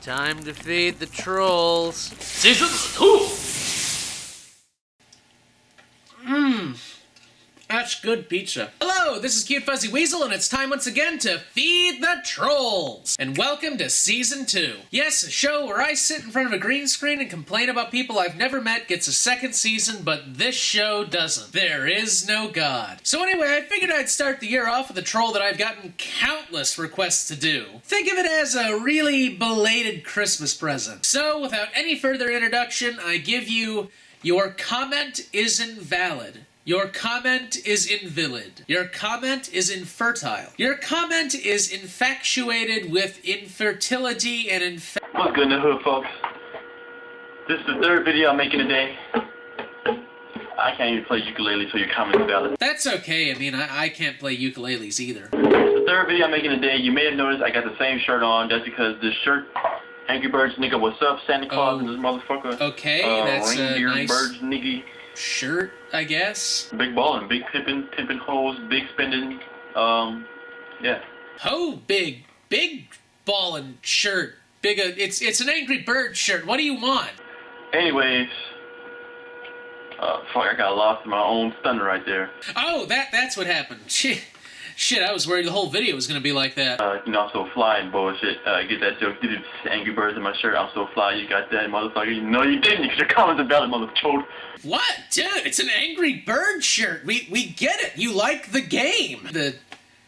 Time to feed the trolls. Season 2! That's good pizza. Hello, this is Cute Fuzzy Weasel, and it's time once again to feed the trolls. And welcome to Season 2. Yes, a show where I sit in front of a green screen and complain about people I've never met gets a second season, but this show doesn't. There is no God. So anyway, I figured I'd start the year off with a troll that I've gotten countless requests to do. Think of it as a really belated Christmas present. So, without any further introduction, I give you Your Comment is Invalid. Your comment is invalid. Your comment is infertile. Your comment is infatuated with infertility and What's good in the hood, folks? This is the third video I'm making today. I can't even play ukulele, so your comment is valid. That's okay. I mean, I can't play ukuleles either. The third video I'm making today, you may have noticed I got the same shirt on. That's because this shirt, Angry Birds nigga, what's up, Santa Claus and this motherfucker. Okay, that's a reindeer nice birds nigga. Shirt, I guess. Big ballin', big pimpin' hoes, big spending, yeah. Oh, big ballin' shirt. It's an Angry Bird shirt. What do you want? Anyways, fuck, I got lost in my own stunner right there. Oh, that's what happened. Shit, I was worried the whole video was gonna be like that. You know, I'm so fly and bullshit. Get that joke. Did Angry Birds in my shirt. I'm so fly. You got that, motherfucker. No, you didn't, because your comments are valid, motherfucker. What? Dude, it's an Angry Bird shirt. We get it. You like the game. The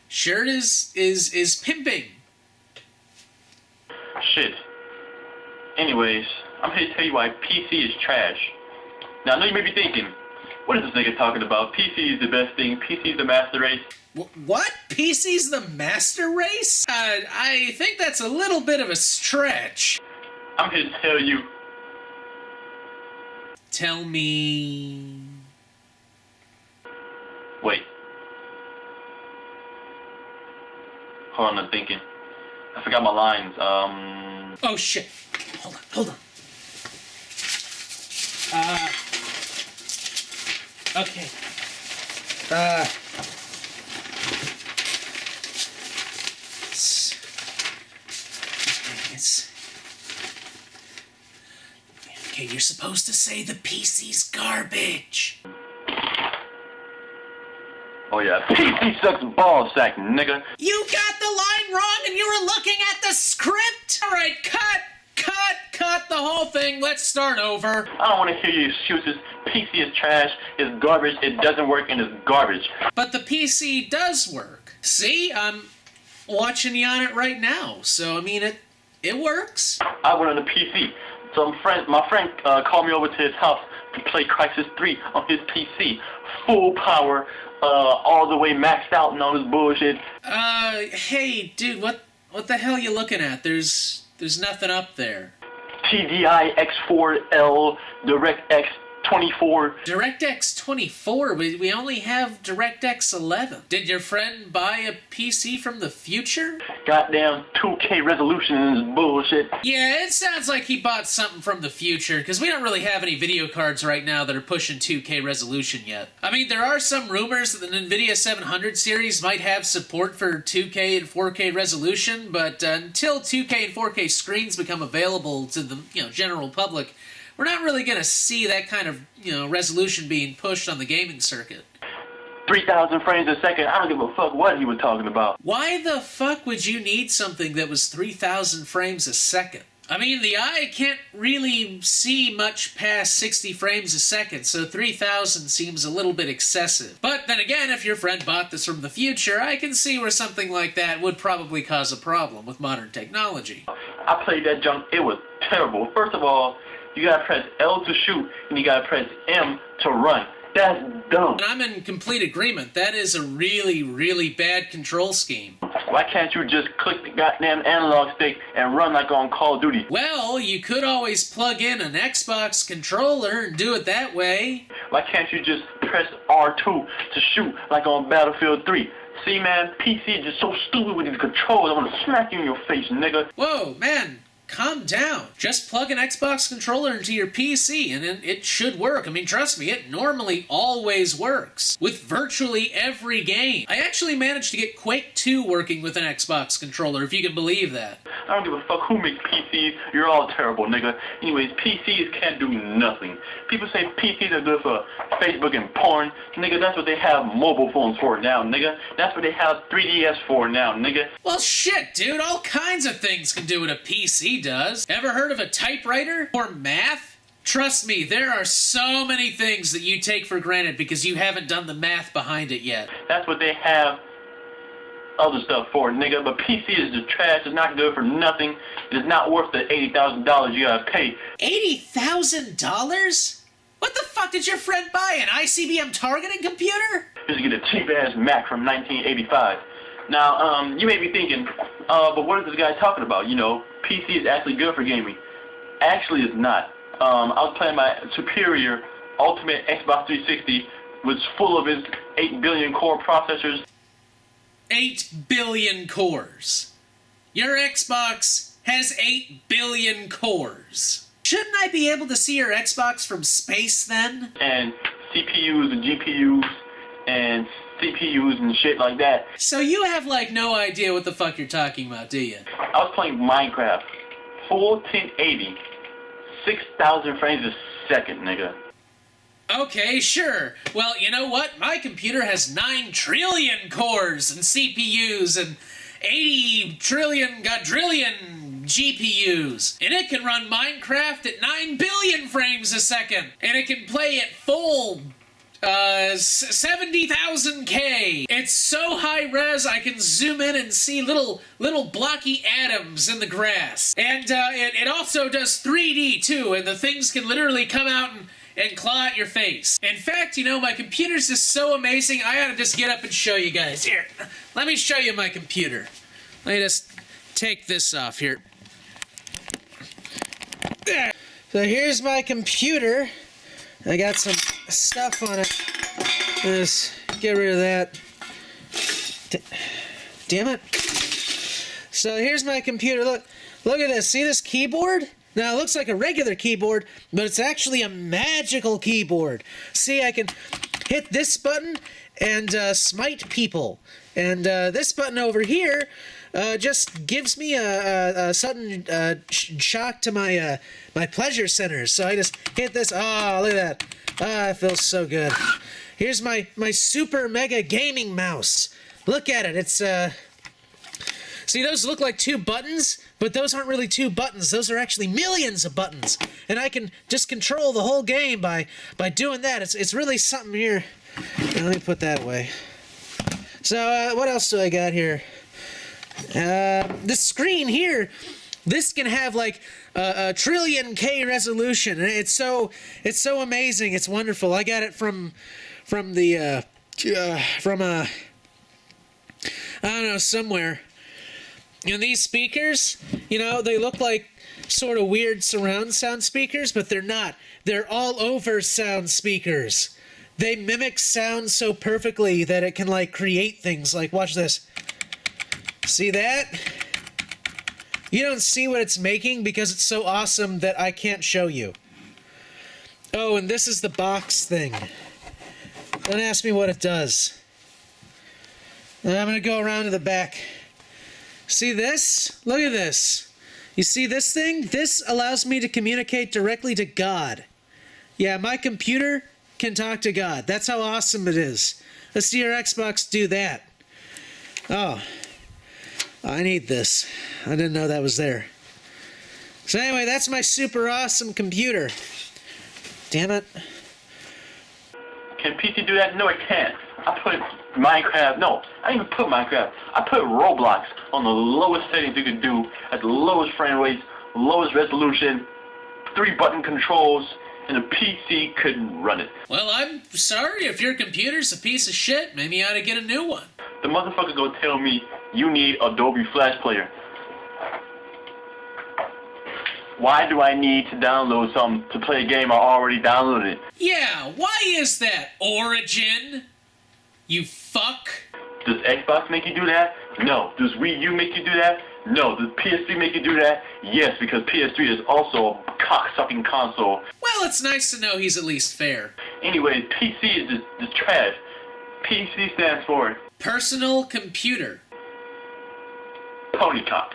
shirt is pimping. Shit. Anyways, I'm here to tell you why PC is trash. Now, I know you may be thinking, what is this nigga talking about? PC is the best thing. PC is the master race. What? PC's the master race? I think that's a little bit of a stretch. I'm here to tell you. Tell me. Wait. Hold on, I'm thinking. I forgot my lines. Oh shit. Hold on. Okay. Okay, you're supposed to say the PC's garbage. Oh yeah, PC sucks ball sack, nigga. You got the line wrong and you were looking at the script? Alright, cut the whole thing. Let's start over. I don't want to hear your excuses. PC is trash, it's garbage, it doesn't work, and it's garbage. But the PC does work. See, I'm watching you on it right now. So, I mean, it works. I went on the PC. So my friend called me over to his house to play Crysis 3 on his PC. Full power, all the way maxed out and all this bullshit. Hey, dude, what the hell are you looking at? There's nothing up there. TDI X4L DirectX 24. DirectX 24? We only have DirectX 11. Did your friend buy a PC from the future? Goddamn 2K resolution in this bullshit. Yeah, it sounds like he bought something from the future, because we don't really have any video cards right now that are pushing 2K resolution yet. I mean, there are some rumors that the NVIDIA 700 series might have support for 2K and 4K resolution, but until 2K and 4K screens become available to the general public, we're not really going to see that kind of, resolution being pushed on the gaming circuit. 3,000 frames a second, I don't give a fuck what he was talking about. Why the fuck would you need something that was 3,000 frames a second? I mean, the eye can't really see much past 60 frames a second, so 3,000 seems a little bit excessive. But then again, if your friend bought this from the future, I can see where something like that would probably cause a problem with modern technology. I played that junk, it was terrible. First of all, you gotta press L to shoot, and you gotta press M to run. That's dumb. And I'm in complete agreement. That is a really, really bad control scheme. Why can't you just click the goddamn analog stick and run like on Call of Duty? Well, you could always plug in an Xbox controller and do it that way. Why can't you just press R2 to shoot like on Battlefield 3? See, man, PC is just so stupid with these controls. I want to smack you in your face, nigga. Whoa, man. calm down. Just plug an Xbox controller into your PC and then it should work. I mean, trust me, it normally always works with virtually every game. I actually managed to get Quake 2 working with an Xbox controller, if you can believe that. I don't give a fuck who makes PCs. You're all terrible, nigga. Anyways, PCs can't do nothing. People say PCs are good for Facebook and porn. Nigga, that's what they have mobile phones for now, nigga. That's what they have 3DS for now, nigga. Well, shit, dude. All kinds of things can do what a PC does. Ever heard of a typewriter? Or math? Trust me, there are so many things that you take for granted because you haven't done the math behind it yet. That's what they have other stuff for, nigga. But PC is just trash. It's not good for nothing. It's not worth the $80,000 you gotta pay. $80,000? What the fuck did your friend buy? An ICBM targeting computer? Just to get a cheap-ass Mac from 1985. Now, you may be thinking, but what is this guy talking about? You know, PC is actually good for gaming. Actually, it's not. I was playing my superior Ultimate Xbox 360, which is full of its 8 billion core processors. 8 billion cores. Your Xbox has 8 billion cores. Shouldn't I be able to see your Xbox from space then? And CPUs and GPUs and CPUs and shit like that. So you have like no idea what the fuck you're talking about, do you? I was playing Minecraft, full 1080, 6,000 frames a second, nigga. Okay, sure. Well, you know what? My computer has 9 trillion cores and CPUs and 80 trillion gadrillion GPUs. And it can run Minecraft at 9 billion frames a second. And it can play at full 70,000K. It's so high res I can zoom in and see little blocky atoms in the grass. And it also does 3D too, and the things can literally come out and claw at your face. In fact, you know, my computer's just so amazing, I ought to just get up and show you guys. Here, let me show you my computer. Let me just take this off here. There. So here's my computer. I got some stuff on it. Let's get rid of that. Damn it. So here's my computer. Look at this. See this keyboard? Now, it looks like a regular keyboard, but it's actually a magical keyboard. See, I can hit this button and smite people. And this button over here just gives me a sudden shock to my my pleasure centers. So I just hit this. Oh, look at that. Ah, it feels so good. Here's my super mega gaming mouse. Look at it. It's see, those look like 2 buttons, but those aren't really 2 buttons. Those are actually millions of buttons, and I can just control the whole game by doing that. It's really something here. Now, let me put that away. So what else do I got here? This screen here, this can have like a trillion K resolution, and it's so amazing. It's wonderful. I got it from I don't know, somewhere. And these speakers, you know, they look like sort of weird surround sound speakers, but they're not. They're all over sound speakers. They mimic sound so perfectly that it can like create things. Like, watch this. See that? You don't see what it's making because it's so awesome that I can't show you. Oh, and this is the box thing. Don't ask me what it does. And I'm going to go around to the back. See this? Look at this. You see this thing? This allows me to communicate directly to God. Yeah, my computer can talk to God. That's how awesome it is. Let's see your Xbox do that. Oh. I need this. I didn't know that was there. So anyway, that's my super awesome computer. Damn it. Can PC do that? No, it can't. I put Minecraft, no, I didn't even put Minecraft. I put Roblox on the lowest settings you could do, at the lowest frame rates, lowest resolution, 3-button controls, and a PC couldn't run it. Well, I'm sorry if your computer's a piece of shit. Maybe you ought to get a new one. The motherfucker gonna tell me you need Adobe Flash Player. Why do I need to download something to play a game I already downloaded? Yeah, why is that, Origin? You fuck. Does Xbox make you do that? No. Does Wii U make you do that? No, does PS3 make you do that? Yes, because PS3 is also a cock-sucking console. Well, it's nice to know he's at least fair. Anyway, PC is just trash. PC stands for Personal computer. ponycock.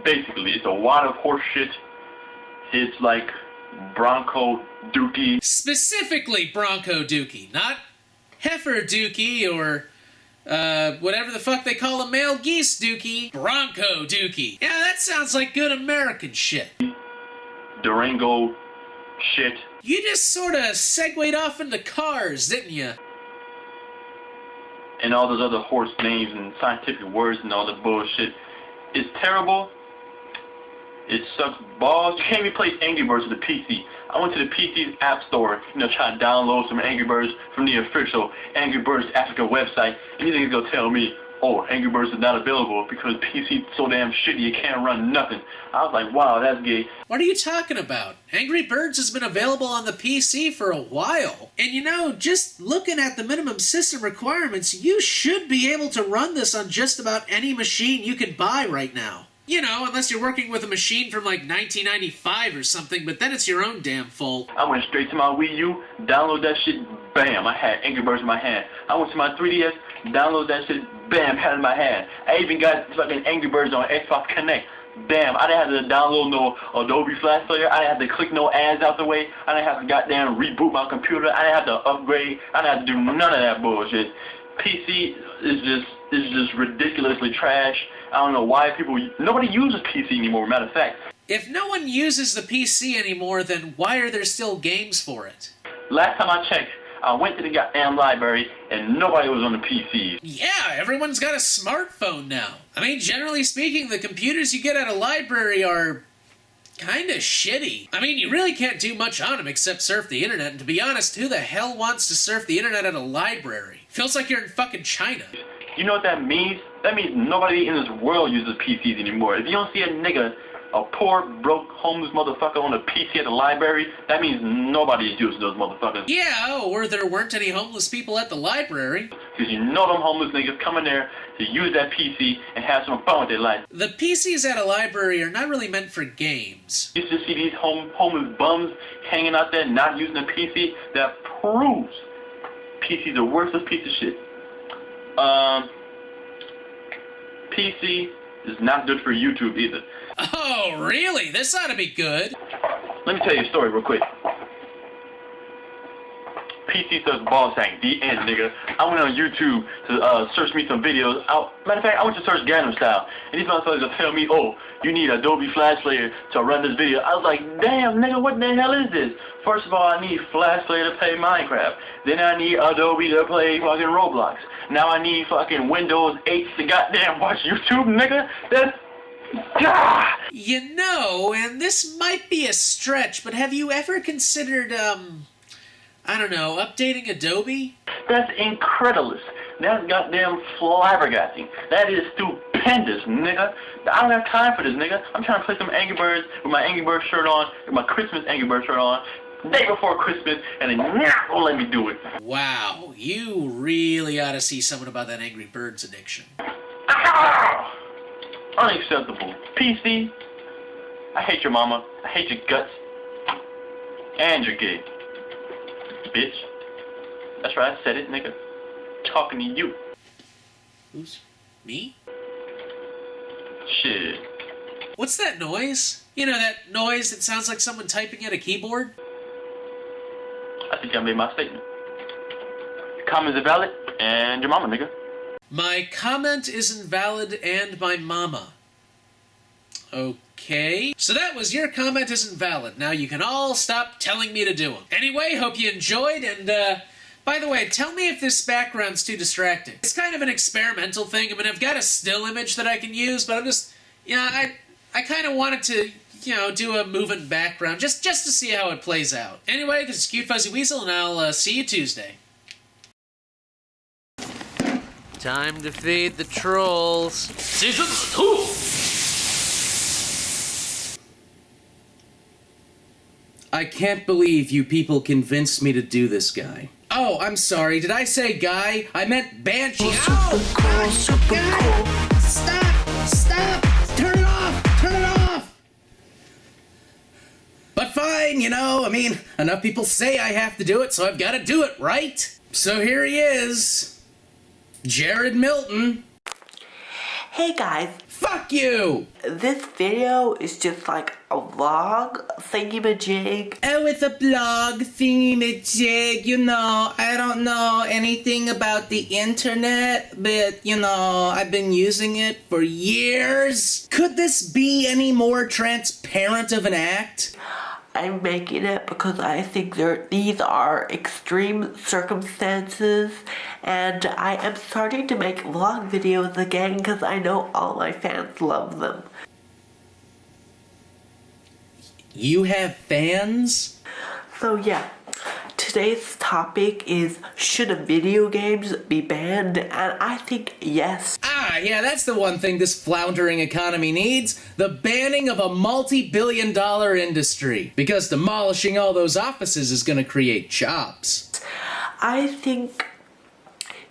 Basically, it's a wad of horse shit. It's like Bronco Dookie. Specifically Bronco Dookie, not Heifer Dookie or whatever the fuck they call a male geese Dookie. Bronco Dookie. Yeah, that sounds like good American shit. Durango shit. You just sort of segued off into cars, didn't you? And all those other horse names and scientific words and all the bullshit. It's terrible. It sucks balls. You can't even play Angry Birds with the PC. I went to the PC's app store, trying to download some Angry Birds from the official Angry Birds Africa website. And you think it's gonna tell me, oh, Angry Birds is not available because PC's so damn shitty it can't run nothing. I was like, wow, that's gay. What are you talking about? Angry Birds has been available on the PC for a while. And just looking at the minimum system requirements, you should be able to run this on just about any machine you can buy right now. Unless you're working with a machine from like 1995 or something, but then it's your own damn fault. I went straight to my Wii U, download that shit, bam, I had Angry Birds in my hand. I went to my 3DS, download that shit, bam, had it in my hand. I even got fucking Angry Birds on Xbox Connect. Bam, I didn't have to download no Adobe Flash Player. I didn't have to click no ads out the way. I didn't have to goddamn reboot my computer. I didn't have to upgrade. I didn't have to do none of that bullshit. PC is just ridiculously trash. I don't know why nobody uses PC anymore, matter of fact. If no one uses the PC anymore, then why are there still games for it? Last time I checked, I went to the goddamn library and nobody was on the PCs. Yeah, everyone's got a smartphone now. I mean, generally speaking, the computers you get at a library are kinda shitty. I mean, you really can't do much on them except surf the internet, and to be honest, who the hell wants to surf the internet at a library? Feels like you're in fucking China. You know what that means? That means nobody in this world uses PCs anymore. If you don't see a nigga, a poor, broke, homeless motherfucker on a PC at the library, that means nobody uses those motherfuckers. Yeah, or there weren't any homeless people at the library. Because them homeless niggas come in there to use that PC and have some fun with their life. The PCs at a library are not really meant for games. You used to see these homeless bums hanging out there not using a PC. That proves PC's a worthless piece of shit. PC is not good for YouTube either. Oh, really? This ought to be good. Let me tell you a story real quick. PC says ball sack, the end, nigga. I went on YouTube to search me some videos. Matter of fact, I went to search Gangnam Style, and these motherfuckers will tell me, oh, you need Adobe Flash Player to run this video. I was like, damn, nigga, what the hell is this? First of all, I need Flash Player to play Minecraft. Then I need Adobe to play fucking Roblox. Now I need fucking Windows 8 to goddamn watch YouTube, nigga. That's... Ah! And this might be a stretch, but have you ever considered, I don't know, updating Adobe? That's incredulous. That's goddamn flabbergasting. That is stupendous, nigga. I don't have time for this, nigga. I'm trying to play some Angry Birds with my Angry Birds shirt on, with my Christmas Angry Birds shirt on, day before Christmas, and then won't let me do it. Wow, you really ought to see someone about that Angry Birds addiction. Ah! Unacceptable. PC, I hate your mama. I hate your guts. And you're gay. Bitch. That's right, I said it, nigga. Talking to you. Who's? Me? Shit. What's that noise? That noise that sounds like someone typing at a keyboard? I think I made my statement. Your comment is invalid, and your mama, nigga. My comment is invalid and my mama. Okay. So that was Your Comment is Invalid. Now you can all stop telling me to do them. Anyway, hope you enjoyed, and by the way, tell me if this background's too distracting. It's kind of an experimental thing. I mean, I've got a still image that I can use, but I'm just, I kind of wanted to, do a moving background just to see how it plays out. Anyway, this is Cute Fuzzy Weasel, and I'll see you Tuesday. Time to feed the trolls. Season 2! I can't believe you people convinced me to do this, guy. Oh, I'm sorry. Did I say guy? I meant banshee. Ow! Stop! Stop! But fine, you know, I mean, enough people say I have to do it, so I've got to do it, right? So here he is, Jared Milton. Hey guys, Fuck you! this video is just like a vlog thingy-majig. Oh, it's a blog thingy-majig, you know, I don't know anything about the internet, but, you know, I've been using it for years. Could this be any more transparent of an act? I'm making it because I think these are extreme circumstances, and I am starting to make vlog videos again because I know all my fans love them. You have fans? So yeah, today's topic is, should video games be banned? And I think yes. Ah, yeah, that's the one thing this floundering economy needs. The banning of a multi-billion-dollar industry. Because demolishing all those offices is gonna create jobs. I think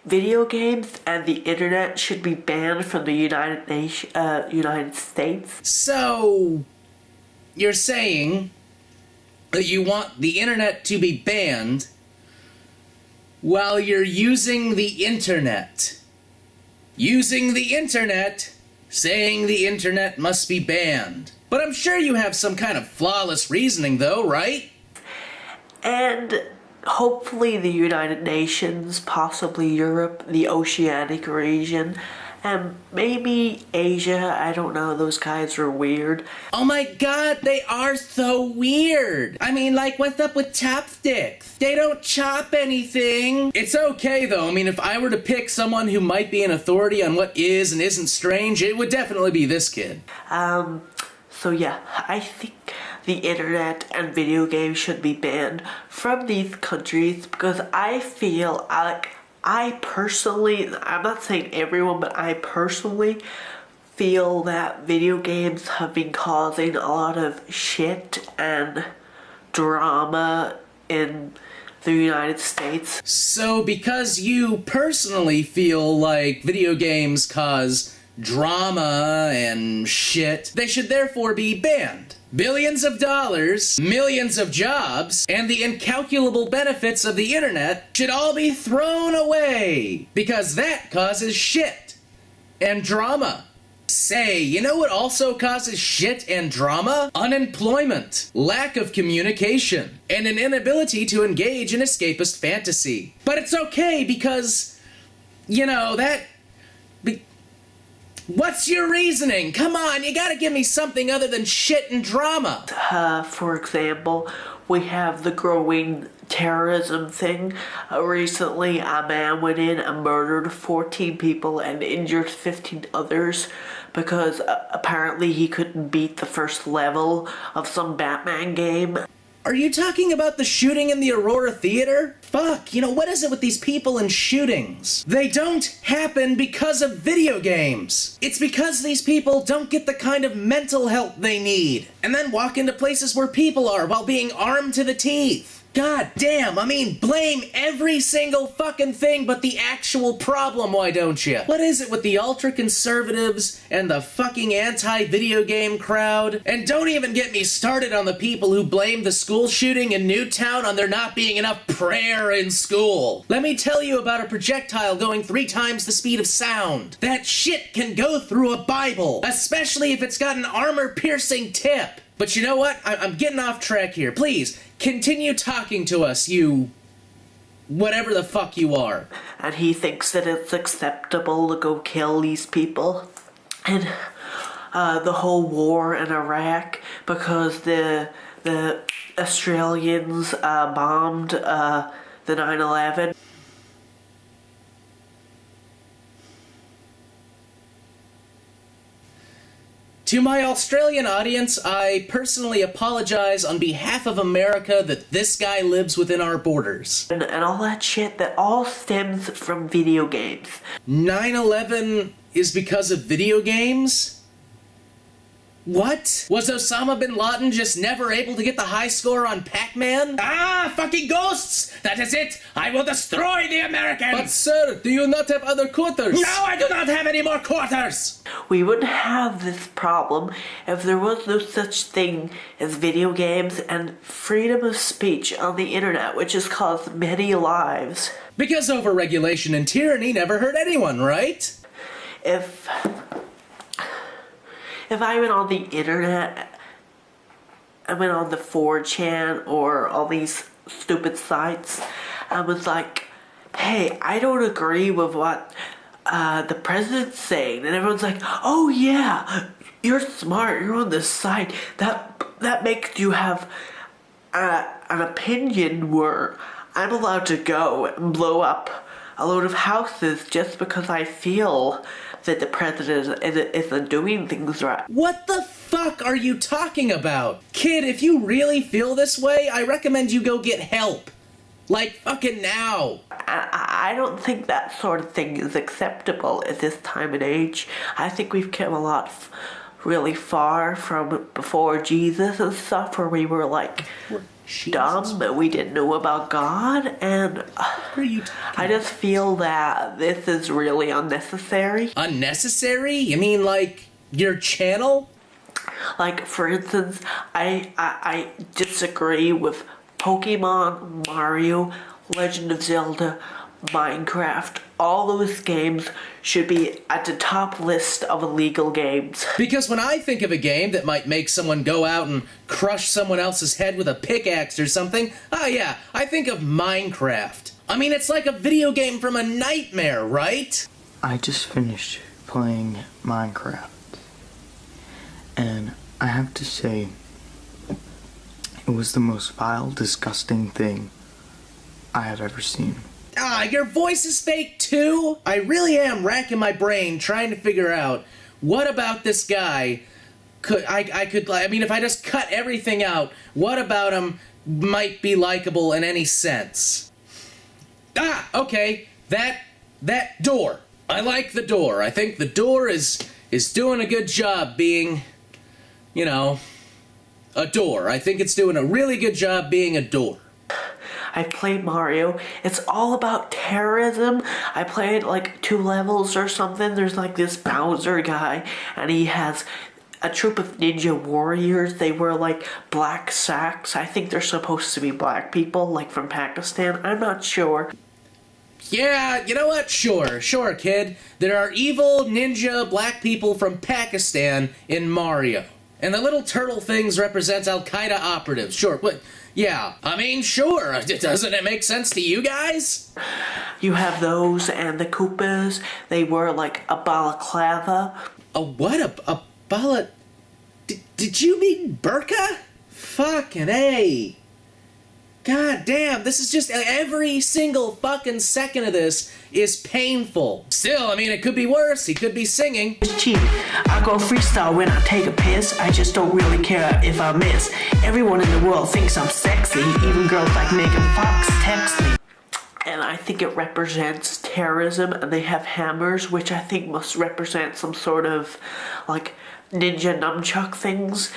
video games and the internet should be banned from the United States. So, you're saying that you want the internet to be banned while you're using the internet. Using the internet, saying the internet must be banned. But I'm sure you have some kind of flawless reasoning though, right? And hopefully the United Nations, possibly Europe, the Oceanic region, and maybe Asia. I don't know, those guys are weird. Oh my god, they are so weird! I mean, like, what's up with chopsticks? They don't chop anything! It's okay though, I mean, if I were to pick someone who might be an authority on what is and isn't strange, it would definitely be this kid. So yeah, I think the internet and video games should be banned from these countries because I feel like I personally, I'm not saying everyone, but I personally feel that video games have been causing a lot of shit and drama in the United States. So because you personally feel like video games cause drama and shit, they should therefore be banned. Billions of dollars, millions of jobs, and the incalculable benefits of the internet should all be thrown away, because that causes shit and drama. Say, you know what also causes shit and drama? Unemployment, lack of communication, and an inability to engage in escapist fantasy. But it's okay because, you know, what's your reasoning? Come on, you gotta give me something other than shit and drama. For example, we have the growing terrorism thing. Recently, a man went in and murdered 14 people and injured 15 others because apparently he couldn't beat the first level of some Batman game. Are you talking about the shooting in the Aurora Theater? Fuck, you know, what is it with these people and shootings? They don't happen because of video games. It's because these people don't get the kind of mental help they need, and then walk into places where people are while being armed to the teeth. God damn, I mean, blame every single fucking thing but the actual problem, why don't you? What is it with the ultra-conservatives and the fucking anti-video game crowd? And don't even get me started on the people who blame the school shooting in Newtown on there not being enough prayer in school. Let me tell you about a projectile going 3 times the speed of sound. That shit can go through a Bible, especially if it's got an armor-piercing tip. But you know what? I'm getting off track here. Please, continue talking to us, you whatever the fuck you are. And he thinks that it's acceptable to go kill these people. And the whole war in Iraq because the Australians bombed the 9/11. To my Australian audience, I personally apologize on behalf of America that this guy lives within our borders. And all that shit that all stems from video games. 9/11 is because of video games? What? Was Osama bin Laden just never able to get the high score on Pac-Man? Ah, fucking ghosts! That is it! I will destroy the Americans! But sir, do you not have other quarters? No, I do not have any more quarters! We wouldn't have this problem if there was no such thing as video games and freedom of speech on the internet, which has caused many lives. Because overregulation and tyranny never hurt anyone, right? If I went on the internet, I went on the 4chan or all these stupid sites, I was like, hey, I don't agree with what the president's saying, and everyone's like, oh yeah, you're smart, you're on this site, that makes you have an opinion where I'm allowed to go and blow up a load of houses just because I feel that the president isn't doing things right. What the fuck are you talking about? Kid, if you really feel this way, I recommend you go get help. Like, fucking now. I don't think that sort of thing is acceptable at this time and age. I think we've come a lot really far from before Jesus and stuff, where we were like dumb and we didn't know about God, and what are you talking I just feel that this is really unnecessary. Unnecessary? You mean like your channel? Like, for instance, I disagree with Pokemon, Mario, Legend of Zelda, Minecraft. All those games should be at the top list of illegal games. Because when I think of a game that might make someone go out and crush someone else's head with a pickaxe or something, oh yeah, I think of Minecraft. I mean, it's like a video game from a nightmare, right? I just finished playing Minecraft, and I have to say, it was the most vile, disgusting thing I have ever seen. Ah, your voice is fake too? I really am racking my brain trying to figure out what about this guy I mean, if I just cut everything out, what about him might be likable in any sense? Ah, okay, that door. I like the door. I think the door is doing a good job being, you know, a door. I think it's doing a really good job being a door. I played Mario. It's all about terrorism. I played like 2 levels or something. There's like this Bowser guy, and he has a troop of ninja warriors. They wear like black sacks. I think they're supposed to be black people, like from Pakistan. I'm not sure. Yeah, you know what? Sure, kid. There are evil ninja black people from Pakistan in Mario. And the little turtle things represent Al-Qaeda operatives. Sure, but yeah, I mean, sure. Doesn't it make sense to you guys? You have those and the Koopas. They wear like a balaclava. A what? A bala... Did you mean burqa? Fucking A. God damn, this is just, every single fucking second of this is painful. Still, I mean, it could be worse. He could be singing. It's cheap. I go freestyle when I take a piss. I just don't really care if I miss. Everyone in the world thinks I'm sexy. Even girls like Megan Fox text me. And I think it represents terrorism, and they have hammers, which I think must represent some sort of, like, ninja nunchuck things.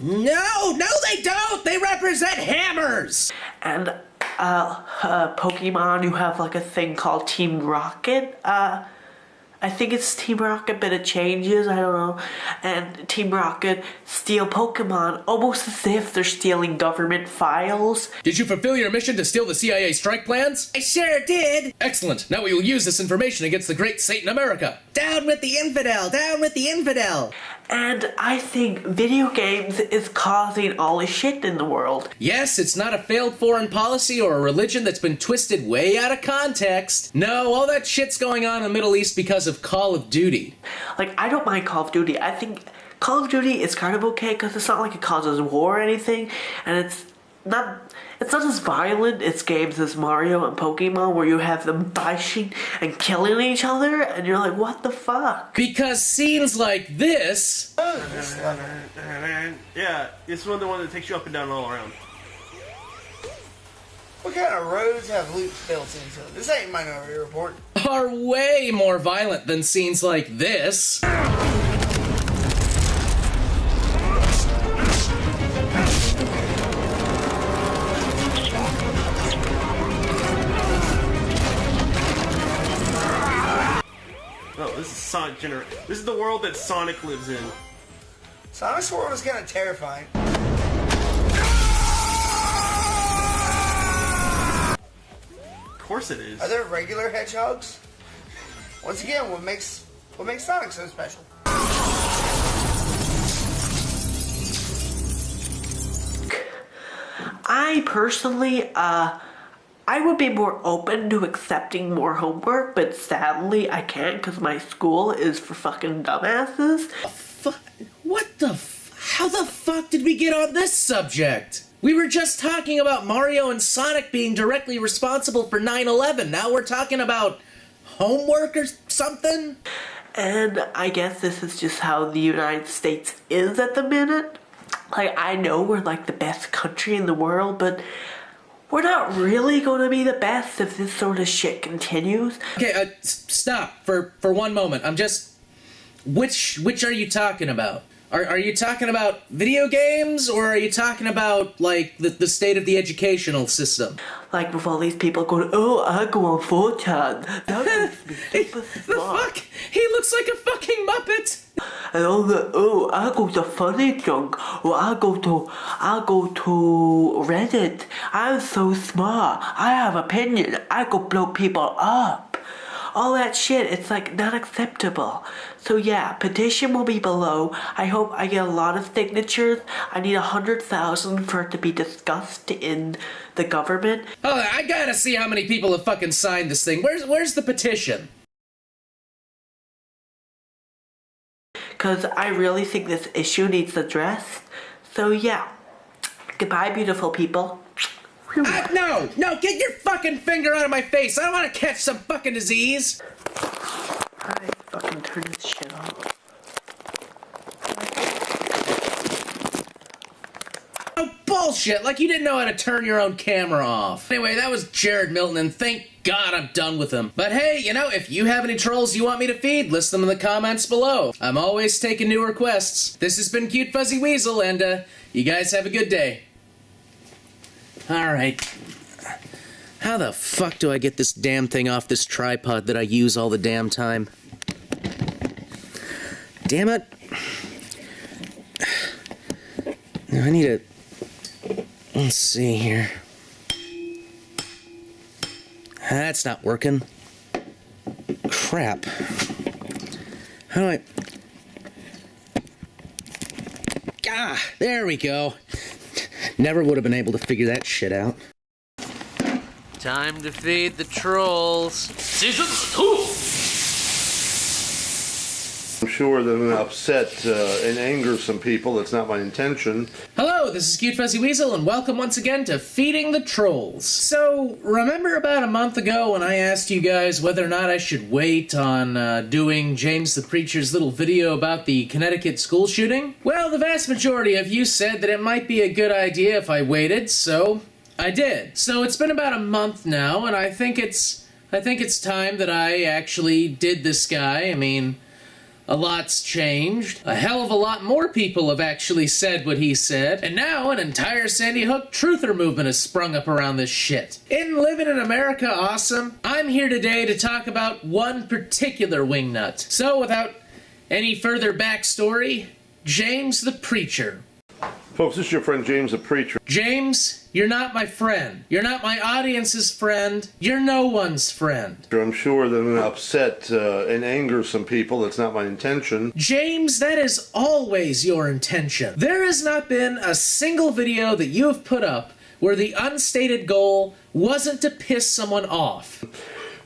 No, they don't! They represent hammers! And, Pokemon, you have, like, a thing called Team Rocket. I think it's Team Rocket, but it changes, I don't know. And Team Rocket steal Pokemon almost as if they're stealing government files. Did you fulfill your mission to steal the CIA strike plans? I sure did! Excellent. Now we will use this information against the great Satan America. Down with the infidel! Down with the infidel! And I think video games is causing all the shit in the world. Yes, it's not a failed foreign policy or a religion that's been twisted way out of context. No, all that shit's going on in the Middle East because of Call of Duty. Like, I don't mind Call of Duty. I think Call of Duty is kind of okay because it's not like it causes war or anything, and it's not as violent as games as Mario and Pokemon, where you have them bashing and killing each other, and you're like, what the fuck? Because scenes like this... Yeah, it's one of the ones that takes you up and down all around. What kind of roads have loops built into them? This ain't Minority Report. Are way more violent than scenes like this. Oh, this is Sonic This is the world that Sonic lives in. Sonic's world is kind of terrifying. Of course it is. Are there regular hedgehogs? Once again, what makes Sonic so special? I personally, I would be more open to accepting more homework, but sadly I can't because my school is for fucking dumbasses. How the fuck did we get on this subject? We were just talking about Mario and Sonic being directly responsible for 9/11. Now we're talking about homework or something? And I guess this is just how the United States is at the minute. Like, I know we're like the best country in the world, but we're not really going to be the best if this sort of shit continues. Okay, stop for one moment. I'm just... Which are you talking about? Are you talking about video games, or are you talking about, like, the state of the educational system? Like, with all these people going, oh, I go on 4chan. That makes me super smart. The fuck? He looks like a fucking Muppet! And all the, oh, I go to Funny Junk, or I go to Reddit. I'm so smart. I have opinion. I go blow people up. All that shit, it's like not acceptable. So yeah, petition will be below. I hope I get a lot of signatures. I need 100,000 for it to be discussed in the government. Oh, I gotta see how many people have fucking signed this thing. Where's the petition? Because I really think this issue needs addressed. So yeah, goodbye beautiful people. No, get your fucking finger out of my face. I don't want to catch some fucking disease. I fucking turn this shit off. Oh, bullshit. Like you didn't know how to turn your own camera off. Anyway, that was Jared Milton, and thank God I'm done with him. But hey, you know, if you have any trolls you want me to feed, list them in the comments below. I'm always taking new requests. This has been Cute Fuzzy Weasel, and you guys have a good day. Alright. How the fuck do I get this damn thing off this tripod that I use all the damn time? Damn it. I need a... Let's see here. That's not working. Crap. How do I... Ah, there we go. Never would have been able to figure that shit out. Time to feed the trolls. Season 2! I'm sure that I'm going to upset and anger some people. That's not my intention. Hello, this is Cute Fuzzy Weasel, and welcome once again to Feeding the Trolls. So, remember about a month ago when I asked you guys whether or not I should wait on doing James the Preacher's little video about the Connecticut school shooting? Well, the vast majority of you said that it might be a good idea if I waited, so I did. So it's been about a month now, and I think it's time that I actually did this guy. I mean, a lot's changed. A hell of a lot more people have actually said what he said. And now an entire Sandy Hook truther movement has sprung up around this shit. Isn't living in America awesome? I'm here today to talk about one particular wingnut. So without any further backstory, James the Preacher. Folks, this is your friend James the Preacher. James, you're not my friend. You're not my audience's friend. You're no one's friend. I'm sure that I'm going to upset and anger some people. That's not my intention. James, that is always your intention. There has not been a single video that you have put up where the unstated goal wasn't to piss someone off.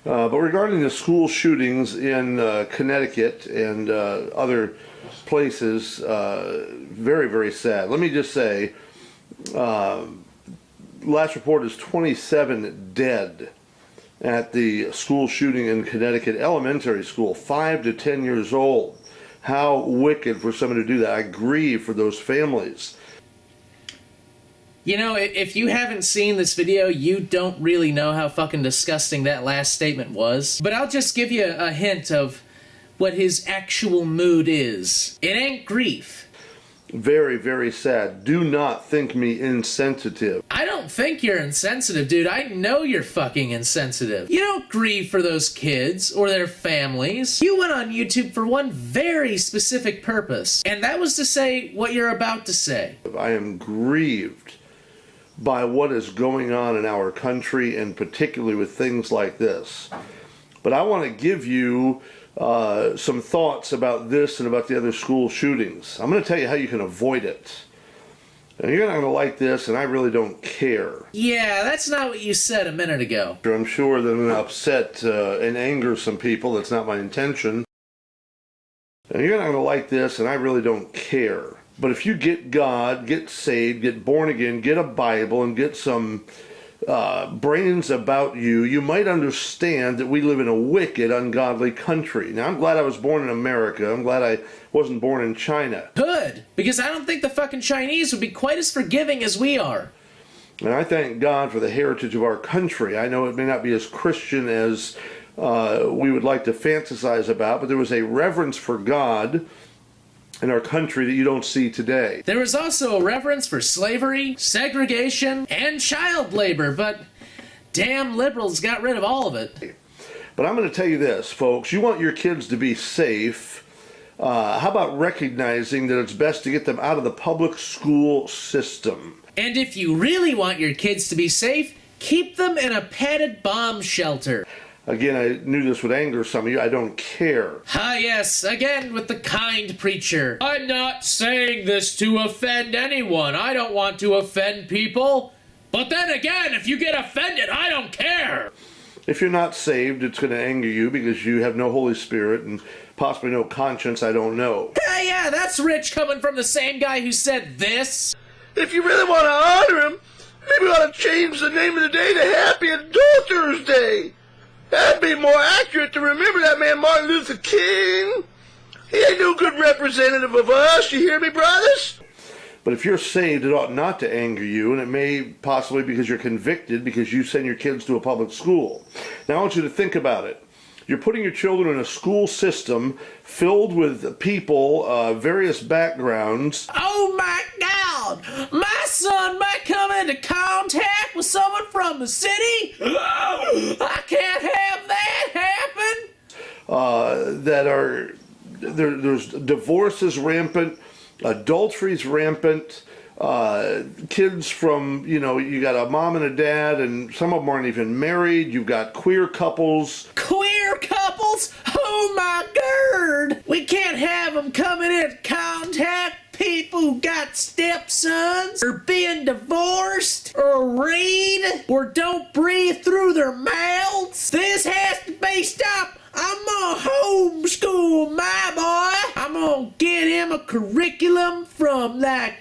But regarding the school shootings in Connecticut and other places, very, very sad. Let me just say, last report is 27 dead at the school shooting in Connecticut elementary school, 5 to 10 years old. How wicked for someone to do that. I grieve for those families. You know, if you haven't seen this video, you don't really know how fucking disgusting that last statement was. But I'll just give you a hint of what his actual mood is. It ain't grief. Very, very sad. Do not think me insensitive. I don't think you're insensitive, dude. I know you're fucking insensitive. You don't grieve for those kids or their families. You went on YouTube for one very specific purpose, and that was to say what you're about to say. I am grieved by what is going on in our country, and particularly with things like this. But I want to give you some thoughts about this and about the other school shootings. I'm going to tell you how you can avoid it. And you're not going to like this, and I really don't care. Yeah, that's not what you said a minute ago. I'm sure that I'm going to upset and anger some people. That's not my intention. And you're not going to like this, and I really don't care. But if you get God, get saved, get born again, get a Bible, and get some brains about you, you might understand that we live in a wicked, ungodly country. Now, I'm glad I was born in America. I'm glad I wasn't born in China. Good, because I don't think the fucking Chinese would be quite as forgiving as we are. And I thank God for the heritage of our country. I know it may not be as Christian as we would like to fantasize about, but there was a reverence for God in our country that you don't see today. There was also a reverence for slavery, segregation, and child labor, but damn liberals got rid of all of it. But I'm going to tell you this, folks. You want your kids to be safe. How about recognizing that it's best to get them out of the public school system? And if you really want your kids to be safe, keep them in a padded bomb shelter. Again, I knew this would anger some of you. I don't care. Ah, yes, again with the kind preacher. I'm not saying this to offend anyone. I don't want to offend people. But then again, if you get offended, I don't care. If you're not saved, it's going to anger you because you have no Holy Spirit and possibly no conscience. I don't know. Yeah, that's rich coming from the same guy who said this. If you really want to honor him, maybe we ought to change the name of the day to Happy Adulter's Day. That'd be more accurate to remember that man Martin Luther King. He ain't no good representative of us, you hear me, brothers? But if you're saved, it ought not to anger you, and it may possibly because you're convicted because you send your kids to a public school. Now I want you to think about it. You're putting your children in a school system filled with people, various backgrounds. Oh my God! My son might come into contact with someone from the city? I can't have that happen! There's divorces rampant, adultery's rampant, kids from, you got a mom and a dad, and some of them aren't even married. You've got queer couples. Queer couples? Oh my God! We can't have them coming into contact people who got stepsons, or being divorced, or read, or don't breathe through their mouths. This has to be stopped. I'm gonna homeschool my boy. I'm gonna get him a curriculum from like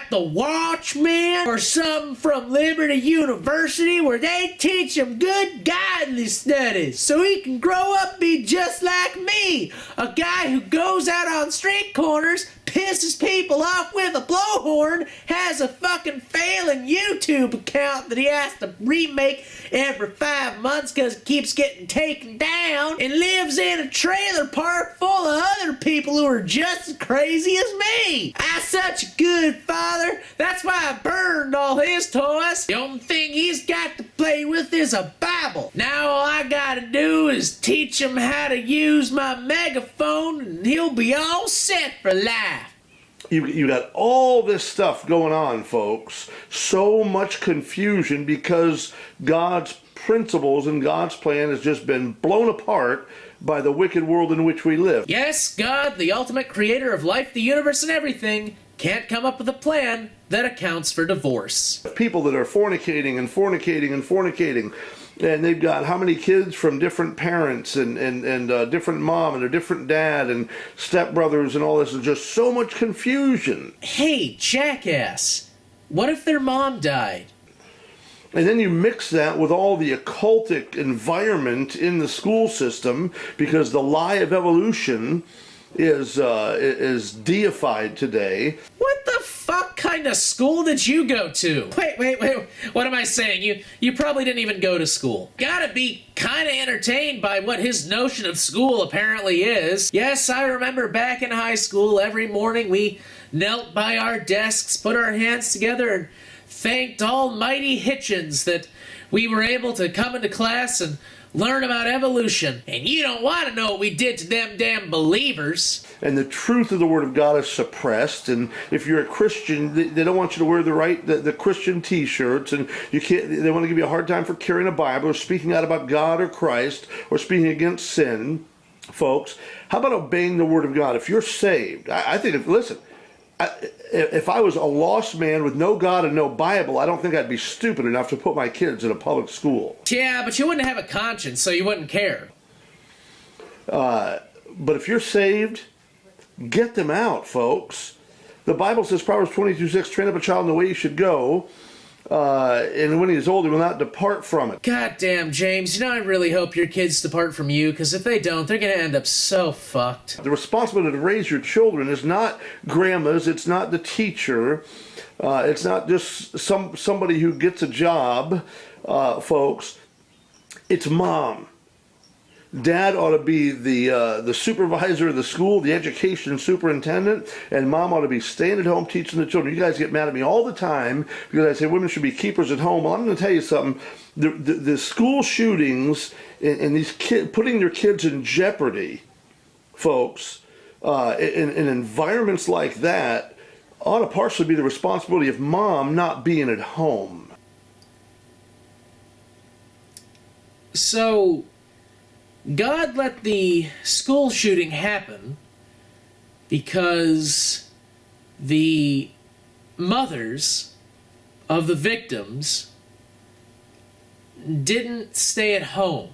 the Watchmen or something from Liberty University where they teach him good godly studies so he can grow up and be just like me, a guy who goes out on street corners, pisses people off with a blowhorn, has a fucking failing YouTube account that he has to remake every 5 months because it keeps getting taken down, and lives in a trailer park full of other people who are just as crazy as me. I'm such a good father. That's why I burned all his toys. The only thing he's got to play with is a Bible. Now all I gotta do is teach him how to use my megaphone and he'll be all set for life. You got all this stuff going on, folks. So much confusion because God's principles and God's plan has just been blown apart by the wicked world in which we live. Yes, God, the ultimate creator of life, the universe, and everything, can't come up with a plan that accounts for divorce. People that are fornicating and fornicating and fornicating, and they've got how many kids from different parents and different mom and a different dad and stepbrothers and all this, is just so much confusion. Hey, jackass, what if their mom died? And then you mix that with all the occultic environment in the school system because the lie of evolution is deified today. What the fuck kind of school did you go to? Wait, what am I saying? You probably didn't even go to school. Gotta be kind of entertained by what his notion of school apparently is. Yes, I remember back in high school, every morning we knelt by our desks, put our hands together, and thanked Almighty Hitchens that we were able to come into class and learn about evolution. And you don't want to know what we did to them damn believers. And the truth of the Word of God is suppressed. And if you're a Christian, they don't want you to wear the Christian T-shirts, and you can't. They want to give you a hard time for carrying a Bible or speaking out about God or Christ or speaking against sin, folks. How about obeying the Word of God? If you're saved, I think. Listen. If I was a lost man with no God and no Bible, I don't think I'd be stupid enough to put my kids in a public school. Yeah, but you wouldn't have a conscience, so you wouldn't care. But if you're saved, get them out, folks. The Bible says, Proverbs 22:6, train up a child in the way he should go, and when he is old, he will not depart from it. God damn, James, I really hope your kids depart from you, because if they don't, they're going to end up so fucked. The responsibility to raise your children is not grandma's, it's not the teacher, it's not just somebody who gets a job, folks. It's mom. Dad ought to be the supervisor of the school, the education superintendent, and mom ought to be staying at home teaching the children. You guys get mad at me all the time because I say women should be keepers at home. Well, I'm going to tell you something. The school shootings and these kids putting their kids in jeopardy, folks, in environments like that ought to partially be the responsibility of mom not being at home. So God let the school shooting happen because the mothers of the victims didn't stay at home.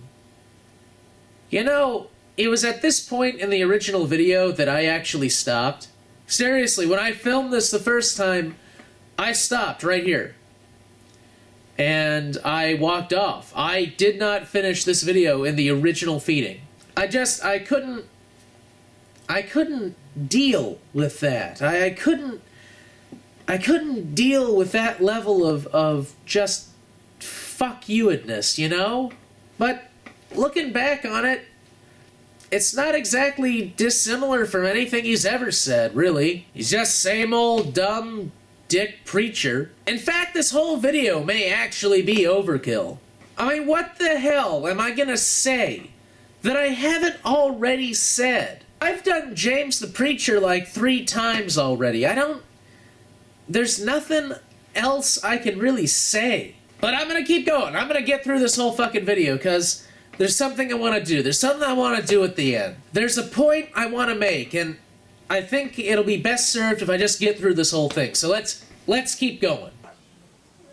It was at this point in the original video that I actually stopped. Seriously, when I filmed this the first time, I stopped right here. And I walked off. I did not finish this video in the original feeding. I couldn't deal with that. I couldn't deal with that level of just fuck you-edness, But looking back on it, it's not exactly dissimilar from anything he's ever said, really. He's just same old dumb dick preacher. In fact, this whole video may actually be overkill. I mean, what the hell am I gonna say that I haven't already said? I've done James the Preacher like 3 times already. There's nothing else I can really say. But I'm gonna keep going. I'm gonna get through this whole fucking video because there's something I want to do. There's something I want to do at the end. There's a point I want to make, and I think it'll be best served if I just get through this whole thing. So let's keep going.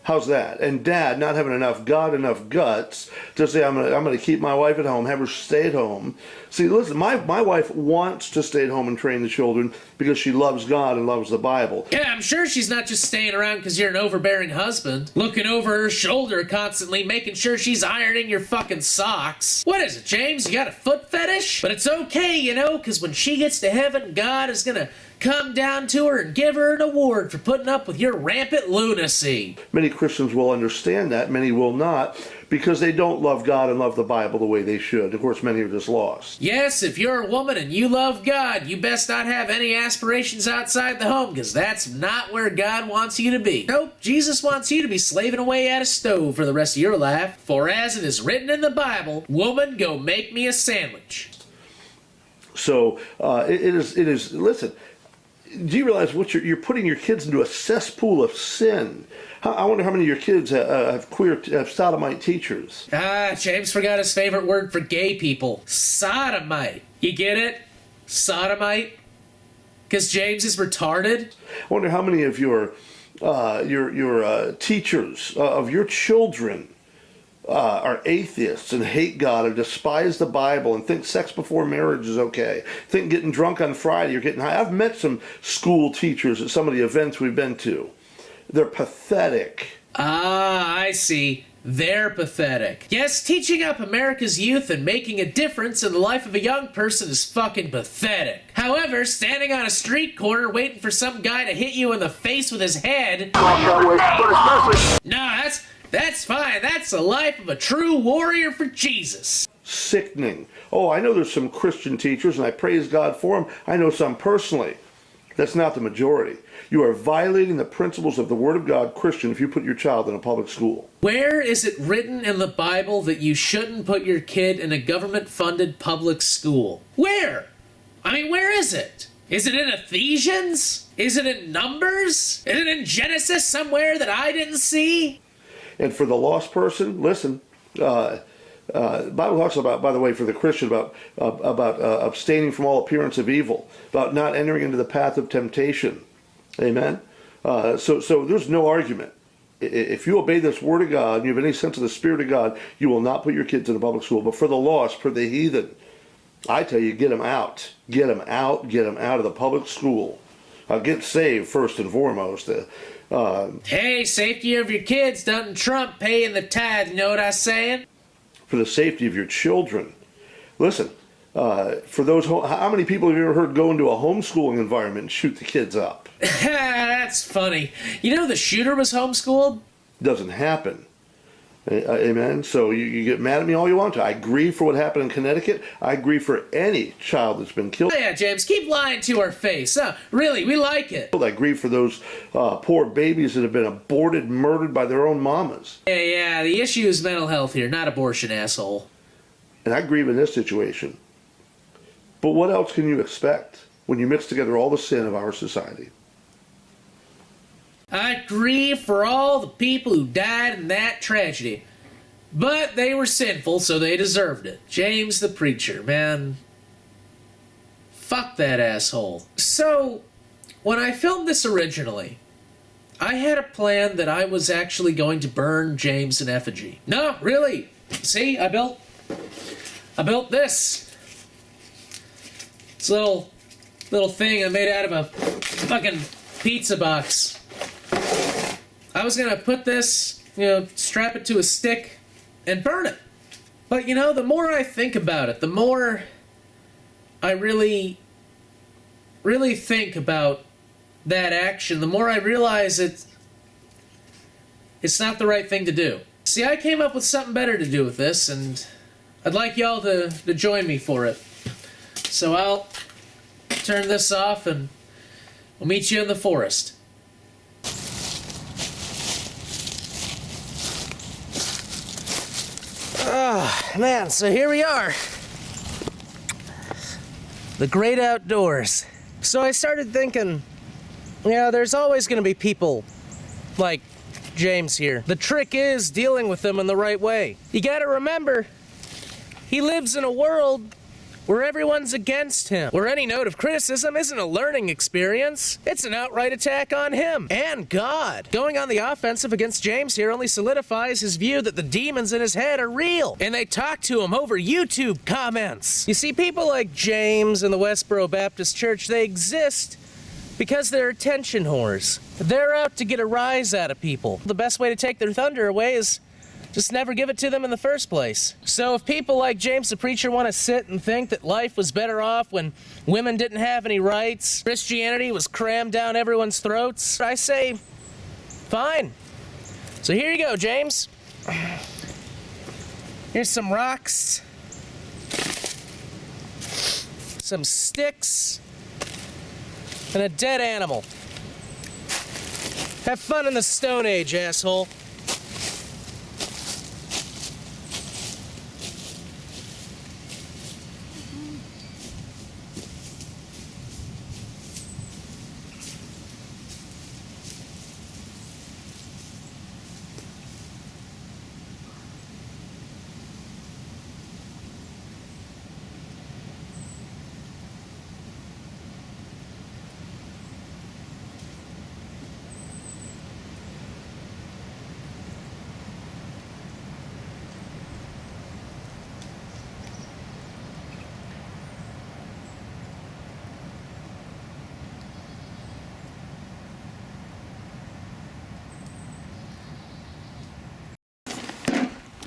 How's that? And Dad not having enough guts to say I'm gonna keep my wife at home, have her stay at home. See, listen, my wife wants to stay at home and train the children because she loves God and loves the Bible. Yeah, I'm sure she's not just staying around because you're an overbearing husband, looking over her shoulder constantly, making sure she's ironing your fucking socks. What is it, James? You got a foot fetish? But it's okay, because when she gets to heaven, God is gonna come down to her and give her an award for putting up with your rampant lunacy. Many Christians will understand that, many will not, because they don't love God and love the Bible the way they should. Of course, many are just lost. Yes, if you're a woman and you love God, you best not have any aspirations outside the home, because that's not where God wants you to be. Nope, Jesus wants you to be slaving away at a stove for the rest of your life. For as it is written in the Bible, woman, go make me a sandwich. So, it is, listen, do you realize what you're putting your kids into a cesspool of sin? I wonder how many of your kids have sodomite teachers. James forgot his favorite word for gay people. Sodomite. You get it? Sodomite? Because James is retarded? I wonder how many of your teachers of your children are atheists and hate God and despise the Bible and think sex before marriage is okay. Think getting drunk on Friday or getting high. I've met some school teachers at some of the events we've been to. They're pathetic. I see. they're pathetic. Yes, teaching up America's youth and making a difference in the life of a young person is fucking pathetic. However, standing on a street corner waiting for some guy to hit you in the face with his head... No, that's fine. That's the life of a true warrior for Jesus. Sickening. Oh, I know there's some Christian teachers, and I praise God for them. I know some personally. That's not the majority. You are violating the principles of the Word of God, Christian, if you put your child in a public school. Where is it written in the Bible that you shouldn't put your kid in a government-funded public school? Where? I mean, where is it? Is it in Ephesians? Is it in Numbers? Is it in Genesis somewhere that I didn't see? And for the lost person, listen, the Bible talks about, by the way, for the Christian, about abstaining from all appearance of evil, about not entering into the path of temptation. Amen? So there's no argument. If you obey this Word of God, and you have any sense of the Spirit of God, you will not put your kids in a public school. But for the lost, for the heathen, I tell you, get them out. Get them out. Get them out of the public school. Get saved first and foremost. Hey, safety of your kids doesn't trump paying the tithe, you know what I'm saying? For the safety of your children. Listen, for those, how many people have you ever heard go into a homeschooling environment and shoot the kids up? That's funny. You know the shooter was homeschooled? Doesn't happen. Amen. So you get mad at me all you want to. I grieve for what happened in Connecticut. I grieve for any child that's been killed. Oh yeah, James, keep lying to our face. Really, we like it. I grieve for those poor babies that have been aborted, murdered by their own mamas. Yeah, the issue is mental health here, not abortion, asshole. And I grieve in this situation. But what else can you expect when you mix together all the sin of our society? I grieve for all the people who died in that tragedy. But they were sinful, so they deserved it. James the preacher, man. Fuck that asshole. So, when I filmed this originally, I had a plan that I was actually going to burn James in effigy. No, really. See, I built this. This little thing I made out of a fucking pizza box. I was gonna put this, strap it to a stick and burn it. But, the more I think about it, the more I really think about that action, the more I realize it's not the right thing to do. See, I came up with something better to do with this, and I'd like y'all to join me for it. So I'll turn this off, and we'll meet you in the forest. Oh, man, so here we are. The great outdoors. So I started thinking, there's always going to be people like James here. The trick is dealing with them in the right way. You got to remember, he lives in a world where everyone's against him, where any note of criticism isn't a learning experience, it's an outright attack on him and God. Going on the offensive against James here only solidifies his view that the demons in his head are real, and they talk to him over YouTube comments. You see, people like James and the Westboro Baptist Church, they exist because they're attention whores. They're out to get a rise out of people. The best way to take their thunder away is just never give it to them in the first place. So if people like James the Preacher want to sit and think that life was better off when women didn't have any rights, Christianity was crammed down everyone's throats, I say, fine. So here you go, James. Here's some rocks, some sticks, and a dead animal. Have fun in the Stone Age, asshole.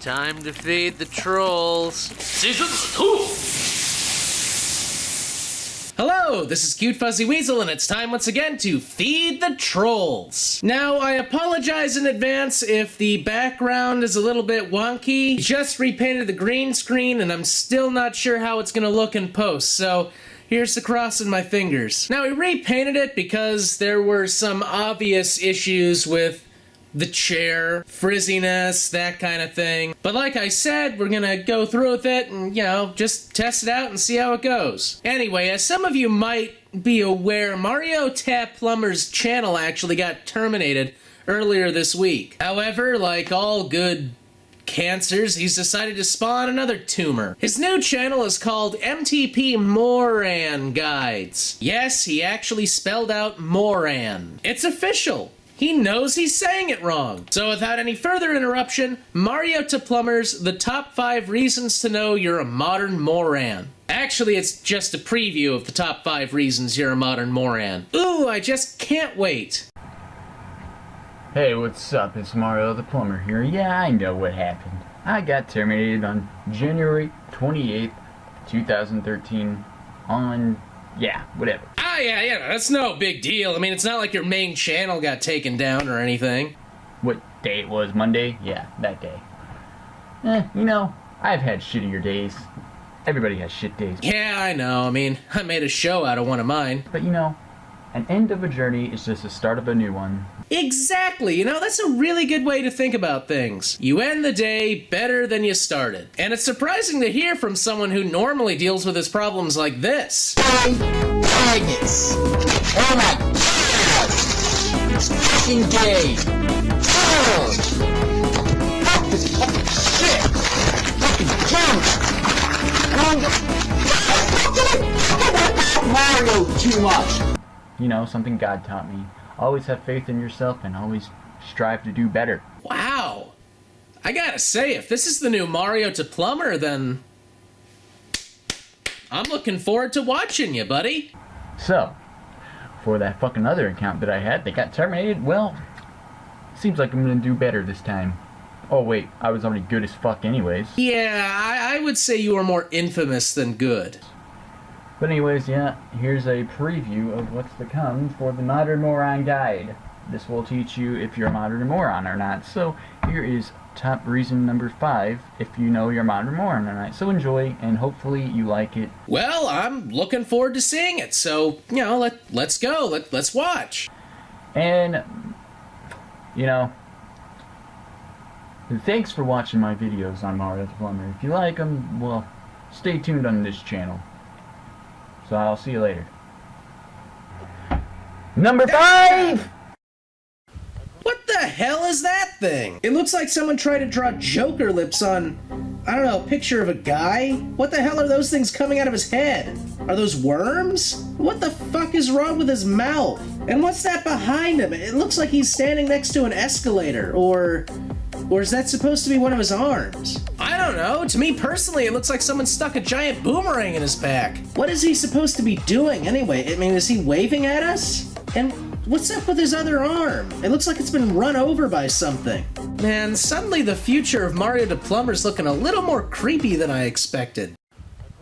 Time to feed the trolls. Season 2! Hello, this is Cute Fuzzy Weasel, and it's time once again to feed the trolls. Now, I apologize in advance if the background is a little bit wonky. Just repainted the green screen, and I'm still not sure how it's gonna look in post, so here's the crossing my fingers. Now, we repainted it because there were some obvious issues with the chair, frizziness, that kind of thing. But like I said, we're gonna go through with it and, you know, just test it out and see how it goes. Anyway, as some of you might be aware, Mariotehplumber's channel actually got terminated earlier this week. However, like all good cancers, he's decided to spawn another tumor. His new channel is called MTP Moran Guides. Yes, he actually spelled out Moran. It's official. He knows he's saying it wrong. So without any further interruption, Mariotehplumber's The Top 5 Reasons to Know You're a Modern Moran. Actually, it's just a preview of the top 5 reasons you're a modern moran. Ooh, I just can't wait. Hey, what's up? It's Mario the Plumber here. Yeah, I know what happened. I got terminated on January 28th, 2013 on, yeah, whatever. Yeah, that's no big deal. I mean, it's not like your main channel got taken down or anything. What day it was? Monday? Yeah, that day. You know, I've had shittier days. Everybody has shit days. Yeah, I know. I mean, I made a show out of one of mine. But you know, an end of a journey is just the start of a new one. Exactly, you know, that's a really good way to think about things. You end the day better than you started. And it's surprising to hear from someone who normally deals with his problems like this. Magnets. Oh my god! It's fucking gay! Oh! Fuck this fucking shit! Fucking junk! Mario too much! You know, something God taught me. Always have faith in yourself and always strive to do better. Wow. I gotta say, if this is the new Mariotehplumber, then I'm looking forward to watching you, buddy. So, for that fucking other account that I had that got terminated, well, seems like I'm gonna do better this time. Oh wait, I was already good as fuck anyways. Yeah, I would say you were more infamous than good. But anyways, yeah, here's a preview of what's to come for the Modern Moron Guide. This will teach you if you're a modern moron or not. So here is top reason number 5 if you know you're a modern moron or not. So enjoy, and hopefully you like it. Well, I'm looking forward to seeing it. So, you know, let's go. Let's watch. And, you know, thanks for watching my videos on Mariotehplumber. If you like them, well, stay tuned on this channel. So I'll see you later. Number 5! What the hell is that thing? It looks like someone tried to draw Joker lips on, I don't know, a picture of a guy? What the hell are those things coming out of his head? Are those worms? What the fuck is wrong with his mouth? And what's that behind him? It looks like he's standing next to an escalator, or is that supposed to be one of his arms? I don't know. To me personally, it looks like someone stuck a giant boomerang in his back. What is he supposed to be doing anyway? I mean, is he waving at us? And what's up with his other arm? It looks like it's been run over by something. Man, suddenly the future of Mariotehplumber's looking a little more creepy than I expected.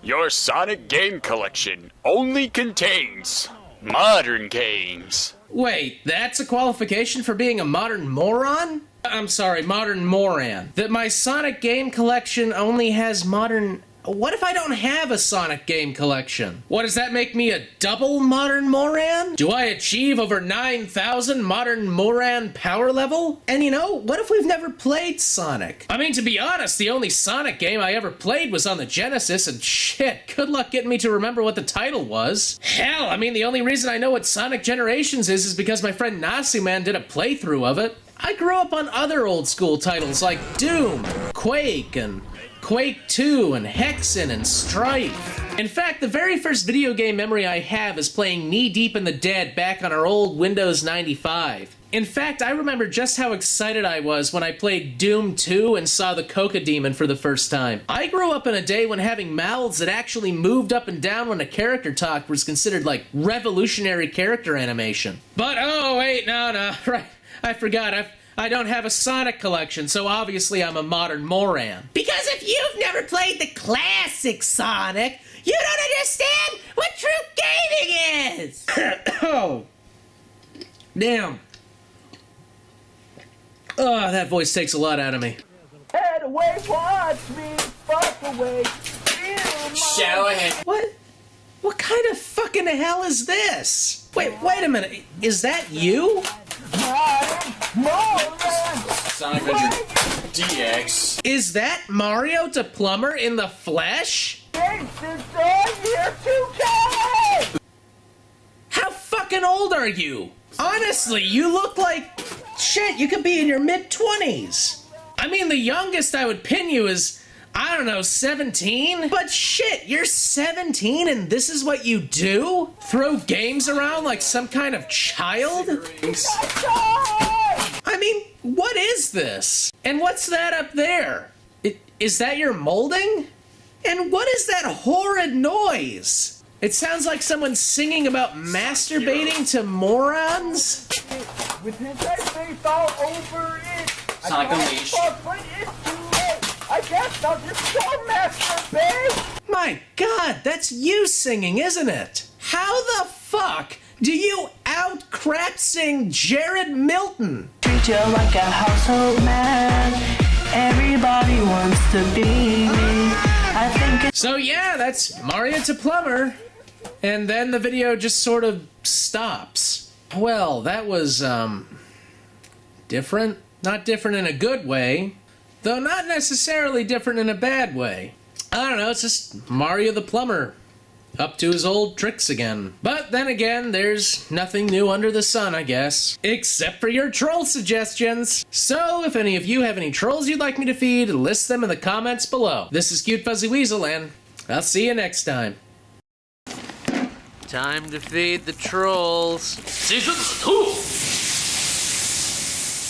Your Sonic game collection only contains modern games. Wait, that's a qualification for being a modern moron? I'm sorry, modern moran. That my Sonic game collection only has modern... What if I don't have a Sonic game collection? What, does that make me a double modern moran? Do I achieve over 9,000 modern moran power level? And you know, what if we've never played Sonic? I mean, to be honest, the only Sonic game I ever played was on the Genesis, and shit, good luck getting me to remember what the title was. Hell, I mean, the only reason I know what Sonic Generations is because my friend Nasuman did a playthrough of it. I grew up on other old school titles like Doom, Quake, and Quake 2, and Hexen, and Strife. In fact, the very first video game memory I have is playing Knee Deep in the Dead back on our old Windows 95. In fact, I remember just how excited I was when I played Doom 2 and saw the Coca Demon for the first time. I grew up in a day when having mouths that actually moved up and down when a character talked was considered like revolutionary character animation. But oh wait, no, right. I forgot. I don't have a Sonic collection, so obviously I'm a modern moron. Because if you've never played the classic Sonic, you don't understand what true gaming is! Oh. Damn. Oh, that voice takes a lot out of me. Head away, watch me, fuck away, Shower head. What kind of fucking hell is this? Wait a minute. Is that you? Sonic Adventure DX. Is that Mariotehplumber in the flesh? How fucking old are you? Honestly, you look like... Shit, you could be in your mid-20s. I mean, the youngest I would pin you is, I don't know, 17? But shit, you're 17 and this is what you do? Throw games around like some kind of child? I mean, what is this? And what's that up there? Is that your molding? And what is that horrid noise? It sounds like someone singing about masturbating to morons? With his face all over it. Sonic Unleashed. I guess I'll just go masturbate. My God, that's you singing, isn't it? How the fuck do you out-crap sing Jared Milton? Treat you like a household man. Everybody wants to be me. I think it's... So yeah, that's Mariotehplumber. And then the video just sort of stops. Well, that was, different. Not different in a good way. Though not necessarily different in a bad way. I don't know, it's just Mario the Plumber. Up to his old tricks again. But then again, there's nothing new under the sun, I guess. Except for your troll suggestions. So, if any of you have any trolls you'd like me to feed, list them in the comments below. This is Cute Fuzzy Weasel, and I'll see you next time. Time to feed the trolls. Season 2!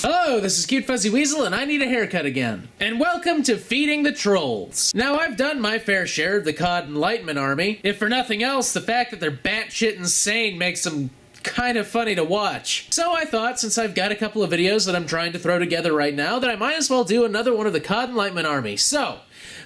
Hello, this is Cute Fuzzy Weasel, and I need a haircut again. And welcome to Feeding the Trolls. Now, I've done my fair share of the COD Enlightenment Army. If for nothing else, the fact that they're batshit insane makes them kind of funny to watch. So I thought, since I've got a couple of videos that I'm trying to throw together right now, that I might as well do another one of the COD Enlightenment Army. So,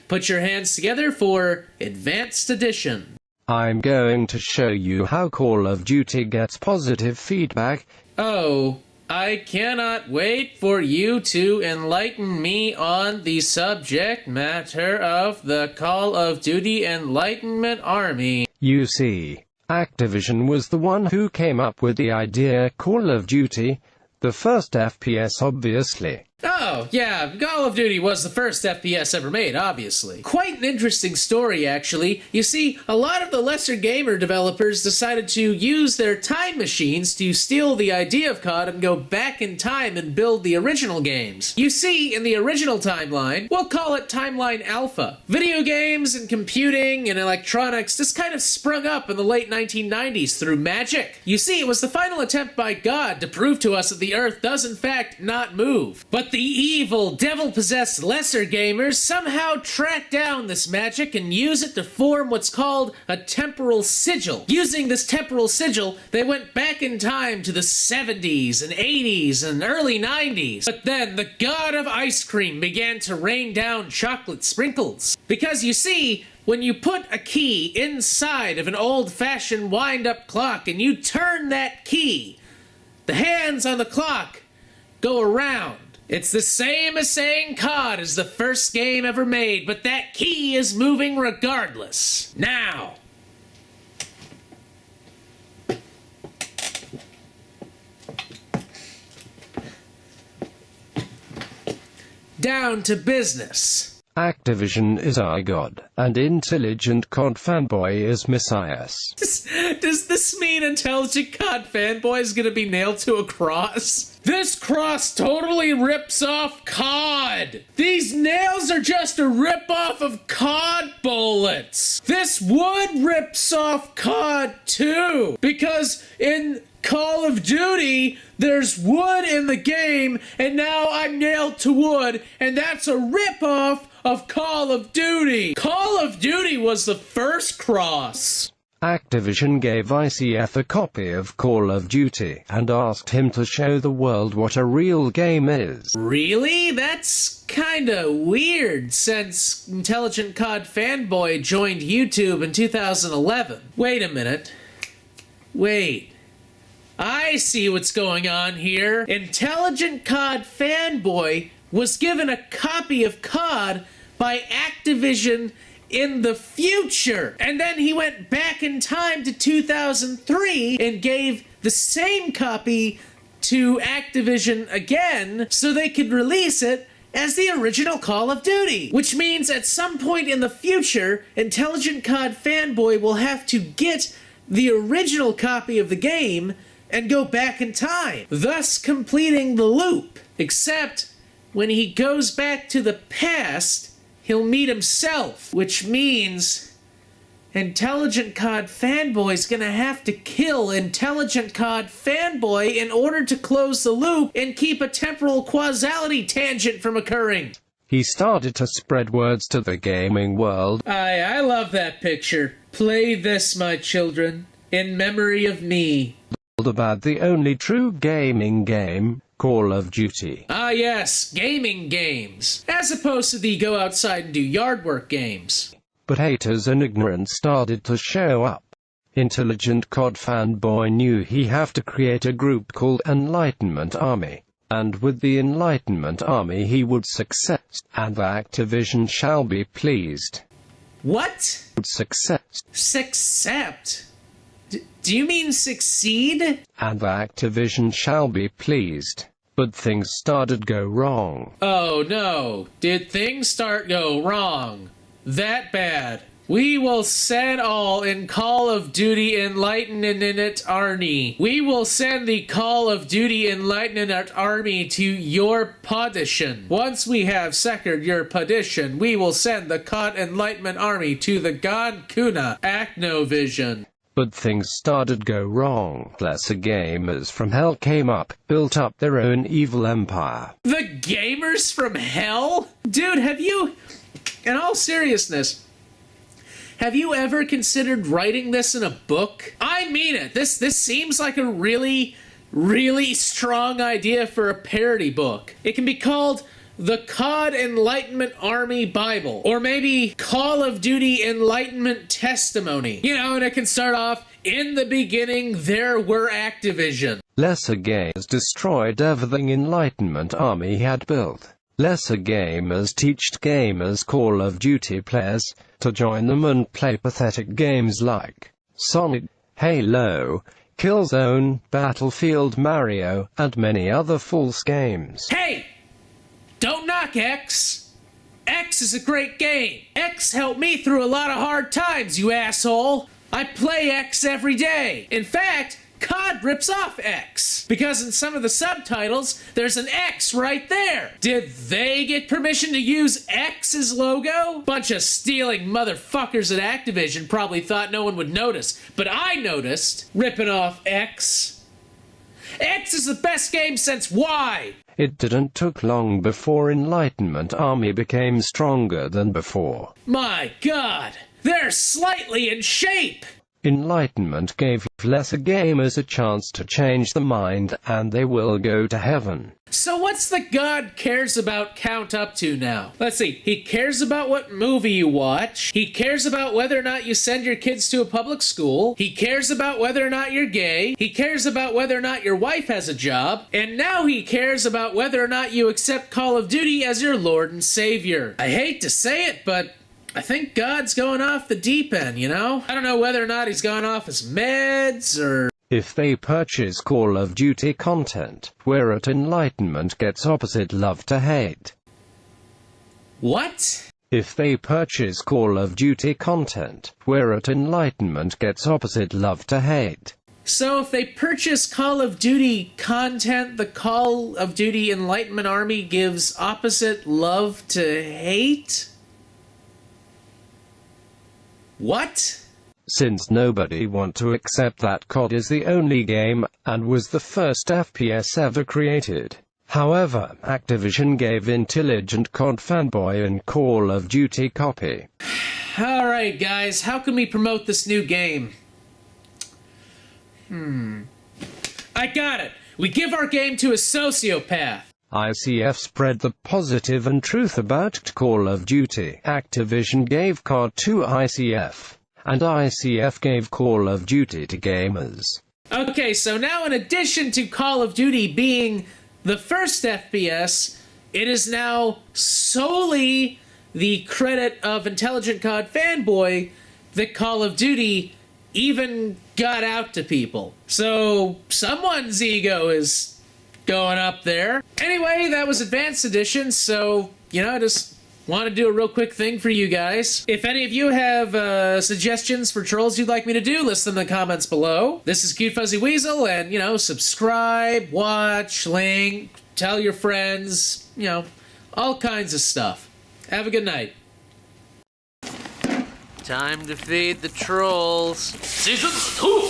put your hands together for Advanced Edition. I'm going to show you how Call of Duty gets positive feedback. Oh, I cannot wait for you to enlighten me on the subject matter of the Call of Duty Enlightenment Army. You see, Activision was the one who came up with the idea Call of Duty, the first FPS obviously. Oh, yeah, Call of Duty was the first FPS ever made, obviously. Quite an interesting story, actually. You see, a lot of the lesser gamer developers decided to use their time machines to steal the idea of COD and go back in time and build the original games. You see, in the original timeline, we'll call it Timeline Alpha. Video games and computing and electronics just kind of sprung up in the late 1990s through magic. You see, it was the final attempt by God to prove to us that the Earth does in fact not move. But the evil, devil-possessed lesser gamers somehow track down this magic and use it to form what's called a temporal sigil. Using this temporal sigil, they went back in time to the 70s and 80s and early 90s. But then the god of ice cream began to rain down chocolate sprinkles. Because you see, when you put a key inside of an old-fashioned wind-up clock and you turn that key, the hands on the clock go around. It's the same as saying COD is the first game ever made, but that key is moving regardless. Now, down to business. Activision is our god, and intelligent COD fanboy is Messias. Does this mean intelligent COD fanboy is gonna be nailed to a cross? This cross totally rips off COD! These nails are just a rip-off of COD bullets! This wood rips off COD too! Because in Call of Duty, there's wood in the game, and now I'm nailed to wood, and that's a rip-off of Call of Duty! Call of Duty was the first cross! Activision gave ICF a copy of Call of Duty and asked him to show the world what a real game is. Really? That's kinda weird, since Intelligent COD Fanboy joined YouTube in 2011. Wait a minute. Wait. I see what's going on here. Intelligent COD Fanboy was given a copy of COD by Activision in the future, and then he went back in time to 2003 and gave the same copy to Activision again so they could release it as the original Call of Duty. Which means at some point in the future, Intelligent COD Fanboy will have to get the original copy of the game and go back in time, thus completing the loop. Except when he goes back to the past, he'll meet himself, which means Intelligent COD Fanboy's gonna have to kill Intelligent COD Fanboy in order to close the loop and keep a temporal causality tangent from occurring. He started to spread words to the gaming world. I love that picture. Play this, my children, in memory of me. About the only true gaming game, Call of Duty. Ah yes, gaming games, as opposed to the go outside and do yard work games. But haters and ignorance started to show up. Intelligent COD Fanboy knew he have to create a group called Enlightenment Army. And with the Enlightenment Army he would success, and Activision shall be pleased. What? Success. Succept? Do you mean succeed? And Activision shall be pleased. But things started go wrong. Oh no, did things start go wrong? That bad. We will send all in Call of Duty Enlightenment Army. We will send the Call of Duty Enlightenment Army to your position. Once we have secured your position, we will send the COD Enlightenment Army to the God Kuna Acnovision. But things started go wrong. Lesser gamers from hell came up, built up their own evil empire. The gamers from hell? Dude, have you, in all seriousness, have you ever considered writing this in a book? I mean it. This seems like a really, really strong idea for a parody book. It can be called The COD Enlightenment Army Bible, or maybe Call of Duty Enlightenment Testimony. You know, and it can start off, in the beginning there were Activision. Lesser gamers destroyed everything Enlightenment Army had built. Lesser gamers teached gamers Call of Duty players to join them and play pathetic games like Sonic, Halo, Killzone, Battlefield Mario, and many other false games. Hey! Don't knock X. X is a great game. X helped me through a lot of hard times, you asshole. I play X every day. In fact, COD rips off X, because in some of the subtitles, there's an X right there. Did they get permission to use X's logo? Bunch of stealing motherfuckers at Activision probably thought no one would notice, but I noticed, ripping off X. X is the best game since Y. It didn't took long before Enlightenment Army became stronger than before. My God, they're slightly in shape. Enlightenment gave lesser gamers a chance to change their mind, and they will go to heaven. So what's the God cares about count up to now? Let's see, he cares about what movie you watch, he cares about whether or not you send your kids to a public school, he cares about whether or not you're gay, he cares about whether or not your wife has a job, and now he cares about whether or not you accept Call of Duty as your Lord and Savior. I hate to say it, but I think God's going off the deep end, you know? I don't know whether or not he's gone off his meds, or... If they purchase Call of Duty content, where at Enlightenment gets opposite love to hate. What? If they purchase Call of Duty content, where at Enlightenment gets opposite love to hate. So if they purchase Call of Duty content, the Call of Duty Enlightenment Army gives opposite love to hate? What? Since nobody want to accept that COD is the only game, and was the first FPS ever created. However, Activision gave Intelligent COD Fanboy and Call of Duty copy. Alright guys, how can we promote this new game? I got it. We give our game to a sociopath. ICF spread the positive and truth about Call of Duty. Activision gave COD to ICF, and ICF gave Call of Duty to gamers. Okay, so now in addition to Call of Duty being the first FPS, it is now solely the credit of Intelligent COD Fanboy that Call of Duty even got out to people. So someone's ego is going up there. Anyway, that was Advanced Edition, so, you know, I just want to do a real quick thing for you guys. If any of you have suggestions for trolls you'd like me to do, list them in the comments below. This is Cute Fuzzy Weasel, and, you know, subscribe, watch, link, tell your friends, you know, all kinds of stuff. Have a good night. Time to feed the trolls. Season 2!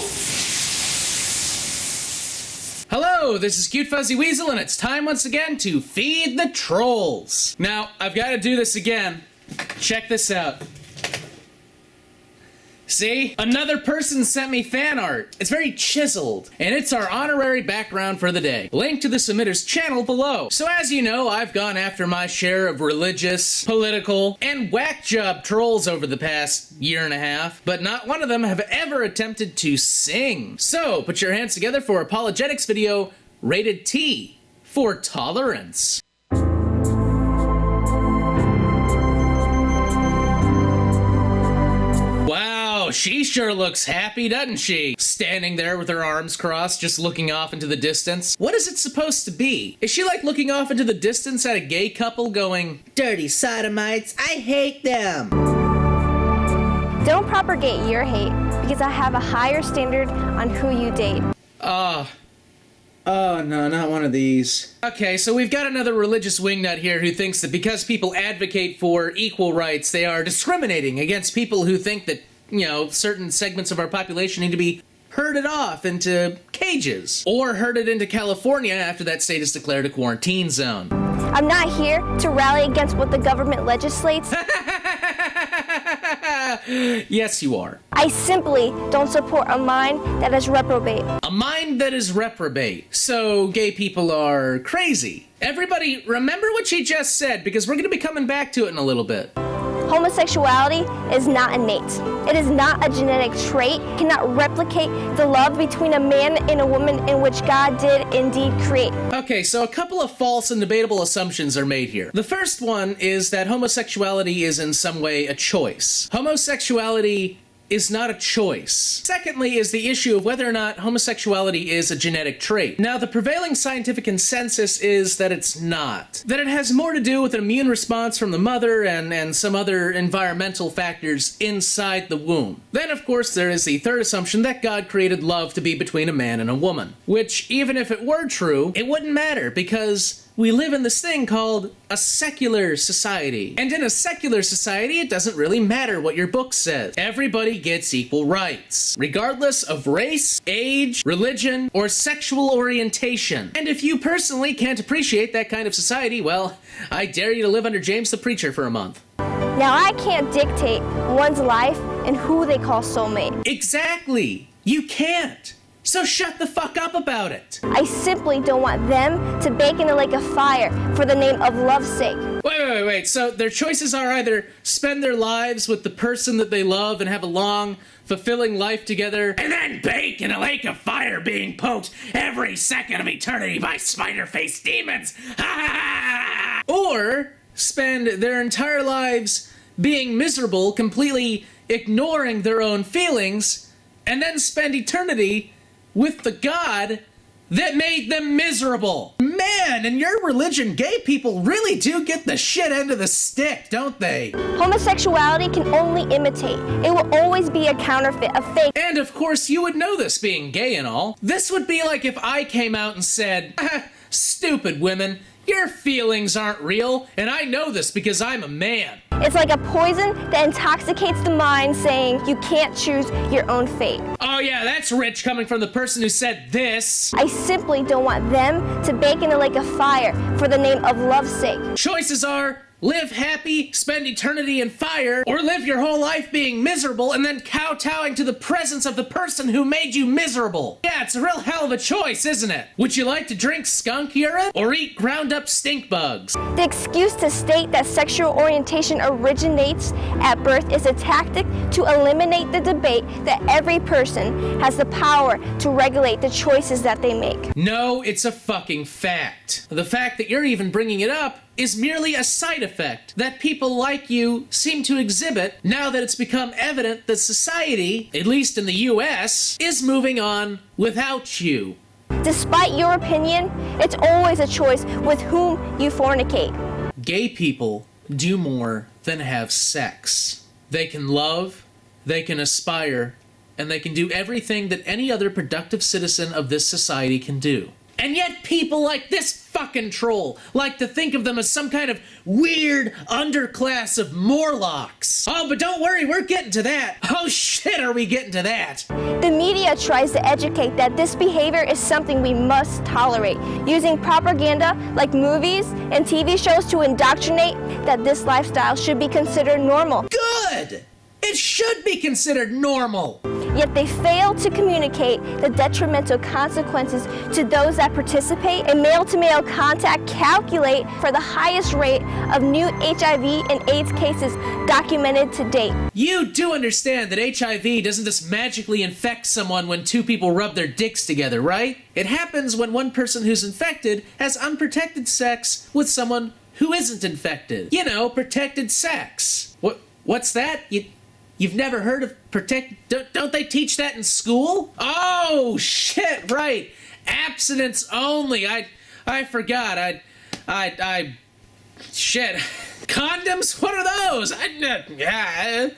Hello, this is Cute Fuzzy Weasel, and it's time once again to feed the trolls. Now, I've got to do this again. Check this out. See? Another person sent me fan art. It's very chiseled, and it's our honorary background for the day. Link to the submitter's channel below. So as you know, I've gone after my share of religious, political, and whack job trolls over the past year and a half, but not one of them have ever attempted to sing. So, put your hands together for Apologetics video rated T for tolerance. She sure looks happy, doesn't she? Standing there with her arms crossed, just looking off into the distance. What is it supposed to be? Is she like looking off into the distance at a gay couple going, "Dirty sodomites, I hate them"? Don't propagate your hate, because I have a higher standard on who you date. Oh no, not one of these. Okay, so we've got another religious wingnut here who thinks that because people advocate for equal rights, they are discriminating against people who think that, you know, certain segments of our population need to be herded off into cages, or herded into California after that state is declared a quarantine zone. I'm not here to rally against what the government legislates. Yes, you are. I simply don't support a mind that is reprobate. A mind that is reprobate. So gay people are crazy. Everybody, remember what she just said, because we're going to be coming back to it in a little bit. Homosexuality is not innate. It is not a genetic trait. It cannot replicate the love between a man and a woman in which God did indeed create. Okay, so a couple of false and debatable assumptions are made here. The first one is that homosexuality is in some way a choice. Homosexuality is not a choice. Secondly is the issue of whether or not homosexuality is a genetic trait. Now, the prevailing scientific consensus is that it's not. That it has more to do with an immune response from the mother and some other environmental factors inside the womb. Then, of course, there is the third assumption that God created love to be between a man and a woman. Which, even if it were true, it wouldn't matter, because we live in this thing called a secular society. And in a secular society, it doesn't really matter what your book says. Everybody gets equal rights, regardless of race, age, religion, or sexual orientation. And if you personally can't appreciate that kind of society, well, I dare you to live under James the Preacher for a month. Now, I can't dictate one's life and who they call soulmate. Exactly. You can't. So shut the fuck up about it. I simply don't want them to bake in a lake of fire for the name of love's sake. Wait. So their choices are either spend their lives with the person that they love and have a long, fulfilling life together, and then bake in a lake of fire being poked every second of eternity by spider-faced demons. Or spend their entire lives being miserable, completely ignoring their own feelings, and then spend eternity with the God that made them miserable. Man, in your religion, gay people really do get the shit end of the stick, don't they? Homosexuality can only imitate. It will always be a counterfeit, a fake. And of course, you would know this, being gay and all. This would be like if I came out and said, stupid women, your feelings aren't real, and I know this because I'm a man. It's like a poison that intoxicates the mind, saying you can't choose your own fate. Oh yeah, that's rich coming from the person who said this. I simply don't want them to bake in a lake of fire for the name of love's sake. Choices are Live happy, spend eternity in fire, or live your whole life being miserable and then kowtowing to the presence of the person who made you miserable. Yeah, it's a real hell of a choice, isn't it? Would you like to drink skunk urine or eat ground up stink bugs? The excuse to state that sexual orientation originates at birth is a tactic to eliminate the debate that every person has the power to regulate the choices that they make. No, it's a fucking fact. The fact that you're even bringing it up is merely a side effect that people like you seem to exhibit now that it's become evident that society, at least in the US, is moving on without you. Despite your opinion, it's always a choice with whom you fornicate. Gay people do more than have sex. They can love, they can aspire, and they can do everything that any other productive citizen of this society can do. And yet people like this fucking troll like to think of them as some kind of weird underclass of Morlocks. Oh, but don't worry, we're getting to that. Oh shit, are we getting to that? The media tries to educate that this behavior is something we must tolerate, using propaganda like movies and TV shows to indoctrinate that this lifestyle should be considered normal. Good! It should be considered normal. Yet they fail to communicate the detrimental consequences to those that participate, and male-to-male contact calculate for the highest rate of new HIV and AIDS cases documented to date. You do understand that HIV doesn't just magically infect someone when two people rub their dicks together, right? It happens when one person who's infected has unprotected sex with someone who isn't infected. You know, protected sex. What's that? You've never heard of don't they teach that in school? Oh, shit, right. Abstinence only. I forgot. Shit. Condoms? What are those? No.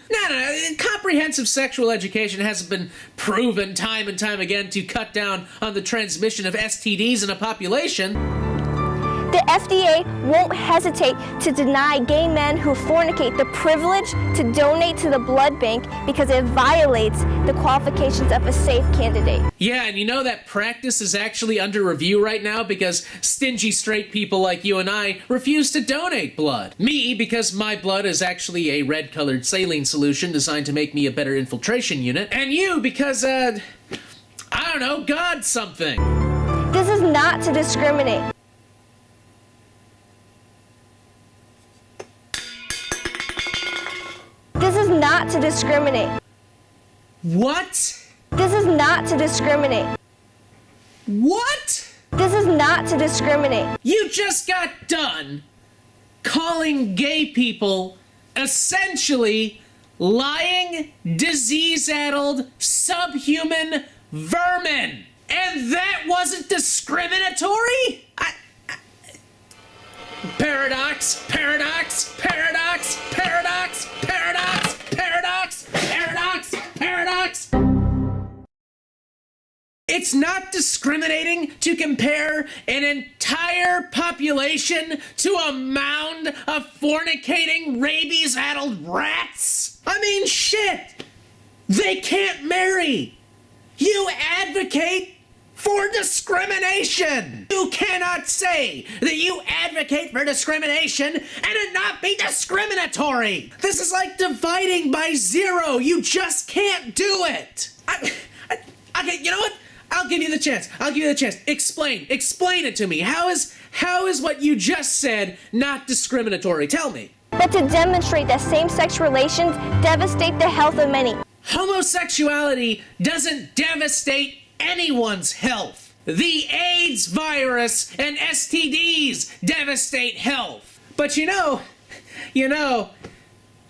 Comprehensive sexual education hasn't been proven time and time again to cut down on the transmission of STDs in a population. The FDA won't hesitate to deny gay men who fornicate the privilege to donate to the blood bank because it violates the qualifications of a safe candidate. Yeah, and you know that practice is actually under review right now because stingy straight people like you and I refuse to donate blood. Me, because my blood is actually a red-colored saline solution designed to make me a better infiltration unit. And you, because, I don't know, God something. This is not to discriminate. This is not to discriminate. What? This is not to discriminate. What? This is not to discriminate. You just got done calling gay people essentially lying, disease-addled, subhuman vermin. And that wasn't discriminatory? Paradox, paradox, paradox, paradox, paradox, paradox, paradox, paradox. It's not discriminating to compare an entire population to a mound of fornicating, rabies-addled rats. I mean, shit. They can't marry. You advocate for discrimination. You cannot say that you advocate for discrimination and it not be discriminatory. This is like dividing by zero. You just can't do it. Okay, you know what? I'll give you the chance. Explain it to me. How is what you just said not discriminatory? Tell me. But to demonstrate that same-sex relations devastate the health of many. Homosexuality doesn't devastate anyone's health. The AIDS virus and STDs devastate health. But you know,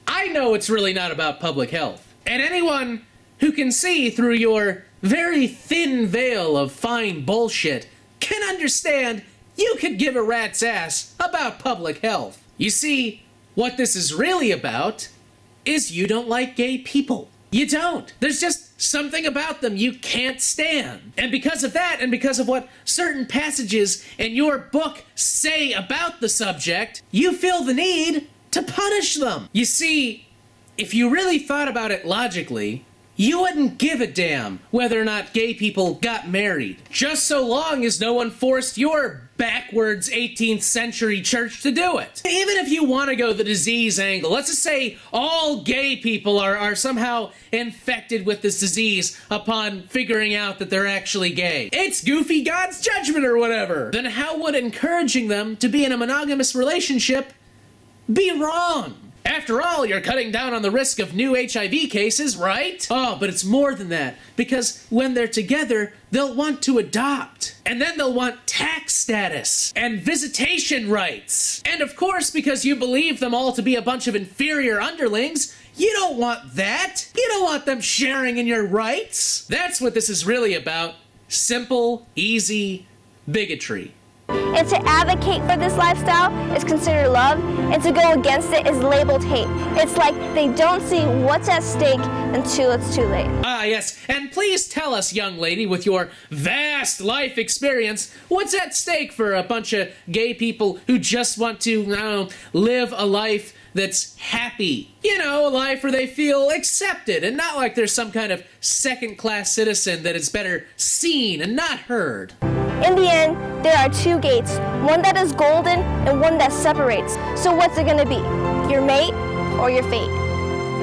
I know it's really not about public health. And anyone who can see through your very thin veil of fine bullshit can understand you could give a rat's ass about public health. You see, what this is really about is you don't like gay people. You don't. There's just something about them you can't stand. And because of that, and because of what certain passages in your book say about the subject, you feel the need to punish them. You see, if you really thought about it logically, you wouldn't give a damn whether or not gay people got married, just so long as no one forced your backwards 18th century church to do it. Even if you want to go the disease angle, let's just say all gay people are somehow infected with this disease upon figuring out that they're actually gay. It's goofy God's judgment or whatever. Then how would encouraging them to be in a monogamous relationship be wrong? After all, you're cutting down on the risk of new HIV cases, right? Oh, but it's more than that, because when they're together, they'll want to adopt. And then they'll want tax status and visitation rights. And of course, because you believe them all to be a bunch of inferior underlings, you don't want that. You don't want them sharing in your rights. That's what this is really about. Simple, easy bigotry. And to advocate for this lifestyle is considered love, and to go against it is labeled hate. It's like they don't see what's at stake until it's too late. Ah, yes. And please tell us, young lady, with your vast life experience, what's at stake for a bunch of gay people who just want to, I don't know, live a life that's happy. You know, a life where they feel accepted and not like there's some kind of second-class citizen that is better seen and not heard. In the end, there are two gates, one that is golden and one that separates. So what's it gonna be? Your mate or your fate?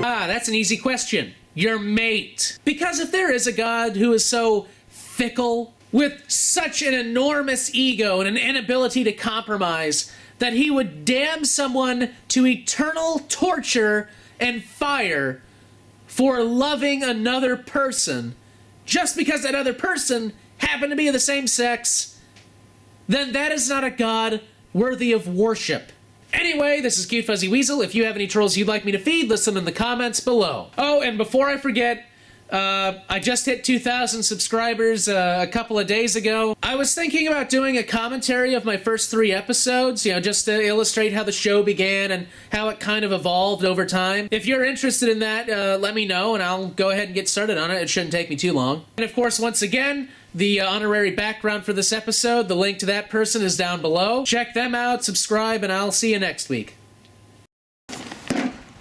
Ah, that's an easy question. Your mate. Because if there is a God who is so fickle, with such an enormous ego and an inability to compromise, that he would damn someone to eternal torture and fire for loving another person, just because that other person happen to be of the same sex, then that is not a God worthy of worship. Anyway, this is Cute Fuzzy Weasel. If you have any trolls you'd like me to feed, list them in the comments below. Oh, and before I forget, I just hit 2,000 subscribers a couple of days ago. I was thinking about doing a commentary of my first 3 episodes, you know, just to illustrate how the show began and how it kind of evolved over time. If you're interested in that, let me know and I'll go ahead and get started on it. It shouldn't take me too long. And of course, once again, the honorary background for this episode, the link to that person is down below. Check them out, subscribe, and I'll see you next week.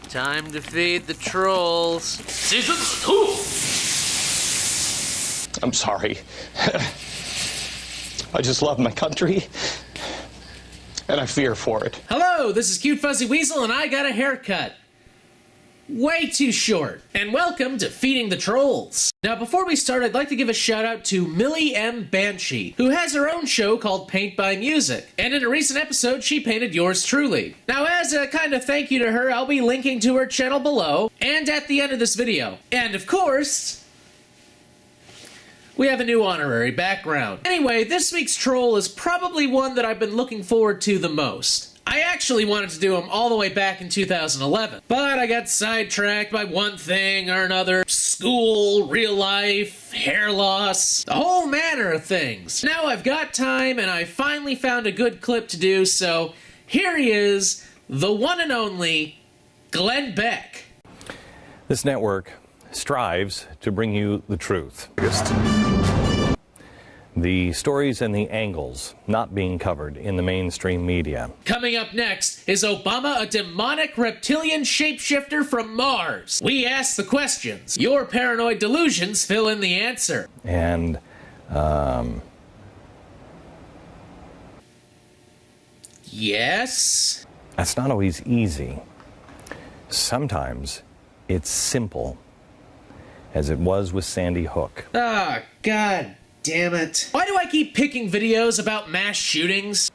Time to feed the trolls. Season 2! I'm sorry. I just love my country, and I fear for it. Hello, this is Cute Fuzzy Weasel, and I got a haircut. Way too short. And welcome to Feeding the Trolls. Now, before we start, I'd like to give a shout out to Millie M. Banshee, who has her own show called Paint by Music. And in a recent episode, she painted yours truly. Now, as a kind of thank you to her, I'll be linking to her channel below and at the end of this video. And of course, we have a new honorary background. Anyway, this week's troll is probably one that I've been looking forward to the most. I actually wanted to do them all the way back in 2011, but I got sidetracked by one thing or another. School, real life, hair loss, a whole manner of things. Now I've got time and I finally found a good clip to do, so here he is, the one and only Glenn Beck. This network strives to bring you the truth. The stories and the angles not being covered in the mainstream media. Coming up next, is Obama a demonic reptilian shapeshifter from Mars? We ask the questions. Your paranoid delusions fill in the answer. And, yes? That's not always easy. Sometimes it's simple, as it was with Sandy Hook. Ah, God damn it. Why do I keep picking videos about mass shootings?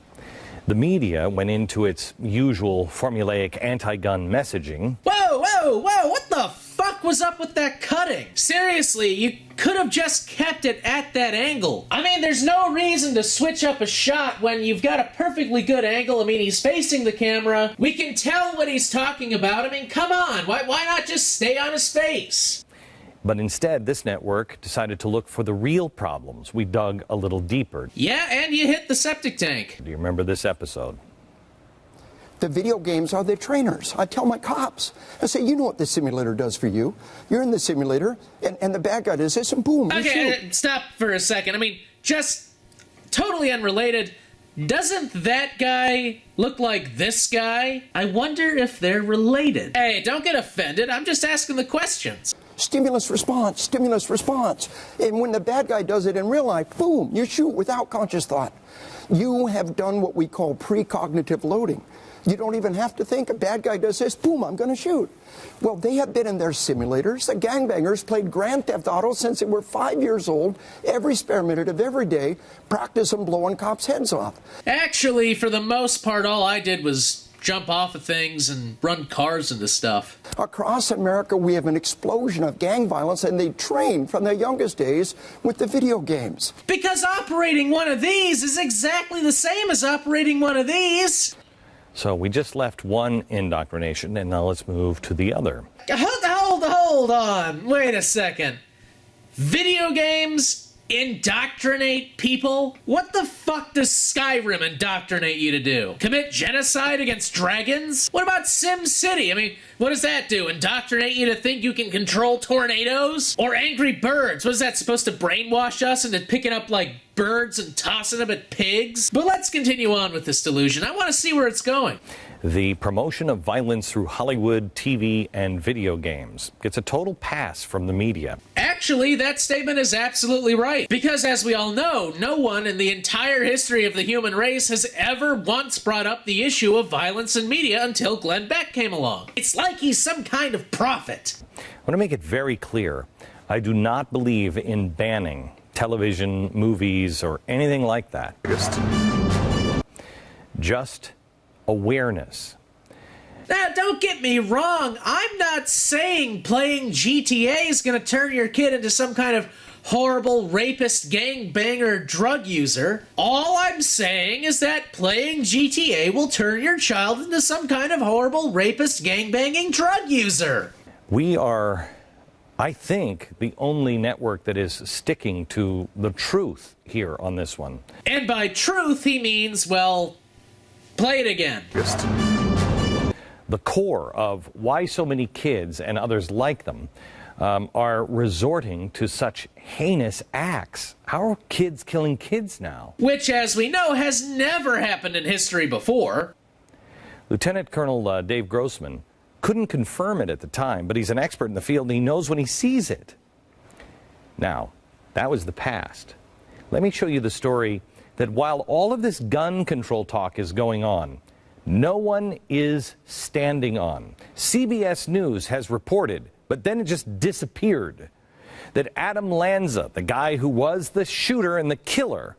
The media went into its usual formulaic anti-gun messaging. Whoa, whoa, whoa, what the fuck was up with that cutting? Seriously, you could have just kept it at that angle. I mean, there's no reason to switch up a shot when you've got a perfectly good angle. I mean, he's facing the camera. We can tell what he's talking about. I mean, come on, why not just stay on his face? But instead, this network decided to look for the real problems. We dug a little deeper. Yeah, and you hit the septic tank. Do you remember this episode? The video games are the trainers. I tell my cops, I say, you know what the simulator does for you. You're in the simulator, and the bad guy does this, and boom, you Okay, shoot. stop for a second. I mean, just totally unrelated. Doesn't that guy look like this guy? I wonder if they're related. Hey, don't get offended. I'm just asking the questions. Stimulus response, stimulus response. And when the bad guy does it in real life, boom, you shoot without conscious thought. You have done what we call precognitive loading. You don't even have to think. A bad guy does this, boom, I'm going to shoot. Well, they have been in their simulators. The gangbangers played Grand Theft Auto since they were 5 years old, every spare minute of every day, practicing blowing cops' heads off. Actually, for the most part, all I did was jump off of things and run cars into stuff. Across America, we have an explosion of gang violence, and they train from their youngest days with the video games. Because operating one of these is exactly the same as operating one of these. So we just left one indoctrination, and now let's move to the other. Hold on. Wait a second. Video games indoctrinate people? What the fuck does Skyrim indoctrinate you to do? Commit genocide against dragons? What about Sim City? I mean, what does that do? Indoctrinate you to think you can control tornadoes? Or Angry Birds? What is that supposed to brainwash us into picking up, like, birds and tossing them at pigs? But let's continue on with this delusion. I want to see where it's going. The promotion of violence through Hollywood, TV, and video games gets a total pass from the media. Actually, that statement is absolutely right. Because as we all know, no one in the entire history of the human race has ever once brought up the issue of violence in media until Glenn Beck came along. It's like he's some kind of prophet. I want to make it very clear. I do not believe in banning television, movies, or anything like that. Just awareness. Now, don't get me wrong. I'm not saying playing GTA is going to turn your kid into some kind of horrible rapist, gangbanger, drug user. All I'm saying is that playing GTA will turn your child into some kind of horrible rapist, gangbanging drug user. We are, I think, the only network that is sticking to the truth here on this one. And by truth, he means, well, play it again. The core of why so many kids and others like them are resorting to such heinous acts. How are kids killing kids now? Which, as we know, has never happened in history before. Lieutenant Colonel Dave Grossman couldn't confirm it at the time, but he's an expert in the field and he knows when he sees it. Now, that was the past. Let me show you the story that while all of this gun control talk is going on, no one is standing on. CBS News has reported, but then it just disappeared, that Adam Lanza, the guy who was the shooter and the killer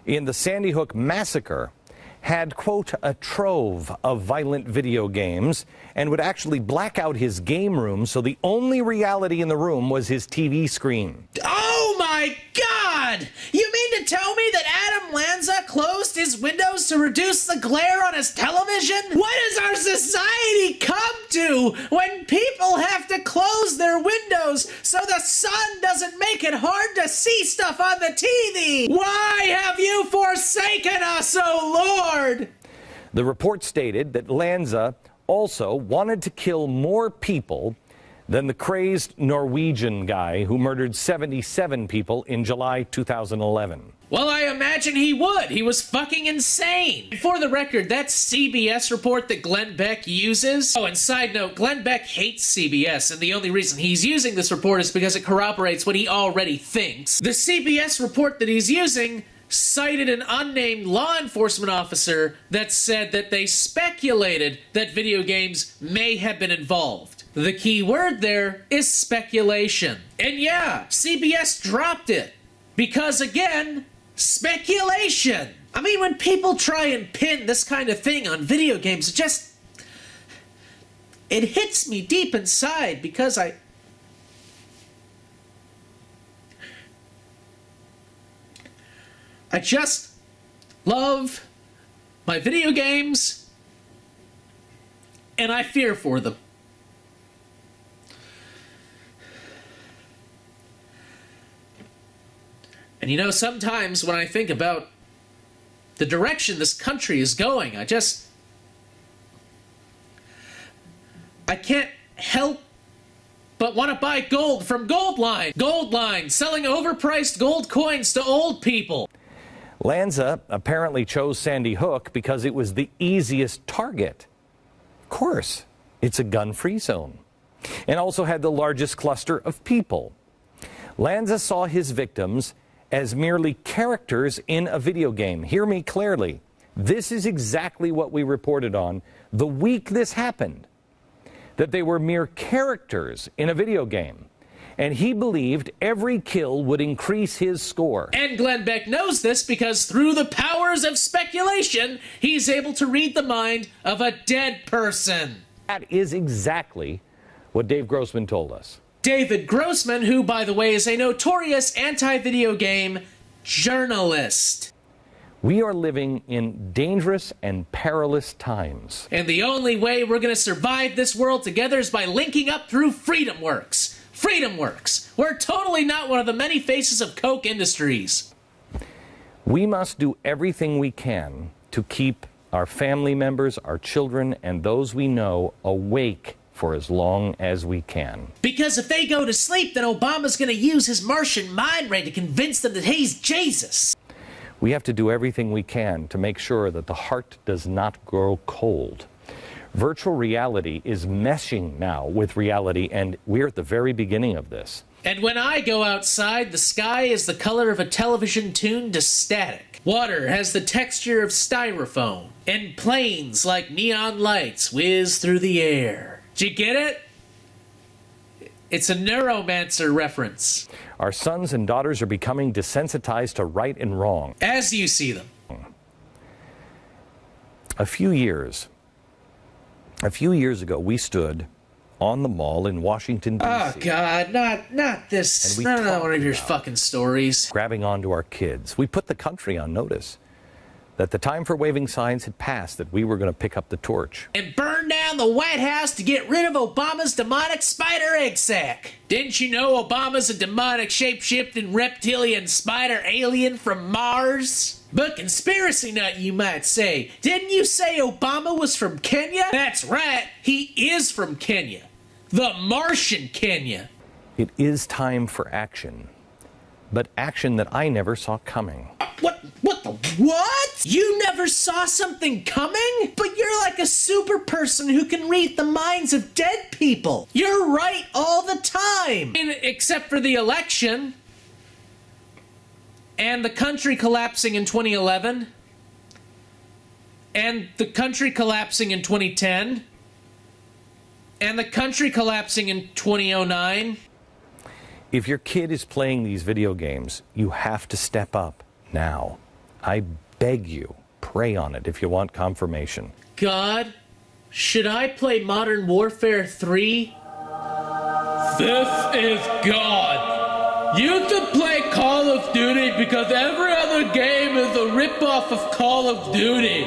in the Sandy Hook massacre, had, quote, a trove of violent video games and would actually black out his game room so the only reality in the room was his TV screen. Oh my God! You mean to tell me that Adam Lanza closed his windows to reduce the glare on his television? What does our society come to when people have to close their windows so the sun doesn't make it hard to see stuff on the TV? Why have you forsaken us, O Lord? The report stated that Lanza also wanted to kill more people than the crazed Norwegian guy who murdered 77 people in July 2011. Well, I imagine he would. He was fucking insane. For the record, that CBS report that Glenn Beck uses... Oh, and side note, Glenn Beck hates CBS, and the only reason he's using this report is because it corroborates what he already thinks. The CBS report that he's using cited an unnamed law enforcement officer that said that they speculated that video games may have been involved. The key word there is speculation. And yeah, CBS dropped it. Because again, speculation. I mean, when people try and pin this kind of thing on video games, it hits me deep inside because I just love my video games, and I fear for them. And you know, sometimes when I think about the direction this country is going, I can't help but want to buy gold from Goldline. Goldline, selling overpriced gold coins to old people. Lanza apparently chose Sandy Hook because it was the easiest target. Of course, it's a gun-free zone. and also had the largest cluster of people. Lanza saw his victims as merely characters in a video game. Hear me clearly. This is exactly what we reported on the week this happened, that they were mere characters in a video game. And he believed every kill would increase his score. And Glenn Beck knows this because through the powers of speculation, he's able to read the mind of a dead person. That is exactly what Dave Grossman told us. David Grossman, who, by the way, is a notorious anti-video game journalist. We are living in dangerous and perilous times. And the only way we're going to survive this world together is by linking up through FreedomWorks. FreedomWorks. We're totally not one of the many faces of Coke Industries. We must do everything we can to keep our family members, our children, and those we know awake for as long as we can. Because if they go to sleep, then Obama's going to use his Martian mind ray to convince them that he's Jesus. We have to do everything we can to make sure that the heart does not grow cold. Virtual reality is meshing now with reality, and we're at the very beginning of this. And when I go outside, the sky is the color of a television tuned to static. Water has the texture of styrofoam, and planes like neon lights whiz through the air. Did you get it? It's a Neuromancer reference. Our sons and daughters are becoming desensitized to right and wrong. As you see them. A few years ago, we stood on the mall in Washington, D.C. Oh, God, not this. Not one of your fucking stories. Grabbing onto our kids. We put the country on notice that the time for waving signs had passed, that we were going to pick up the torch. And burn down the White House to get rid of Obama's demonic spider egg sack. Didn't you know Obama's a demonic shape-shifting reptilian spider alien from Mars? But conspiracy nut, you might say. Didn't you say Obama was from Kenya? That's right, he is from Kenya. The Martian Kenya. It is time for action, but action that I never saw coming. What? You never saw something coming? But you're like a super person who can read the minds of dead people. You're right all the time. Except for the election. And the country collapsing in 2011. And the country collapsing in 2010. And the country collapsing in 2009. If your kid is playing these video games, you have to step up now. I beg you, pray on it if you want confirmation. God, should I play Modern Warfare 3? This is God. You should play Call of Duty because every other game is a ripoff of Call of Duty.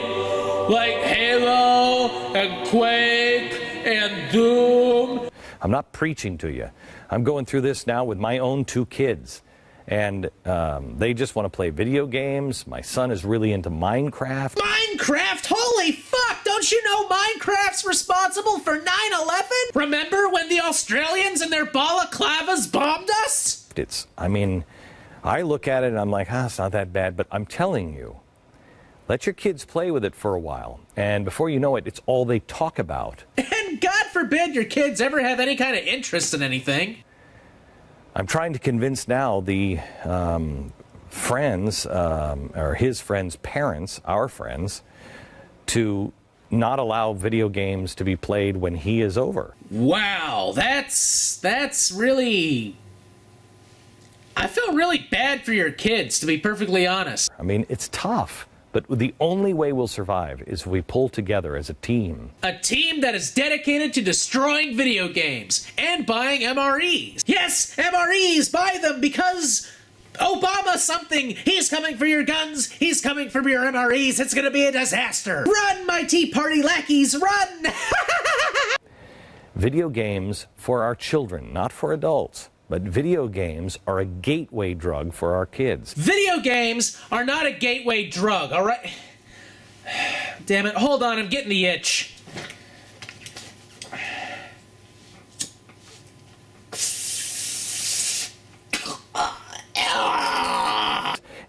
Like Halo and Quake and Doom. I'm not preaching to you. I'm going through this now with my own 2 kids. And they just want to play video games. My son is really into Minecraft. Minecraft? Holy fuck! Don't you know Minecraft's responsible for 9/11? Remember when the Australians and their balaclavas bombed us? I look at it and I'm like, it's not that bad. But I'm telling you, let your kids play with it for a while. And before you know it, it's all they talk about. And God forbid your kids ever have any kind of interest in anything. I'm trying to convince now the friends, or his friends' parents, our friends, to not allow video games to be played when he is over. Wow, that's really... I feel really bad for your kids, to be perfectly honest. It's tough. But the only way we'll survive is if we pull together as a team. A team that is dedicated to destroying video games and buying MREs. Yes, MREs, buy them because Obama something. He's coming for your guns. He's coming for your MREs. It's going to be a disaster. Run, my Tea Party lackeys, run! Video games for our children, not for adults. But video games are a gateway drug for our kids. Video games are not a gateway drug, all right? Damn it, hold on, I'm getting the itch.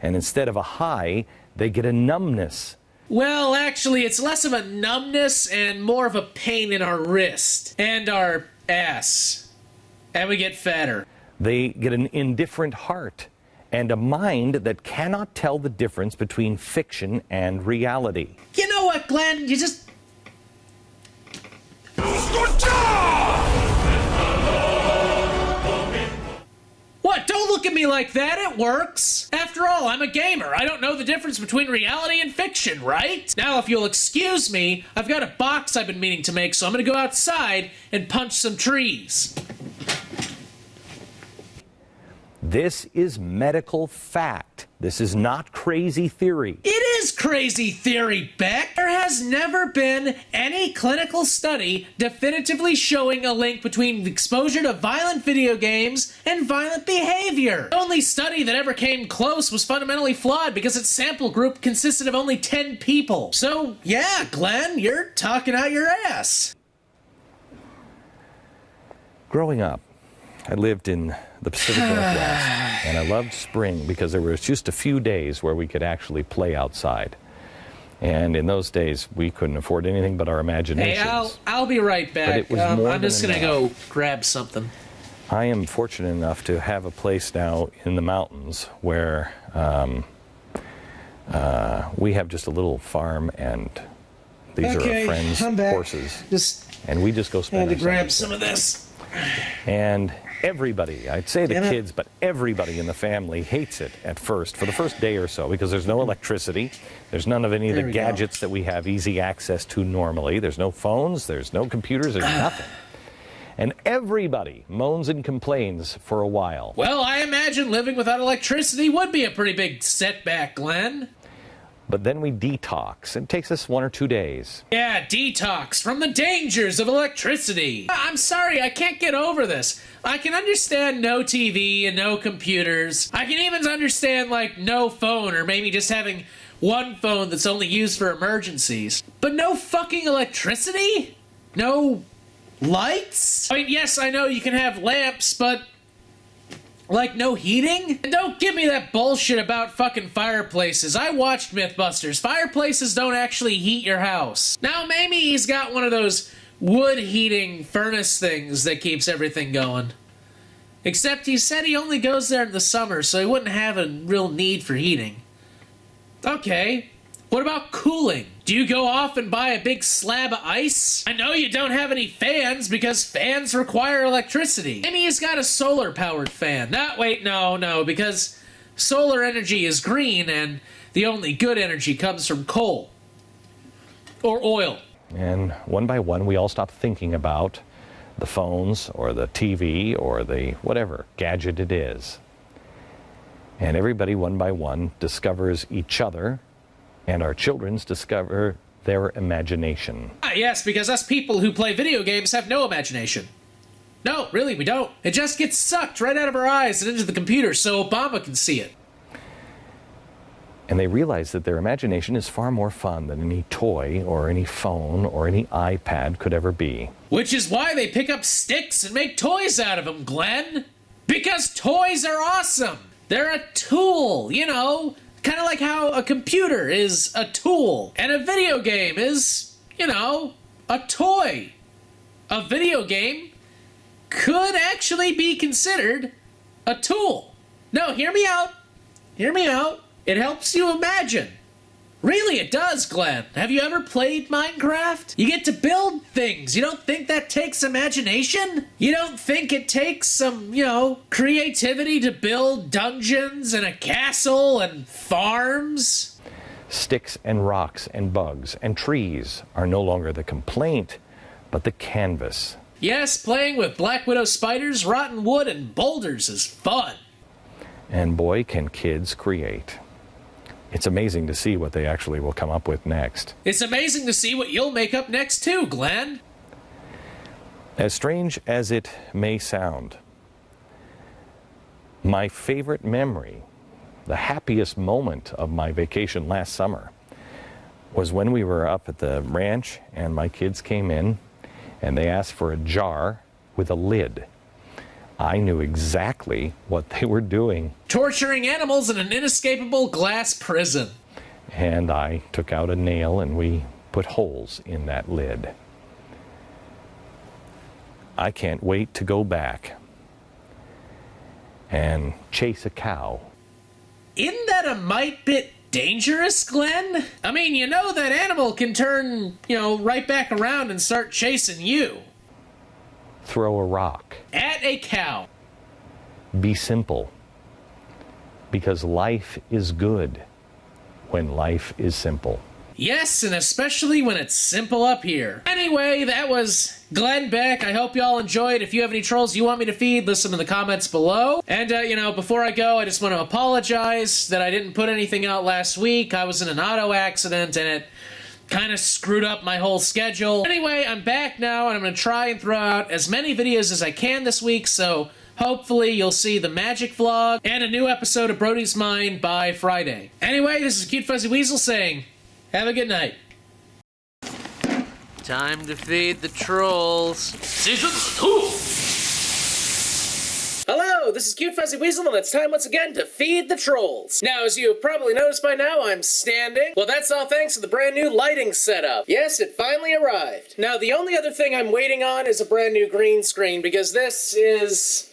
And instead of a high, they get a numbness. Well, actually, it's less of a numbness and more of a pain in our wrist and our ass. And we get fatter. They get an indifferent heart and a mind that cannot tell the difference between fiction and reality. You know what, Glenn? You just... What? Don't look at me like that. It works. After all, I'm a gamer. I don't know the difference between reality and fiction, right? Now, if you'll excuse me, I've got a box I've been meaning to make, so I'm gonna go outside and punch some trees. This is medical fact. This is not crazy theory. It is crazy theory, Beck. There has never been any clinical study definitively showing a link between exposure to violent video games and violent behavior. The only study that ever came close was fundamentally flawed because its sample group consisted of only 10 people. So, yeah, Glenn, you're talking out your ass. Growing up, I lived in the Pacific Northwest, and I loved spring because there was just a few days where we could actually play outside. And in those days, we couldn't afford anything but our imaginations. Hey, I'll be right back. But it was more I'm just than gonna enough. go grab something. I am fortunate enough to have a place now in the mountains where we have just a little farm, and these are our friends' horses. And we just go spend Had to our grab summers some of this. And everybody, I'd say the kids, but everybody in the family hates it at first, for the first day or so, because there's no electricity. There's none of any of the gadgets that we have easy access to normally. There's no phones, there's no computers, there's nothing. And everybody moans and complains for a while. Well, I imagine living without electricity would be a pretty big setback, Glenn. But then we detox. It takes us 1 or 2 days. Yeah, detox from the dangers of electricity. I'm sorry, I can't get over this. I can understand no TV and no computers. I can even understand, like, no phone, or maybe just having one phone that's only used for emergencies. But no fucking electricity? No lights? I mean, yes, I know you can have lamps, but... like, no heating? And don't give me that bullshit about fucking fireplaces. I watched Mythbusters. Fireplaces don't actually heat your house. Now, maybe he's got one of those wood heating furnace things that keeps everything going. Except he said he only goes there in the summer, so he wouldn't have a real need for heating. Okay. What about cooling? Do you go off and buy a big slab of ice? I know you don't have any fans because fans require electricity. Maybe he's got a solar-powered fan. No, because solar energy is green and the only good energy comes from coal. Or oil. And one by one, we all stop thinking about the phones or the TV or the whatever gadget it is. And everybody, one by one, discovers each other, and our children's discover their imagination. Ah, yes, because us people who play video games have no imagination. No, really, we don't. It just gets sucked right out of our eyes and into the computer so Obama can see it. And they realize that their imagination is far more fun than any toy or any phone or any iPad could ever be. Which is why they pick up sticks and make toys out of them, Glenn. Because toys are awesome. They're a tool, you know. Kind of like how a computer is a tool, and a video game is, you know, a toy. A video game could actually be considered a tool. No, hear me out. Hear me out. It helps you imagine. Really, it does, Glenn. Have you ever played Minecraft? You get to build things. You don't think that takes imagination? You don't think it takes some, you know, creativity to build dungeons and a castle and farms? Sticks and rocks and bugs and trees are no longer the complaint, but the canvas. Yes, playing with Black Widow spiders, rotten wood, and boulders is fun. And boy, can kids create. It's amazing to see what they actually will come up with next. It's amazing to see what you'll make up next too, Glenn. As strange as it may sound, my favorite memory, the happiest moment of my vacation last summer, was when we were up at the ranch and my kids came in and they asked for a jar with a lid. I knew exactly what they were doing. Torturing animals in an inescapable glass prison. And I took out a nail and we put holes in that lid. I can't wait to go back and chase a cow. Isn't that a mite bit dangerous, Glenn? I mean, you know that animal can turn, right back around and start chasing you. Throw a rock. At a cow. Be simple. Because life is good when life is simple. Yes, and especially when it's simple up here. Anyway, that was Glenn Beck. I hope y'all enjoyed. If you have any trolls you want me to feed, list them in the comments below. And, before I go, I just want to apologize that I didn't put anything out last week. I was in an auto accident, and it kind of screwed up my whole schedule. Anyway, I'm back now, and I'm going to try and throw out as many videos as I can this week, so hopefully you'll see the magic vlog and a new episode of Brody's Mind by Friday. Anyway, this is Cute Fuzzy Weasel saying, have a good night. Time to feed the trolls. Season 2! Hello, this is Cute Fuzzy Weasel, and it's time once again to feed the trolls. Now, as you have probably noticed by now, I'm standing. Well, that's all thanks to the brand new lighting setup. Yes, it finally arrived. Now, the only other thing I'm waiting on is a brand new green screen, because this is...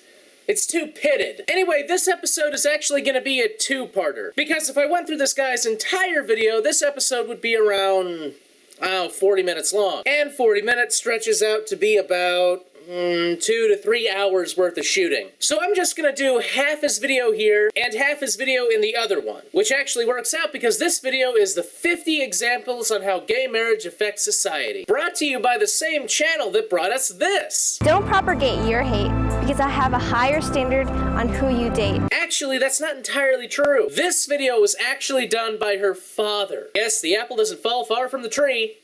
it's too pitted. Anyway, this episode is actually going to be a two-parter. Because if I went through this guy's entire video, this episode would be around, 40 minutes long. And 40 minutes stretches out to be about 2 to 3 hours worth of shooting. So I'm just going to do half his video here and half his video in the other one. Which actually works out because this video is the 50 examples on how gay marriage affects society. Brought to you by the same channel that brought us this. Don't propagate your hate, because I have a higher standard on who you date. Actually, that's not entirely true. This video was actually done by her father. Yes, the apple doesn't fall far from the tree,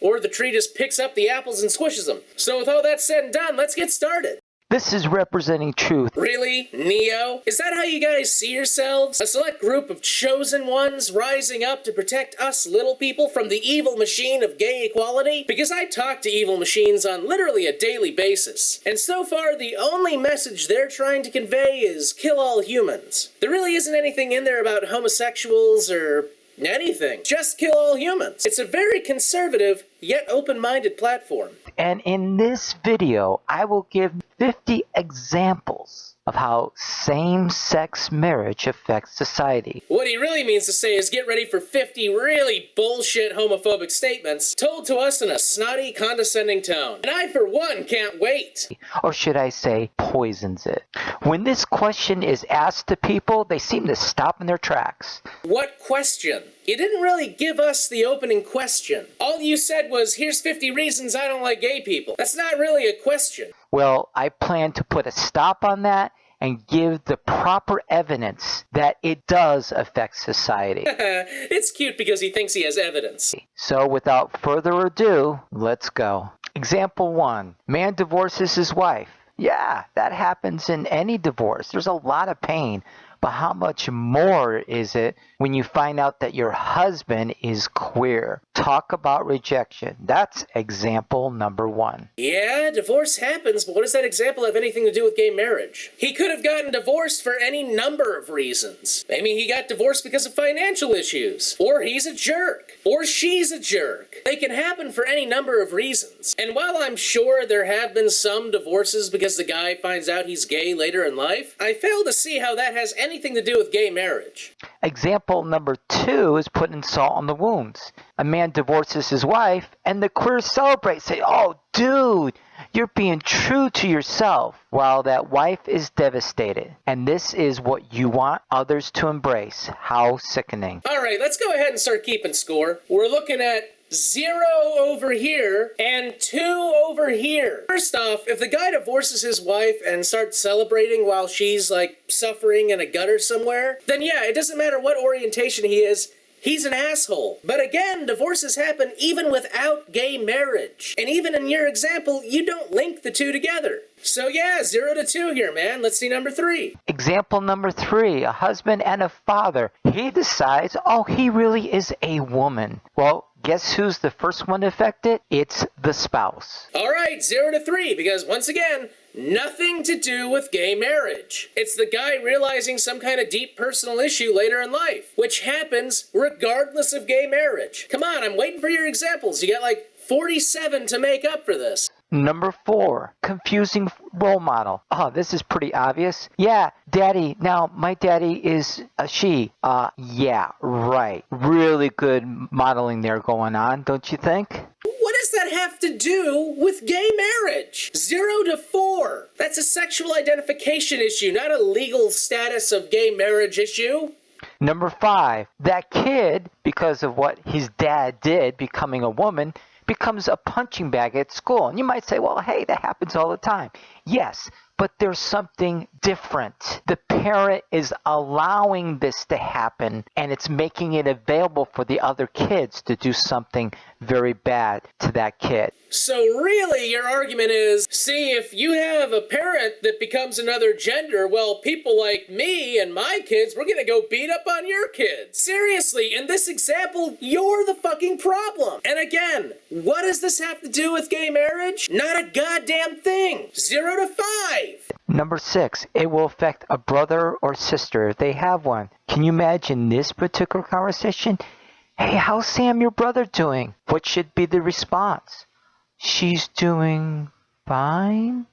or the tree just picks up the apples and squishes them. So with all that said and done, let's get started. This is representing truth. Really? Neo? Is that how you guys see yourselves? A select group of chosen ones rising up to protect us little people from the evil machine of gay equality? Because I talk to evil machines on literally a daily basis. And so far, the only message they're trying to convey is kill all humans. There really isn't anything in there about homosexuals or anything. Just kill all humans. It's a very conservative, yet open-minded platform. And in this video, I will give 50 examples of how same-sex marriage affects society. What he really means to say is get ready for 50 really bullshit homophobic statements told to us in a snotty, condescending tone. And I, for one, can't wait. Or should I say, poisons it. When this question is asked to people, they seem to stop in their tracks. What question? You didn't really give us the opening question. All you said was, here's 50 reasons I don't like gay people. That's not really a question. Well, I plan to put a stop on that and give the proper evidence that it does affect society. It's cute because he thinks he has evidence. So without further ado, let's go. Example 1. Man divorces his wife. Yeah, that happens in any divorce. There's a lot of pain. But how much more is it when you find out that your husband is queer? Talk about rejection. That's example number 1. Yeah, divorce happens, but what does that example have anything to do with gay marriage? He could have gotten divorced for any number of reasons. Maybe he got divorced because of financial issues. Or he's a jerk. Or she's a jerk. They can happen for any number of reasons. And while I'm sure there have been some divorces because the guy finds out he's gay later in life, I fail to see how that has anything to do with gay marriage. Example number 2 is putting salt on the wounds. A man divorces his wife, and the queers celebrate, say, "Oh, dude, you're being true to yourself," while that wife is devastated. And this is what you want others to embrace. How sickening. All right, let's go ahead and start keeping score. We're looking at 0 over here and 2 over here. First off, if the guy divorces his wife and starts celebrating while she's like suffering in a gutter somewhere, then yeah, it doesn't matter what orientation he is, he's an asshole. But again, divorces happen even without gay marriage. And even in your example, you don't link the two together. So yeah, 0 to 2 here, man. Let's see number 3. Example number 3, a husband and a father. He decides, oh, he really is a woman. Well, guess who's the first one affected? It's the spouse. All right, 0 to 3, because once again, nothing to do with gay marriage. It's the guy realizing some kind of deep personal issue later in life, which happens regardless of gay marriage. Come on, I'm waiting for your examples. You got like 47 to make up for this. Number 4, confusing role model. Oh, this is pretty obvious. Yeah, daddy. Now, my daddy is a she. Yeah, right. Really good modeling there going on, don't you think? What does that have to do with gay marriage? 0 to 4. That's a sexual identification issue, not a legal status of gay marriage issue. Number 5, that kid, because of what his dad did, becoming a woman, becomes a punching bag at school. And you might say, well, hey, that happens all the time. Yes, but there's something different. The parent is allowing this to happen, and it's making it available for the other kids to do something very bad to that kid. So really, your argument is, see, if you have a parent that becomes another gender, well, people like me and my kids, we're gonna go beat up on your kids. Seriously, in this example, you're the fucking problem. And again, what does this have to do with gay marriage? Not a goddamn thing. 0 to 5. Number 6, it will affect a brother or sister if they have one. Can you imagine this particular conversation? Hey, how's Sam, your brother, doing? What should be the response? She's doing fine?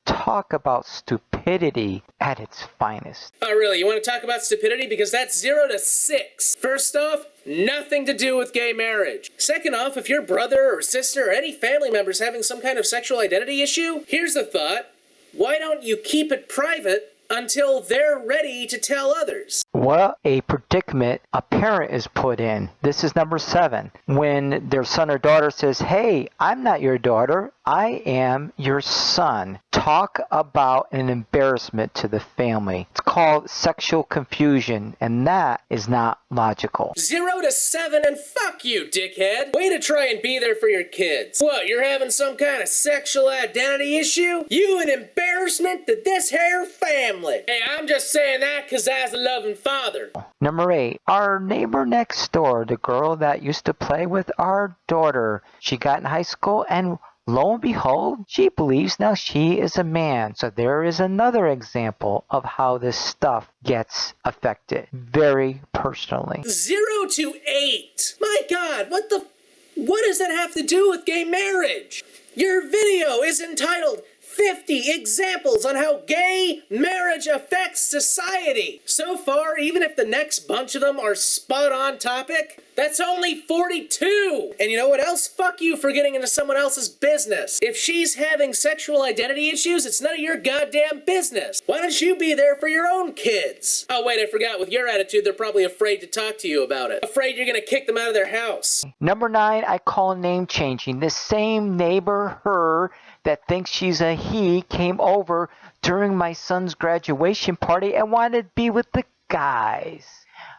Talk about stupidity at its finest. Oh, really? You want to talk about stupidity? Because that's 0 to 6. First off, nothing to do with gay marriage. Second off, if your brother or sister or any family member's having some kind of sexual identity issue, here's a thought. Why don't you keep it private until they're ready to tell others? What a predicament a parent is put in. This is number 7. When their son or daughter says, hey, I'm not your daughter, I am your son. Talk about an embarrassment to the family. It's called sexual confusion, and that is not logical. 0 to 7 and fuck you, dickhead. Way to try and be there for your kids. What, you're having some kind of sexual identity issue? You an embarrassment to this hair family. Hey, I'm just saying that because I's a loving father. Number 8, our neighbor next door, the girl that used to play with our daughter. She got in high school and lo and behold, she believes now she is a man. So there is another example of how this stuff gets affected very personally. 0 to 8. My God, what does that have to do with gay marriage? Your video is entitled 50 examples on how gay marriage affects society. So far, even if the next bunch of them are spot on topic, that's only 42. And you know what else? Fuck you for getting into someone else's business. If she's having sexual identity issues, it's none of your goddamn business. Why don't you be there for your own kids? Oh wait, I forgot. With your attitude, they're probably afraid to talk to you about it. Afraid you're gonna kick them out of their house. Number 9, I call name changing. This same neighbor, her, that thinks she's a he, came over during my son's graduation party and wanted to be with the guys.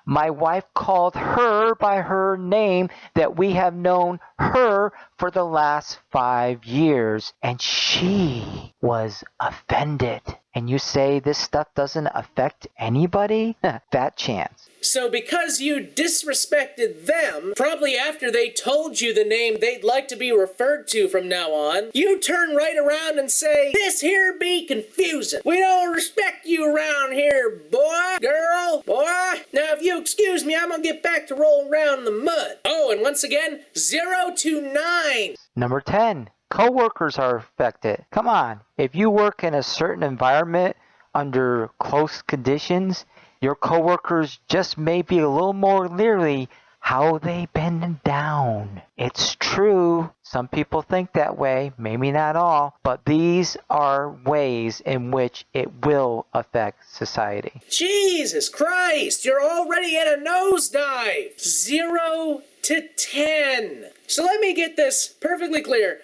My wife called her by her name that we have known her for the last 5 years, and she was offended. And you say this stuff doesn't affect anybody? Fat chance. So because you disrespected them, probably after they told you the name they'd like to be referred to from now on, you turn right around and say, this here be confusing. We don't respect you around here, boy, girl, boy. Now if you excuse me, I'm gonna get back to rolling around in the mud. Oh, and once again, 0 to 9. Number 10. Coworkers are affected. Come on, if you work in a certain environment under close conditions, your coworkers just may be a little more leery how they bend down. It's true. Some people think that way, maybe not all, but these are ways in which it will affect society. Jesus Christ, you're already in a nosedive. 0 to 10. So let me get this perfectly clear.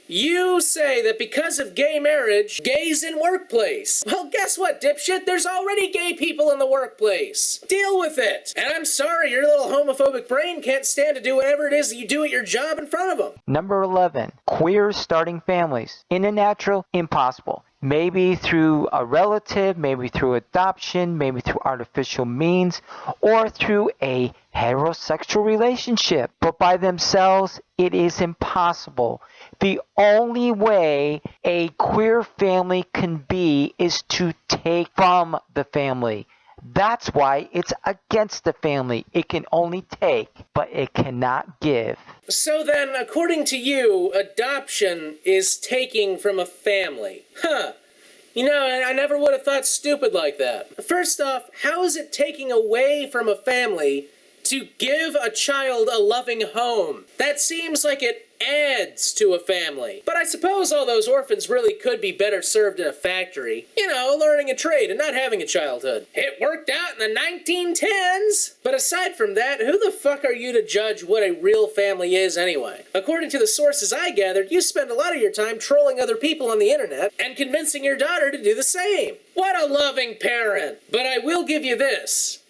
You say that because of gay marriage, gays in workplace. Well, guess what, dipshit? There's already gay people in the workplace. Deal with it. And I'm sorry, your little homophobic brain can't stand to do whatever it is that you do at your job in front of them. Number 11, queers starting families. In a natural, impossible. Maybe through a relative, maybe through adoption, maybe through artificial means, or through a heterosexual relationship. But by themselves, it is impossible. The only way a queer family can be is to take from the family. That's why it's against the family. It can only take, but it cannot give. So then, according to you, adoption is taking from a family. Huh. You know, I never would have thought stupid like that. First off, how is it taking away from a family to give a child a loving home? That seems like it adds to a family. But I suppose all those orphans really could be better served in a factory. You know, learning a trade and not having a childhood. It worked out in the 1910s! But aside from that, who the fuck are you to judge what a real family is anyway? According to the sources I gathered, you spend a lot of your time trolling other people on the internet and convincing your daughter to do the same. What a loving parent! But I will give you this.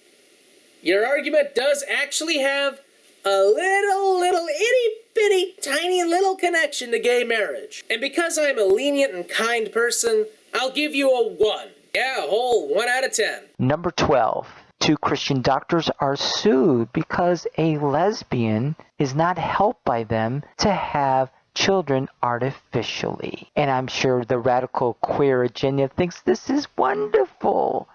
Your argument does actually have a little itty-bitty tiny little connection to gay marriage. And because I'm a lenient and kind person, I'll give you a 1. Yeah, a whole 1 out of 10. Number 12. 2 Christian doctors are sued because a lesbian is not helped by them to have children artificially. And I'm sure the radical queer agenda thinks this is wonderful.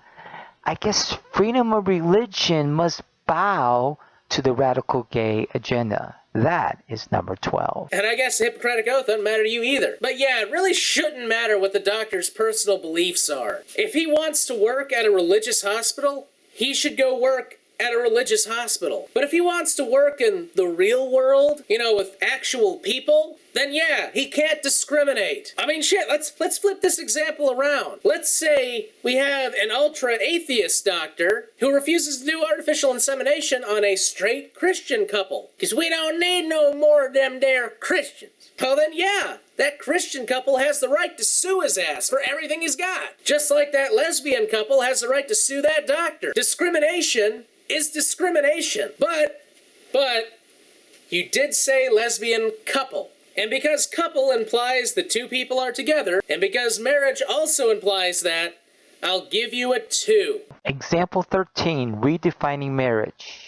I guess freedom of religion must bow to the radical gay agenda. That is number 12. And I guess the Hippocratic Oath doesn't matter to you either. But yeah, it really shouldn't matter what the doctor's personal beliefs are. If he wants to work at a religious hospital, he should go work at a religious hospital. But if he wants to work in the real world, you know, with actual people, then yeah, he can't discriminate. I mean, shit, let's flip this example around. Let's say we have an ultra-atheist doctor who refuses to do artificial insemination on a straight Christian couple. Because we don't need no more of them there Christians. Well then, yeah, that Christian couple has the right to sue his ass for everything he's got. Just like that lesbian couple has the right to sue that doctor. Discrimination is discrimination. But, you did say lesbian couple. And because couple implies the 2 people are together, and because marriage also implies that, I'll give you a 2. Example 13, redefining marriage.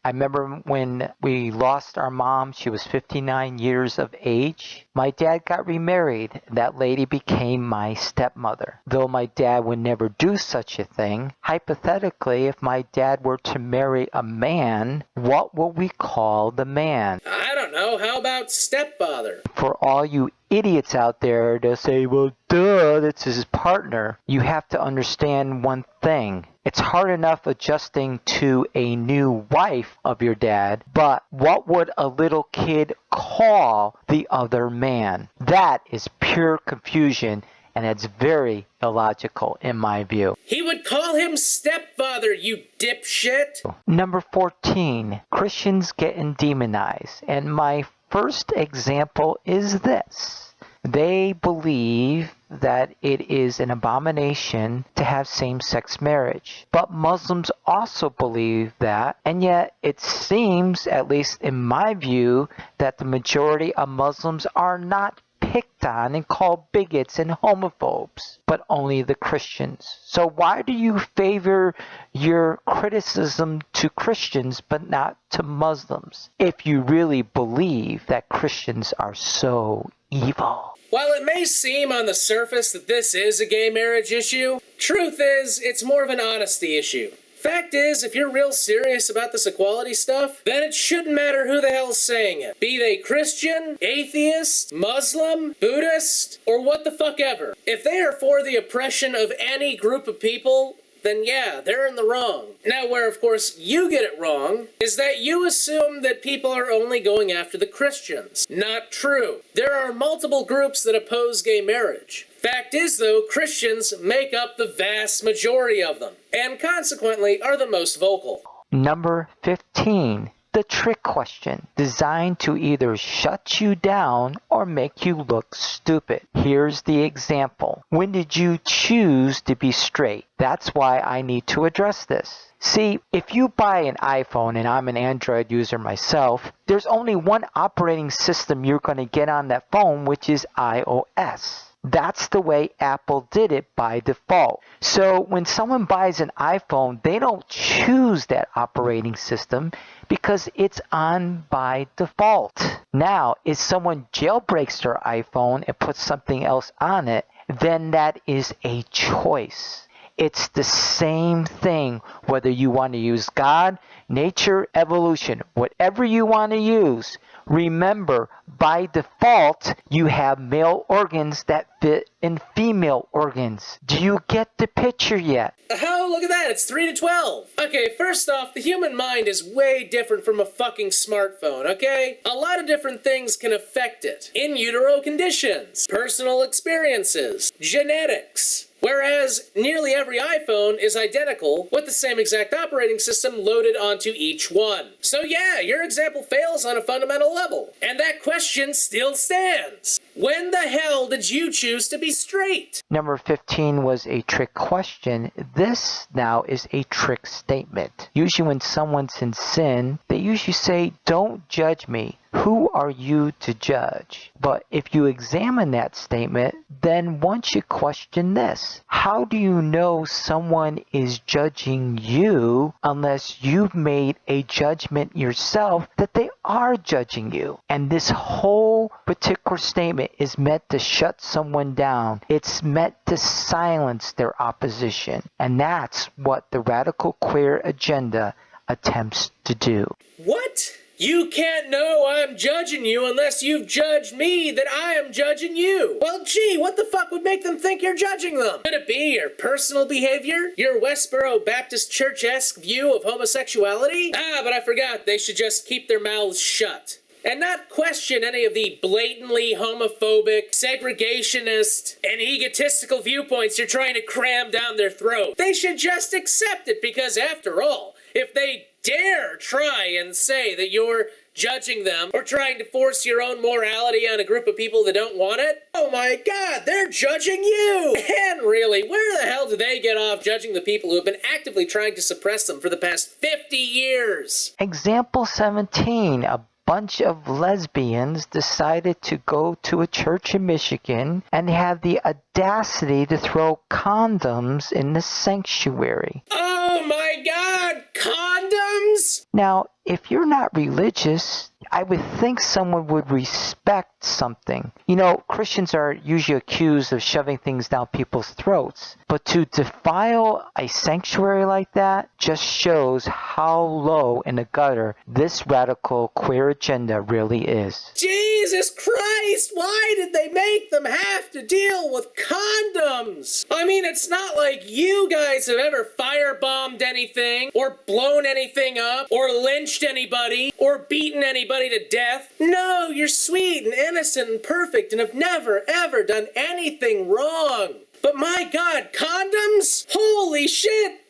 I remember when we lost our mom, she was 59 years of age. My dad got remarried. That lady became my stepmother. Though my dad would never do such a thing, hypothetically, if my dad were to marry a man, what would we call the man? I don't know, how about stepfather? For all you idiots out there to say, well, duh, that's his partner, you have to understand one thing. It's hard enough adjusting to a new wife of your dad, but what would a little kid call the other man? That is pure confusion, and it's very illogical in my view. He would call him stepfather, you dipshit! Number 14, Christians getting demonized, and my first example is this. They believe that it is an abomination to have same-sex marriage. But Muslims also believe that, and yet it seems, at least in my view, that the majority of Muslims are not picked on and called bigots and homophobes, but only the Christians. So why do you favor your criticism to Christians but not to Muslims if you really believe that Christians are so evil? While it may seem on the surface that this is a gay marriage issue, truth is, it's more of an honesty issue. Fact is, if you're real serious about this equality stuff, then it shouldn't matter who the hell's saying it. Be they Christian, atheist, Muslim, Buddhist, or what the fuck ever. If they are for the oppression of any group of people, then yeah, they're in the wrong. Now, where of course you get it wrong is that you assume that people are only going after the Christians. Not true. There are multiple groups that oppose gay marriage. Fact is, though, Christians make up the vast majority of them, and consequently are the most vocal. Number 15. The trick question, designed to either shut you down or make you look stupid. Here's the example. When did you choose to be straight? That's why I need to address this. See, if you buy an iPhone, and I'm an Android user myself, there's only one operating system you're going to get on that phone, which is iOS. That's the way Apple did it by default. So when someone buys an iPhone, they don't choose that operating system because it's on by default. Now, if someone jailbreaks their iPhone and puts something else on it, then that is a choice. It's the same thing, whether you want to use God, nature, evolution, whatever you want to use. Remember, by default, you have male organs that fit in female organs. Do you get the picture yet? Oh, look at that, it's 3 to 12. Okay, first off, the human mind is way different from a fucking smartphone, okay? A lot of different things can affect it. In utero conditions, personal experiences, genetics. Whereas nearly every iPhone is identical with the same exact operating system loaded onto each one. So yeah, your example fails on a fundamental level. And that question still stands. When the hell did you choose to be straight? Number 15 was a trick question. This now is a trick statement. Usually when someone's in sin, they usually say, "Don't judge me. Who are you to judge?" But if you examine that statement, then one should question this. How do you know someone is judging you unless you've made a judgment yourself that they are judging you? And this whole particular statement is meant to shut someone down. It's meant to silence their opposition. And that's what the radical queer agenda attempts to do. What? You can't know I'm judging you unless you've judged me that I am judging you. Well, gee, what the fuck would make them think you're judging them? Could it be your personal behavior? Your Westboro Baptist Church-esque view of homosexuality? Ah, but I forgot, they should just keep their mouths shut. And not question any of the blatantly homophobic, segregationist, and egotistical viewpoints you're trying to cram down their throat. They should just accept it because, after all, if they dare try and say that you're judging them or trying to force your own morality on a group of people that don't want it, oh my god, they're judging you! And really, where the hell do they get off judging the people who have been actively trying to suppress them for the past 50 years? Example 17. A bunch of lesbians decided to go to a church in Michigan and have the audacity to throw condoms in the sanctuary. Oh my god, condoms? Now, if you're not religious, I would think someone would respect something. You know, Christians are usually accused of shoving things down people's throats. But to defile a sanctuary like that just shows how low in the gutter this radical queer agenda really is. Jesus Christ, why did they make them have to deal with condoms? I mean, it's not like you guys have ever firebombed anything, or blown anything up, or lynched anybody, or beaten anybody to death. No, you're sweet and innocent and perfect and have never ever done anything wrong. But my god, condoms? Holy shit!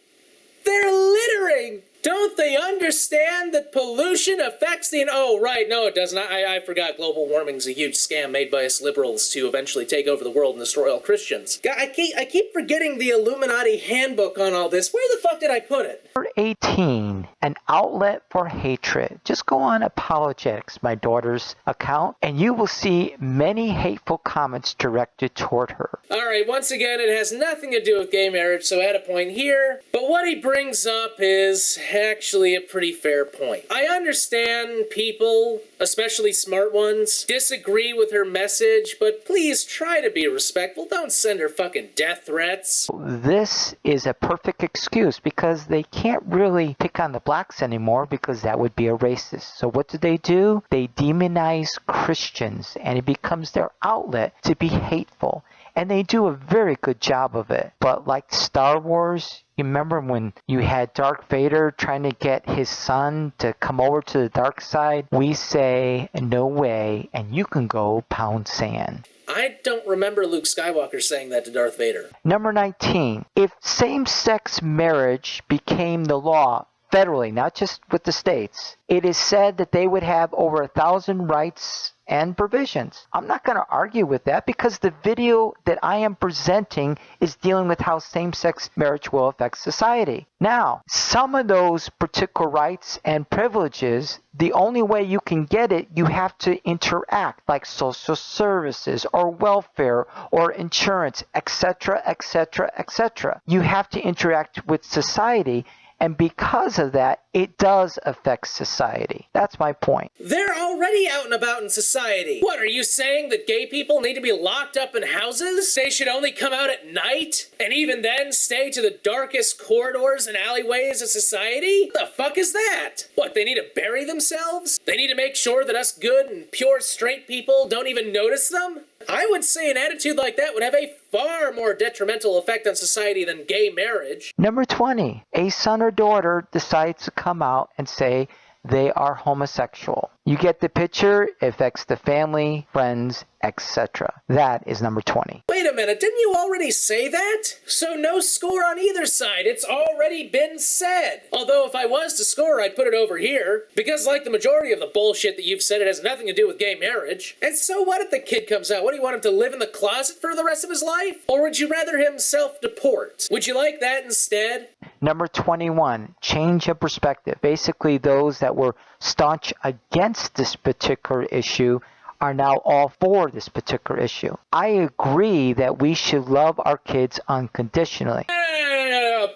They're littering! Don't they understand that pollution affects the... Oh, right, no it doesn't. I forgot global warming's a huge scam made by us liberals to eventually take over the world and destroy all Christians. I keep forgetting the Illuminati handbook on all this. Where the fuck did I put it? Number 18, an outlet for hatred. Just go on Apologetics, my daughter's account, and you will see many hateful comments directed toward her. Alright, once again, it has nothing to do with gay marriage, so I had a point here. But what he brings up is actually a pretty fair point. I understand people, especially smart ones, disagree with her message, but please try to be respectful. Don't send her fucking death threats. This is a perfect excuse because they can't really pick on the blacks anymore because that would be a racist. So what do? They demonize Christians, and it becomes their outlet to be hateful. And they do a very good job of it. But like Star Wars, you remember when you had Darth Vader trying to get his son to come over to the dark side? We say, no way, and you can go pound sand. I don't remember Luke Skywalker saying that to Darth Vader. Number 19. If same-sex marriage became the law federally, not just with the states, it is said that they would have over 1,000 rights and provisions. I'm not going to argue with that because the video that I am presenting is dealing with how same-sex marriage will affect society. Now, some of those particular rights and privileges, the only way you can get it, you have to interact, like social services or welfare or insurance, etc., etc., etc. You have to interact with society. And because of that, it does affect society. That's my point. They're already out and about in society. What, are you saying that gay people need to be locked up in houses? They should only come out at night? And even then stay to the darkest corridors and alleyways of society? The fuck is that? What, they need to bury themselves? They need to make sure that us good and pure straight people don't even notice them? I would say an attitude like that would have a far more detrimental effect on society than gay marriage. Number 20, a son or daughter decides to come out and say they are homosexual. You get the picture, it affects the family, friends, etc. That is number 20. Wait a minute, didn't you already say that? So no score on either side, it's already been said. Although if I was to score, I'd put it over here. Because like the majority of the bullshit that you've said, it has nothing to do with gay marriage. And so what if the kid comes out? What, do you want him to live in the closet for the rest of his life? Or would you rather him self-deport? Would you like that instead? Number 21, change of perspective. Basically, those that were staunch against this particular issue are now all for this particular issue. I agree that we should love our kids unconditionally.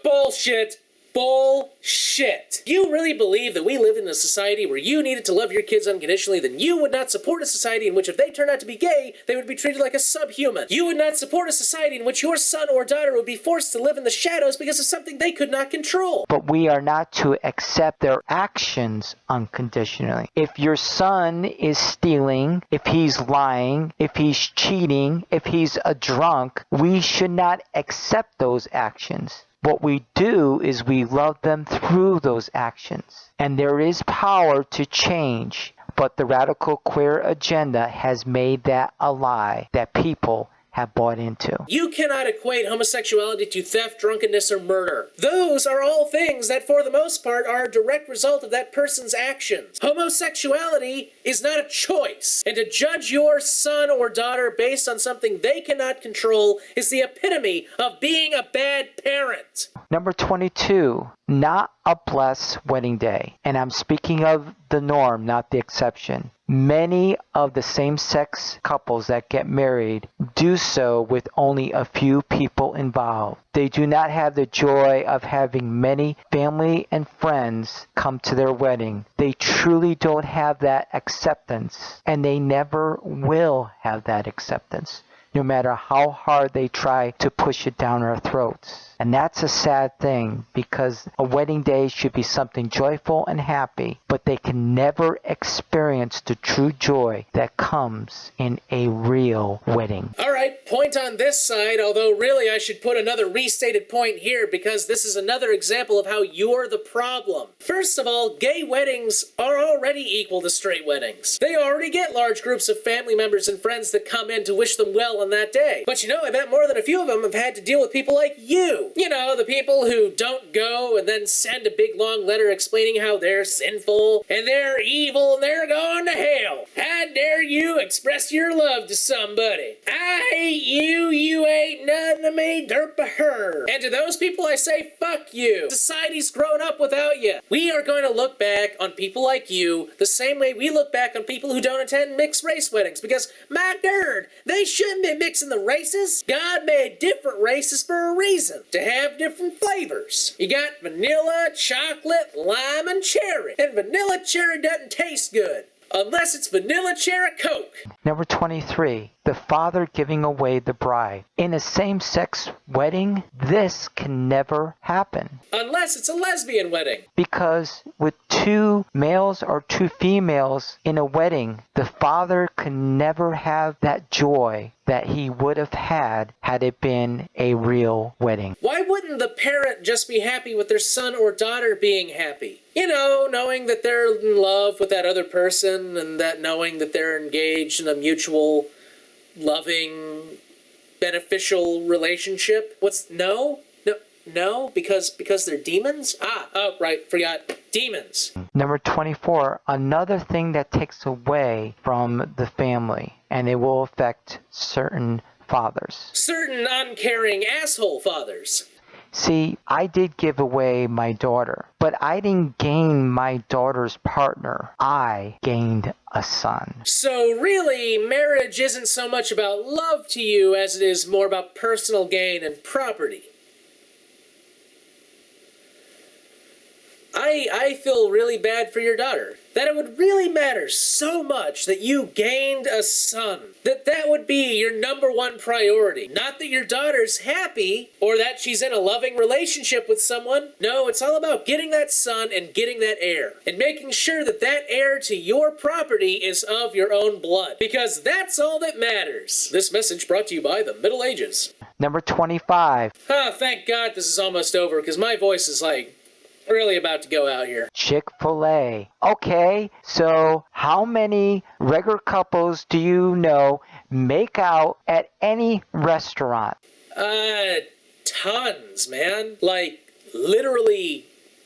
Bullshit. Bullshit. You really believe that we live in a society where you needed to love your kids unconditionally, then you would not support a society in which if they turned out to be gay, they would be treated like a subhuman. You would not support a society in which your son or daughter would be forced to live in the shadows because of something they could not control. But we are not to accept their actions unconditionally. If your son is stealing, if he's lying, if he's cheating, if he's a drunk, we should not accept those actions. What we do is we love them through those actions. And there is power to change, but the radical queer agenda has made that a lie that people have bought into. You cannot equate homosexuality to theft, drunkenness, or murder. Those are all things that, for the most part, are a direct result of that person's actions. Homosexuality is not a choice, and to judge your son or daughter based on something they cannot control is the epitome of being a bad parent. Number 22, not a blessed wedding day. And I'm speaking of the norm, not the exception. Many of the same-sex couples that get married do so with only a few people involved. They do not have the joy of having many family and friends come to their wedding. They truly don't have that acceptance, and they never will have that acceptance, no matter how hard they try to push it down our throats. And that's a sad thing, because a wedding day should be something joyful and happy, but they can never experience the true joy that comes in a real wedding. Alright, point on this side, although really I should put another restated point here because this is another example of how you're the problem. First of all, gay weddings are already equal to straight weddings. They already get large groups of family members and friends that come in to wish them well on that day. But you know, I bet more than a few of them have had to deal with people like you. You know, the people who don't go and then send a big long letter explaining how they're sinful and they're evil and they're going to hell. How dare you express your love to somebody? I hate you, you ain't nothing to me, derp a her. And to those people I say, fuck you. Society's grown up without you. We are going to look back on people like you the same way we look back on people who don't attend mixed race weddings because, my nerd, they shouldn't be mixing the races. God made different races for a reason. To have different flavors. You got vanilla, chocolate, lime, and cherry. And vanilla cherry doesn't taste good unless it's vanilla cherry Coke. Number 23, the father giving away the bride. In a same-sex wedding, this can never happen. Unless it's a lesbian wedding. Because with two males or two females in a wedding, the father can never have that joy that he would have had it been a real wedding. Why wouldn't the parent just be happy with their son or daughter being happy? You know, knowing that they're in love with that other person and that knowing that they're engaged in a mutual, loving, beneficial relationship. No, because they're demons? Oh, right, forgot. Demons. Number 24, another thing that takes away from the family, and it will affect certain fathers. Certain uncaring asshole fathers. See, I did give away my daughter, but I didn't gain my daughter's partner. I gained a son. So really, marriage isn't so much about love to you as it is more about personal gain and property. I feel really bad for your daughter. That it would really matter so much that you gained a son. That would be your #1 priority. Not that your daughter's happy or that she's in a loving relationship with someone. No, it's all about getting that son and getting that heir. And making sure that that heir to your property is of your own blood. Because that's all that matters. This message brought to you by the Middle Ages. Number 25. Oh, thank God this is almost over because my voice is like really about to go out here. Chick-fil-A. Okay, so how many regular couples do you know make out at any restaurant? Tons, man. Like, literally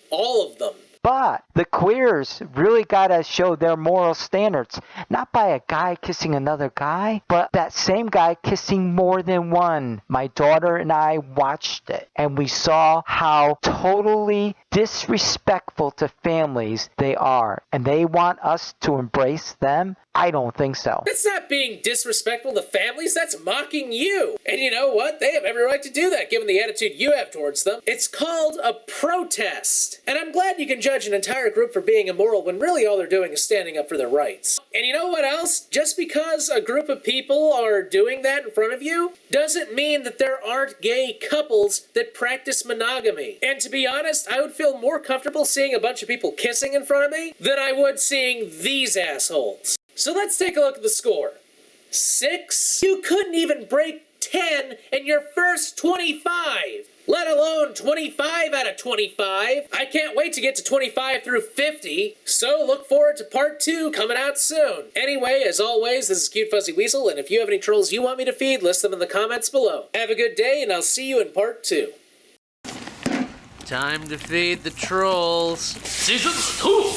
all of them. But the queers really gotta show their moral standards, not by a guy kissing another guy, but that same guy kissing more than one. My daughter and I watched it, and we saw how totally disrespectful to families they are, and they want us to embrace them. I don't think so. That's not being disrespectful to families, that's mocking you. And you know what? They have every right to do that, given the attitude you have towards them. It's called a protest. And I'm glad you can judge an entire group for being immoral when really all they're doing is standing up for their rights. And you know what else? Just because a group of people are doing that in front of you, doesn't mean that there aren't gay couples that practice monogamy. And to be honest, I would feel more comfortable seeing a bunch of people kissing in front of me than I would seeing these assholes. So let's take a look at the score. 6? You couldn't even break 10 in your first 25, let alone 25 out of 25. I can't wait to get to 25 through 50, so look forward to part 2 coming out soon. Anyway, as always, this is Cute Fuzzy Weasel, and if you have any trolls you want me to feed, list them in the comments below. Have a good day, and I'll see you in part 2. Time to feed the trolls. Season 2!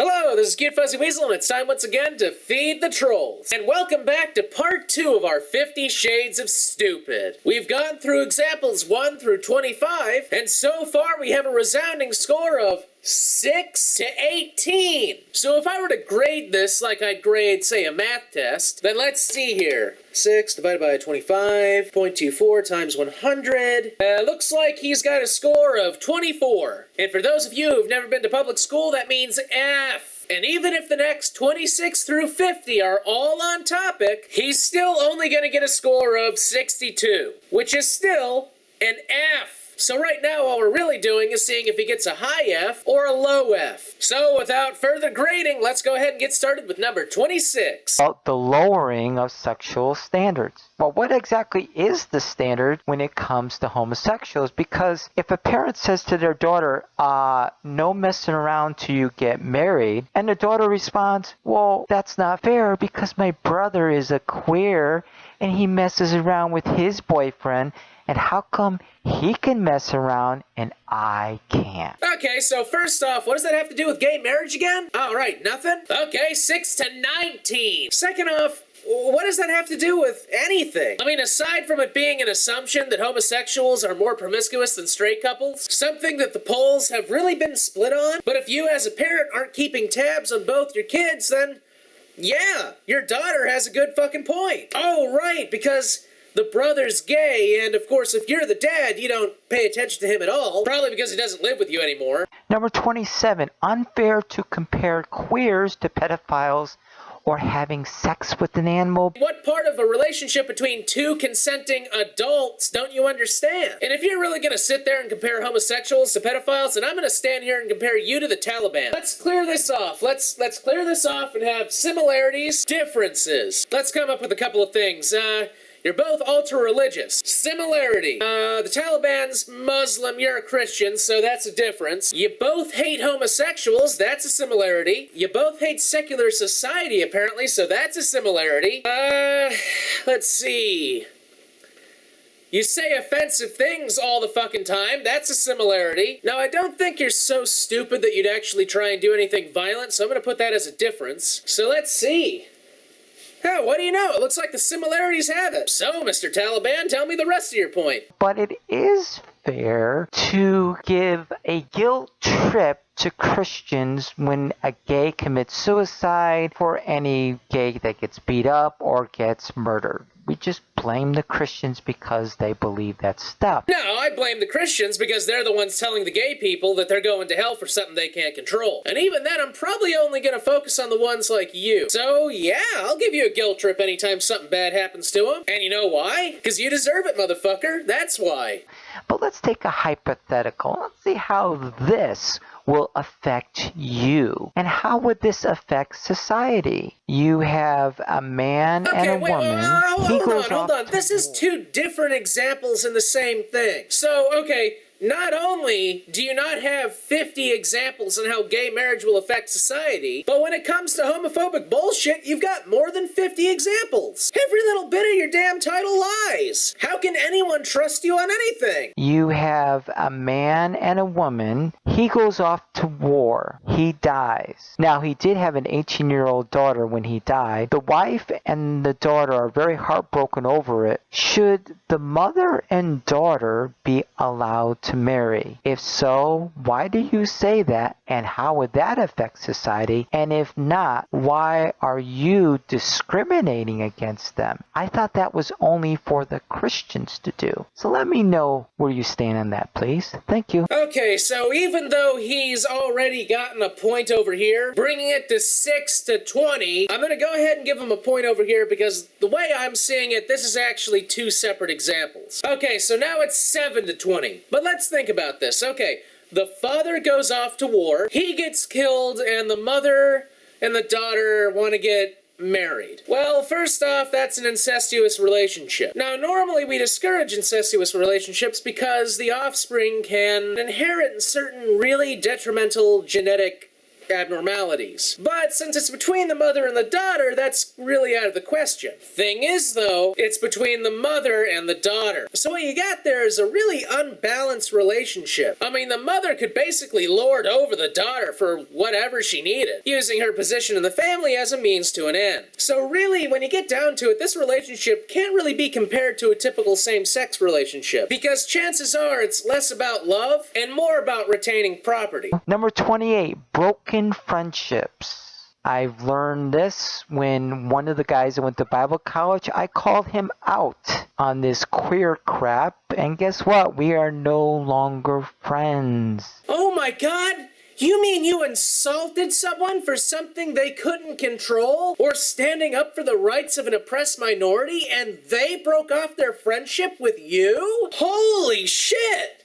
Hello, this is Cute Fuzzy Weasel, and it's time once again to feed the trolls. And welcome back to part 2 of our 50 Shades of Stupid. We've gone through examples 1 through 25, and so far we have a resounding score of 6 to 18. So if I were to grade this like I'd grade, say, a math test, then let's see here. 6 divided by 25, 0.24 times 100. Looks like he's got a score of 24. And for those of you who've never been to public school, that means F. And even if the next 26 through 50 are all on topic, he's still only going to get a score of 62, which is still an F. So right now, all we're really doing is seeing if he gets a high F or a low F. So without further grading, let's go ahead and get started with number 26. About the lowering of sexual standards. Well, what exactly is the standard when it comes to homosexuals? Because if a parent says to their daughter, no messing around till you get married, and the daughter responds, well, that's not fair because my brother is a queer and he messes around with his boyfriend, and how come he can mess around and I can't? Okay, so first off, what does that have to do with gay marriage again? All right, nothing? Okay, 6 to 19. Second off, what does that have to do with anything? I mean, aside from it being an assumption that homosexuals are more promiscuous than straight couples, something that the polls have really been split on, but if you as a parent aren't keeping tabs on both your kids, then yeah, your daughter has a good fucking point. Oh, right, because the brother's gay, and of course, if you're the dad, you don't pay attention to him at all, probably because he doesn't live with you anymore. Number 27, unfair to compare queers to pedophiles or having sex with an animal. What part of a relationship between two consenting adults don't you understand? And if you're really gonna sit there and compare homosexuals to pedophiles, then I'm gonna stand here and compare you to the Taliban. Let's clear this off. Let's clear this off and have similarities, differences. Let's come up with a couple of things. You're both ultra-religious. Similarity. The Taliban's Muslim, you're a Christian, so that's a difference. You both hate homosexuals, that's a similarity. You both hate secular society, apparently, so that's a similarity. Let's see. You say offensive things all the fucking time, that's a similarity. Now, I don't think you're so stupid that you'd actually try and do anything violent, so I'm gonna put that as a difference. So let's see. Oh, what do you know? It looks like the similarities have it. So, Mr. Taliban, tell me the rest of your point. But it is fair to give a guilt trip to Christians when a gay commits suicide or any gay that gets beat up or gets murdered. We just blame the Christians because they believe that stuff. No, I blame the Christians because they're the ones telling the gay people that they're going to hell for something they can't control. And even then, I'm probably only going to focus on the ones like you. So yeah, I'll give you a guilt trip anytime something bad happens to them. And you know why? Because you deserve it, motherfucker. That's why. But let's take a hypothetical. Let's see how this will affect you. And how would this affect society? You have a man and a woman. Hold on. This is two different examples in the same thing. So, okay, not only do you not have 50 examples on how gay marriage will affect society, but when it comes to homophobic bullshit, you've got more than 50 examples. Every little bit of your damn title lies. How can anyone trust you on anything? You have a man and a woman. He goes off to war. He dies. Now, he did have an 18-year-old daughter when he died. The wife and the daughter are very heartbroken over it. Should the mother and daughter be allowed to marry? If so, why do you say that? And how would that affect society? And if not, why are you discriminating against them? I thought that was only for the Christians to do. So let me know where you stand on that, please. Thank you. Okay, so even though he's already gotten a point over here, bringing it to 6 to 20, I'm going to go ahead and give him a point over here because the way I'm seeing it, this is actually two separate examples. Okay, so now it's 7 to 20. But let's think about this. Okay, the father goes off to war, he gets killed, and the mother and the daughter want to get married. Well, first off, that's an incestuous relationship. Now, normally we discourage incestuous relationships because the offspring can inherit certain really detrimental genetic abnormalities. But since it's between the mother and the daughter, that's really out of the question. Thing is, though, it's between the mother and the daughter. So what you got there is a really unbalanced relationship. I mean, the mother could basically lord over the daughter for whatever she needed, using her position in the family as a means to an end. So really, when you get down to it, this relationship can't really be compared to a typical same-sex relationship, because chances are it's less about love and more about retaining property. Number 28, broken friendships. I've learned this when one of the guys that went to Bible college, I called him out on this queer crap, and guess what? We are no longer friends. Oh my God! You mean you insulted someone for something they couldn't control? Or standing up for the rights of an oppressed minority, and they broke off their friendship with you? Holy shit!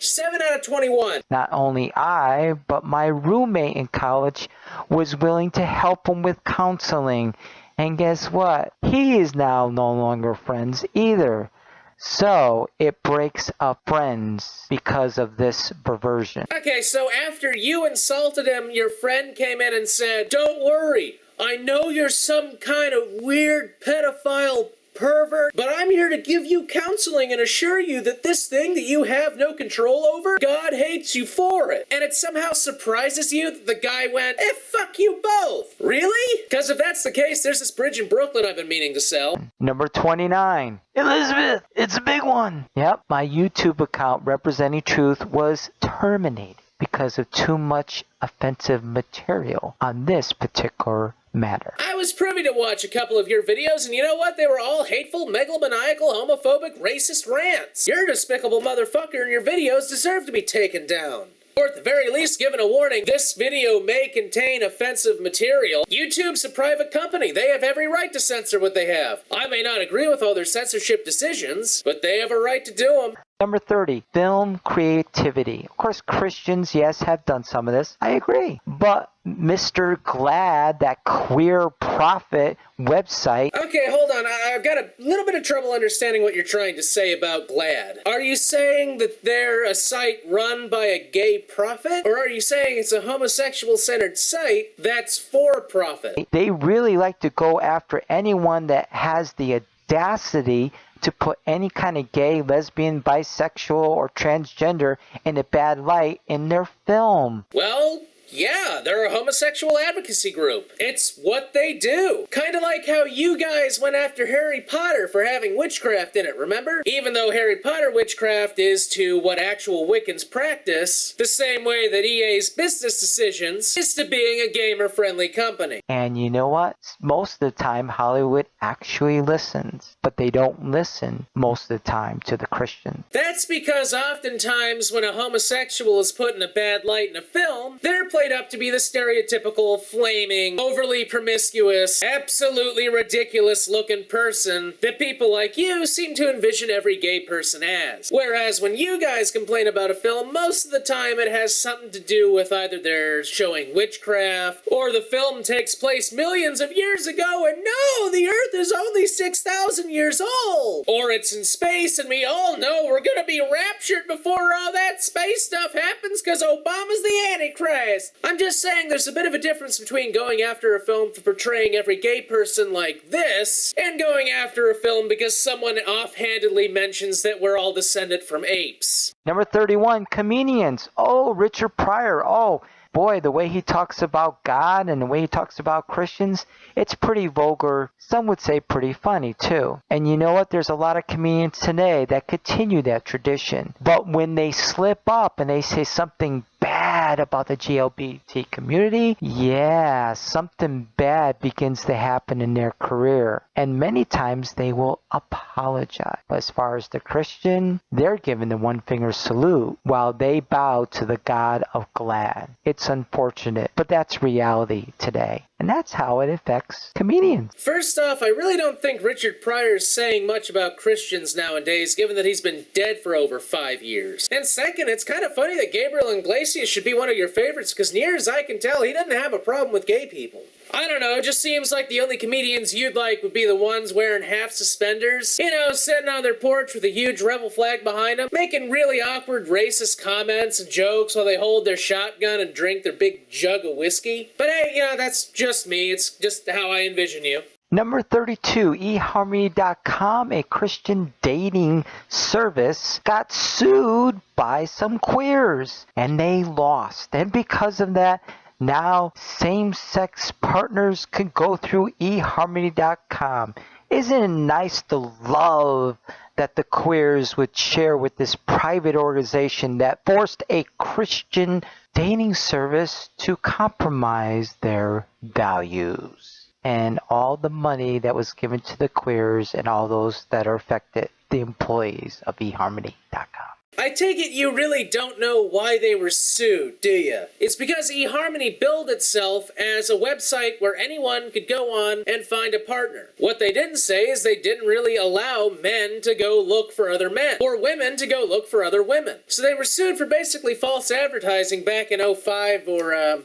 7 out of 21. Not only I, but my roommate in college was willing to help him with counseling. And guess what? He is now no longer friends either. So it breaks up friends because of this perversion. Okay, so after you insulted him, your friend came in and said, "Don't worry, I know you're some kind of weird pedophile pervert, but I'm here to give you counseling and assure you that this thing that you have no control over, God hates you for it." And it somehow surprises you that the guy went, fuck you both. Really? Because if that's the case, there's this bridge in Brooklyn I've been meaning to sell. Number 29. Elizabeth, it's a big one. Yep, my YouTube account representing truth was terminated because of too much offensive material on this particular matter. I was privy to watch a couple of your videos, and you know what? They were all hateful, megalomaniacal, homophobic, racist rants. You're a despicable motherfucker, and your videos deserve to be taken down. Or at the very least, given a warning, this video may contain offensive material. YouTube's a private company. They have every right to censor what they have. I may not agree with all their censorship decisions, but they have a right to do them. Number 30, film creativity. Of course, Christians, yes, have done some of this. I agree. But Mr. Glad, that queer prophet website. Okay, hold on. I've got a little bit of trouble understanding what you're trying to say about Glad. Are you saying that they're a site run by a gay prophet? Or are you saying it's a homosexual-centered site that's for profit? They really like to go after anyone that has the audacity to put any kind of gay, lesbian, bisexual, or transgender in a bad light in their film. Well, Yeah, they're a homosexual advocacy group. It's what they do. Kinda like how you guys went after Harry Potter for having witchcraft in it, remember? Even though Harry Potter witchcraft is to what actual Wiccans practice, the same way that EA's business decisions is to being a gamer-friendly company. And you know what? Most of the time, Hollywood actually listens, but they don't listen most of the time to the Christians. That's because oftentimes when a homosexual is put in a bad light in a film, they're played up to be the stereotypical, flaming, overly promiscuous, absolutely ridiculous-looking person that people like you seem to envision every gay person as. Whereas when you guys complain about a film, most of the time it has something to do with either they're showing witchcraft, or the film takes place millions of years ago and no, the Earth is only 6,000 years old! Or it's in space and we all know we're gonna be raptured before all that space stuff happens because Obama's the Antichrist. I'm just saying there's a bit of a difference between going after a film for portraying every gay person like this and going after a film because someone offhandedly mentions that we're all descended from apes. Number 31, comedians. Oh, Richard Pryor. Oh, boy, the way he talks about God and the way he talks about Christians, it's pretty vulgar. Some would say pretty funny, too. And you know what? There's a lot of comedians today that continue that tradition. But when they slip up and they say something bad about the GLBT community, yeah, something bad begins to happen in their career. And many times they will apologize. But as far as the Christian, they're given the one-finger salute while they bow to the God of glad. It's unfortunate, but that's reality today. And that's how it affects comedians. First off, I really don't think Richard Pryor's saying much about Christians nowadays, given that he's been dead for over 5 years. And second, it's kind of funny that Gabriel Iglesias should be one of your favorites, because near as I can tell, he doesn't have a problem with gay people. I don't know, it just seems like the only comedians you'd like would be the ones wearing half suspenders, you know, sitting on their porch with a huge rebel flag behind them, making really awkward racist comments and jokes while they hold their shotgun and drink their big jug of whiskey. But hey, you know, that's just me, it's just how I envision you. Number 32, eHarmony.com, a Christian dating service, got sued by some queers, and they lost. And because of that, now same-sex partners can go through eHarmony.com. Isn't it nice the love that the queers would share with this private organization that forced a Christian dating service to compromise their values? And all the money that was given to the queers and all those that are affected, the employees of eHarmony.com. I take it you really don't know why they were sued, do you? It's because eHarmony billed itself as a website where anyone could go on and find a partner. What they didn't say is they didn't really allow men to go look for other men, or women to go look for other women. So they were sued for basically false advertising back in 05 or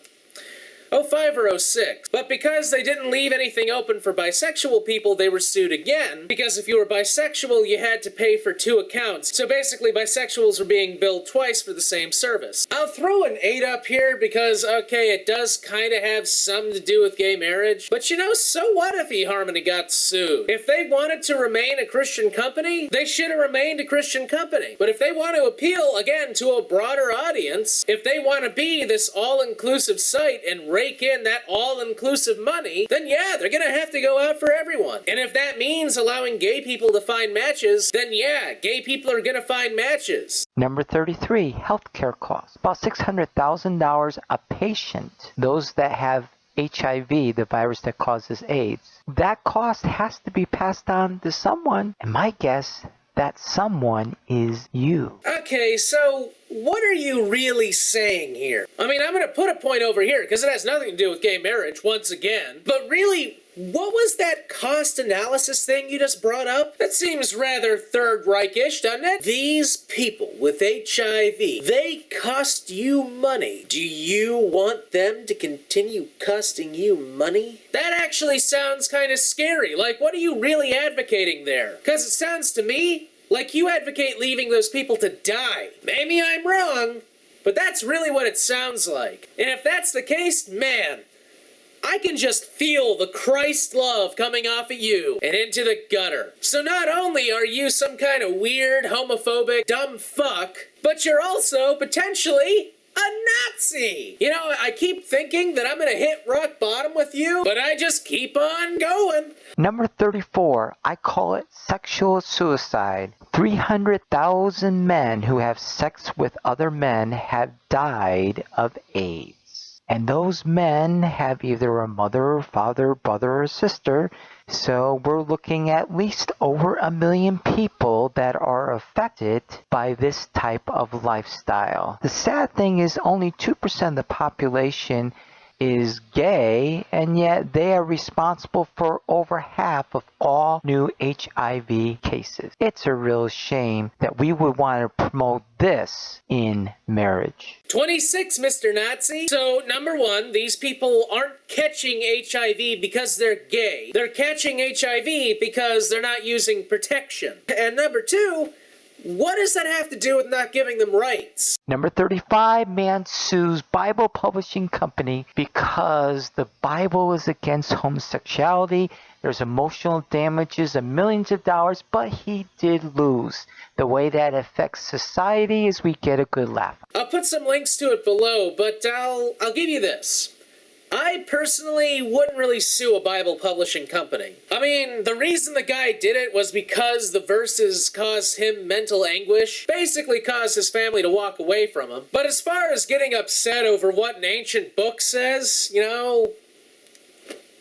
06. But because they didn't leave anything open for bisexual people, they were sued again. Because if you were bisexual, you had to pay for 2 accounts. So basically, bisexuals were being billed twice for the same service. I'll throw an 8 up here because, okay, it does kind of have something to do with gay marriage. But you know, so what if eHarmony got sued? If they wanted to remain a Christian company, they should have remained a Christian company. But if they want to appeal, again, to a broader audience, if they want to be this all-inclusive site and rake in that all-inclusive money, then yeah, they're gonna have to go out for everyone. And if that means allowing gay people to find matches, then yeah, gay people are gonna find matches. Number 33, healthcare costs. About $600,000 a patient. Those that have HIV, the virus that causes AIDS. That cost has to be passed on to someone. And my guess, that someone is you. Okay, so what are you really saying here? I mean, I'm going to put a point over here because it has nothing to do with gay marriage once again. But really, what was that cost analysis thing you just brought up? That seems rather Third Reich-ish, doesn't it? These people with HIV, they cost you money. Do you want them to continue costing you money? That actually sounds kind of scary. Like, what are you really advocating there? Because it sounds to me like you advocate leaving those people to die. Maybe I'm wrong, but that's really what it sounds like. And if that's the case, man, I can just feel the Christ love coming off of you and into the gutter. So not only are you some kind of weird, homophobic, dumb fuck, but you're also potentially A Nazi! You know, I keep thinking that I'm gonna hit rock bottom with you, but I just keep on going. Number 34, I call it sexual suicide. 300,000 men who have sex with other men have died of AIDS. And those men have either a mother, father, brother, or sister. So we're looking at least over 1 million people that are affected by this type of lifestyle. The sad thing is only 2% of the population is gay, and yet they are responsible for over half of all new HIV cases. It's a real shame that we would want to promote this in marriage. 26, Mr. Nazi. So, number one, these people aren't catching HIV because they're gay. They're catching HIV because they're not using protection. And number two, what does that have to do with not giving them rights? Number 35, man sues Bible publishing company because the Bible is against homosexuality. There's emotional damages of millions of dollars, but he did lose. The way that affects society is we get a good laugh. I'll put some links to it below, but I'll give you this. I personally wouldn't really sue a Bible publishing company. I mean, the reason the guy did it was because the verses caused him mental anguish, basically caused his family to walk away from him. But as far as getting upset over what an ancient book says, you know,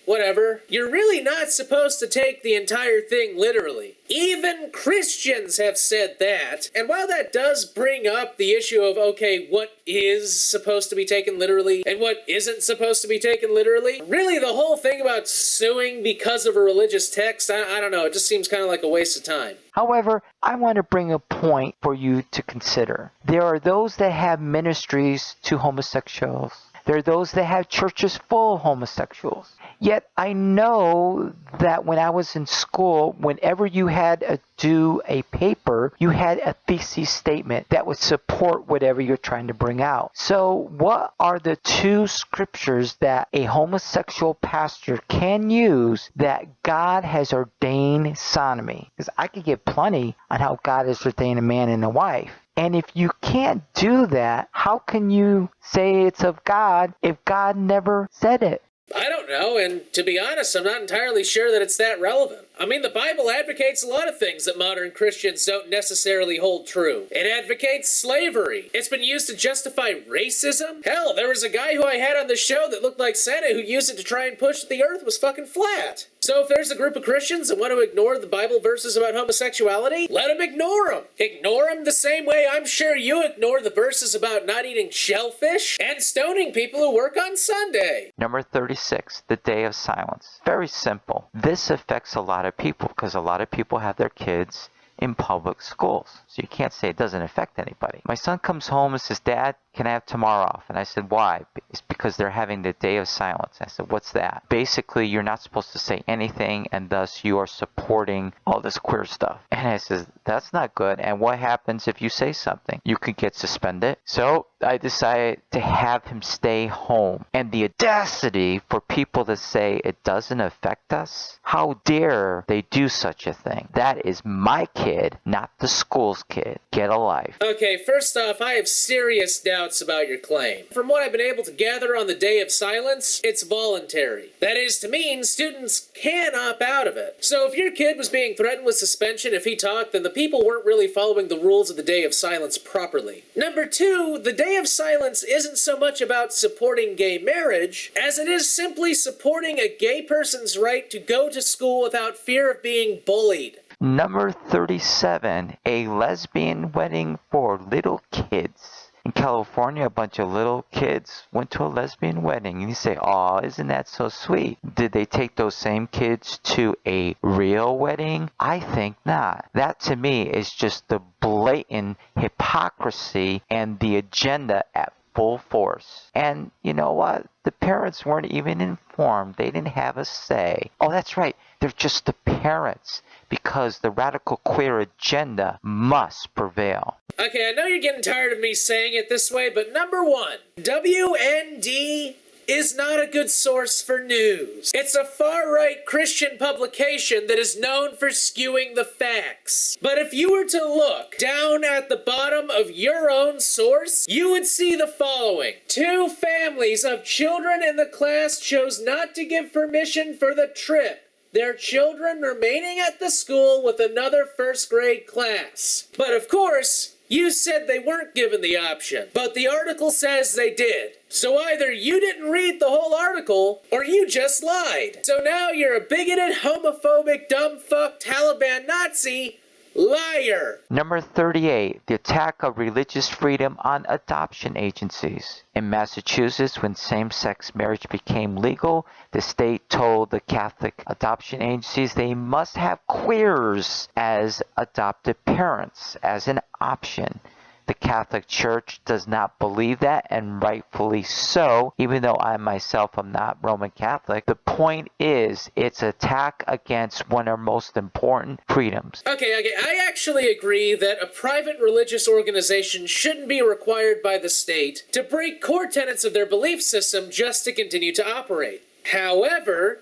whatever. You're really not supposed to take the entire thing literally. Even Christians have said that. And while that does bring up the issue of, okay, what is supposed to be taken literally and what isn't supposed to be taken literally, really the whole thing about suing because of a religious text, I don't know, it just seems kind of like a waste of time. However, I want to bring a point for you to consider. There are those that have ministries to homosexuals. There are those that have churches full of homosexuals. Yet I know that when I was in school, whenever you had to do a paper, you had a thesis statement that would support whatever you're trying to bring out. So what are the 2 scriptures that a homosexual pastor can use that God has ordained sodomy? Because I could get plenty on how God has ordained a man and a wife. And if you can't do that, how can you say it's of God if God never said it? I don't know, and to be honest, I'm not entirely sure that it's that relevant. I mean, the Bible advocates a lot of things that modern Christians don't necessarily hold true. It advocates slavery. It's been used to justify racism. Hell, there was a guy who I had on the show that looked like Santa who used it to try and push that the earth was fucking flat. So if there's a group of Christians that want to ignore the Bible verses about homosexuality, let them ignore them. Ignore them the same way I'm sure you ignore the verses about not eating shellfish and stoning people who work on Sunday. Number 36, the day of silence. Very simple. This affects a lot of people because a lot of people have their kids in public schools. So you can't say it doesn't affect anybody. My son comes home and says, Dad, can I have tomorrow off? And I said, why? It's because they're having the day of silence. I said, what's that? Basically, you're not supposed to say anything, and thus you are supporting all this queer stuff. And I said, that's not good. And what happens if you say something? You could get suspended. So I decided to have him stay home. And the audacity for people to say it doesn't affect us, how dare they do such a thing? That is my kid, not the school's kid. Get a life. Okay, first off, I have serious doubts about your claim. From what I've been able to gather on the day of silence, it's voluntary. That is to mean students can opt out of it. So if your kid was being threatened with suspension if he talked, then the people weren't really following the rules of the day of silence properly. Number 2, the day of silence isn't so much about supporting gay marriage as it is simply supporting a gay person's right to go to school without fear of being bullied. Number 37, a lesbian wedding for little kids. In California, a bunch of little kids went to a lesbian wedding. And you say, aw, isn't that so sweet? Did they take those same kids to a real wedding? I think not. That to me is just the blatant hypocrisy and the agenda at full force. And you know what? The parents weren't even informed. They didn't have a say. Oh, that's right. They're just the parents because the radical queer agenda must prevail. Okay, I know you're getting tired of me saying it this way, but number 1, WND is not a good source for news. It's a far-right Christian publication that is known for skewing the facts. But if you were to look down at the bottom of your own source, you would see the following. 2 families of children in the class chose not to give permission for the trip, their children remaining at the school with another first-grade class. But of course, you said they weren't given the option, but the article says they did. So either you didn't read the whole article, or you just lied. So now you're a bigoted, homophobic, dumb fuck, Taliban Nazi liar. Number 38, the attack of religious freedom on adoption agencies. In Massachusetts, when same-sex marriage became legal, the state told the Catholic adoption agencies they must have queers as adoptive parents as an option. The Catholic Church does not believe that, and rightfully so, even though I myself am not Roman Catholic. The point is, it's an attack against one of our most important freedoms. Okay, I actually agree that a private religious organization shouldn't be required by the state to break core tenets of their belief system just to continue to operate. However,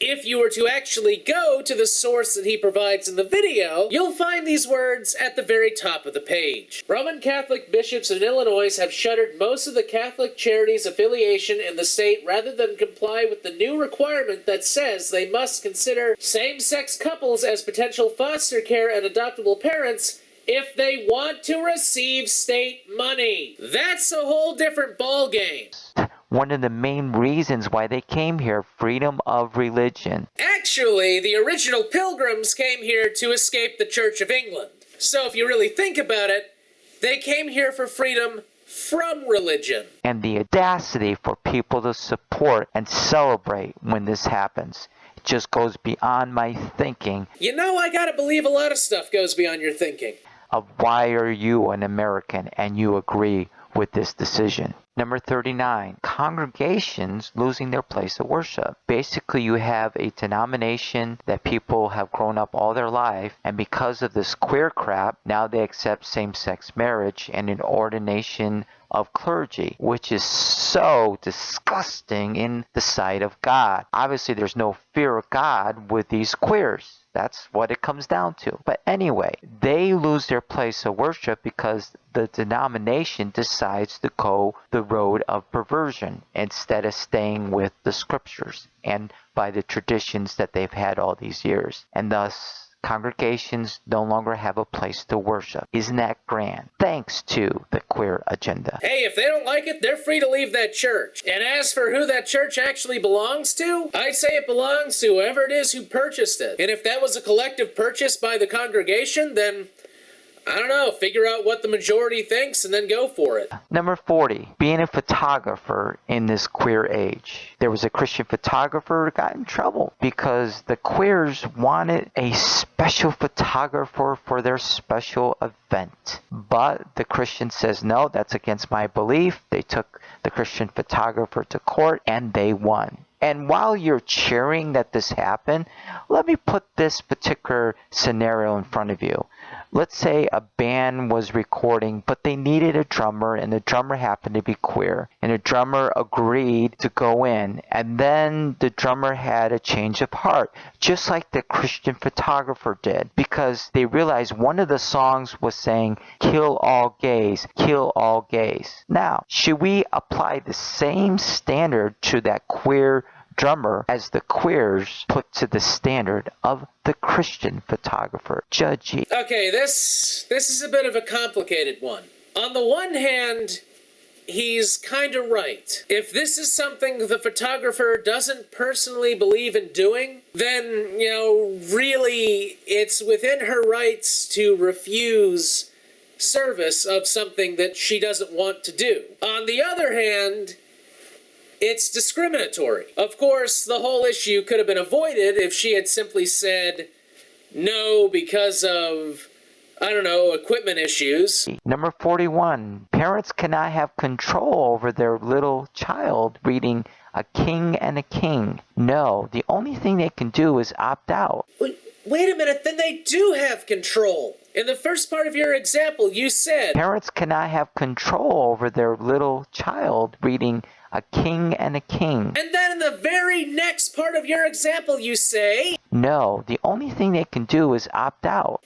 if you were to actually go to the source that he provides in the video, you'll find these words at the very top of the page. Roman Catholic bishops in Illinois have shuttered most of the Catholic charities' affiliation in the state rather than comply with the new requirement that says they must consider same-sex couples as potential foster care and adoptable parents if they want to receive state money. That's a whole different ballgame. One of the main reasons why they came here, freedom of religion. Actually, the original Pilgrims came here to escape the Church of England. So if you really think about it, they came here for freedom from religion. And the audacity for people to support and celebrate when this happens. It just goes beyond my thinking. You know, I gotta believe a lot of stuff goes beyond your thinking. Of why are you an American and you agree with this decision. Number 39, congregations losing their place of worship. Basically, you have a denomination that people have grown up all their life, and because of this queer crap, now they accept same-sex marriage and an ordination of clergy, which is so disgusting in the sight of God. Obviously, there's no fear of God with these queers. That's what it comes down to. But anyway, they lose their place of worship because the denomination decides to go the road of perversion instead of staying with the scriptures and by the traditions that they've had all these years. And thus, congregations no longer have a place to worship. Isn't that grand? Thanks to the queer agenda. Hey, if they don't like it, they're free to leave that church. And as for who that church actually belongs to, I'd say it belongs to whoever it is who purchased it. And if that was a collective purchase by the congregation, then I don't know, figure out what the majority thinks and then go for it. Number 40, being a photographer in this queer age. There was a Christian photographer who got in trouble because the queers wanted a special photographer for their special event. But the Christian says, no, that's against my belief. They took the Christian photographer to court and they won. And while you're cheering that this happened, let me put this particular scenario in front of you. Let's say a band was recording, but they needed a drummer, and the drummer happened to be queer. And the drummer agreed to go in, and then the drummer had a change of heart, just like the Christian photographer did, because they realized one of the songs was saying, kill all gays, kill all gays. Now, should we apply the same standard to that queer drummer as the queers put to the standard of the Christian photographer? Judgy. Okay, this is a bit of a complicated one. On the one hand, he's kind of right. If this is something the photographer doesn't personally believe in doing, then, you know, really, it's within her rights to refuse service of something that she doesn't want to do. On the other hand, it's discriminatory. Of course, the whole issue could have been avoided if she had simply said no because of, I don't know, equipment issues. Number 41, parents cannot have control over their little child reading a king and a king. No, the only thing they can do is opt out. Wait a minute, then they do have control. In the first part of your example, you said Parents cannot have control over their little child reading a king and a king. And then in the very next part of your example, you say No, the only thing they can do is opt out.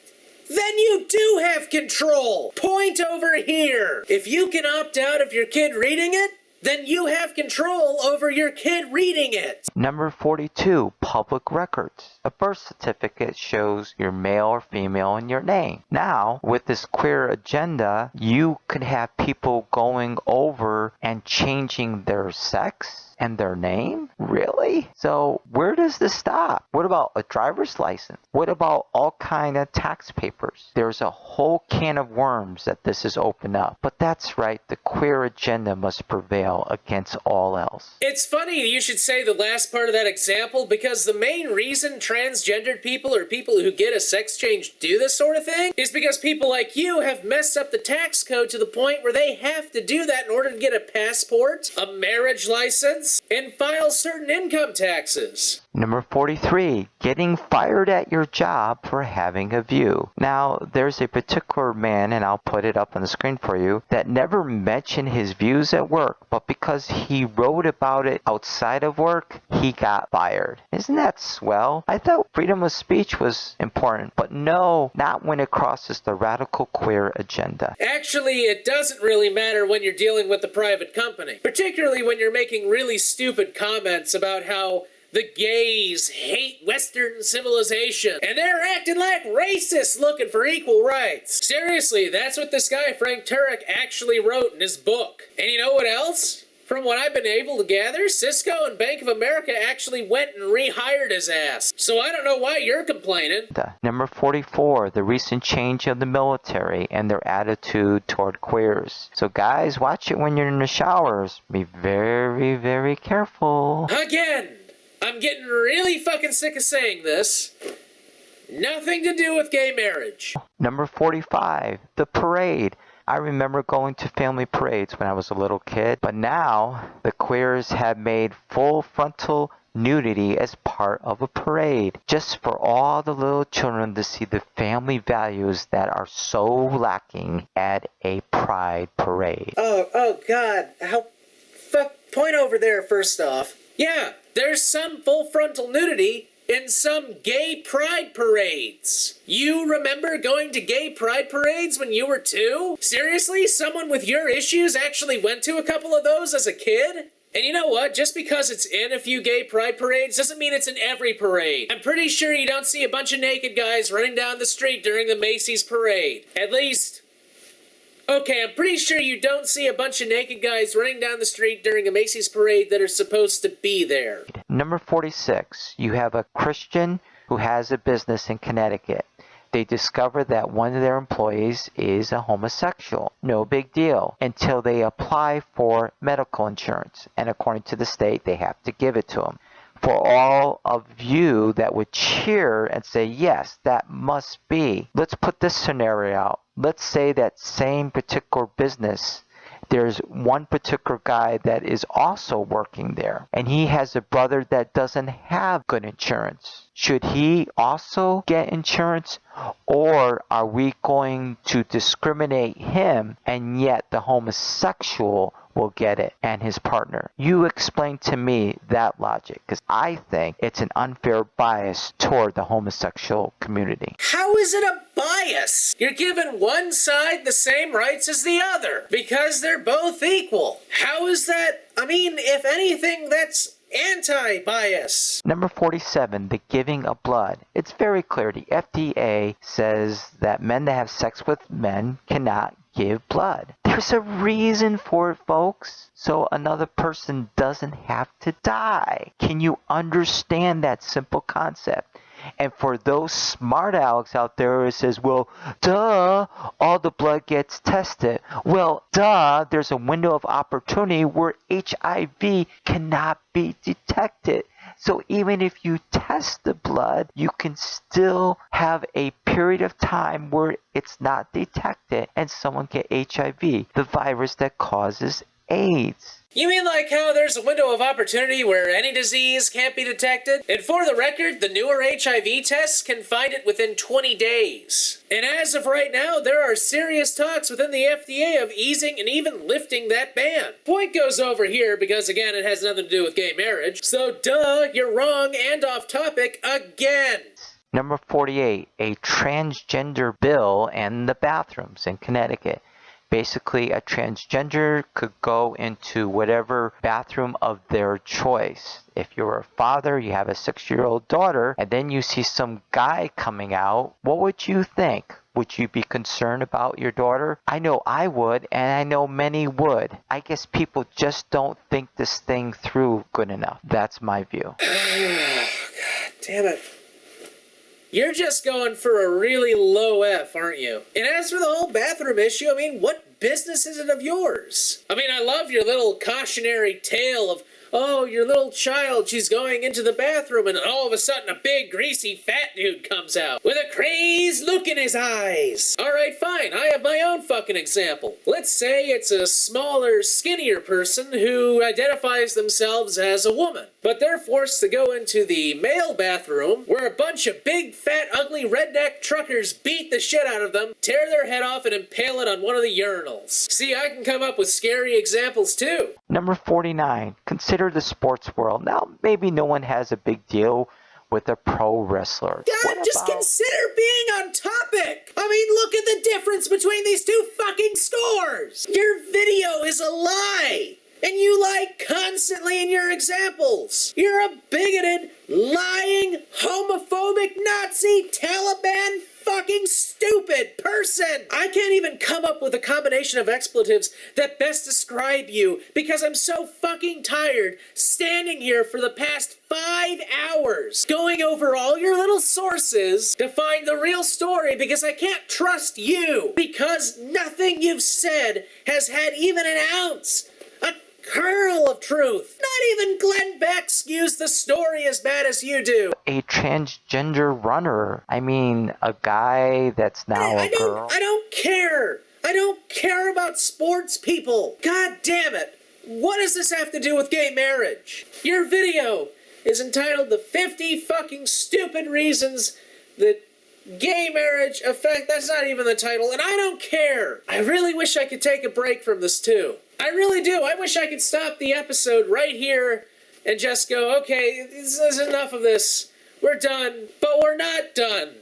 Then you do have control! Point over here! If you can opt out of your kid reading it, then you have control over your kid reading it! Number 42, public records. A birth certificate shows you're male or female and your name. Now, with this queer agenda, you could have people going over and changing their sex and their name? Really? So where does this stop? What about a driver's license? What about all kind of tax papers? There's a whole can of worms that this has opened up. But that's right, the queer agenda must prevail against all else. It's funny you should say the last part of that example, because the main reason transgendered people or people who get a sex change do this sort of thing is because people like you have messed up the tax code to the point where they have to do that in order to get a passport, a marriage license, and file certain income taxes. Number 43, getting fired at your job for having a view. Now, there's a particular man, and I'll put it up on the screen for you, that never mentioned his views at work, but because he wrote about it outside of work, he got fired. Isn't that swell? I thought freedom of speech was important, but no, not when it crosses the radical queer agenda. Actually, it doesn't really matter when you're dealing with a private company, particularly when you're making really stupid comments about how the gays hate Western civilization, and they're acting like racists looking for equal rights. Seriously, that's what this guy Frank Turek actually wrote in his book. And you know what else? From what I've been able to gather, Cisco and Bank of America actually went and rehired his ass. So I don't know why you're complaining. Number 44, the recent change of the military and their attitude toward queers. So guys, watch it when you're in the showers. Be very, very careful. Again! I'm getting really fucking sick of saying this. Nothing to do with gay marriage. Number 45, the parade. I remember going to family parades when I was a little kid, but now the queers have made full frontal nudity as part of a parade, just for all the little children to see the family values that are so lacking at a pride parade. Oh God, point over there first off. Yeah, there's some full frontal nudity in some gay pride parades. You remember going to gay pride parades when you were 2? Seriously, someone with your issues actually went to a couple of those as a kid? And you know what? Just because it's in a few gay pride parades doesn't mean it's in every parade. I'm pretty sure you don't see a bunch of naked guys running down the street during the Macy's parade. At least... Okay, I'm pretty sure you don't see a bunch of naked guys running down the street during a Macy's parade that are supposed to be there. Number 46, you have a Christian who has a business in Connecticut. They discover that one of their employees is a homosexual. No big deal until they apply for medical insurance. And according to the state, they have to give it to them. For all of you that would cheer and say, yes, that must be. Let's put this scenario out. Let's say that same particular business, there's one particular guy that is also working there, and he has a brother that doesn't have good insurance. Should he also get insurance, or are we going to discriminate him and yet the homosexual will get it and his partner? You explain to me that logic, because I think it's an unfair bias toward the homosexual community. How is it a bias? You're giving one side the same rights as the other because they're both equal. How is that? I mean, if anything, that's anti-bias. Number 47, the giving of blood. It's very clear. The FDA says that men that have sex with men cannot give blood. There's a reason for it, folks, so another person doesn't have to die. Can you understand that simple concept? And for those smart Alex out there who says, well, duh, all the blood gets tested. Well, duh, there's a window of opportunity where HIV cannot be detected. So even if you test the blood, you can still have a period of time where it's not detected and someone get HIV, the virus that causes AIDS. You mean like how there's a window of opportunity where any disease can't be detected? And for the record, the newer HIV tests can find it within 20 days. And as of right now, there are serious talks within the FDA of easing and even lifting that ban. Point goes over here because, again, it has nothing to do with gay marriage. So, duh, you're wrong and off topic again. Number 48, a transgender bill in the bathrooms in Connecticut. Basically, a transgender could go into whatever bathroom of their choice. If you're a father, you have a 6-year-old daughter, and then you see some guy coming out, what would you think? Would you be concerned about your daughter? I know I would, and I know many would. I guess people just don't think this thing through good enough. That's my view. God damn it. You're just going for a really low F, aren't you? And as for the whole bathroom issue, I mean, what business is it of yours? I mean, I love your little cautionary tale of, oh, your little child, she's going into the bathroom, and all of a sudden a big, greasy, fat dude comes out with a crazed look in his eyes. All right, fine, I have my own fucking example. Let's say it's a smaller, skinnier person who identifies themselves as a woman, but they're forced to go into the male bathroom where a bunch of big, fat, ugly redneck truckers beat the shit out of them, tear their head off, and impale it on one of the urinals. See, I can come up with scary examples too. Number 49, consider the sports world. Now, maybe no one has a big deal with a pro wrestler. God, just consider being on topic! I mean, look at the difference between these two fucking scores! Your video is a lie! And you lie constantly in your examples. You're a bigoted, lying, homophobic, Nazi, Taliban, fucking stupid person. I can't even come up with a combination of expletives that best describe you because I'm so fucking tired standing here for the past 5 hours going over all your little sources to find the real story because I can't trust you because nothing you've said has had even an ounce, a kernel of truth. Not even Glenn Beck skews the story as bad as you do. A transgender runner. I mean, a guy that's now a girl. I don't care. I don't care about sports people. God damn it. What does this have to do with gay marriage? Your video is entitled The 50 Fucking Stupid Reasons That Gay Marriage Affect... That's not even the title, and I don't care. I really wish I could take a break from this too. I really do. I wish I could stop the episode right here and just go, okay, this is enough of this. We're done. But we're not done.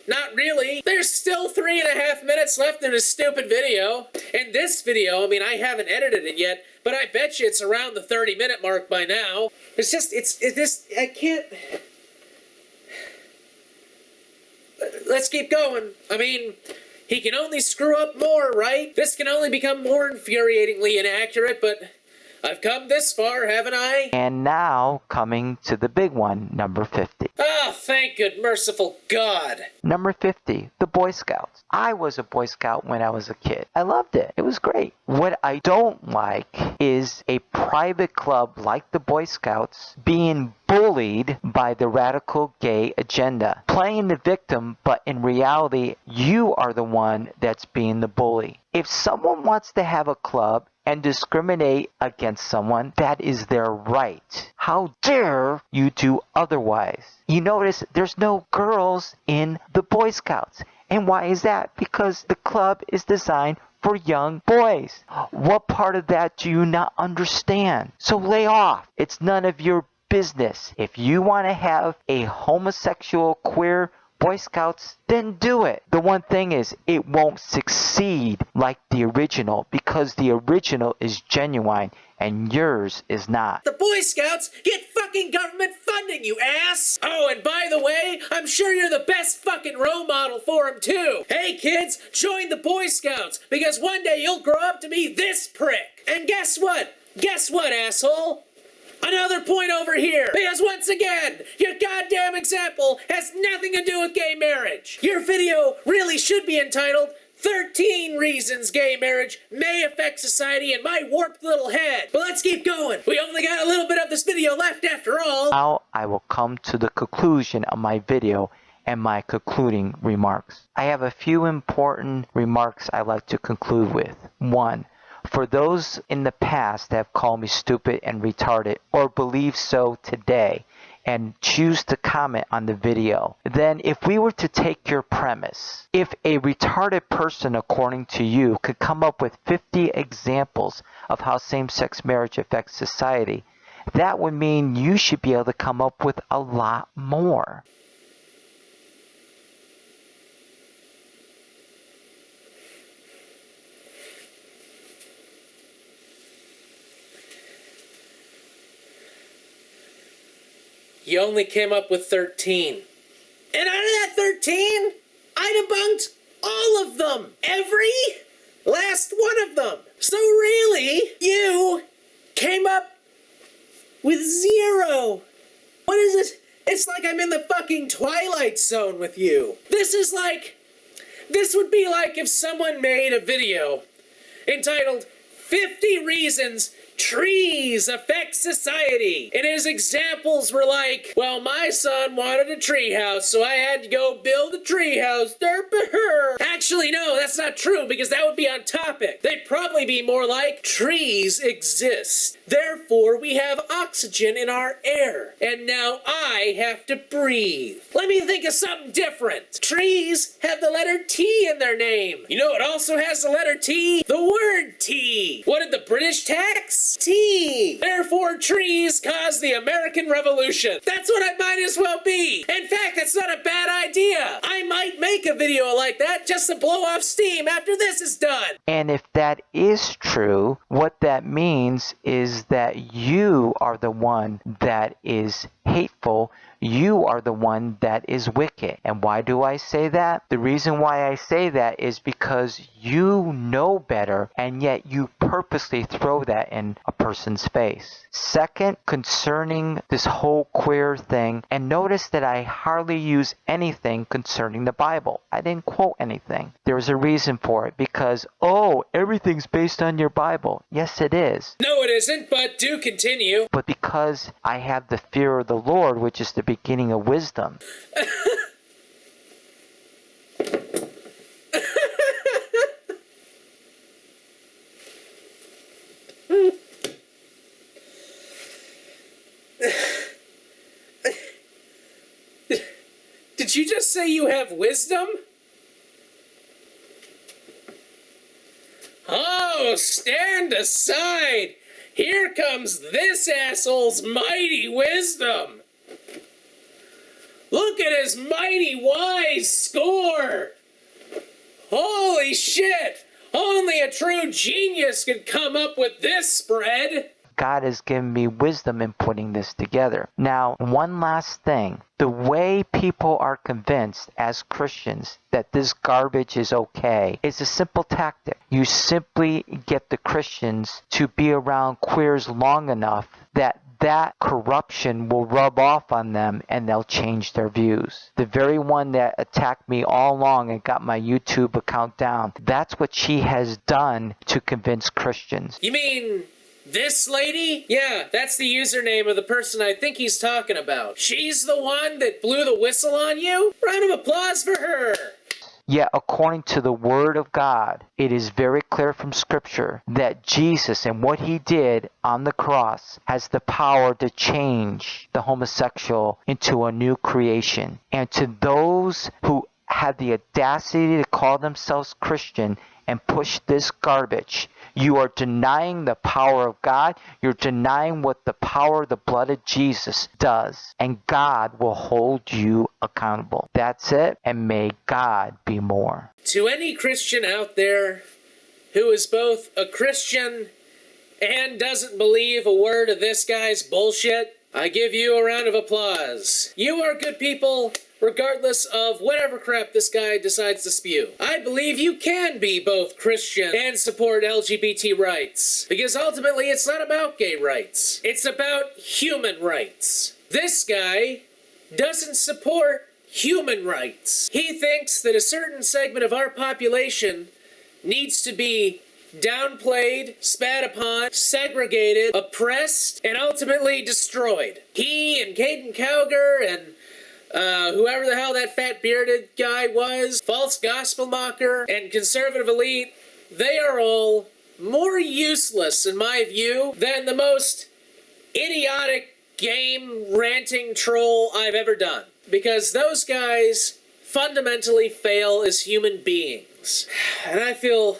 Not really. There's still 3.5 minutes left in this stupid video. And this video, I mean, I haven't edited it yet, but I bet you it's around the 30-minute mark by now. It's just, I can't... Let's keep going. I mean... He can only screw up more, right? This can only become more infuriatingly inaccurate, but I've come this far, haven't I? And now, coming to the big one, number 50. Oh, thank good merciful God. Number 50, the Boy Scouts. I was a Boy Scout when I was a kid. I loved it. It was great. What I don't like is a private club like the Boy Scouts being bullied by the radical gay agenda. Playing the victim, but in reality, you are the one that's being the bully. If someone wants to have a club and discriminate against someone, that is their right. How dare you do otherwise? You notice there's no girls in the Boy Scouts. And why is that? Because the club is designed for young boys. What part of that do you not understand? So lay off. It's none of your business. If you want to have a homosexual, queer Boy Scouts, then do it. The one thing is, it won't succeed like the original because the original is genuine and yours is not. The Boy Scouts get fucking government funding, you ass! Oh, and by the way, I'm sure you're the best fucking role model for them too. Hey kids, join the Boy Scouts because one day you'll grow up to be this prick. And guess what? Guess what, asshole? Another point over here, because once again, your goddamn example has nothing to do with gay marriage. Your video really should be entitled 13 Reasons Gay Marriage May Affect Society in My Warped Little Head. But let's keep going. We only got a little bit of this video left after all. Now I will come to the conclusion of my video and my concluding remarks. I have a few important remarks I'd like to conclude with. 1. For those in the past that have called me stupid and retarded, or believe so today, and choose to comment on the video, then if we were to take your premise, if a retarded person, according to you, could come up with 50 examples of how same-sex marriage affects society, that would mean you should be able to come up with a lot more. You only came up with 13. And out of that 13, I debunked all of them. Every last one of them. So really, you came up with 0. What is this? It's like I'm in the fucking Twilight Zone with you. This would be like if someone made a video entitled 50 Reasons Trees Affect Society. And his examples were like, well, my son wanted a treehouse, so I had to go build a treehouse. Actually, no, that's not true, because that would be on topic. They'd probably be more like, trees exist. Therefore, we have oxygen in our air. And now I have to breathe. Let me think of something different. Trees have the letter T in their name. You know what also has the letter T? The word tea. What did the British tax? Tea. Therefore, trees caused the American Revolution. That's what I might as well be. In fact, that's not a bad idea. I might make a video like that just to blow off steam after this is done. And if that is true, what that means is that you are the one that is hateful. You are the one that is wicked. And why do I say that? The reason why I say that is because you know better, and yet you purposely throw that in a person's face. Second, concerning this whole queer thing, and notice that I hardly use anything concerning the Bible. I didn't quote anything. There's a reason for it, because, oh, everything's based on your Bible. Yes, it is. No, it isn't, but do continue. But because I have the fear of the Lord, which is the beginning of wisdom. Did you just say you have wisdom? Oh, stand aside! Here comes this asshole's mighty wisdom! Look at his mighty wise score! Holy shit! Only a true genius could come up with this spread! God has given me wisdom in putting this together. Now, one last thing. The way people are convinced as Christians that this garbage is okay is a simple tactic. You simply get the Christians to be around queers long enough that corruption will rub off on them and they'll change their views. The very one that attacked me all along and got my YouTube account down, that's what she has done to convince Christians. You mean this lady? Yeah, that's the username of the person I think he's talking about. She's the one that blew the whistle on you? Round of applause for her! Yet, according to the Word of God, it is very clear from Scripture that Jesus and what He did on the cross has the power to change the homosexual into a new creation. And to those who have the audacity to call themselves Christian and push this garbage, you are denying the power of God. You're denying what the power of the blood of Jesus does. And God will hold you accountable. That's it. And may God be more. To any Christian out there who is both a Christian and doesn't believe a word of this guy's bullshit, I give you a round of applause. You are good people, regardless of whatever crap this guy decides to spew. I believe you can be both Christian and support LGBT rights. Because ultimately, it's not about gay rights. It's about human rights. This guy doesn't support human rights. He thinks that a certain segment of our population needs to be downplayed, spat upon, segregated, oppressed, and ultimately destroyed. He and Caden Cowger and whoever the hell that fat bearded guy was, FalseGospelMocker, and Conservative Elite, they are all more useless, in my view, than the most idiotic game ranting troll I've ever done. Because those guys fundamentally fail as human beings. And I feel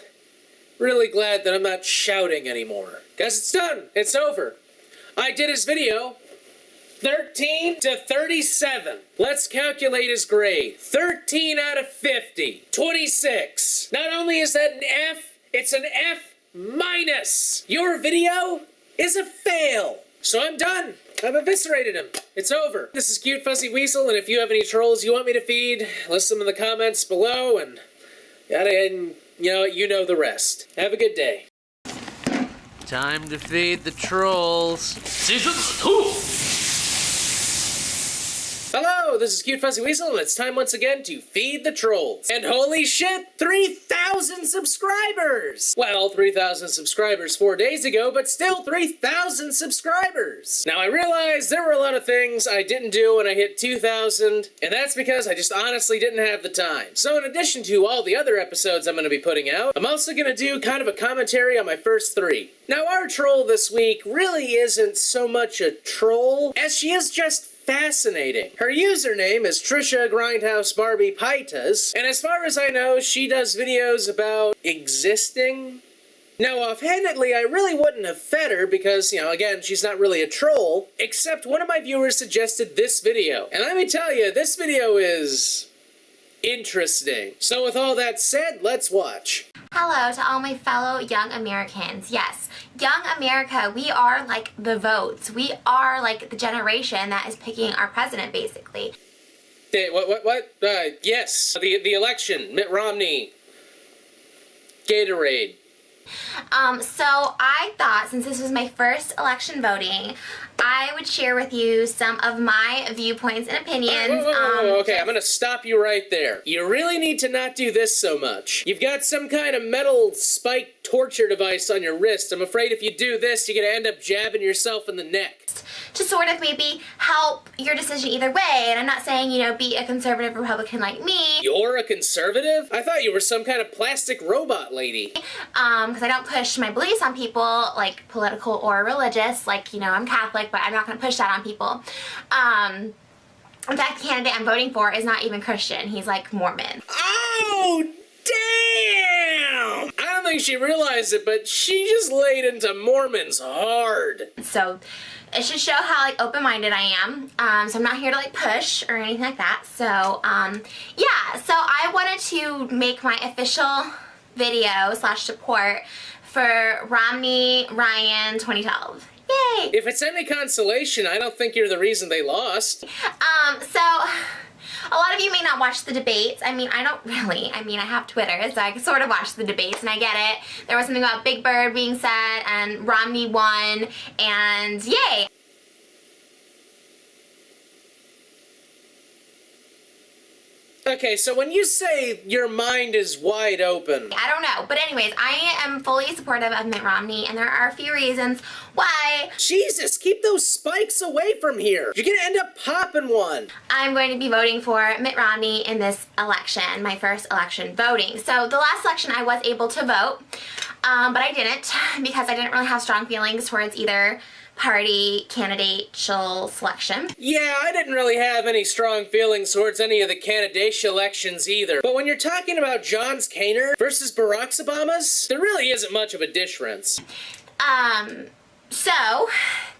really glad that I'm not shouting anymore. Because it's done. It's over. I did his video. 13 to 37. Let's calculate his grade. 13 out of 50. 26. Not only is that an F, it's an F minus. Your video is a fail. So I'm done. I've eviscerated him. It's over. This is Cute Fuzzy Weasel, and if you have any trolls you want me to feed, list them in the comments below, and you know the rest. Have a good day. Time to feed the trolls. Season 2! Hello, this is Cute Fuzzy Weasel, and it's time once again to feed the trolls. And holy shit, 3,000 subscribers! Well, 3,000 subscribers 4 days ago, but still 3,000 subscribers! Now, I realize there were a lot of things I didn't do when I hit 2,000, and that's because I just honestly didn't have the time. So in addition to all the other episodes I'm going to be putting out, I'm also going to do kind of a commentary on my first 3. Now, our troll this week really isn't so much a troll, as she is just fascinating. Her username is Trisha Paytas, and as far as I know, she does videos about existing. Now, offhandedly, I really wouldn't have fed her because, again, she's not really a troll, except one of my viewers suggested this video. And let me tell you, this video is interesting. So with all that said, let's watch. Hello to all my fellow young Americans. Yes, young America, we are like the votes. We are like the generation that is picking our president, basically. What? Yes, the election, Mitt Romney, Gatorade. So I thought, since this was my first election voting, I would share with you some of my viewpoints and opinions. Okay, I'm gonna stop you right there. You really need to not do this so much. You've got some kind of metal spike torture device on your wrist. I'm afraid if you do this, you're gonna end up jabbing yourself in the neck. To sort of maybe help your decision either way, and I'm not saying, be a conservative Republican like me. You're a conservative? I thought you were some kind of plastic robot lady. Because I don't push my beliefs on people, like political or religious, like, I'm Catholic, but I'm not going to push that on people. In fact, the candidate I'm voting for is not even Christian. He's like Mormon. Oh, damn! I don't think she realized it, but she just laid into Mormons hard. So it should show how open-minded I am. So I'm not here to push or anything like that. So yeah, so I wanted to make my official video / support for Romney Ryan 2012. Yay! If it's any consolation, I don't think you're the reason they lost. So a lot of you may not watch the debates. I don't really. I have Twitter, so I can sort of watch the debates, and I get it. There was something about Big Bird being said, and Romney won, and yay! Okay, so when you say your mind is wide open... I don't know, but anyways, I am fully supportive of Mitt Romney, and there are a few reasons why... Jesus, keep those spikes away from here! You're gonna end up popping one! I'm going to be voting for Mitt Romney in this election, my first election voting. So the last election I was able to vote, but I didn't, because I didn't really have strong feelings towards either party candidatal selection. Yeah, I didn't really have any strong feelings towards any of the candidatal elections either. But when you're talking about John Boehner versus Barack Obama's, there really isn't much of a difference. So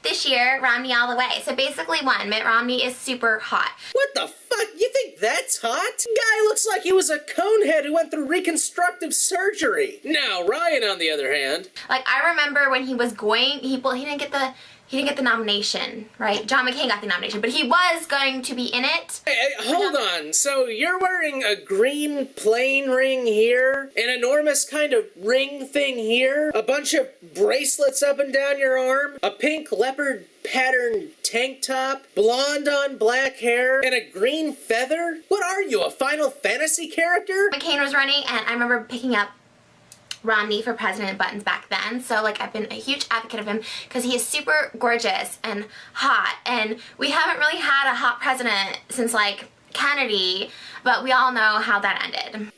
this year, Romney all the way. So basically, Mitt Romney is super hot. What the fuck? You think that's hot? Guy looks like he was a conehead who went through reconstructive surgery. Now, Ryan, on the other hand... I remember when he was going... He didn't get the nomination, right? John McCain got the nomination, but he was going to be in it. Hey, hold on. So you're wearing a green plain ring here, an enormous kind of ring thing here, a bunch of bracelets up and down your arm, a pink leopard pattern tank top, blonde on black hair, and a green feather? What are you, a Final Fantasy character? McCain was running, and I remember picking up Romney for president buttons back then, so I've been a huge advocate of him because he is super gorgeous and hot, and we haven't really had a hot president since Kennedy, but we all know how that ended.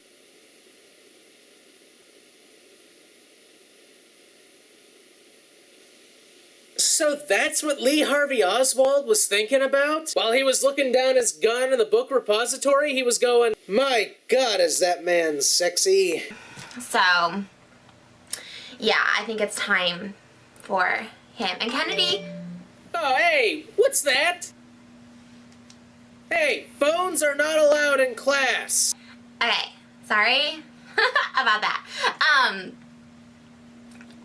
So that's what Lee Harvey Oswald was thinking about? While he was looking down his gun in the book repository, he was going, "My God, is that man sexy?" So, yeah, I think it's time for him. And Kennedy... Oh, hey, what's that? Hey, phones are not allowed in class. Okay, sorry about that.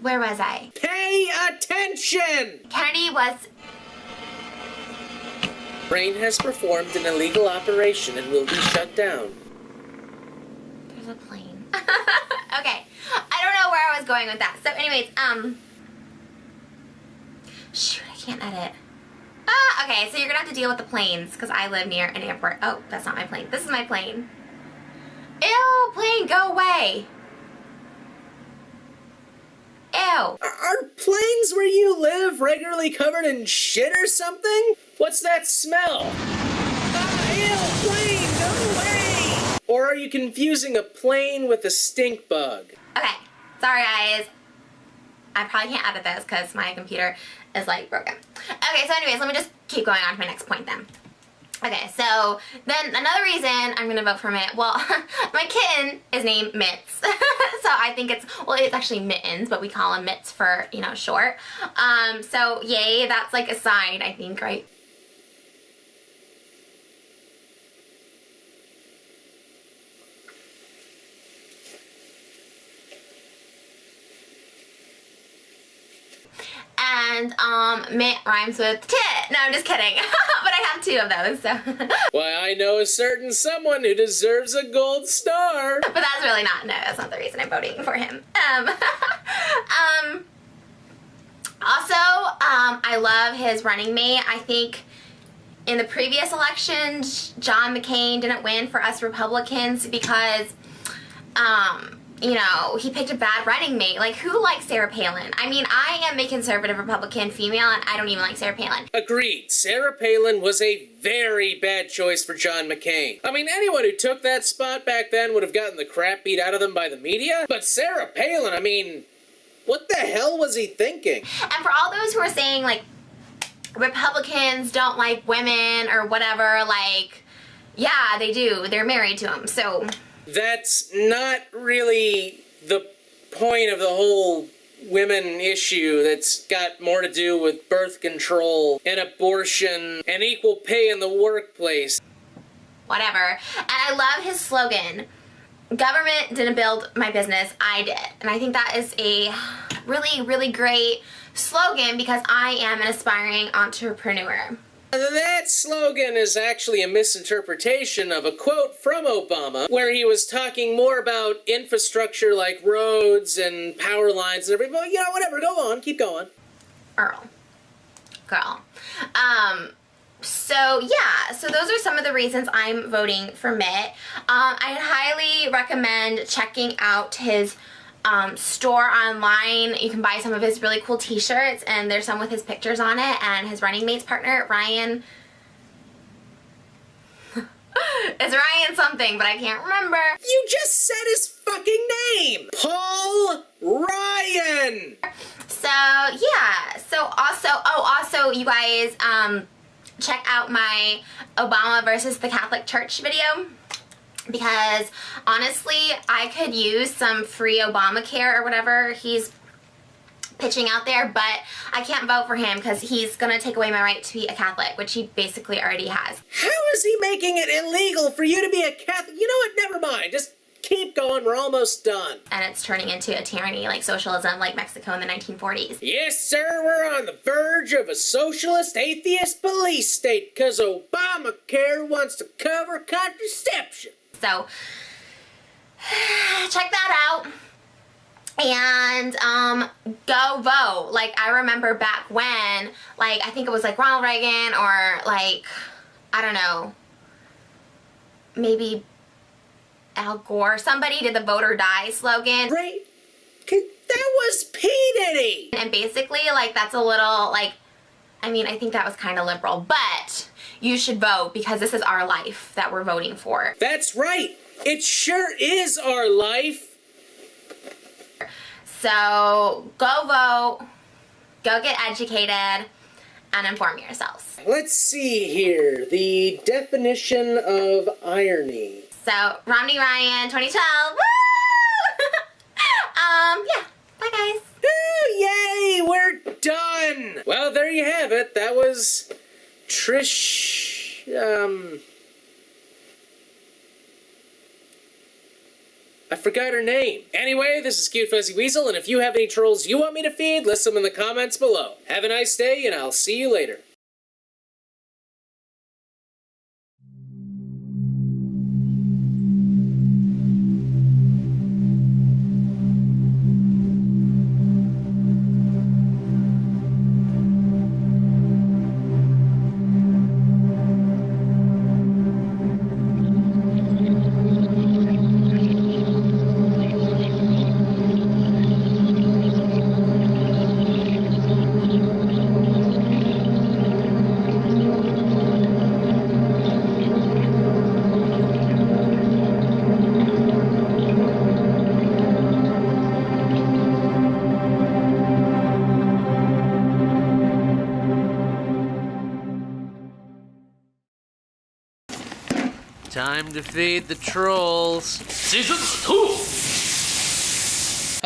Where was I? Pay attention! Kennedy was... Brain has performed an illegal operation and will be shut down. There's a plane. Okay, I don't know where I was going with that. So anyways, shoot, I can't edit. Okay, so you're gonna have to deal with the planes, because I live near an airport. Oh, that's not my plane. This is my plane. Ew, plane, go away. Ew. Are planes where you live regularly covered in shit or something? What's that smell? Ew, plane, go away! Or are you confusing a plane with a stink bug? Okay, sorry guys. I probably can't edit this because my computer is like broken. Okay, so anyways, let me just keep going on to my next point then. Okay, so then another reason I'm gonna vote for Mitt, well, my kitten is named Mitts. So I think it's actually Mittens, but we call him Mitts for, you know, short. So yay, that's like a sign, I think, right? And Mitt rhymes with tit. No, I'm just kidding. But I have two of those, so. Why, I know a certain someone who deserves a gold star. But that's really not, no, that's not the reason I'm voting for him. Also, I love his running mate. I think in the previous elections, John McCain didn't win for us Republicans because, you know, he picked a bad running mate. Like, who likes Sarah Palin? I mean, I am a conservative Republican female, and I don't even like Sarah Palin. Agreed. Sarah Palin was a very bad choice for John McCain. I mean, anyone who took that spot back then would have gotten the crap beat out of them by the media. But Sarah Palin, I mean, what the hell was he thinking? And for all those who are saying, like, Republicans don't like women or whatever, like, yeah, they do. They're married to them, so... That's not really the point of the whole women issue. That's got more to do with birth control and abortion and equal pay in the workplace. Whatever. And I love his slogan, "Government didn't build my business, I did." And I think that is a really, really great slogan because I am an aspiring entrepreneur. That slogan is actually a misinterpretation of a quote from Obama, where he was talking more about infrastructure like roads and power lines and everything. But, you know, whatever, go on, keep going. Girl. So yeah, so those are some of the reasons I'm voting for Mitt. I highly recommend checking out his store online. You can buy some of his really cool t-shirts, and there's some with his pictures on it, and his running mate's partner, Ryan. It's Ryan something, but I can't remember. You just said his fucking name! Paul Ryan! So, yeah. So, also, you guys, check out my Obama versus the Catholic Church video. Because, honestly, I could use some free Obamacare or whatever he's pitching out there, but I can't vote for him because he's going to take away my right to be a Catholic, which he basically already has. How is he making it illegal for you to be a Catholic? You know what? Never mind. Just keep going. We're almost done. And it's turning into a tyranny like socialism like Mexico in the 1940s. Yes, sir. We're on the verge of a socialist, atheist police state because Obamacare wants to cover contraception. So, check that out, and go vote. Like, I remember back when, like, I think it was like Ronald Reagan or like, I don't know, maybe Al Gore, somebody did the vote or die slogan. Right, that was P. Diddy. And basically, like, that's a little, like, I mean, I think that was kind of liberal, but you should vote because this is our life that we're voting for. That's right. It sure is our life. So, go vote. go get educated and inform yourselves. Let's see here. The definition of irony. So, Romney Ryan, 2012. Woo! Yeah. Bye, guys. Yay! We're done! Well, there you have it. That was Trish... I forgot her name. Anyway, this is Cute Fuzzy Weasel, and if you have any trolls you want me to feed, list them in the comments below. Have a nice day, and I'll see you later. Time to feed the trolls. Season 2!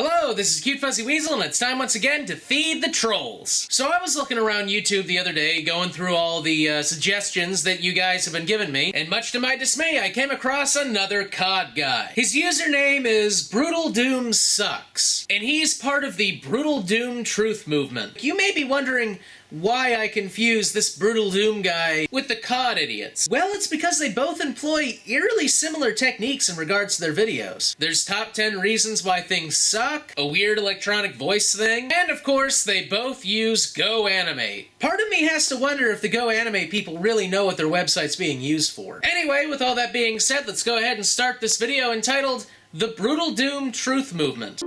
Hello, this is Cute Fuzzy Weasel, and it's time once again to feed the trolls. So I was looking around YouTube the other day, going through all the suggestions that you guys have been giving me, and much to my dismay, I came across another COD guy. His username is BrutalDoomSucks, and he's part of the Brutal Doom Truth Movement. You may be wondering why I confuse this Brutal Doom guy with the COD idiots. Well, it's because they both employ eerily similar techniques in regards to their videos. There's top 10 reasons why things suck, a weird electronic voice thing, and of course, they both use GoAnimate. Part of me has to wonder if the GoAnimate people really know what their website's being used for. Anyway, with all that being said, let's go ahead and start this video entitled The Brutal Doom Truth Movement.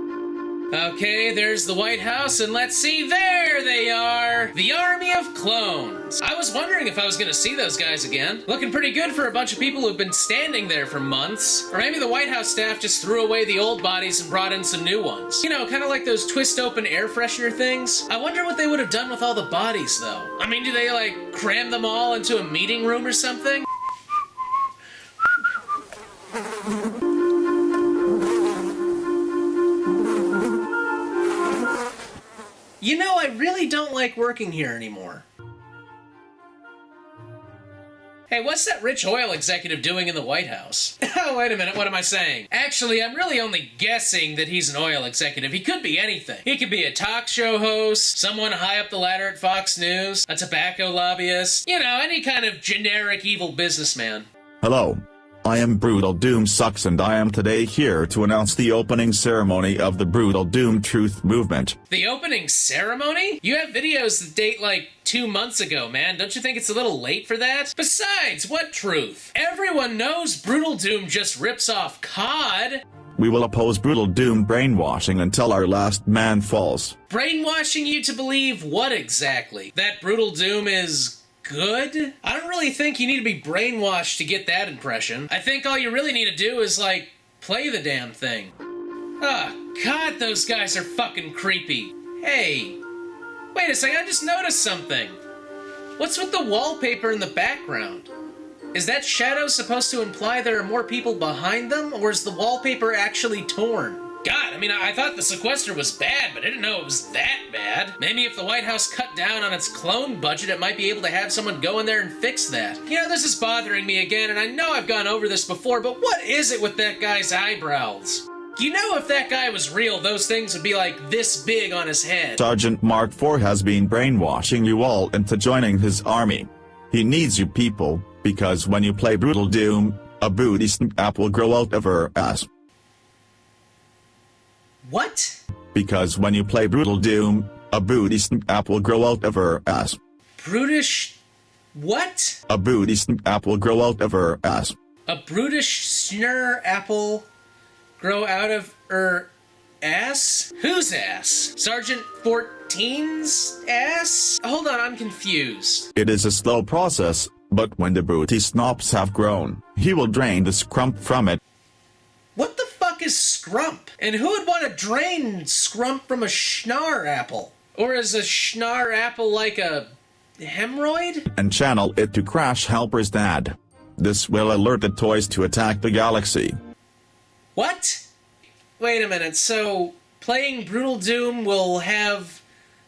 Okay, there's the White House, and let's see, there they are! The army of clones. I was wondering if I was gonna see those guys again. Looking pretty good for a bunch of people who've been standing there for months. Or maybe the White House staff just threw away the old bodies and brought in some new ones. You know, kind of like those twist-open air freshener things. I wonder what they would have done with all the bodies, though. I mean, do they, like, cram them all into a meeting room or something? You know, I really don't like working here anymore. Hey, what's that rich oil executive doing in the White House? Oh, wait a minute, what am I saying? Actually, I'm really only guessing that he's an oil executive. He could be anything. He could be a talk show host, someone high up the ladder at Fox News, a tobacco lobbyist, you know, any kind of generic evil businessman. Hello. I am BrutalDoomSucks, and I am today here to announce the opening ceremony of the Brutal Doom Truth Movement. The opening ceremony? You have videos that date like 2 months ago, man. Don't you think it's a little late for that? Besides, what truth? Everyone knows Brutal Doom just rips off COD. We will oppose Brutal Doom brainwashing until our last man falls. Brainwashing you to believe what exactly? That Brutal Doom is good? I don't really think you need to be brainwashed to get that impression. I think all you really need to do is, like, play the damn thing. Oh, God, those guys are fucking creepy. Hey, wait a second, I just noticed something. What's with the wallpaper in the background? Is that shadow supposed to imply there are more people behind them, or is the wallpaper actually torn? God, I mean, I thought the sequester was bad, but I didn't know it was that bad. Maybe if the White House cut down on its clone budget, it might be able to have someone go in there and fix that. You know, this is bothering me again, and I know I've gone over this before, but what is it with that guy's eyebrows? You know, if that guy was real, those things would be like this big on his head. Sergeant Mark IV has been brainwashing you all into joining his army. He needs you people, because when you play Brutal Doom, a booty snap will grow out of her ass. What? Because when you play Brutal Doom, a booty snap will grow out of her ass. Brutish... what? A booty snap will grow out of her ass. A brutish snur apple grow out of her ass? Whose ass? Sergeant 14's ass? Hold on, I'm confused. It is a slow process, but when the booty snops have grown, he will drain the scrump from it. What the fuck is scrump? And who would want to drain scrump from a schnar apple? Or is a schnar apple like a hemorrhoid? And channel it to Crash Helper's dad. This will alert the toys to attack the galaxy. What? Wait a minute, so playing Brutal Doom will have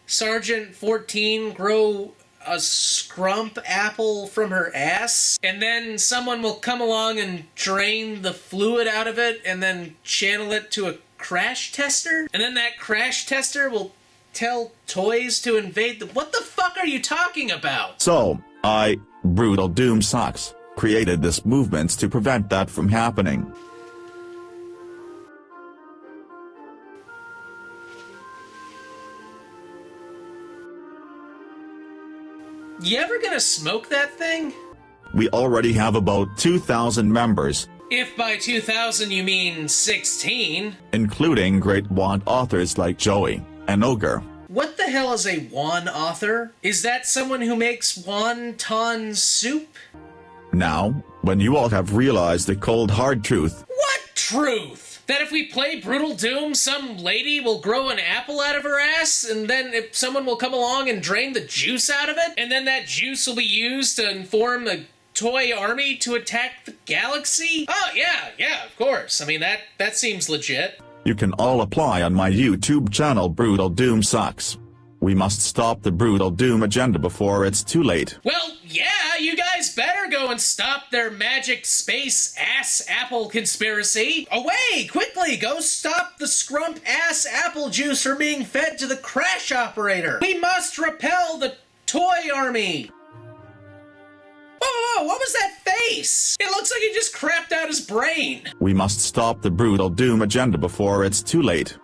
Sergeant 14 grow a scrump apple from her ass, and then someone will come along and drain the fluid out of it and then channel it to a crash tester? And then that crash tester will tell toys to invade the... What the fuck are you talking about? So, BrutalDoomSucks, created this movement to prevent that from happening. You ever gonna smoke that thing? We already have about 2,000 members, If by 2000 you mean 16. including great wand authors like Joey and Ogre. What the hell is a won author? Is that someone who makes wonton soup? Now, when you all have realized the cold hard truth, What truth? That if we play Brutal Doom, some lady will grow an apple out of her ass, and then if someone will come along and drain the juice out of it, and then that juice will be used to inform the toy army to attack the galaxy? Oh, yeah, of course. I mean, that seems legit. you can all apply on my YouTube channel BrutalDoomSucks. We must stop the Brutal Doom agenda before it's too late. Well, yeah, you guys better go and stop their magic space ass apple conspiracy. Away, quickly, go stop the scrump ass apple juice from being fed to the crash operator. We must repel the toy army. Whoa, what was that face? It looks like he just crapped out his brain. We must stop the Brutal Doom agenda before it's too late.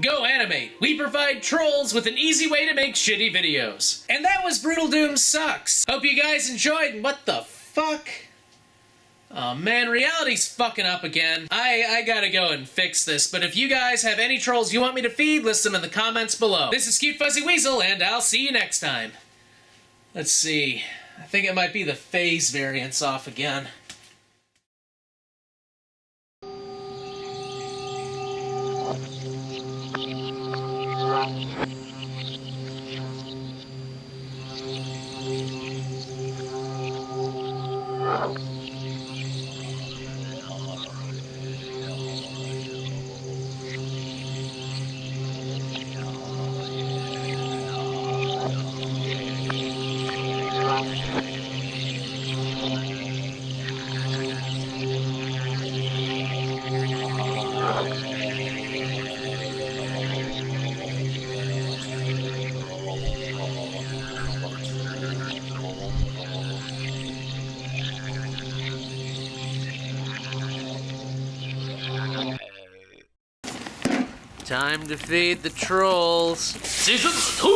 Go Animate. We provide trolls with an easy way to make shitty videos. And that was Brutal Doom Sucks. Hope you guys enjoyed, and what the fuck? Oh man, reality's fucking up again. I gotta go and fix this, but if you guys have any trolls you want me to feed, list them in the comments below. This is Cute Fuzzy Weasel, and I'll see you next time. Let's see. I think it might be the phase variance off again. Time to feed the trolls. Season 2!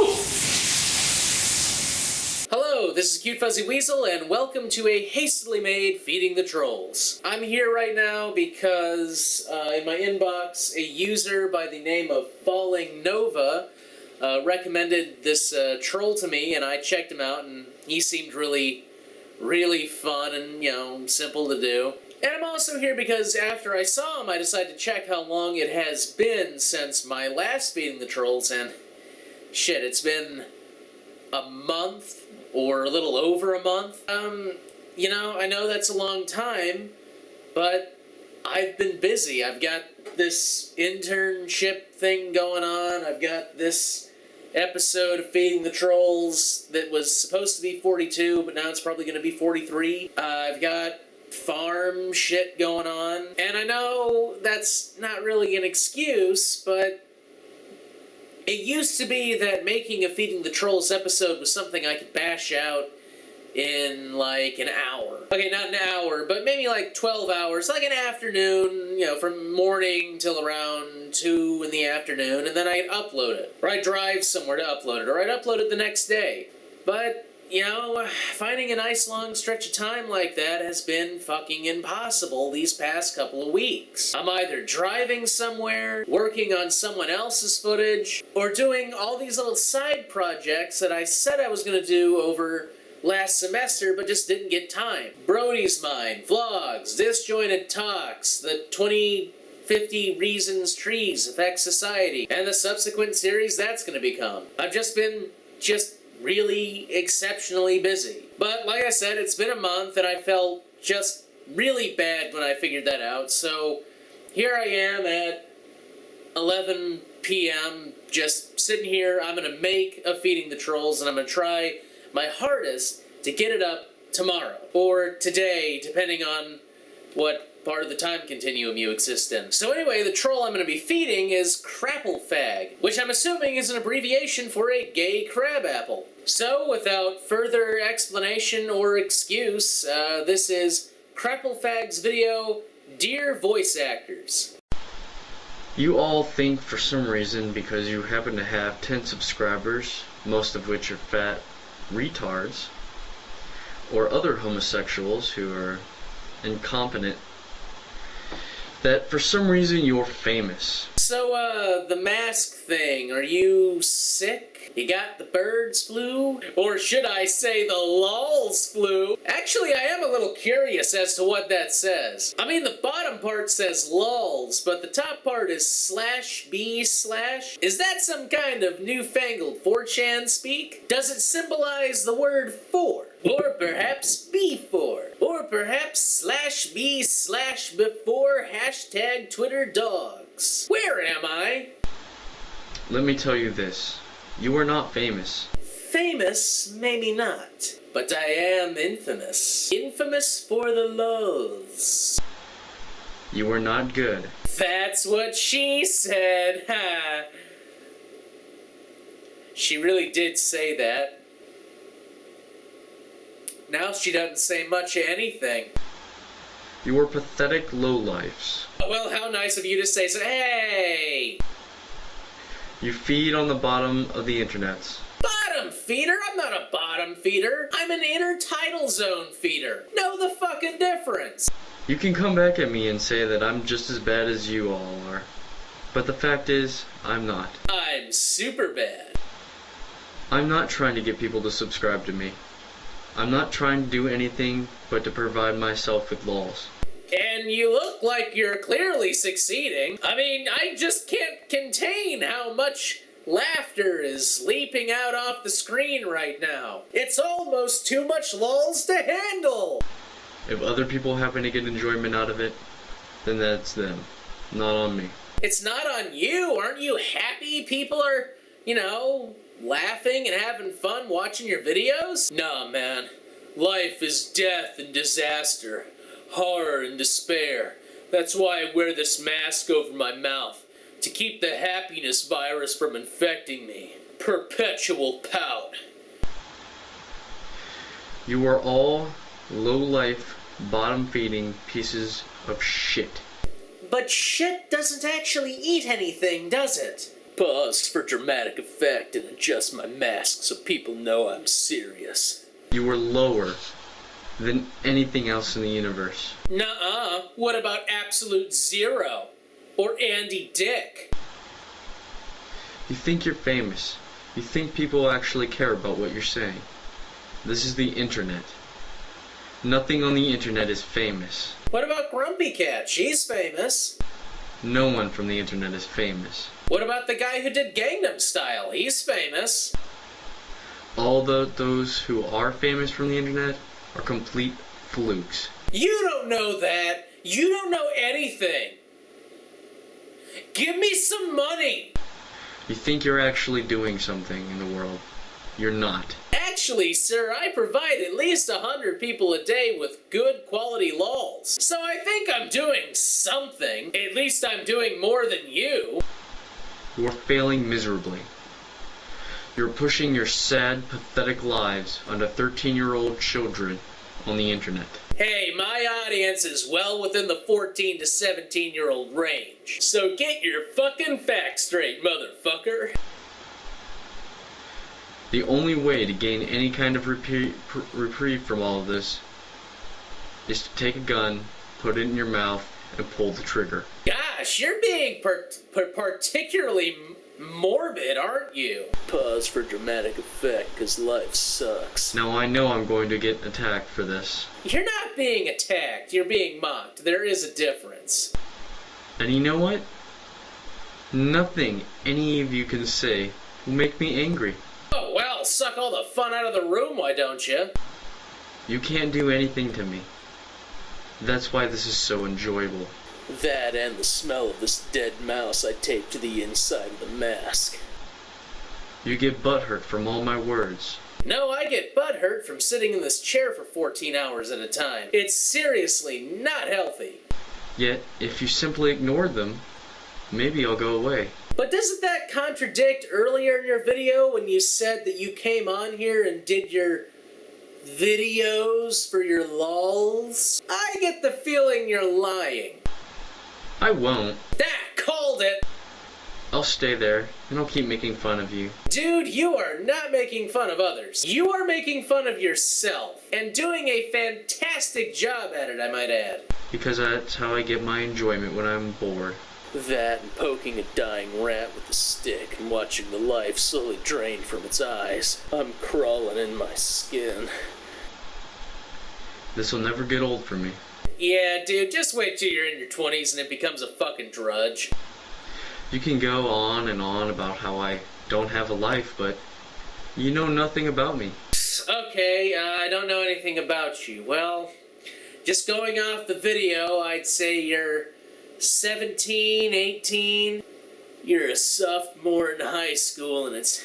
Hello, this is Cute Fuzzy Weasel, and welcome to a hastily made Feeding the Trolls. I'm here right now because in my inbox, a user by the name of Falling Nova recommended this troll to me, and I checked him out, and he seemed really fun and, you know, simple to do. And I'm also here because after I saw him, I decided to check how long it has been since my last Feeding the Trolls, and shit, it's been a month, or a little over a month. You know, I know that's a long time, but I've been busy. I've got this internship thing going on, I've got this episode of Feeding the Trolls that was supposed to be 42, but now it's probably going to be 43. I've got farm shit going on, and I know that's not really an excuse, but it used to be that making a Feeding the Trolls episode was something I could bash out in like an hour. Okay, not an hour, but maybe like 12 hours, like an afternoon, you know, from morning till around 2 in the afternoon, and then I'd upload it. Or I'd drive somewhere to upload it, or I'd upload it the next day. But you know, finding a nice long stretch of time like that has been fucking impossible these past couple of weeks. I'm either driving somewhere, working on someone else's footage, or doing all these little side projects that I said I was going to do over last semester but just didn't get time. Brody's Mind, vlogs, disjointed talks, the 2050 Reasons Trees Affect Society, and the subsequent series that's going to become. I've just been really exceptionally busy. But like I said, it's been a month and I felt just really bad when I figured that out. So here I am at 11 p.m. just sitting here. I'm going to make a Feeding the Trolls and I'm going to try my hardest to get it up tomorrow. Or today, depending on what part of the time continuum you exist in. So anyway, the troll I'm going to be feeding is Krapplefag, which I'm assuming is an abbreviation for a gay crab apple. So without further explanation or excuse, this is Krapplefag's video, Dear Voice Actors. You all think for some reason, because you happen to have 10 subscribers, most of which are fat retards, or other homosexuals who are incompetent, that for some reason you're famous. So, the mask thing, are you sick? You got the bird's flu? Or should I say the lols flu? Actually, I am a little curious as to what that says. I mean, the bottom part says lols, but the top part is /b/. Is that some kind of newfangled 4chan speak? Does it symbolize the word for? Or perhaps B4? Or perhaps /b/ before hashtag Twitter dogs? Where am I? Let me tell you this. You are not famous. Famous, maybe not. But I am infamous. Infamous for the lols. You are not good. That's what she said, ha. She really did say that. Now she doesn't say much of anything. You are pathetic lowlifes. Well, how nice of you to say so. Hey! You feed on the bottom of the internets. Bottom feeder? I'm not a bottom feeder. I'm an intertidal zone feeder. Know the fucking difference. You can come back at me and say that I'm just as bad as you all are. But the fact is, I'm not. I'm super bad. I'm not trying to get people to subscribe to me. I'm not trying to do anything but to provide myself with lols. And you look like you're clearly succeeding. I mean, I just can't contain how much laughter is leaping out off the screen right now. It's almost too much lols to handle. If other people happen to get enjoyment out of it, then that's them, not on me. It's not on you. Aren't you happy people are, laughing and having fun watching your videos? Nah, man. Life is death and disaster. Horror and despair. That's why I wear this mask over my mouth. To keep the happiness virus from infecting me. Perpetual pout. You are all low-life, bottom-feeding pieces of shit. But shit doesn't actually eat anything, does it? Pause for dramatic effect and adjust my mask so people know I'm serious. You are lower than anything else in the universe. Nuh-uh. What about Absolute Zero? Or Andy Dick? You think you're famous. You think people actually care about what you're saying. This is the internet. Nothing on the internet is famous. What about Grumpy Cat? She's famous. No one from the internet is famous. What about the guy who did Gangnam Style? He's famous. All those who are famous from the internet are complete flukes. You don't know that. You don't know anything. Give me some money. You think you're actually doing something in the world. You're not. Actually, sir, I provide at least 100 people a day with good quality lols. So I think I'm doing something. At least I'm doing more than you. You are failing miserably. You're pushing your sad, pathetic lives onto 13-year-old children on the internet. Hey, my audience is well within the 14 to 17-year-old range. So get your fucking facts straight, motherfucker. The only way to gain any kind of reprieve from all of this is to take a gun, put it in your mouth, and pull the trigger. Gosh, you're being particularly morbid, aren't you? Pause for dramatic effect, cause life sucks. Now I know I'm going to get attacked for this. You're not being attacked, you're being mocked. There is a difference. And you know what? Nothing any of you can say will make me angry. Oh well, suck all the fun out of the room, why don't you? You can't do anything to me. That's why this is so enjoyable. That and the smell of this dead mouse I taped to the inside of the mask. You get butthurt from all my words. No, I get butthurt from sitting in this chair for 14 hours at a time. It's seriously not healthy. Yet, if you simply ignored them, maybe I'll go away. But doesn't that contradict earlier in your video when you said that you came on here and did your videos for your lols? I get the feeling you're lying. I won't. That called it! I'll stay there, and I'll keep making fun of you. Dude, you are not making fun of others. You are making fun of yourself, and doing a fantastic job at it, I might add. Because that's how I get my enjoyment when I'm bored. That and poking a dying rat with a stick and watching the life slowly drain from its eyes. I'm crawling in my skin. This'll never get old for me. Yeah, dude, just wait till you're in your 20s and it becomes a fucking drudge. You can go on and on about how I don't have a life, but you know nothing about me. Okay, I don't know anything about you. Well, just going off the video, I'd say you're 17, 18. You're a sophomore in high school and it's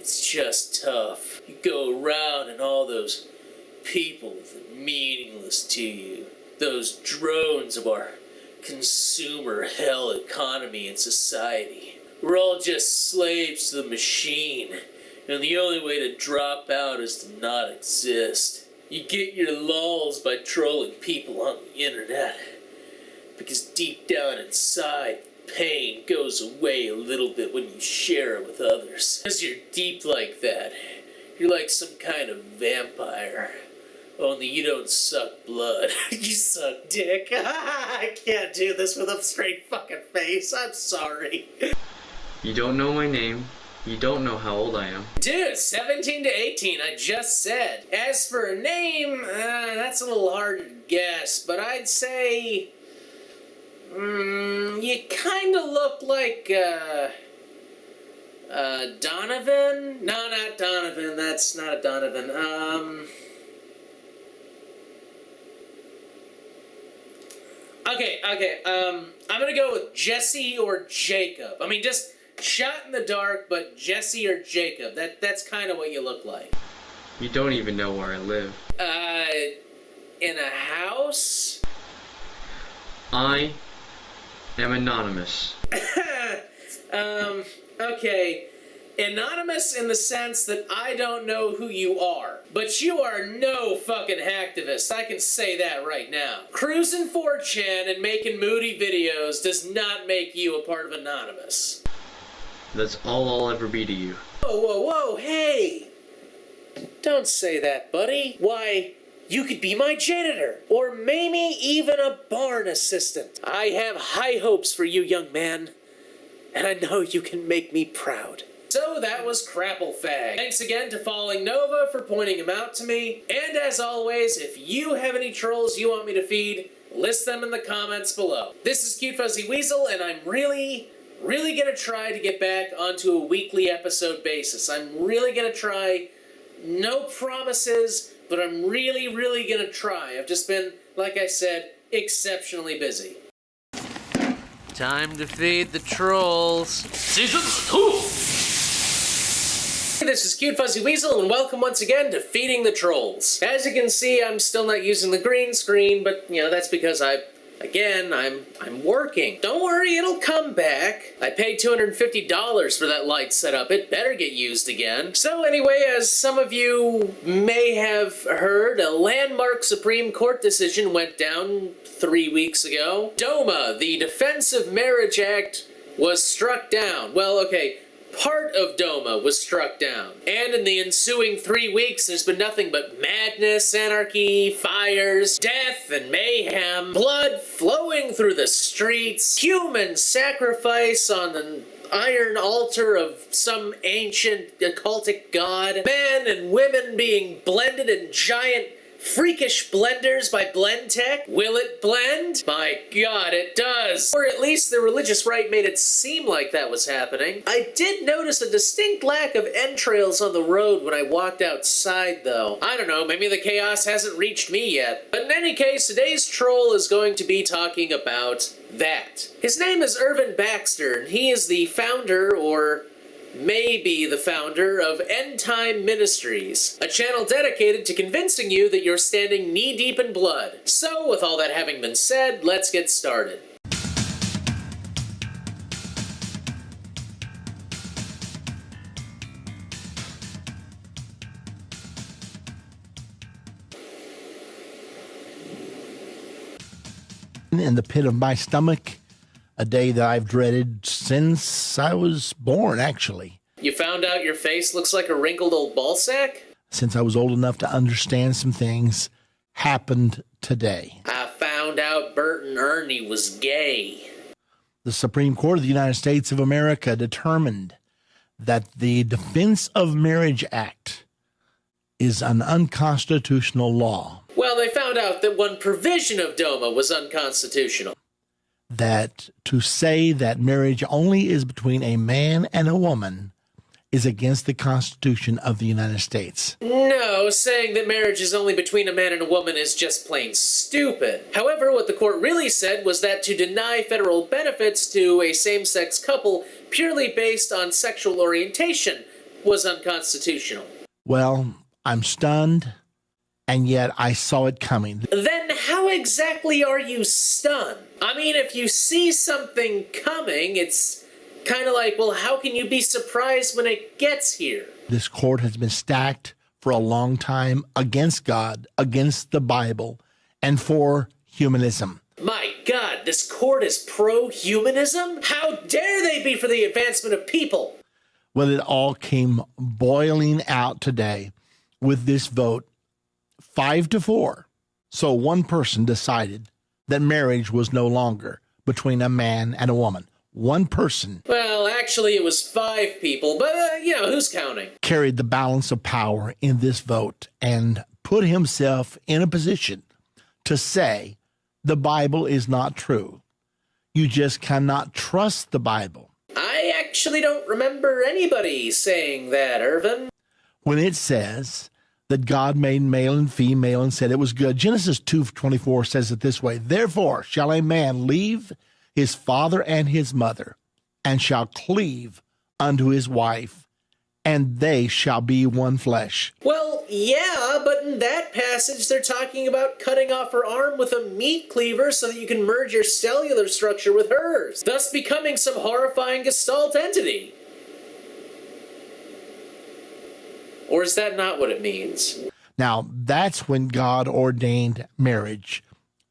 just tough. You go around and all those people that are meaningless to you. Those drones of our consumer hell economy and society. We're all just slaves to the machine, and the only way to drop out is to not exist. You get your lulls by trolling people on the internet, because deep down inside, pain goes away a little bit when you share it with others. Because you're deep like that. You're like some kind of vampire. Only you don't suck blood. You suck dick. I can't do this with a straight fucking face. I'm sorry. You don't know my name. You don't know how old I am. Dude, 17 to 18, I just said. As for a name, that's a little hard to guess, but I'd say... you kinda look like, Donovan? No, not Donovan. That's not a Donovan. Okay, I'm gonna go with Jesse or Jacob. I mean, just shot in the dark, but Jesse or Jacob. That's kind of what you look like. You don't even know where I live. In a house? I am anonymous. Okay. Anonymous in the sense that I don't know who you are. But you are no fucking hacktivist, I can say that right now. Cruising 4chan and making moody videos does not make you a part of Anonymous. That's all I'll ever be to you. Whoa, hey! Don't say that, buddy. Why, you could be my janitor, or maybe even a barn assistant. I have high hopes for you, young man, and I know you can make me proud. So that was Krapplefag. Thanks again to Falling Nova for pointing him out to me. And as always, if you have any trolls you want me to feed, list them in the comments below. This is Cute Fuzzy Weasel, and I'm really gonna try to get back onto a weekly episode basis. I'm really gonna try. No promises, but I'm really gonna try. I've just been, like I said, exceptionally busy. Time to feed the trolls. Season 2! This is Cute Fuzzy Weasel, and welcome once again to Feeding the Trolls. As you can see, I'm still not using the green screen, but, you know, that's because I'm working. Don't worry, it'll come back. I paid $250 for that light setup. It better get used again. So anyway, as some of you may have heard, a landmark Supreme Court decision went down 3 weeks ago. DOMA, the Defense of Marriage Act, was struck down. Well, okay, part of DOMA was struck down. And in the ensuing 3 weeks, there's been nothing but madness, anarchy, fires, death, and mayhem, blood flowing through the streets, human sacrifice on iron altar of some ancient occultic god, men and women being blended in giant freakish blenders by Blendtech? Will it blend? My God, it does. Or at least the religious right made it seem like that was happening. I did notice a distinct lack of entrails on the road when I walked outside, though. I don't know, maybe the chaos hasn't reached me yet. But in any case, today's troll is going to be talking about that. His name is Irvin Baxter, and he is the founder, or maybe the founder, of End Time Ministries, a channel dedicated to convincing you that you're standing knee-deep in blood. So, with all that having been said, let's get started. In the pit of my stomach, a day that I've dreaded since I was born, actually. You found out your face looks like a wrinkled old ballsack? Since I was old enough to understand some things, happened today. I found out Bert and Ernie was gay. The Supreme Court of the United States of America determined that the Defense of Marriage Act is an unconstitutional law. Well, they found out that one provision of DOMA was unconstitutional. That to say that marriage only is between a man and a woman is against the Constitution of the United States. No, saying that marriage is only between a man and a woman is just plain stupid. However, what the court really said was that to deny federal benefits to a same-sex couple purely based on sexual orientation was unconstitutional. Well, I'm stunned, and yet I saw it coming. Then how exactly are you stunned? I mean, if you see something coming, it's kind of like, well, how can you be surprised when it gets here? This court has been stacked for a long time against God, against the Bible, and for humanism. My God, this court is pro-humanism? How dare they be for the advancement of people? Well, it all came boiling out today with this vote, 5-4. So one person decided that marriage was no longer between a man and a woman. One person. Well, actually, it was 5 people, but, who's counting? Carried the balance of power in this vote and put himself in a position to say the Bible is not true. You just cannot trust the Bible. I actually don't remember anybody saying that, Irvin. When it says that God made male and female and said it was good. Genesis 2:24 says it this way, therefore shall a man leave his father and his mother, and shall cleave unto his wife, and they shall be one flesh. Well, yeah, but in that passage they're talking about cutting off her arm with a meat cleaver so that you can merge your cellular structure with hers, thus becoming some horrifying gestalt entity. Or is that not what it means? Now, that's when God ordained marriage.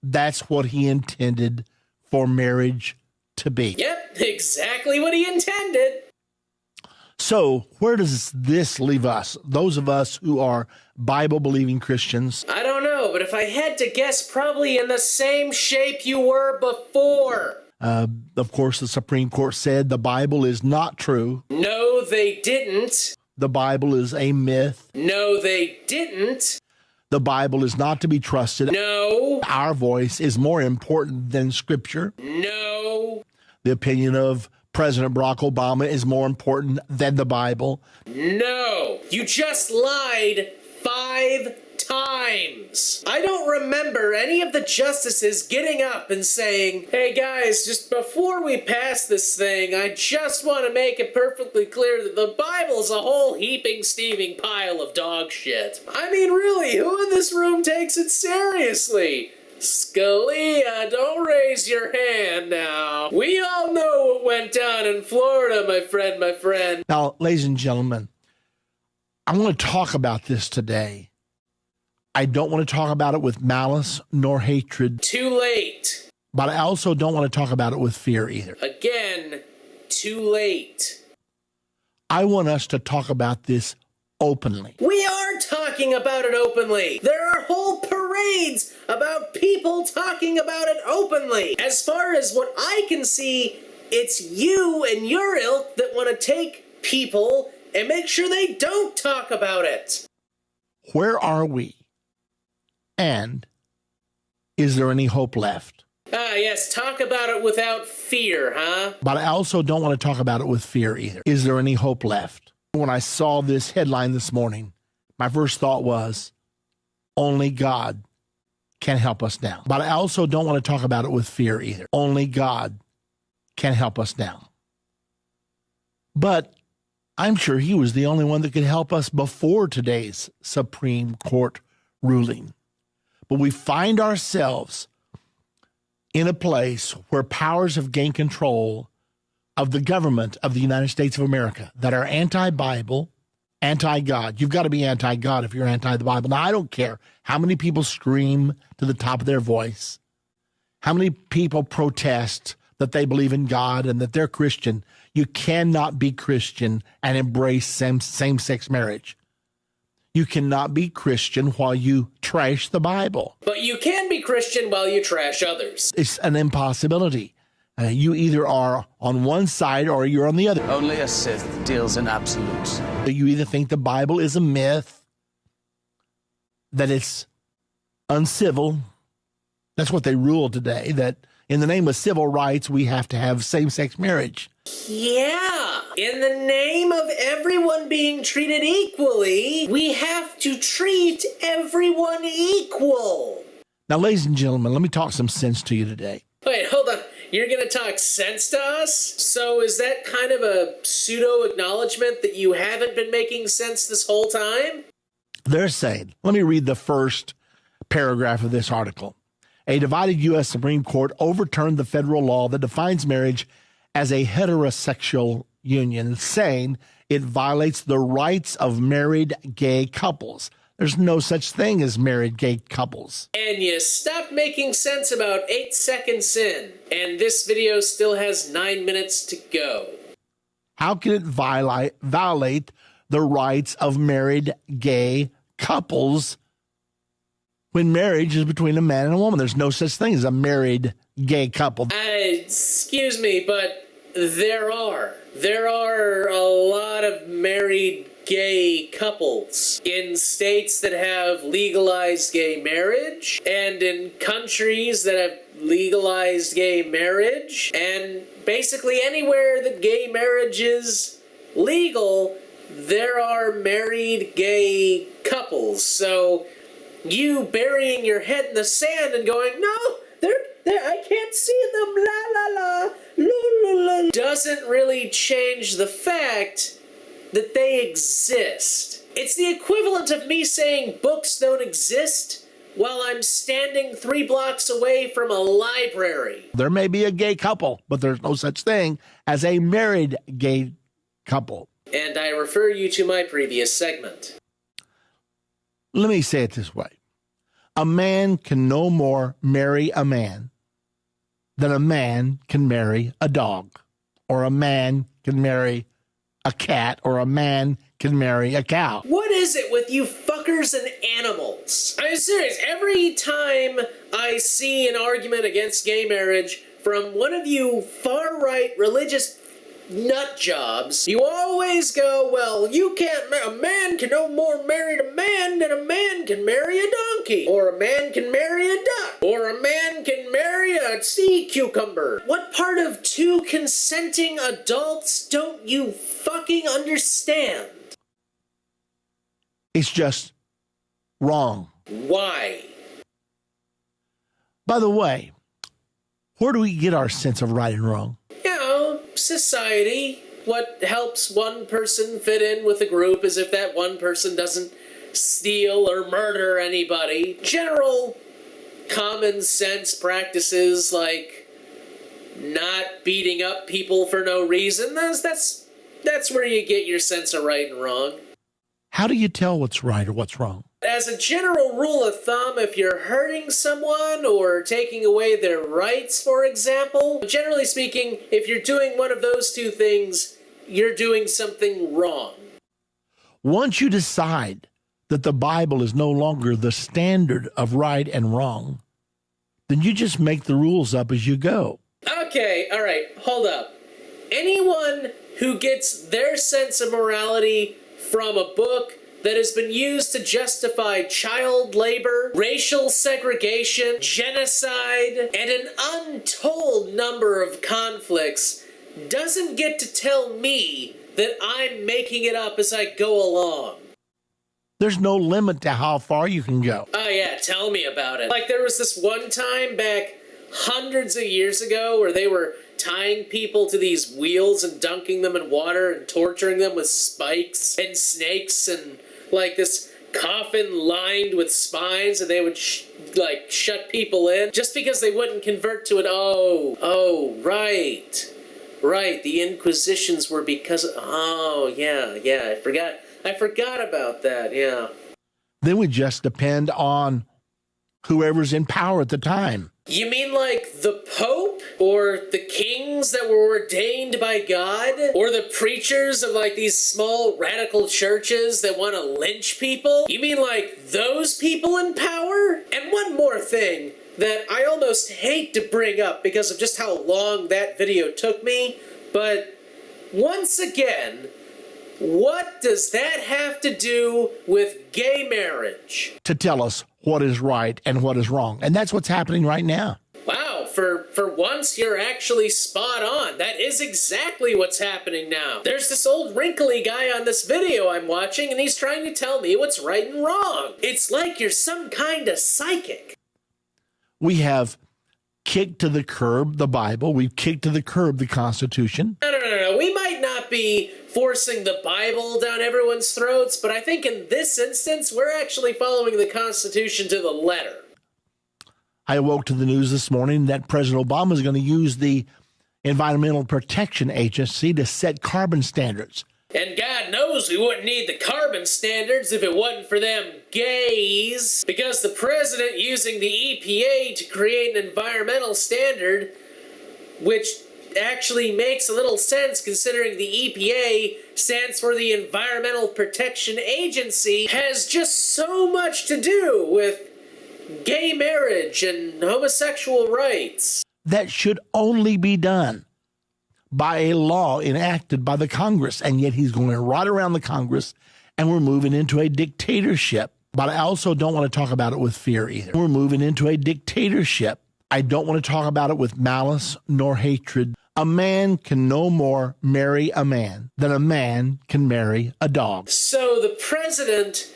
That's what he intended for marriage to be. Yep, exactly what he intended. So, where does this leave us? Those of us who are Bible-believing Christians? I don't know, but if I had to guess, probably in the same shape you were before. Of course, the Supreme Court said the Bible is not true. No, they didn't. The Bible is a myth. No, they didn't. The Bible is not to be trusted. No. Our voice is more important than Scripture. No. The opinion of President Barack Obama is more important than the Bible. No. You just lied 5 times. I don't remember any of the justices getting up and saying, hey guys, just before we pass this thing, I just want to make it perfectly clear that the Bible's a whole heaping, steaming pile of dog shit. I mean, really, who in this room takes it seriously? Scalia, don't raise your hand now. We all know what went down in Florida, my friend. Now, ladies and gentlemen, I want to talk about this today. I don't want to talk about it with malice nor hatred. Too late. But I also don't want to talk about it with fear either. Again, too late. I want us to talk about this openly. We are talking about it openly. There are whole parades about people talking about it openly. As far as what I can see, It's you and your ilk that want to take people and make sure they don't talk about it. Where are we? And is there any hope left? Ah, yes, talk about it without fear, huh? But I also don't want to talk about it with fear either. Is there any hope left? When I saw this headline this morning, my first thought was, only God can help us now. But I also don't want to talk about it with fear either. Only God can help us now. But I'm sure he was the only one that could help us before today's Supreme Court ruling. But we find ourselves in a place where powers have gained control of the government of the United States of America that are anti-Bible, anti-God. You've got to be anti-God if you're anti the Bible. Now, I don't care how many people scream to the top of their voice, how many people protest that they believe in God and that they're Christian. You cannot be Christian and embrace same-sex marriage. You cannot be Christian while you trash the Bible. But you can be Christian while you trash others. It's an impossibility. You either are on one side or you're on the other. Only a Sith deals in absolutes. You either think the Bible is a myth, that it's uncivil. That's what they rule today, that in the name of civil rights, we have to have same-sex marriage. Yeah, in the name of everyone being treated equally, we have to treat everyone equal. Now, ladies and gentlemen, let me talk some sense to you today. Wait, hold on. You're going to talk sense to us? So is that kind of a pseudo-acknowledgement that you haven't been making sense this whole time? They're saying, let me read the first paragraph of this article. A divided U.S. Supreme Court overturned the federal law that defines marriage as a heterosexual union, saying it violates the rights of married gay couples. There's no such thing as married gay couples. And you stopped making sense about 8 seconds in, and this video still has 9 minutes to go. How can it violate the rights of married gay couples when marriage is between a man and a woman? There's no such thing as a married gay couple. Excuse me, but there are. There are a lot of married gay couples in states that have legalized gay marriage and in countries that have legalized gay marriage, and basically anywhere that gay marriage is legal, there are married gay couples. So you burying your head in the sand and going, no, they're I can't see them, la la la, doesn't really change the fact that they exist. It's the equivalent of me saying books don't exist while I'm standing 3 blocks away from a library. There may be a gay couple, but there's no such thing as a married gay couple. And I refer you to my previous segment. Let me say it this way. A man can no more marry a man than a man can marry a dog, or a man can marry a cat, or a man can marry a cow. What is it with you fuckers and animals? I'm serious. Every time I see an argument against gay marriage from one of you far-right religious nut jobs, you always go, well, you can't, a man can no more marry a man than a man can marry a donkey, or a man can marry a duck, or a man can marry a sea cucumber. What part of 2 consenting adults don't you fucking understand? It's just wrong. Why? By the way, where do we get our sense of right and wrong? Society. What helps one person fit in with a group is if that one person doesn't steal or murder anybody. General common sense practices like not beating up people for no reason, that's where you get your sense of right and wrong. How do you tell what's right or what's wrong? As a general rule of thumb, if you're hurting someone or taking away their rights, for example, generally speaking, if you're doing one of those 2 things, you're doing something wrong. Once you decide that the Bible is no longer the standard of right and wrong, then you just make the rules up as you go. Okay, all right, hold up. anyone who gets their sense of morality from a book that has been used to justify child labor, racial segregation, genocide, and an untold number of conflicts doesn't get to tell me that I'm making it up as I go along. There's no limit to how far you can go. Oh yeah, tell me about it. Like there was this one time back hundreds of years ago where they were tying people to these wheels and dunking them in water and torturing them with spikes and snakes and like this coffin lined with spines, and they would shut people in just because they wouldn't convert to it. Right, the Inquisitions were because yeah, I forgot about that. Yeah, Then we just depend on whoever's in power at the time. You mean like the Pope? Or the kings that were ordained by God? Or the preachers of like these small radical churches that want to lynch people? You mean like those people in power? And one more thing that I almost hate to bring up because of just how long that video took me, but once again, what does that have to do with gay marriage? To tell us what is right and what is wrong. And that's what's happening right now. Wow, for once you're actually spot on. That is exactly what's happening now. There's this old wrinkly guy on this video I'm watching, and he's trying to tell me what's right and wrong. It's like you're some kind of psychic. We have kicked to the curb the Bible. We've kicked to the curb the Constitution. No. We might not be forcing the Bible down everyone's throats, but I think in this instance, we're actually following the Constitution to the letter. I awoke to the news this morning that President Obama is going to use the Environmental Protection Agency to set carbon standards. And God knows we wouldn't need the carbon standards if it wasn't for them gays. Because the president using the EPA to create an environmental standard, which actually makes a little sense considering the EPA stands for the Environmental Protection Agency, has just so much to do with gay marriage and homosexual rights. That should only be done by a law enacted by the Congress, and yet he's going right around the Congress, and we're moving into a dictatorship. But I also don't want to talk about it with fear either. We're moving into a dictatorship. I don't want to talk about it with malice nor hatred. A man can no more marry a man than a man can marry a dog. So the president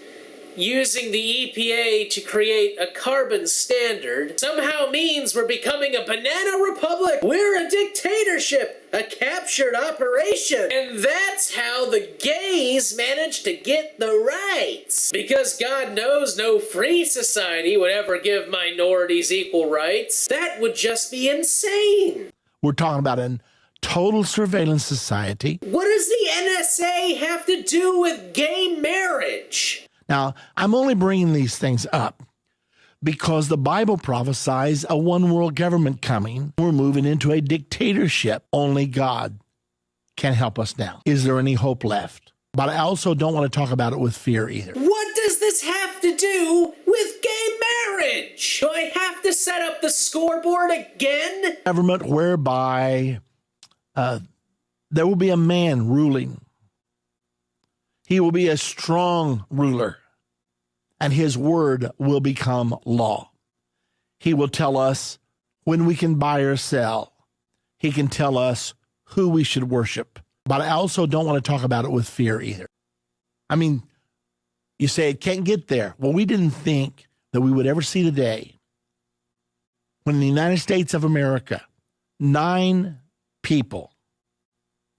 using the EPA to create a carbon standard somehow means we're becoming a banana republic. We're a dictatorship, a captured operation. And that's how the gays managed to get the rights. Because God knows no free society would ever give minorities equal rights. That would just be insane. We're talking about a total surveillance society. What does the NSA have to do with gay marriage? Now, I'm only bringing these things up because the Bible prophesies a one-world government coming. We're moving into a dictatorship. Only God can help us now. Is there any hope left? But I also don't want to talk about it with fear either. What does this have to do with gay marriage? Do I have to set up the scoreboard again? Government whereby there will be a man ruling. He will be a strong ruler, and his word will become law. He will tell us when we can buy or sell. He can tell us who we should worship. But I also don't want to talk about it with fear either. I mean, you say it can't get there. Well, we didn't think that we would ever see the day when in the United States of America, 9 people,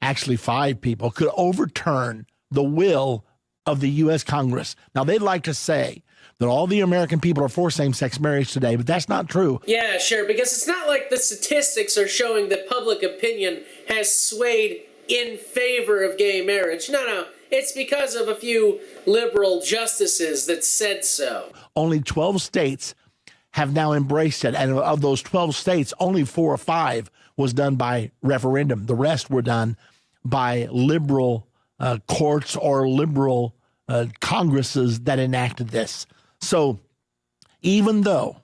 actually 5 people, could overturn the will of the U.S. Congress. Now, they'd like to say that all the American people are for same-sex marriage today, but that's not true. Yeah, sure, because it's not like the statistics are showing that public opinion has swayed in favor of gay marriage. No, it's because of a few liberal justices that said so. Only 12 states have now embraced it, and of those 12 states, only 4 or 5 was done by referendum. The rest were done by liberal courts or liberal Congresses that enacted this. So even though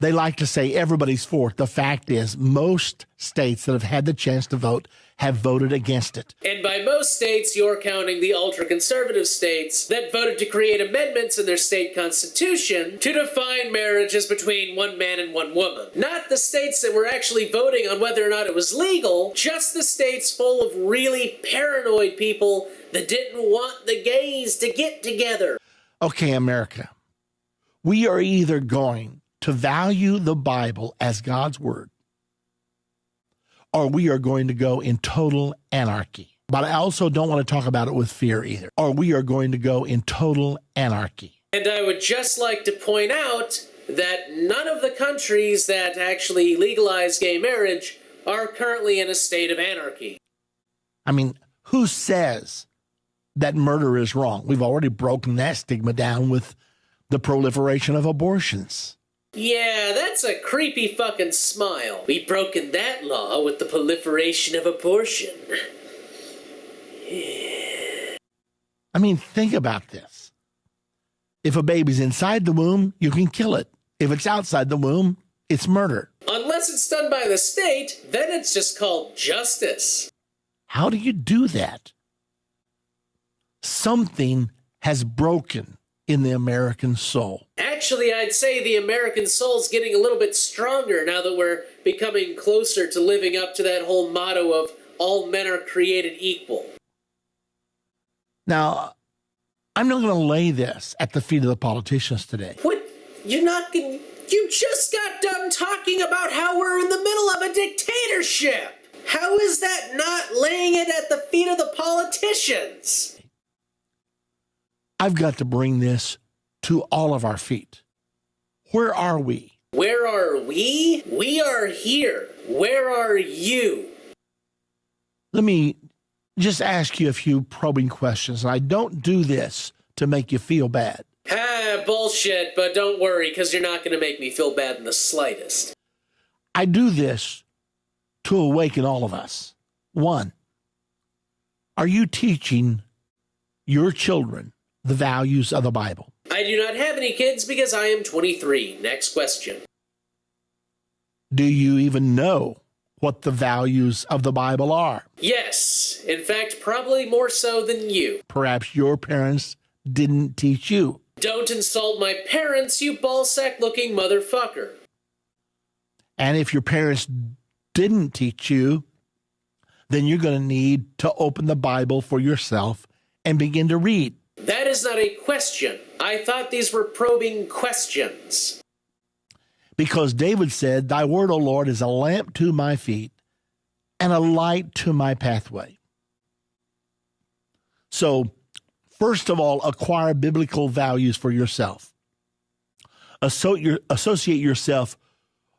They like to say everybody's for it. The fact is, most states that have had the chance to vote have voted against it. And by most states, you're counting the ultra-conservative states that voted to create amendments in their state constitution to define marriage as between one man and one woman. Not the states that were actually voting on whether or not it was legal, just the states full of really paranoid people that didn't want the gays to get together. Okay, America, we are either going to value the Bible as God's word, or we are going to go in total anarchy. But I also don't want to talk about it with fear either. Or we are going to go in total anarchy. And I would just like to point out that none of the countries that actually legalize gay marriage are currently in a state of anarchy. I mean, who says that murder is wrong? We've already broken that stigma down with the proliferation of abortions. Yeah, that's a creepy fucking smile. We've broken that law with the proliferation of abortion. I mean, think about this. If a baby's inside the womb, you can kill it. If it's outside the womb, it's murder. Unless it's done by the state, then it's just called justice. How do you do that? Something has broken in the American soul. Actually, I'd say the American soul's getting a little bit stronger now that we're becoming closer to living up to that whole motto of all men are created equal. Now, I'm not going to lay this at the feet of the politicians today. What? You're not going to... You just got done talking about how we're in the middle of a dictatorship. How is that not laying it at the feet of the politicians? I've got to bring this to all of our feet. Where are we? Where are we? We are here. Where are you? Let me just ask you a few probing questions. I don't do this to make you feel bad. Bullshit, but don't worry, because you're not going to make me feel bad in the slightest. I do this to awaken all of us. One, are you teaching your children the values of the Bible? I do not have any kids because I am 23. Next question. Do you even know what the values of the Bible are? Yes. In fact, probably more so than you. Perhaps your parents didn't teach you. Don't insult my parents, you ballsack-looking motherfucker. And if your parents didn't teach you, then you're going to need to open the Bible for yourself and begin to read. That is not a question. I thought these were probing questions. Because David said, "Thy word, O Lord, is a lamp to my feet and a light to my pathway." So, first of all, acquire biblical values for yourself. Associate yourself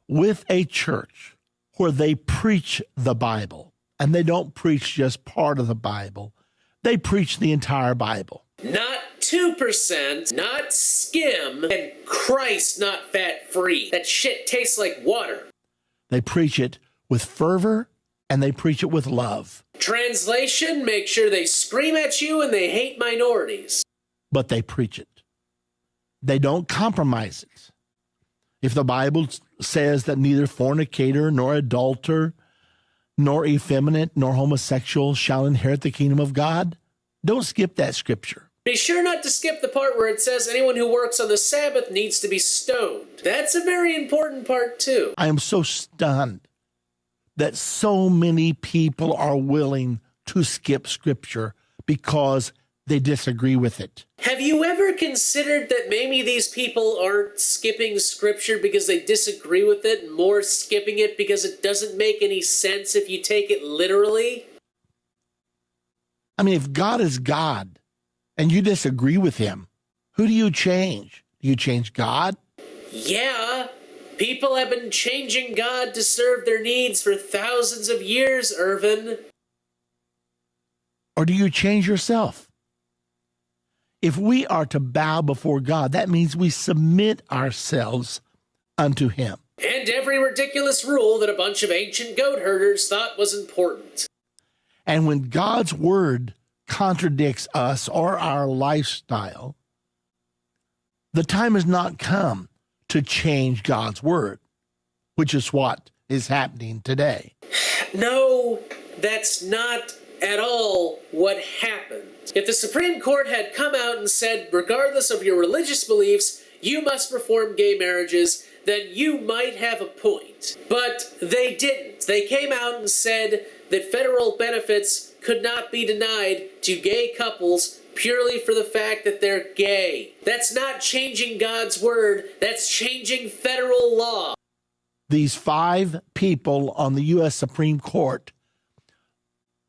with a church where they preach the Bible. And they don't preach just part of the Bible. They preach the entire Bible. Not 2%, not skim, and Christ not fat-free. That shit tastes like water. They preach it with fervor, and they preach it with love. Translation, make sure they scream at you and they hate minorities. But they preach it. They don't compromise it. If the Bible says that neither fornicator, nor adulterer, nor effeminate, nor homosexual shall inherit the kingdom of God, don't skip that scripture. Be sure not to skip the part where it says anyone who works on the Sabbath needs to be stoned. That's a very important part, too. I am so stunned that so many people are willing to skip scripture because they disagree with it. Have you ever considered that maybe these people aren't skipping scripture because they disagree with it, and more skipping it because it doesn't make any sense if you take it literally? I mean, if God is God and you disagree with him, who do you change? Do you change God? Yeah. People have been changing God to serve their needs for thousands of years, Irvin. Or do you change yourself? If we are to bow before God, that means we submit ourselves unto him. And every ridiculous rule that a bunch of ancient goat herders thought was important. And when God's word contradicts us or our lifestyle, the time has not come to change God's word, which is what is happening today. No, that's not at all what happened. If the Supreme Court had come out and said, regardless of your religious beliefs, you must perform gay marriages, then you might have a point. But they didn't. They came out and said that federal benefits could not be denied to gay couples purely for the fact that they're gay. That's not changing God's word. That's changing federal law. These 5 people on the U.S. Supreme Court,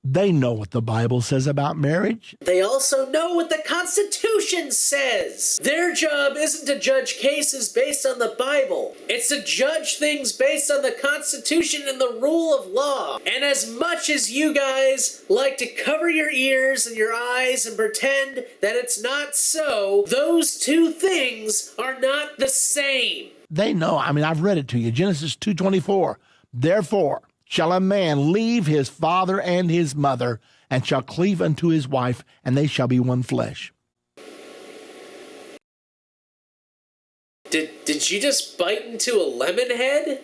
they know what the Bible says about marriage. They also know what the Constitution says. Their job isn't to judge cases based on the Bible. It's to judge things based on the Constitution and the rule of law. And as much as you guys like to cover your ears and your eyes and pretend that it's not so, those two things are not the same. They know. I mean, I've read it to you. Genesis 2:24. Therefore shall a man leave his father and his mother, and shall cleave unto his wife, and they shall be one flesh. Did you just bite into a lemon head?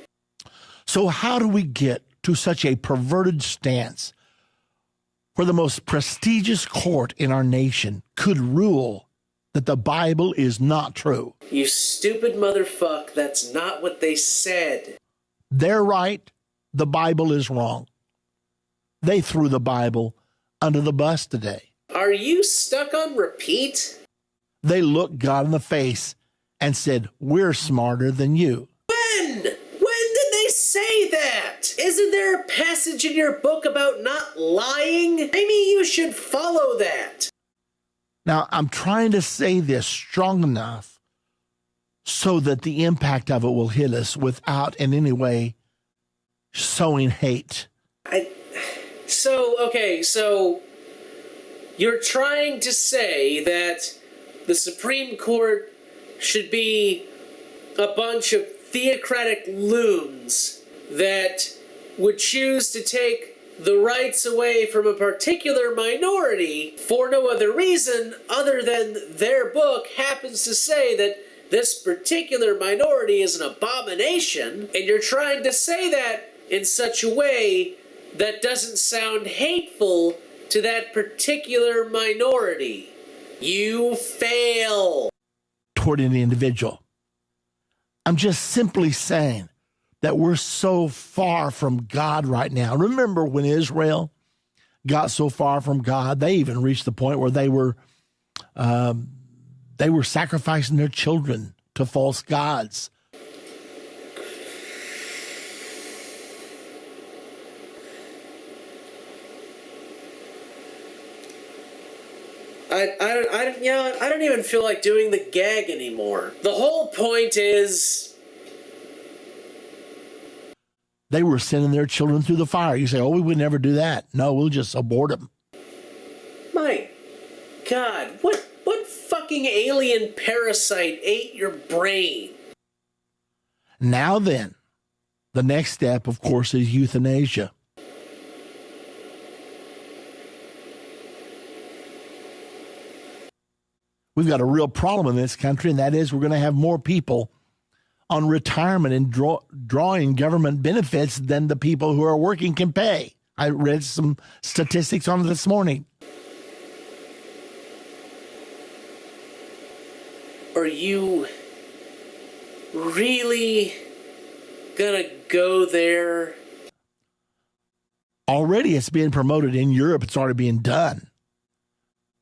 So how do we get to such a perverted stance where the most prestigious court in our nation could rule that the Bible is not true? You stupid motherfucker, that's not what they said. They're right. The Bible is wrong. They threw the Bible under the bus today. Are you stuck on repeat? They looked God in the face and said, we're smarter than you. When? When did they say that? Isn't there a passage in your book about not lying? Maybe you should follow that. Now, I'm trying to say this strong enough so that the impact of it will hit us without in any way sowing hate. So you're trying to say that the Supreme Court should be a bunch of theocratic loons that would choose to take the rights away from a particular minority for no other reason other than their book happens to say that this particular minority is an abomination, and you're trying to say that in such a way that doesn't sound hateful to that particular minority. You fail. Toward an individual. I'm just simply saying that we're so far from God right now. Remember when Israel got so far from God, they even reached the point where they were sacrificing their children to false gods. I don't even feel like doing the gag anymore. The whole point is they were sending their children through the fire. You say, oh, we would never do that. No, we'll just abort them. My God, what fucking alien parasite ate your brain? Now then, the next step, of course, is euthanasia. We've got a real problem in this country, and that is we're going to have more people on retirement and drawing government benefits than the people who are working can pay. I read some statistics on it this morning. Are you really gonna go there? Already it's being promoted in Europe. It's already being done.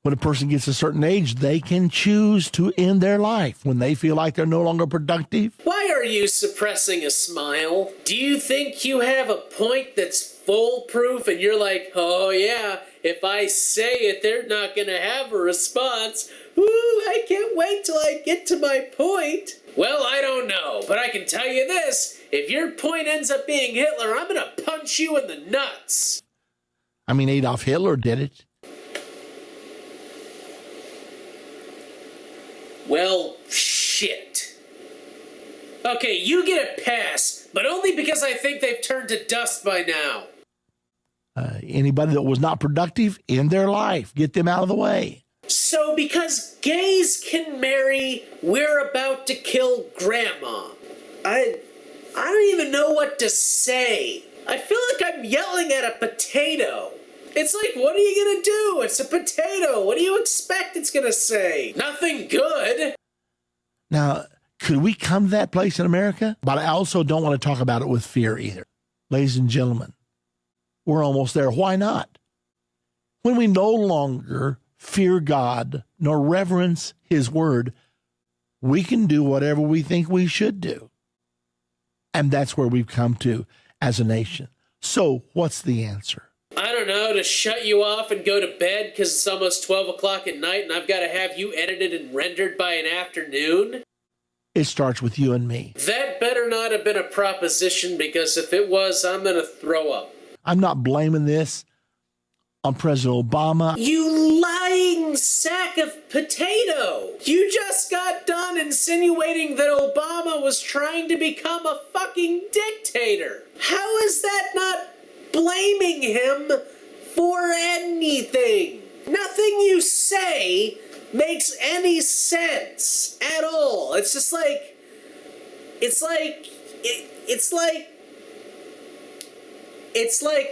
When a person gets a certain age, they can choose to end their life when they feel like they're no longer productive. Why are you suppressing a smile? Do you think you have a point that's foolproof and you're like, oh yeah, if I say it, they're not gonna have a response. Ooh, I can't wait till I get to my point. Well, I don't know, but I can tell you this. If your point ends up being Hitler, I'm gonna punch you in the nuts. I mean, Adolf Hitler did it. Well, shit. Okay, you get a pass, but only because I think they've turned to dust by now. Anybody that was not productive in their life, get them out of the way. So because gays can marry, we're about to kill grandma. I don't even know what to say. I feel like I'm yelling at a potato. It's like, what are you gonna do? It's a potato. What do you expect it's gonna say? Nothing good. Now, could we come to that place in America? But I also don't want to talk about it with fear either. Ladies and gentlemen, we're almost there. Why not? When we no longer fear God nor reverence his word, we can do whatever we think we should do. And that's where we've come to as a nation. So what's the answer? I don't know, to shut you off and go to bed because it's almost 12 o'clock at night and I've got to have you edited and rendered by an afternoon? It starts with you and me. That better not have been a proposition, because if it was, I'm going to throw up. I'm not blaming this on President Obama. You lying sack of potato! You just got done insinuating that Obama was trying to become a fucking dictator. How is that not blaming him for anything? Nothing you say makes any sense at all. It's just like, it's like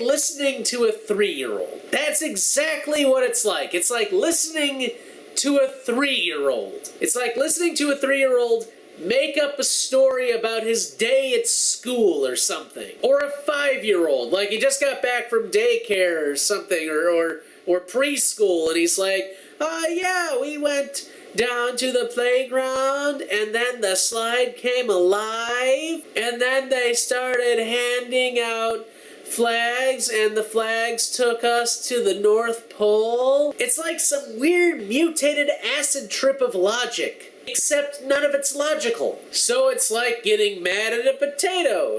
listening to a 3-year-old. That's exactly what it's like. It's like listening to a 3-year-old. It's like listening to a 3-year-old make up a story about his day at school or something. Or a 5-year-old, like he just got back from daycare or something, or preschool, and he's like, oh yeah, we went down to the playground, and then the slide came alive, and then they started handing out flags, and the flags took us to the North Pole. It's like some weird mutated acid trip of logic. Except none of it's logical. So it's like getting mad at a potato.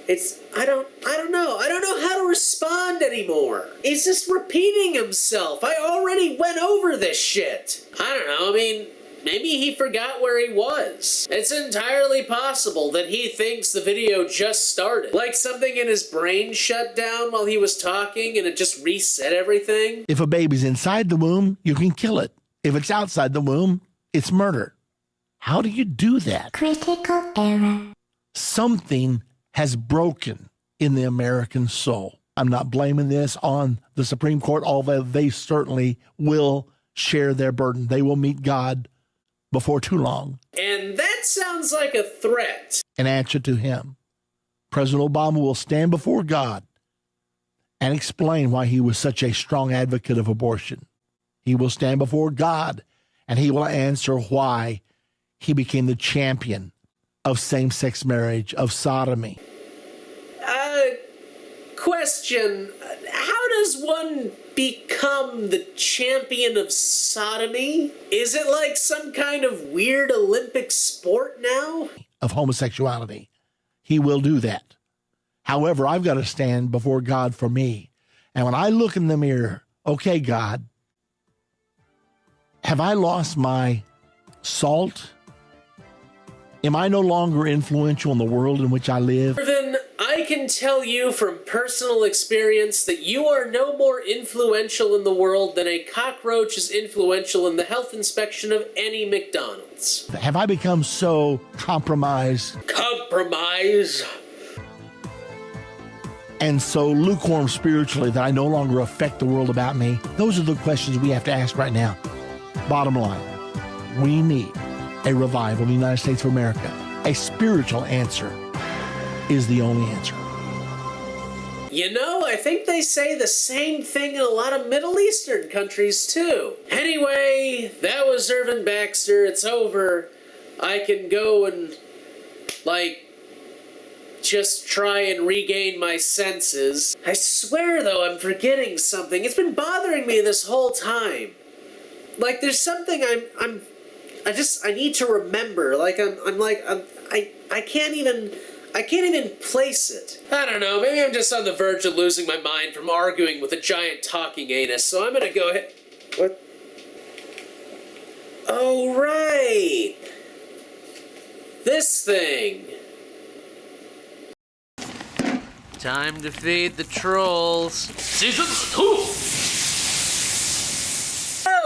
I don't know. I don't know how to respond anymore. He's just repeating himself. I already went over this shit. I don't know. I mean, maybe he forgot where he was. It's entirely possible that he thinks the video just started. Like something in his brain shut down while he was talking and it just reset everything. If a baby's inside the womb, you can kill it. If it's outside the womb, it's murder. How do you do that? Critical error. Something has broken in the American soul. I'm not blaming this on the Supreme Court, although they certainly will share their burden. They will meet God before too long. And that sounds like a threat. An answer to him. President Obama will stand before God and explain why he was such a strong advocate of abortion. He will stand before God and he will answer why he became the champion of same-sex marriage, of sodomy. Question. How does one become the champion of sodomy? Is it like some kind of weird Olympic sport now? Of homosexuality. He will do that. However, I've got to stand before God for me. And when I look in the mirror, okay, God, have I lost my salt? Am I no longer influential in the world in which I live? Irvin, I can tell you from personal experience that you are no more influential in the world than a cockroach is influential in the health inspection of any McDonald's. Have I become so compromised? Compromise? And so lukewarm spiritually that I no longer affect the world about me? Those are the questions we have to ask right now. Bottom line, we need a revival in the United States of America. A spiritual answer is the only answer. You know, I think they say the same thing in a lot of Middle Eastern countries, too. Anyway, that was Irvin Baxter. It's over. I can go and, just try and regain my senses. I swear, though, I'm forgetting something. It's been bothering me this whole time. There's something I need to remember. I can't even place it. I don't know, maybe I'm just on the verge of losing my mind from arguing with a giant talking anus, so I'm gonna go ahead. What? Oh, right! This thing. Time to feed the trolls. Season 2!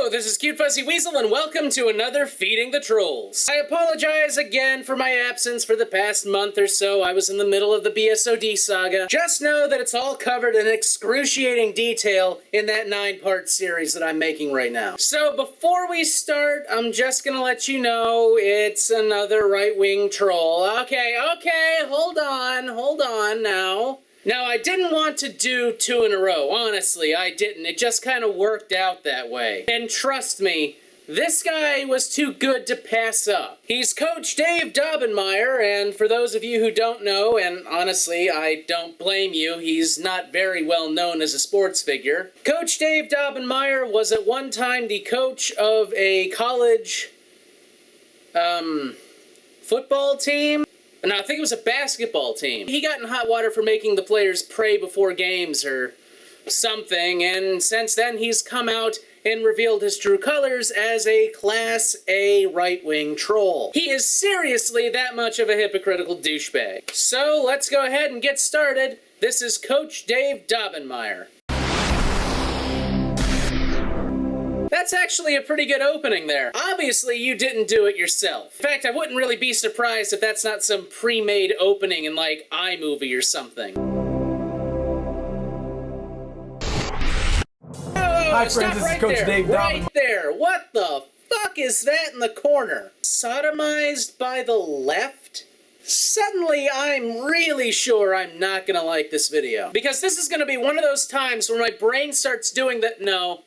Hello, this is Cute Fuzzy Weasel, and welcome to another Feeding the Trolls. I apologize again for my absence for the past month or so. I was in the middle of the BSOD saga. Just know that it's all covered in excruciating detail in that 9-part series that I'm making right now. So before we start, I'm just gonna let you know it's another right-wing troll. Okay, hold on now. Now, I didn't want to do 2 in a row, honestly, I didn't. It just kind of worked out that way. And trust me, this guy was too good to pass up. He's Coach Dave Daubenmire, and for those of you who don't know, and honestly, I don't blame you, he's not very well known as a sports figure. Coach Dave Daubenmire was at one time the coach of a college, football team? No, I think it was a basketball team. He got in hot water for making the players pray before games or something, and since then he's come out and revealed his true colors as a Class A right-wing troll. He is seriously that much of a hypocritical douchebag. So let's go ahead and get started. This is Coach Dave Daubenmire. That's actually a pretty good opening there. Obviously, you didn't do it yourself. In fact, I wouldn't really be surprised if that's not some pre-made opening in, like, iMovie or something. Hi, friends, this is Coach Dave Daubenmire. Right there. What the fuck is that in the corner? Sodomized by the left? Suddenly, I'm really sure I'm not gonna like this video. Because this is gonna be one of those times where my brain starts doing that no.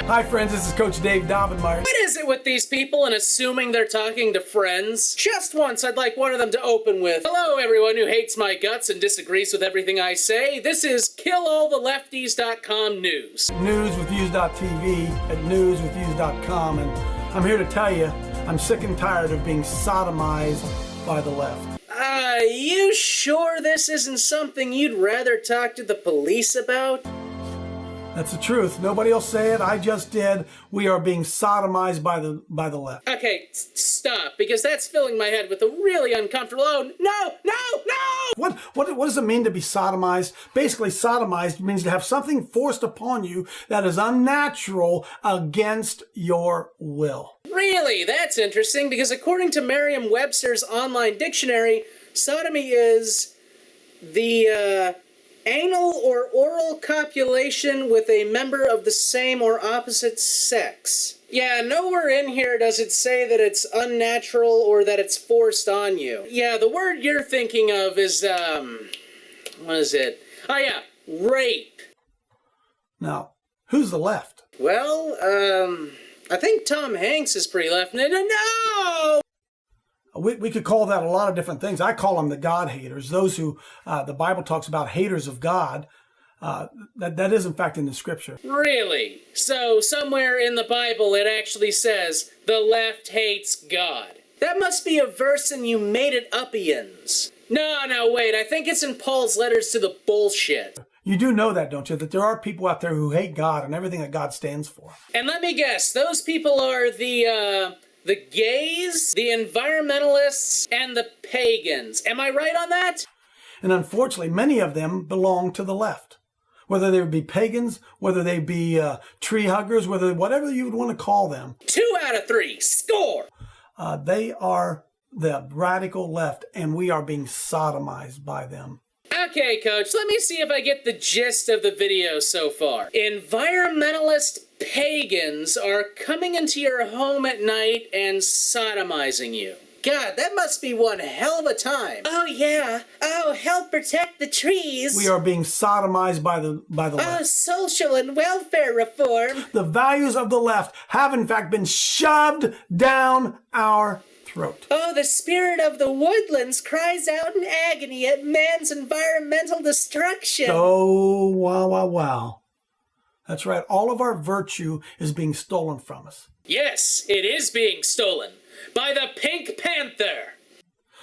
Hi friends, this is Coach Dave Daubenmire. What is it with these people and assuming they're talking to friends? Just once I'd like one of them to open with, hello everyone who hates my guts and disagrees with everything I say. This is KillAllTheLefties.com news. Newswithviews.tv at newswithviews.com, and I'm here to tell you, I'm sick and tired of being sodomized by the left. You sure this isn't something you'd rather talk to the police about? That's the truth. Nobody will say it. I just did. We are being sodomized by the left. Okay, stop, because that's filling my head with a really uncomfortable, oh, no! What does it mean to be sodomized? Basically, sodomized means to have something forced upon you that is unnatural against your will. Really? That's interesting, because according to Merriam-Webster's online dictionary, sodomy is the, anal or oral copulation with a member of the same or opposite sex. Yeah, nowhere in here does it say that it's unnatural or that it's forced on you. Yeah, the word you're thinking of is, what is it? Oh yeah, rape. Now, who's the left? Well, I think Tom Hanks is pretty left. No! We could call that a lot of different things. I call them the God haters, those who the Bible talks about haters of God. That is, in fact, in the scripture. Really? So somewhere in the Bible it actually says, the left hates God. That must be a verse in You Made It Up-ians. No, wait, I think it's in Paul's letters to the bullshit. You do know that, don't you? That there are people out there who hate God and everything that God stands for. And let me guess, those people are the gays, the environmentalists, and the pagans. Am I right on that? And unfortunately, many of them belong to the left. Whether they be pagans, whether they be tree huggers, whatever you would want to call them. 2 out of 3, score! They are the radical left, and we are being sodomized by them. Okay, Coach, let me see if I get the gist of the video so far. Environmentalist pagans are coming into your home at night and sodomizing you. God, that must be one hell of a time. Oh, yeah. Oh, help protect the trees. We are being sodomized by the left. Oh, social and welfare reform. The values of the left have, in fact, been shoved down our throat. Oh, the spirit of the woodlands cries out in agony at man's environmental destruction. Oh, wow. That's right. All of our virtue is being stolen from us. Yes, it is being stolen. By the Pink Panther.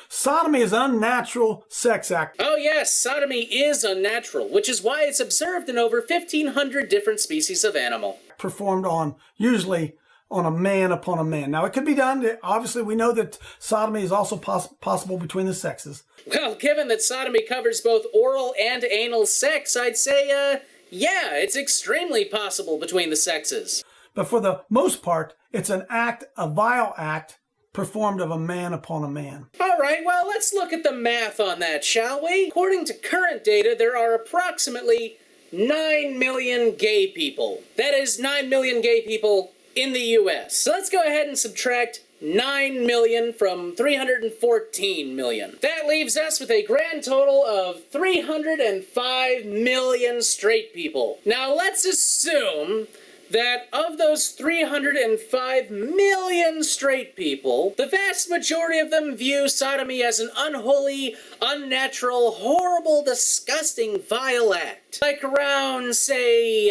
Sodomy is an unnatural sex act. Oh yes, sodomy is unnatural, which is why it's observed in over 1,500 different species of animal. Performed on usually on a man upon a man. Now, it could be done. Obviously, we know that sodomy is also possible between the sexes. Well, given that sodomy covers both oral and anal sex, I'd say, yeah, it's extremely possible between the sexes. But for the most part, it's an act, a vile act, performed of a man upon a man. All right, well, let's look at the math on that, shall we? According to current data, there are approximately 9 million gay people. That is 9 million gay people in the U.S. So let's go ahead and subtract 9 million from 314 million. That leaves us with a grand total of 305 million straight people. Now let's assume that of those 305 million straight people, the vast majority of them view sodomy as an unholy, unnatural, horrible, disgusting, vile act. Like around, say,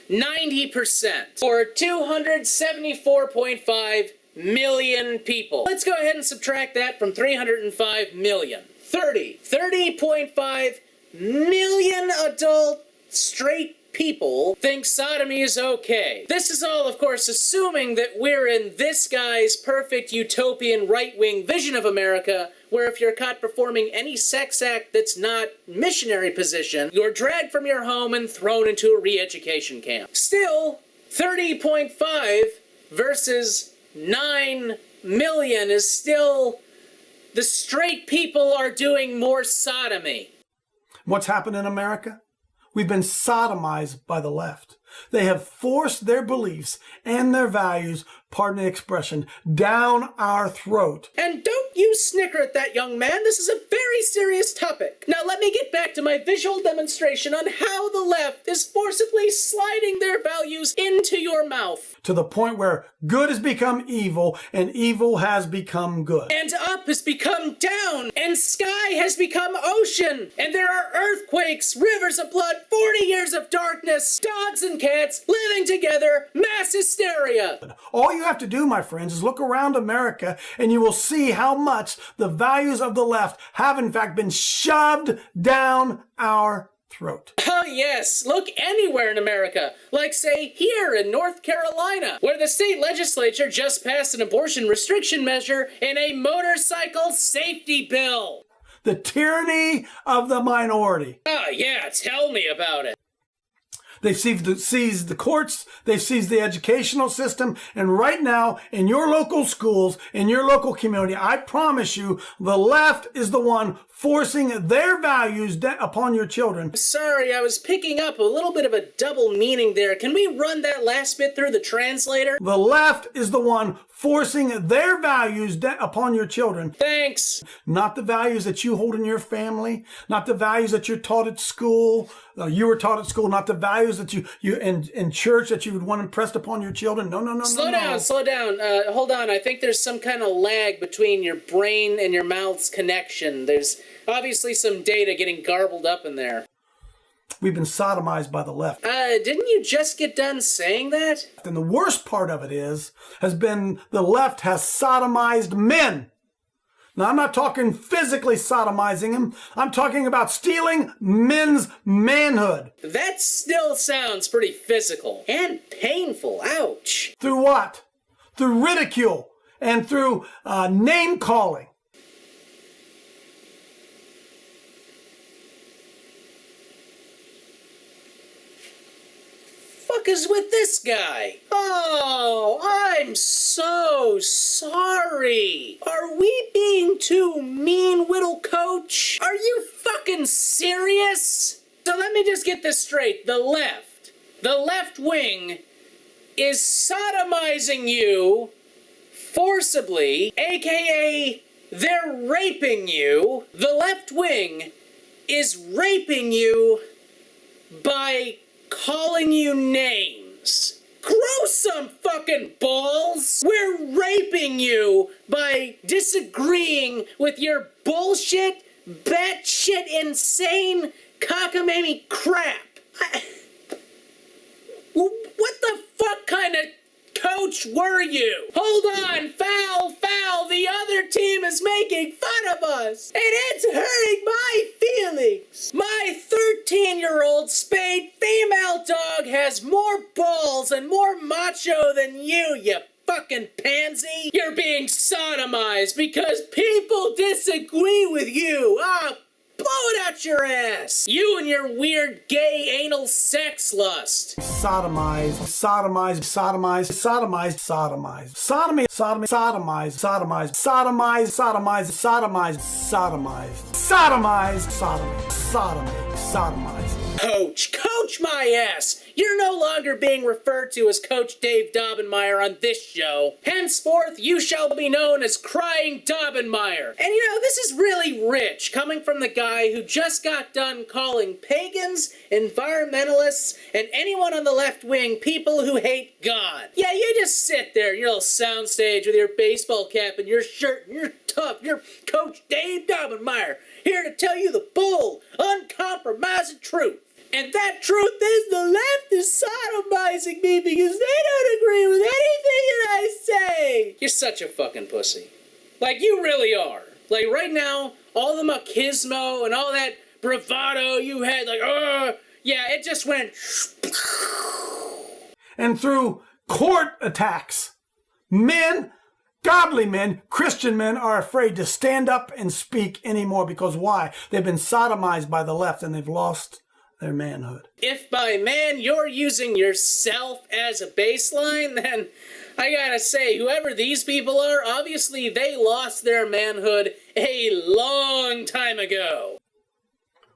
90%, or 274.5 million people. Let's go ahead and subtract that from 305 million. 30.5 million adult straight people think sodomy is okay. This is all, of course, assuming that we're in this guy's perfect utopian right-wing vision of America, where if you're caught performing any sex act that's not missionary position, you're dragged from your home and thrown into a re-education camp. Still, 30.5 versus 9 million is still, the straight people are doing more sodomy. What's happened in America? We've been sodomized by the left. They have forced their beliefs and their values, pardon the expression, down our throat. And don't you snicker at that, young man. This is a very serious topic. Now let me get back to my visual demonstration on how the left is forcibly sliding their values into your mouth. To the point where good has become evil and evil has become good. And up has become down, and sky has become ocean, and there are earthquakes, rivers of blood, 40 years of darkness, dogs and cats living together, mass hysteria. All you have to do, my friends, is look around America and you will see how much the values of the left have in fact been shoved down our throat. Oh yes, look anywhere in America, like say here in North Carolina, where the state legislature just passed an abortion restriction measure and a motorcycle safety bill. The tyranny of the minority. Oh yeah, tell me about it. They've seized the courts, they've seized the educational system, and right now, in your local schools, in your local community, I promise you, the left is the one forcing their values upon your children. Sorry, I was picking up a little bit of a double meaning there. Can we run that last bit through the translator? The left is the one forcing their values upon your children. Thanks. Not the values that you hold in your family, not the values that you're taught at school, you were taught at school, not the values that you in church that you would want impressed upon your children. No. Slow down. Hold on. I think there's some kind of lag between your brain and your mouth's connection. There's obviously some data getting garbled up in there. We've been sodomized by the left. Didn't you just get done saying that? And the worst part of it has been the left has sodomized men. Now, I'm not talking physically sodomizing them. I'm talking about stealing men's manhood. That still sounds pretty physical and painful. Ouch. Through what? Through ridicule and through name calling. Fuck is with this guy? Oh, I'm so sorry. Are we being too mean, little coach? Are you fucking serious? So let me just get this straight. The left wing is sodomizing you forcibly, aka they're raping you. The left wing is raping you by calling you names. Grow some fucking balls! We're raping you by disagreeing with your bullshit, batshit insane, cockamamie crap. What the fuck kind of coach were you? Hold on, foul, the other team is making fun of us, and it's hurting my feelings. My 13-year-old spayed female dog has more balls and more macho than you fucking pansy. You're being sodomized because people disagree with you. Blow it out your ass. You and your weird gay anal sex lust. Sodomize, sodomize, sodomize, sodomize, sodomize. Sodomy, sodomy, sodomize, sodomize, sodomize, sodomize, sodomize, sodomize. Sodomize, sodomy, sodomy, sodomize. Coach my ass! You're no longer being referred to as Coach Dave Daubenmire on this show. Henceforth, you shall be known as Crying Daubenmire. And you know, this is really rich, coming from the guy who just got done calling pagans, environmentalists, and anyone on the left wing people who hate God. Yeah, you just sit there in your little soundstage with your baseball cap and your shirt and you're tough. You're Coach Dave Daubenmire, here to tell you the bold, uncompromising truth. And that truth is the left is sodomizing me because they don't agree with anything that I say. You're such a fucking pussy. Like, you really are. Like, right now, all the machismo and all that bravado you had, like, yeah, it just went. And through court attacks, men, godly men, Christian men are afraid to stand up and speak anymore because why? They've been sodomized by the left and they've lost their manhood. If by man you're using yourself as a baseline, then I gotta say, whoever these people are, obviously they lost their manhood a long time ago.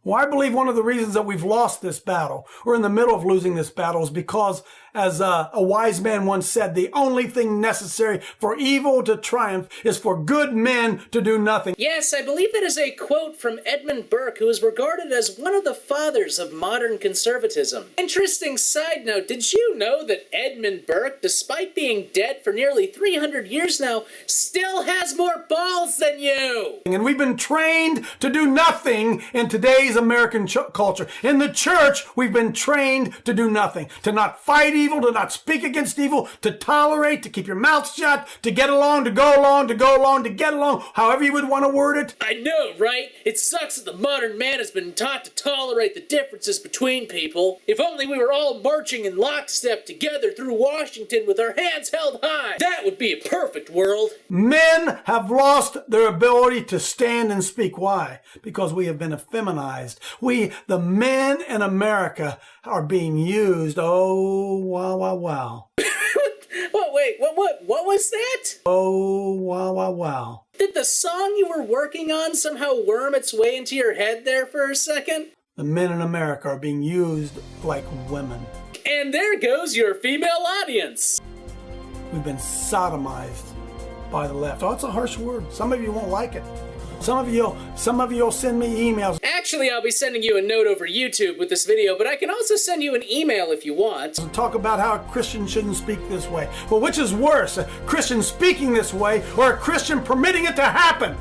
Well, I believe one of the reasons that we've lost this battle, or in the middle of losing this battle, is because, as a wise man once said, the only thing necessary for evil to triumph is for good men to do nothing. Yes, I believe that is a quote from Edmund Burke, who is regarded as one of the fathers of modern conservatism. Interesting side note, did you know that Edmund Burke, despite being dead for nearly 300 years now, still has more balls than you? And we've been trained to do nothing in today's American culture. In the church, we've been trained to do nothing, to not fight evil, to not speak against evil, to tolerate, to keep your mouth shut, to get along, to go along, to go along, to get along, however you would want to word it. I know, right? It sucks that the modern man has been taught to tolerate the differences between people. If only we were all marching in lockstep together through Washington with our hands held high. That would be a perfect world. Men have lost their ability to stand and speak. Why? Because we have been effeminized. We, the men in America, are being used. Oh, wow, wow, wow. What was that? Oh, wow, wow, wow. Did the song you were working on somehow worm its way into your head there for a second? The men in America are being used like women. And there goes your female audience. We've been sodomized by the left. Oh, it's a harsh word. Some of you won't like it. Some of you'll send me emails. Actually, I'll be sending you a note over YouTube with this video, but I can also send you an email if you want. Talk about how a Christian shouldn't speak this way. Well, which is worse, a Christian speaking this way or a Christian permitting it to happen?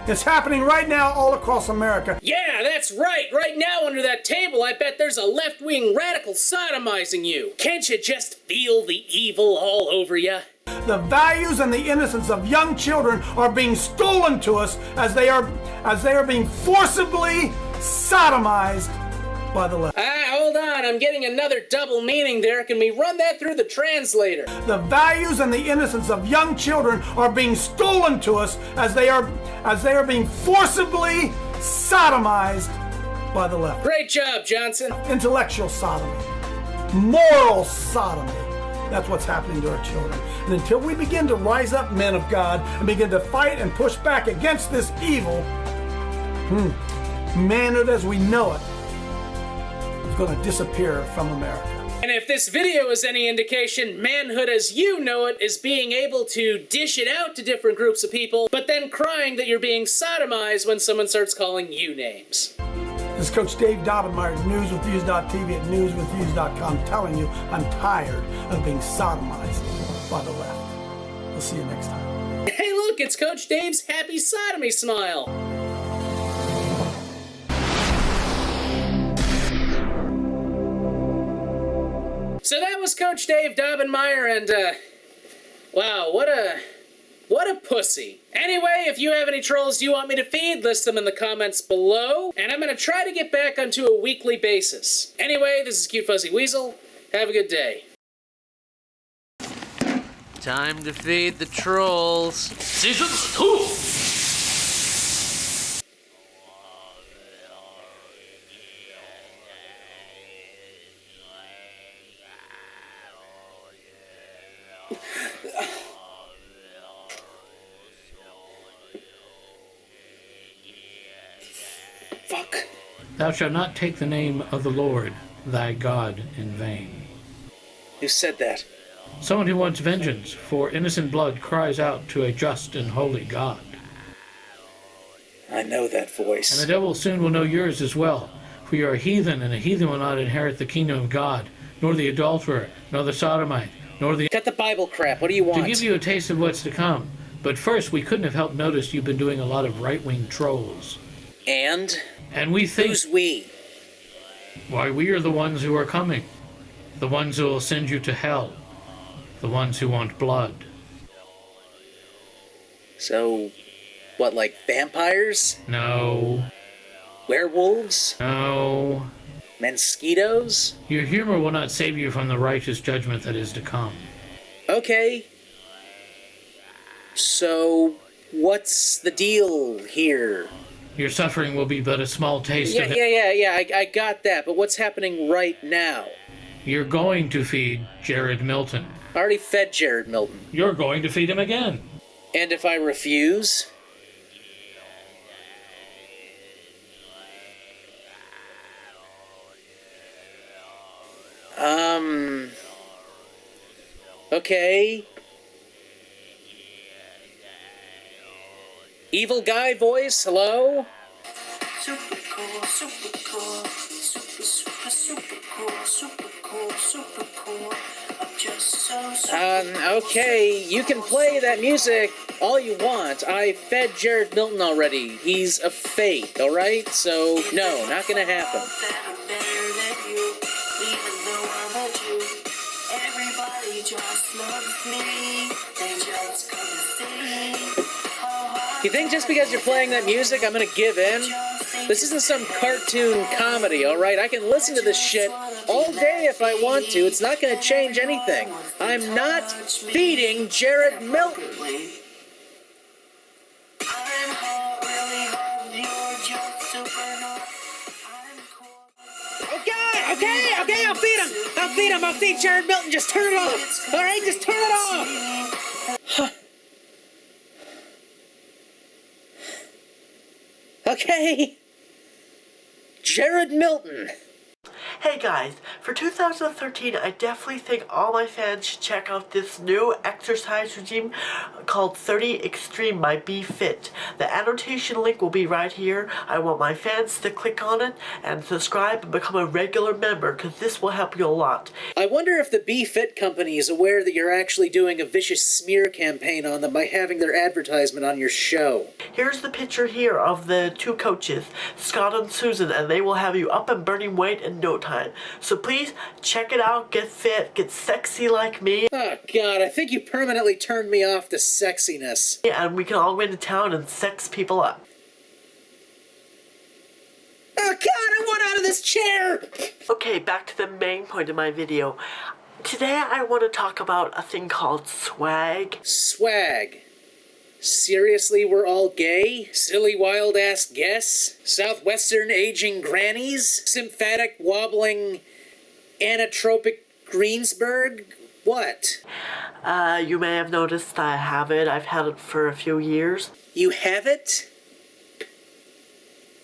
It's happening right now all across America. Yeah, that's right. Right now under that table, I bet there's a left-wing radical sodomizing you. Can't you just feel the evil all over you? The values and the innocence of young children are being stolen to us as they are being forcibly sodomized by the left. Hold on, I'm getting another double meaning there. Can we run that through the translator? The values and the innocence of young children are being stolen to us as they are being forcibly sodomized by the left. Great job, Johnson. Intellectual sodomy, moral sodomy. That's what's happening to our children. And until we begin to rise up, men of God, and begin to fight and push back against this evil, manhood as we know it is going to disappear from America. And if this video is any indication, manhood as you know it is being able to dish it out to different groups of people, but then crying that you're being sodomized when someone starts calling you names. This is Coach Dave Daubenmire, newswithviews.tv at newswithviews.com, telling you I'm tired of being sodomized by the left. We'll see you next time. Hey look, it's Coach Dave's happy sodomy smile. So that was Coach Dave Daubenmire, and wow, what What a pussy. Anyway, if you have any trolls you want me to feed, list them in the comments below, and I'm gonna try to get back onto a weekly basis. Anyway, this is Cute Fuzzy Weasel. Have a good day. Time to feed the trolls. Season 2! Fuck. Thou shalt not take the name of the Lord, thy God, in vain. Who said that? Someone who wants vengeance for innocent blood cries out to a just and holy God. I know that voice. And the devil soon will know yours as well, for you are a heathen, and a heathen will not inherit the kingdom of God, nor the adulterer, nor the sodomite, nor the... Cut the Bible crap, what do you want? To give you a taste of what's to come. But first, we couldn't have helped notice you've been doing a lot of right-wing trolls. And we think... Who's we? Why, we are the ones who are coming. The ones who will send you to hell. The ones who want blood. So, what, like vampires? No. Werewolves? No. Mosquitoes? Your humor will not save you from the righteous judgment that is to come. Okay. So, what's the deal here? Your suffering will be but a small taste of it. Yeah, I got that, but what's happening right now? You're going to feed Jared Milton. I already fed Jared Milton. You're going to feed him again. And if I refuse? Okay. Evil guy voice, hello? Super cool, super cool, super cool, super cool, super cool. I'm just so Okay, you can play that music all you want. I fed Jared Milton already. He's a fake, alright? So, no, not gonna happen. You think just because you're playing that music, I'm gonna give in? This isn't some cartoon comedy, alright? I can listen to this shit all day if I want to. It's not gonna change anything. I'm not feeding Jared Milton. Okay, I'll feed him. I'll feed Jared Milton. Just turn it off. Alright, just turn it off. Okay. Jared Milton. Hey guys, for 2013, I definitely think all my fans should check out this new exercise regime called 30 Extreme by Be Fit. The annotation link will be right here. I want my fans to click on it and subscribe and become a regular member, because this will help you a lot. I wonder if the Be Fit company is aware that you're actually doing a vicious smear campaign on them by having their advertisement on your show. Here's the picture here of the two coaches, Scott and Susan, and they will have you up and burning weight in no time. So please check it out, get fit, get sexy like me. Oh god, I think you permanently turned me off to sexiness. Yeah, and we can all go into town and sex people up. Oh god, I want out of this chair! Okay, back to the main point of my video. Today I want to talk about a thing called swag. Swag? Seriously, we're all gay? Silly wild-ass guess? Southwestern aging grannies? Symphatic wobbling anatropic Greensburg? What? You may have noticed I have it. I've had it for a few years. You have it?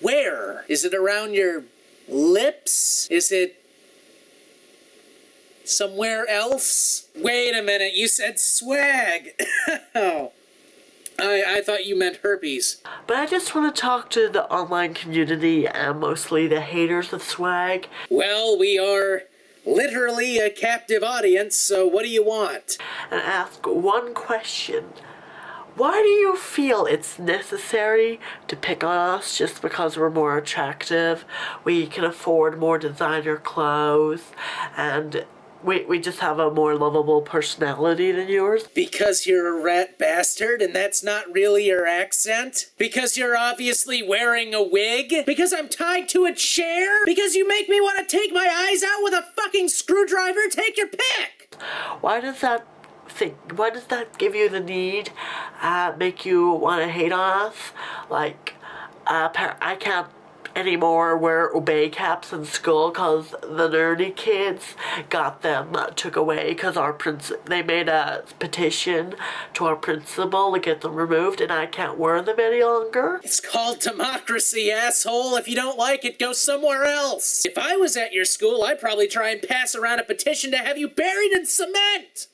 Where? Is it around your lips? Is it somewhere else? Wait a minute, you said swag! Oh. I thought you meant herpes. But I just want to talk to the online community and mostly the haters of swag. Well, we are literally a captive audience, so what do you want? And ask one question. Why do you feel it's necessary to pick on us just because we're more attractive? We can afford more designer clothes, and we just have a more lovable personality than yours. Because you're a rat bastard and that's not really your accent? Because you're obviously wearing a wig? Because I'm tied to a chair? Because you make me want to take my eyes out with a fucking screwdriver? Take your pick! Why does that give you the need, make you want to hate on us? Like, I can't anymore wear obey caps in school because the nerdy kids got them took away because they made a petition to our principal to get them removed, and I can't wear them any longer. It's called democracy, asshole. If you don't like it, go somewhere else. If I was at your school, I'd probably try and pass around a petition to have you buried in cement.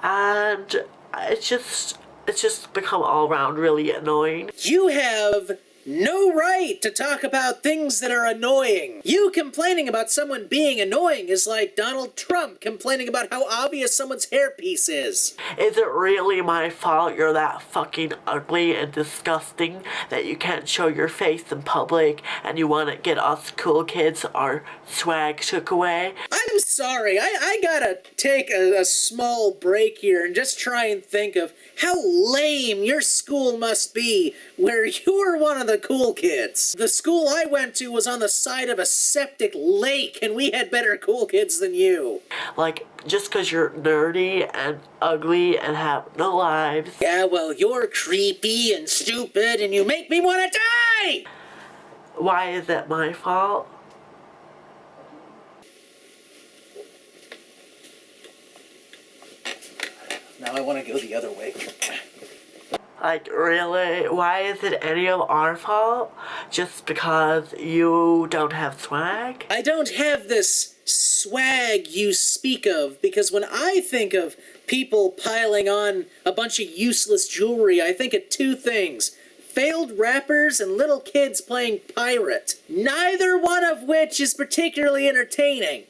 And it's just become all around really annoying. You have no right to talk about things that are annoying. You complaining about someone being annoying is like Donald Trump complaining about how obvious someone's hairpiece is. Is it really my fault you're that fucking ugly and disgusting that you can't show your face in public and you want to get us cool kids our swag took away? I'm sorry, I gotta take a small break here and just try and think of how lame your school must be where you're one of the cool kids. The school I went to was on the side of a septic lake and we had better cool kids than you. Like, just because you're nerdy and ugly and have no lives. Yeah, well, you're creepy and stupid and you make me want to die! Why is that my fault? Now I want to go the other way. Like, really? Why is it any of our fault? Just because you don't have swag? I don't have this swag you speak of, because when I think of people piling on a bunch of useless jewelry, I think of two things. Failed rappers and little kids playing pirate. Neither one of which is particularly entertaining.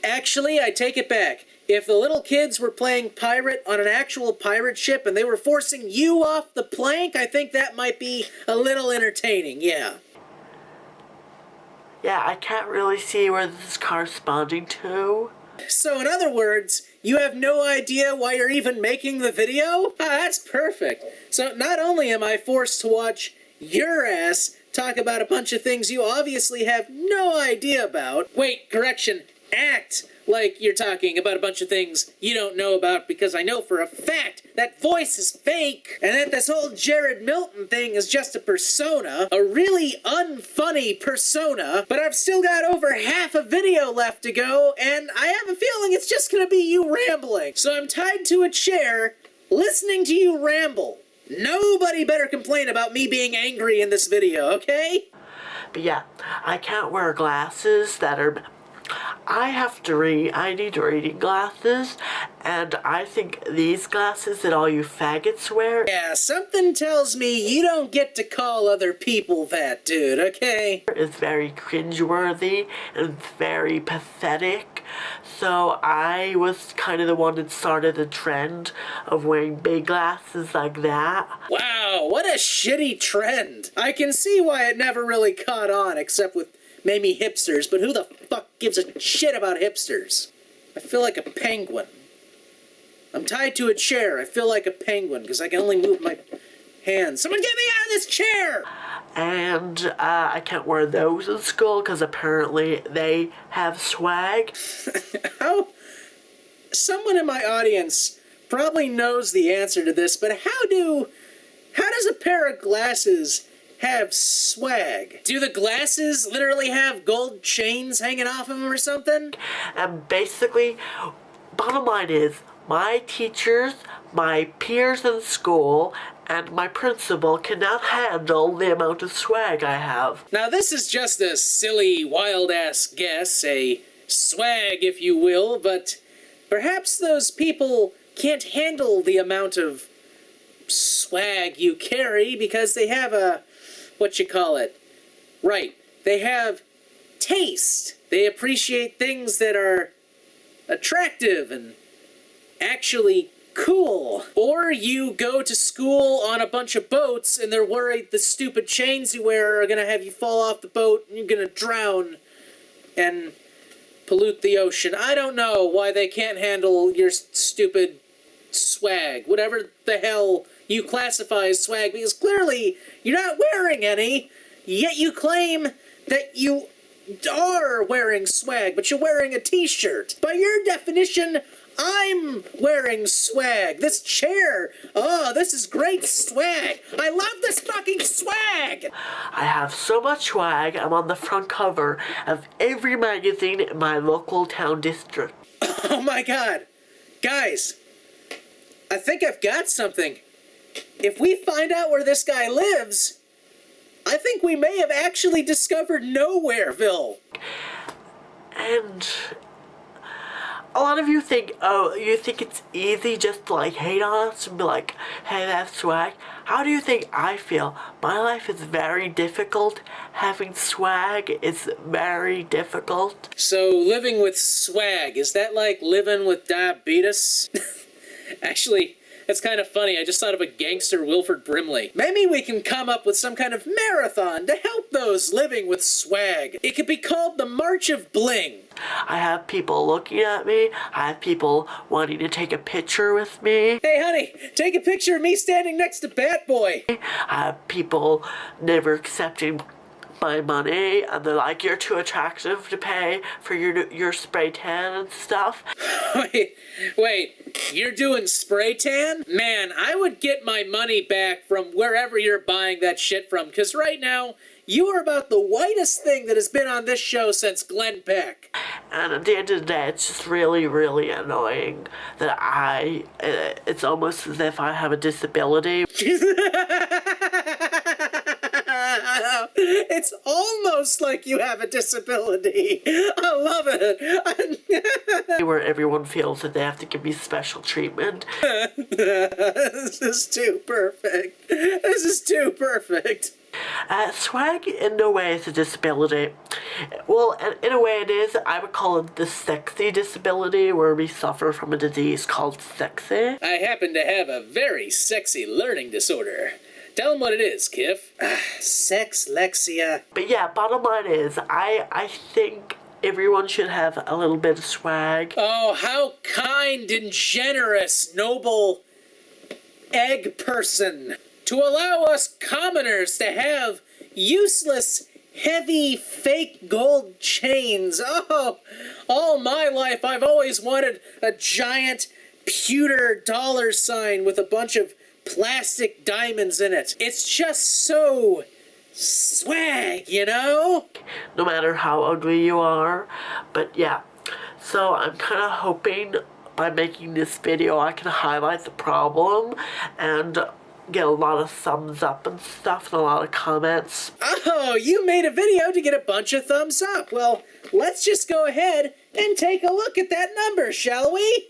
Actually, I take it back. If the little kids were playing pirate on an actual pirate ship and they were forcing you off the plank, I think that might be a little entertaining, yeah. Yeah, I can't really see where this is corresponding to. So in other words, you have no idea why you're even making the video? Ah, that's perfect. So not only am I forced to watch your ass talk about a bunch of things you obviously have no idea about. Wait, correction, act like you're talking about a bunch of things you don't know about, because I know for a fact that voice is fake, and that this whole Jared Milton thing is just a persona, a really unfunny persona, but I've still got over half a video left to go, and I have a feeling it's just gonna be you rambling. So I'm tied to a chair, listening to you ramble. Nobody better complain about me being angry in this video, okay? But yeah, I can't wear glasses that are... I need reading glasses, and I think these glasses that all you faggots wear... Yeah, something tells me you don't get to call other people that, dude, okay? ...is very cringeworthy and very pathetic, so I was kind of the one that started the trend of wearing big glasses like that. Wow, what a shitty trend. I can see why it never really caught on, except with maybe hipsters, but who the fuck gives a shit about hipsters? I feel like a penguin. I'm tied to a chair. I feel like a penguin because I can only move my hands. Someone get me out of this chair! And I can't wear those in school because apparently they have swag. How? Someone in my audience probably knows the answer to this, but how does a pair of glasses have swag? Do the glasses literally have gold chains hanging off of them or something? And basically, bottom line is, my teachers, my peers in school, and my principal cannot handle the amount of swag I have. Now this is just a silly, wild-ass guess, a swag if you will, but perhaps those people can't handle the amount of swag you carry because they have a... Right, they have taste. They appreciate things that are attractive and actually cool. Or you go to school on a bunch of boats and they're worried the stupid chains you wear are gonna have you fall off the boat and you're gonna drown. And pollute the ocean. I don't know why they can't handle your stupid swag, whatever the hell you classify as swag, because clearly you're not wearing any, yet you claim that you are wearing swag, but you're wearing a t-shirt. By your definition, I'm wearing swag. This chair, oh, this is great swag. I love this fucking swag. I have so much swag, I'm on the front cover of every magazine in my local town district. Oh my god. Guys, I think I've got something. If we find out where this guy lives, I think we may have actually discovered Nowhereville. And a lot of you think, oh, you think it's easy just to like hate on us and be like, hey, that's swag. How do you think I feel? My life is very difficult. Having swag is very difficult. So living with swag, is that like living with diabetes? Actually, that's kind of funny. I just thought of a gangster Wilford Brimley. Maybe we can come up with some kind of marathon to help those living with swag. It could be called the March of Bling. I have people looking at me. I have people wanting to take a picture with me. Hey, honey, take a picture of me standing next to Bat Boy. I have people never accepting my money, and they're like, you're too attractive to pay for your spray tan and stuff. Wait, you're doing spray tan? Man, I would get my money back from wherever you're buying that shit from, because right now, you are about the whitest thing that has been on this show since Glenn Beck. And at the end of the day, it's just really, really annoying that it's almost as if I have a disability. It's almost like you have a disability. I love it. Where everyone feels that they have to give me special treatment. This is too perfect. This is too perfect. Swag in no way is a disability. Well, in a way it is. I would call it the sexy disability, where we suffer from a disease called sexy. I happen to have a very sexy learning disorder. Tell them what it is, Kiff. Sexlexia. But yeah, bottom line is, I think everyone should have a little bit of swag. Oh, how kind and generous, noble egg person, to allow us commoners to have useless, heavy, fake gold chains. Oh, all my life I've always wanted a giant pewter dollar sign with a bunch of plastic diamonds in it. It's just so swag, you know? No matter how ugly you are. But yeah, so I'm kind of hoping by making this video I can highlight the problem and get a lot of thumbs up and stuff and a lot of comments. Oh, you made a video to get a bunch of thumbs up. Well, let's just go ahead and take a look at that number, shall we?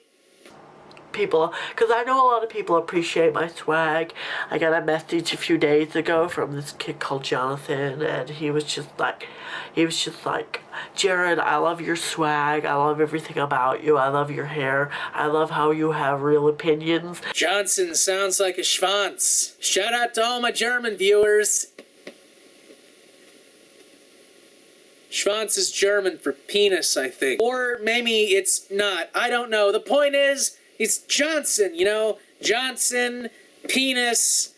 People, because I know a lot of people appreciate my swag. I got a message a few days ago from this kid called Jonathan, and he was just like, Jared, I love your swag, I love everything about you, I love your hair, I love how you have real opinions. Johnson sounds like a schwanz. Shout out to all my German viewers. Schwanz is German for penis, I think. Or maybe it's not. I don't know. The point is, it's Johnson, you know? Johnson, penis.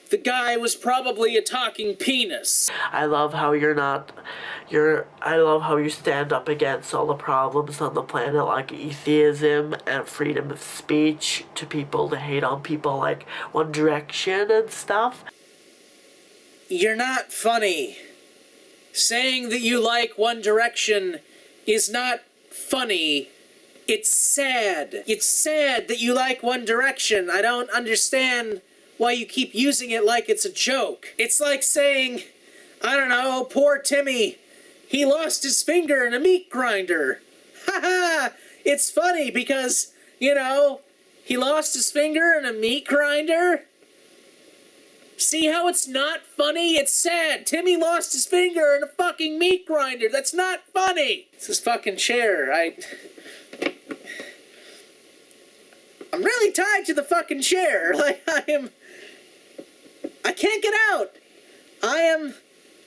The guy was probably a talking penis. I love how I love how you stand up against all the problems on the planet, like atheism and freedom of speech, to people to hate on people like One Direction and stuff. You're not funny. Saying that you like One Direction is not funny. It's sad. It's sad that you like One Direction. I don't understand why you keep using it like it's a joke. It's like saying, I don't know, poor Timmy, he lost his finger in a meat grinder. Ha ha! It's funny because, you know, he lost his finger in a meat grinder. See how it's not funny? It's sad. Timmy lost his finger in a fucking meat grinder. That's not funny. It's this fucking chair. I'm really tied to the fucking chair. Like, I can't get out. I am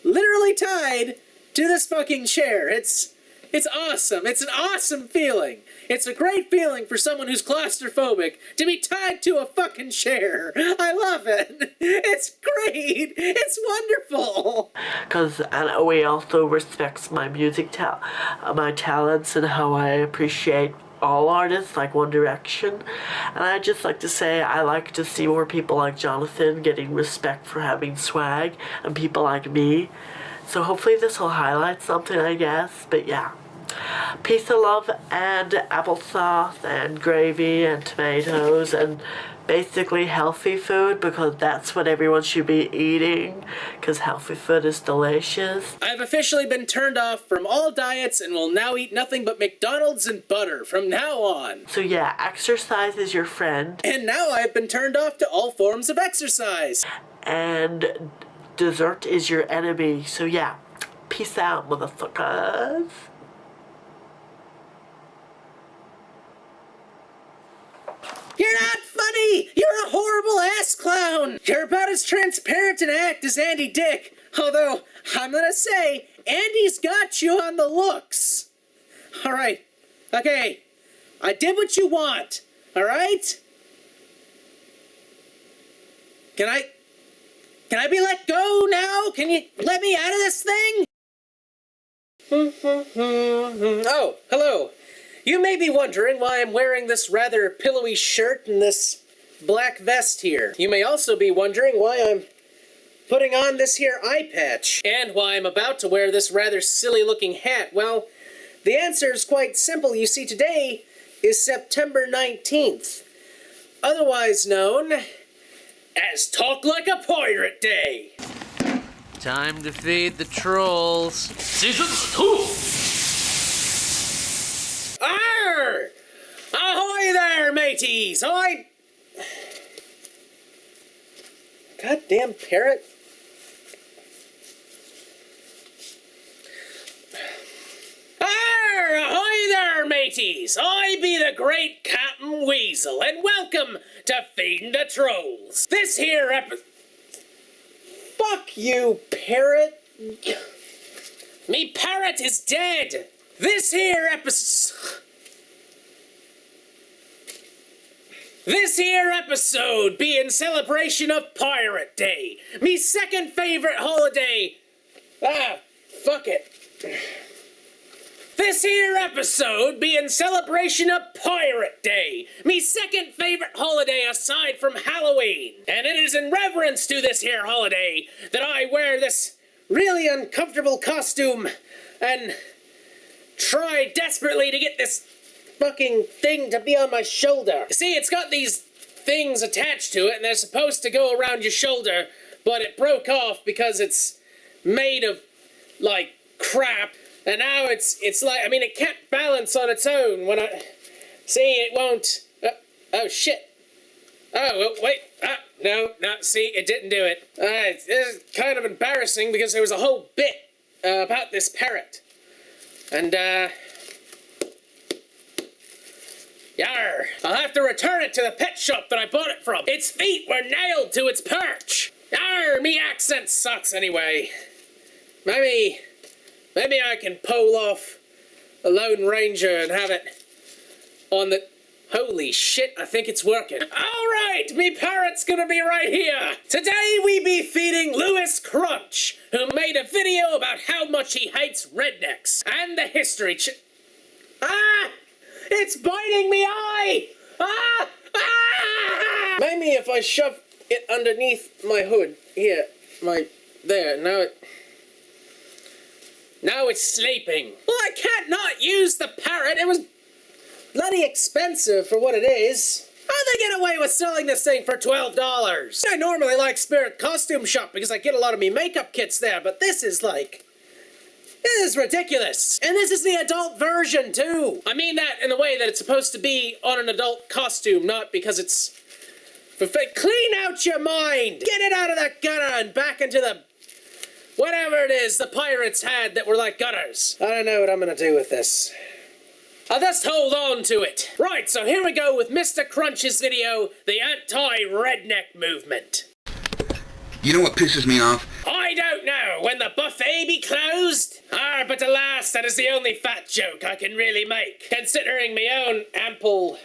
literally tied to this fucking chair. It's It's awesome. It's an awesome feeling. It's a great feeling for someone who's claustrophobic to be tied to a fucking chair. I love it. It's great. It's wonderful. Because Owie also respects my my talents and how I appreciate all artists like One Direction. And I'd just like to say I like to see more people like Jonathan getting respect for having swag and people like me. So hopefully this will highlight something, I guess. But yeah. Peace of love and applesauce and gravy and tomatoes and basically healthy food, because that's what everyone should be eating, because healthy food is delicious. I've officially been turned off from all diets and will now eat nothing but McDonald's and butter from now on. So yeah, exercise is your friend. And now I've been turned off to all forms of exercise. And dessert is your enemy. So yeah, peace out, motherfuckers. You're not funny! You're a horrible ass clown! You're about as transparent an act as Andy Dick. Although, I'm gonna say, Andy's got you on the looks. Alright. Okay. I did what you want. Alright? Can I be let go now? Can you let me out of this thing? Oh, hello. You may be wondering why I'm wearing this rather pillowy shirt and this black vest here. You may also be wondering why I'm putting on this here eye patch, and why I'm about to wear this rather silly looking hat. Well, the answer is quite simple. You see, today is September 19th, otherwise known as Talk Like a Pirate Day. Time to feed the trolls. Season 2! Arr! Ahoy there, mateys! Goddamn parrot. Arr! Ahoy there, mateys! I be the great Captain Weasel, and welcome to Feeding the Trolls. This here Fuck you, parrot. Me parrot is dead. This here episode be in celebration of Pirate Day, me second favorite holiday. Fuck it. This here episode be in celebration of Pirate Day, me second favorite holiday aside from Halloween. And it is in reverence to this here holiday that I wear this really uncomfortable costume and try desperately to get this fucking thing to be on my shoulder. See, it's got these things attached to it, and they're supposed to go around your shoulder, but it broke off because it's made of, like, crap. And now it's like, I mean, it can't balance on its own when I... See, it won't... oh, shit. Oh, wait. No, see, it didn't do it. This is kind of embarrassing because there was a whole bit about this parrot. And, Yarr! I'll have to return it to the pet shop that I bought it from. Its feet were nailed to its perch. Yarr! Me accent sucks anyway. Maybe I can pull off a Lone Ranger and have it on the... Holy shit, I think it's working. Alright, me parrot's gonna be right here. Today we be feeding Louie Crunch, who made a video about how much he hates rednecks and the history It's biting me eye! Maybe if I shove it underneath my hood. Here, there, now it's sleeping. Well, I can't not use the parrot. It was bloody expensive for what it is. How'd they get away with selling this thing for $12? I normally like Spirit Costume Shop because I get a lot of me makeup kits there, but this is ridiculous. And this is the adult version, too. I mean that in the way that it's supposed to be on an adult costume, not because it's... Clean out your mind! Get it out of the gutter and back into the... whatever it is the pirates had that were like gutters. I don't know what I'm gonna do with this. I'll just hold on to it. Right, so here we go with Mr. Crunch's video, the anti-redneck movement. You know what pisses me off? I don't know. when the buffet be closed? But alas, that is the only fat joke I can really make, considering my own ample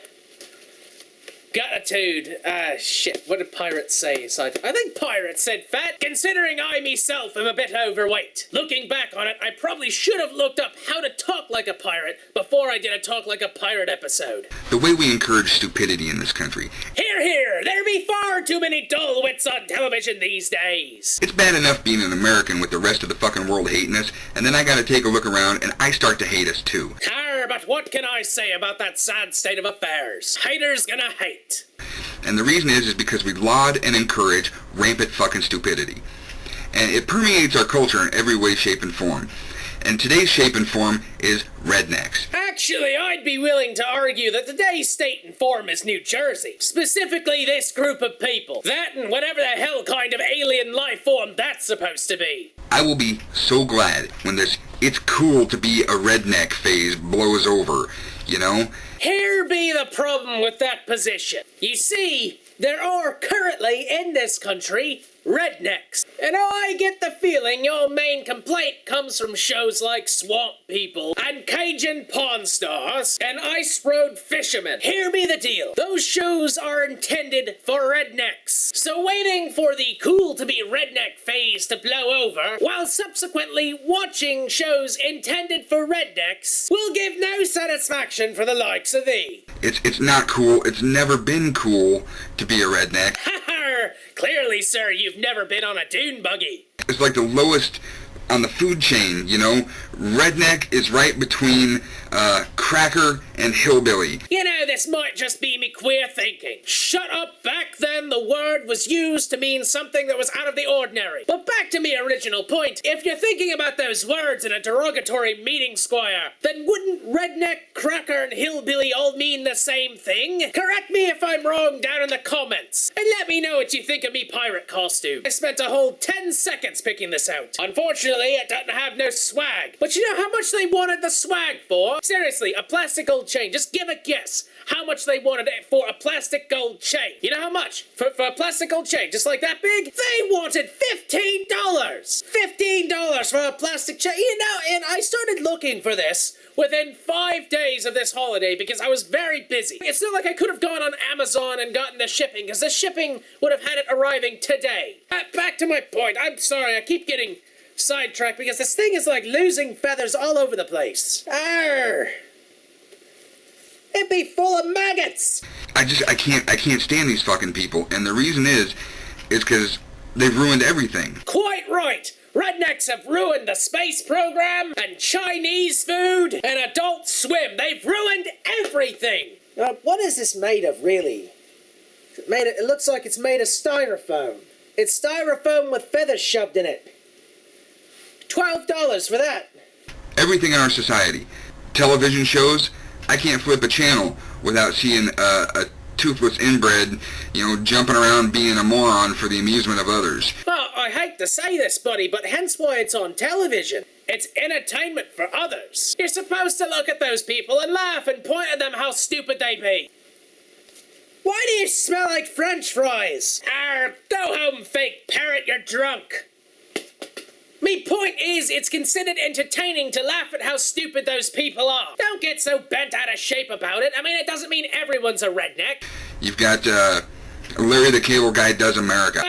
gratitude. Shit, what did pirates say? I think pirates said fat, considering I myself am a bit overweight. Looking back on it, I probably should have looked up how to talk like a pirate before I did a Talk Like a Pirate episode. The way we encourage stupidity in this country. Hear, hear! There be far too many dull wits on television these days. It's bad enough being an American with the rest of the fucking world hating us, and then I gotta take a look around and I start to hate us too. But what can I say about that sad state of affairs? Haters gonna hate. And the reason is because we laud and encourage rampant fucking stupidity. And it permeates our culture in every way, shape, and form. And today's shape and form is rednecks. Actually, I'd be willing to argue that today's state and form is New Jersey. Specifically, this group of people. That and whatever the hell kind of alien life form that's supposed to be. I will be so glad when this "it's cool to be a redneck" phase blows over, you know? Here be the problem with that position. You see, there are currently in this country rednecks. And I get the feeling your main complaint comes from shows like Swamp People and Cajun Pawn Stars and Ice Road Fishermen. Hear me the deal. Those shows are intended for rednecks. So waiting for the cool to be redneck phase to blow over, while subsequently watching shows intended for rednecks, will give no satisfaction for the likes of thee. It's not cool. It's never been cool to be a redneck. Clearly, sir, you've never been on a dune buggy. It's like the lowest on the food chain, you know? Redneck is right between cracker and hillbilly. You know, this might just be me queer thinking. Shut up, back then the word was used to mean something that was out of the ordinary. But back to me original point, if you're thinking about those words in a derogatory meaning, squire, then wouldn't redneck, cracker, and hillbilly all mean the same thing? Correct me if I'm wrong down in the comments, and let me know what you think of me pirate costume. I spent a whole 10 seconds picking this out. Unfortunately, it doesn't have no swag. But you know how much they wanted the swag for? Seriously, a plastic gold chain. Just give a guess how much they wanted it for a plastic gold chain. You know how much? For a plastic gold chain, just like that big? They wanted $15! $15 for a plastic chain. You know, and I started looking for this within 5 days of this holiday because I was very busy. It's not like I could have gone on Amazon and gotten the shipping, because the shipping would have had it arriving today. Back to my point. I'm sorry, I keep getting sidetracked because this thing is like losing feathers all over the place. Arr! It'd be full of maggots! I can't stand these fucking people, and the reason is because they've ruined everything. Quite right! Rednecks have ruined the space program, and Chinese food, and Adult Swim. They've ruined everything! What is this made of, really? It looks like it's made of styrofoam. It's styrofoam with feathers shoved in it. $12 for that. Everything in our society. Television shows, I can't flip a channel without seeing a toothless inbred, you know, jumping around being a moron for the amusement of others. Well, I hate to say this, buddy, but hence why it's on television. It's entertainment for others. You're supposed to look at those people and laugh and point at them how stupid they be. Why do you smell like French fries? Go home, fake parrot, you're drunk. Me point is, it's considered entertaining to laugh at how stupid those people are. Don't get so bent out of shape about it. I mean, it doesn't mean everyone's a redneck. You've got, Larry the Cable Guy Does America.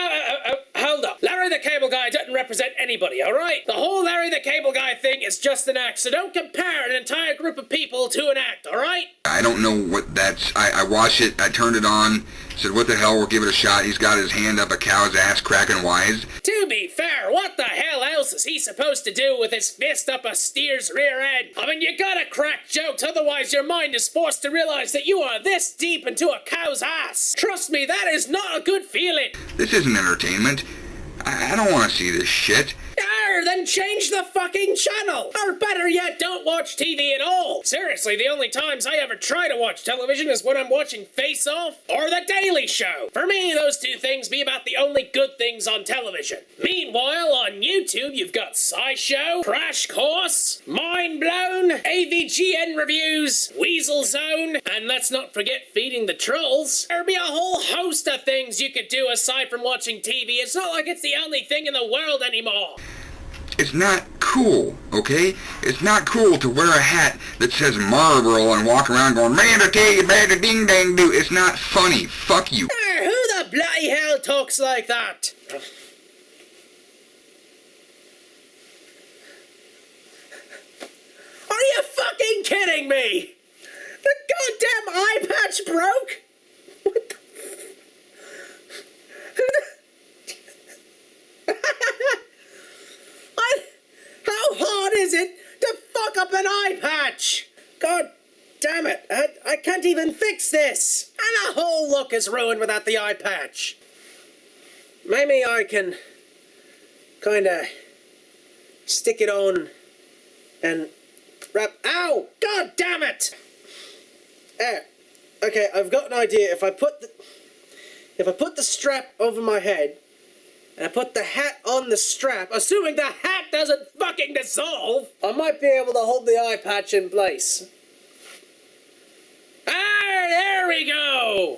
Hold up. Larry the Cable Guy doesn't represent anybody, alright? The whole Larry the Cable Guy thing is just an act, so don't compare an entire group of people to an act, alright? I don't know what that's... I watched it, I turned it on, said, what the hell, we'll give it a shot. He's got his hand up a cow's ass, cracking wise. To be fair, what the hell else is he supposed to do with his fist up a steer's rear end? I mean, you gotta crack jokes, otherwise your mind is forced to realize that you are this deep into a cow's ass. Trust me, that is not a good feeling. This isn't entertainment. I don't want to see this shit. Then change the fucking channel! Or better yet, don't watch TV at all! Seriously, the only times I ever try to watch television is when I'm watching Face Off or The Daily Show. For me, those two things be about the only good things on television. Meanwhile, on YouTube, you've got SciShow, Crash Course, Mind Blown, AVGN Reviews, Weasel Zone, and let's not forget Feeding the Trolls. There'd be a whole host of things you could do aside from watching TV. It's not like it's the only thing in the world anymore. It's not cool, okay? It's not cool to wear a hat that says Marlboro and walk around going, man, I tell you, man, ding dang do. It's not funny. Fuck you. Who the bloody hell talks like that? Are you fucking kidding me? The goddamn eye patch broke? What the How hard is it to fuck up an eye patch? God damn it, I can't even fix this. And the whole look is ruined without the eye patch. Maybe I can kinda stick it on and wrap. Ow! God damn it! Okay, I've got an idea. If I put the strap over my head and I put the hat on the strap, assuming the hat doesn't fucking dissolve, I might be able to hold the eye patch in place. Ah, there we go!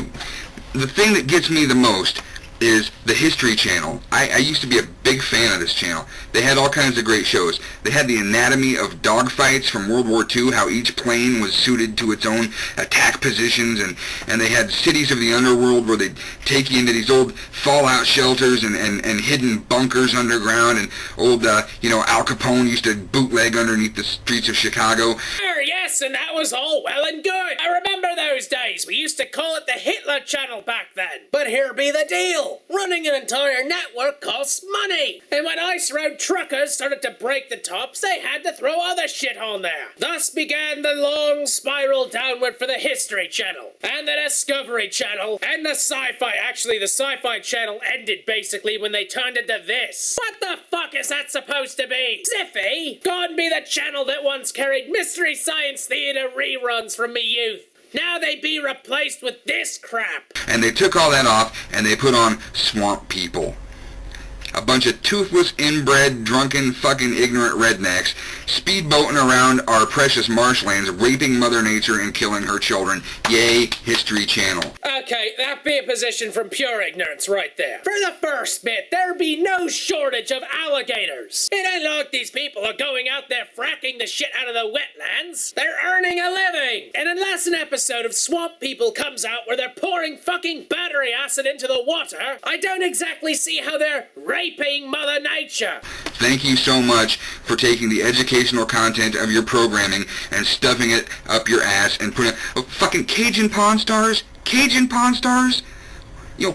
The thing that gets me the most is the History Channel. I used to be a big fan of this channel. They had all kinds of great shows. They had the anatomy of dogfights from World War II, how each plane was suited to its own attack positions, and they had Cities of the Underworld where they'd take you into these old fallout shelters and hidden bunkers underground, and old, Al Capone used to bootleg underneath the streets of Chicago. Yes, and that was all well and good. I remember those days. We used to call it the Hitler Channel back then. But here be the deal. Running an entire network costs money. And when ice road truckers started to break the tops, they had to throw other shit on there. Thus began the long spiral downward for the History Channel, and the Discovery Channel, and the Sci-Fi. Actually, the Sci-Fi Channel ended basically when they turned into this. What the fuck is that supposed to be? Ziffy? Gone be the channel that once carried Mystery Science Theater reruns from me youth. Now they be replaced with this crap. And they took all that off, and they put on Swamp People. A bunch of toothless, inbred, drunken, fucking ignorant rednecks speedboating around our precious marshlands, raping Mother Nature and killing her children. Yay, History Channel. Okay, that be a position from pure ignorance right there. For the first bit, there be no shortage of alligators. It ain't like these people are going out there fracking the shit out of the wetlands. They're earning a living. And unless an episode of Swamp People comes out where they're pouring fucking battery acid into the water, I don't exactly see how they're raping Mother Nature. Thank you so much for taking the educational content of your programming and stuffing it up your ass and putting fucking Cajun Pawn Stars? Cajun Pawn Stars?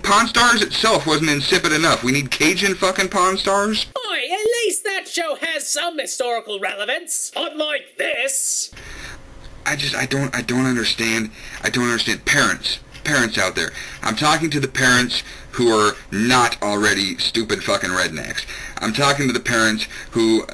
Pawn Stars itself wasn't insipid enough. We need Cajun fucking Pawn Stars? Boy, at least that show has some historical relevance. Unlike this. I don't understand. I don't understand. Parents out there. I'm talking to the parents who are not already stupid fucking rednecks. I'm talking to the parents who,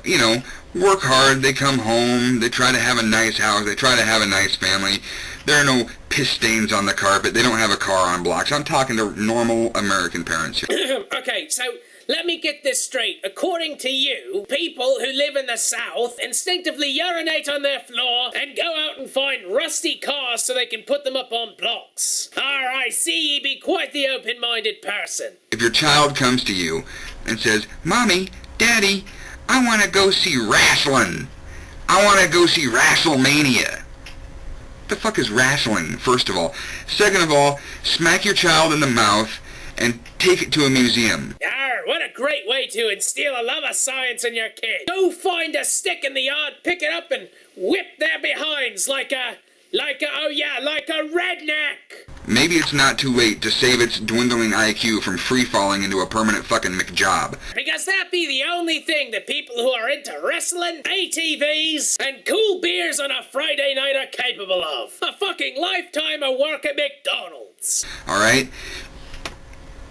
work hard, they come home, they try to have a nice house, they try to have a nice family. There are no piss stains on the carpet, they don't have a car on blocks. I'm talking to normal American parents here. Okay, so let me get this straight. According to you, people who live in the South instinctively urinate on their floor and go out and find rusty cars so they can put them up on blocks. I see ye be quite the open-minded person. If your child comes to you and says, Mommy, Daddy, I want to go see wrestling. I want to go see WrestleMania. What the fuck is wrestling, first of all? Second of all, smack your child in the mouth and take it to a museum. What a great way to instill a love of science in your kid. Go find a stick in the yard, pick it up, and whip their behinds like a redneck. Maybe it's not too late to save its dwindling IQ from free-falling into a permanent fucking McJob. Because that be the only thing that people who are into wrestling, ATVs, and cool beers on a Friday night are capable of. A fucking lifetime of work at McDonald's. Alright?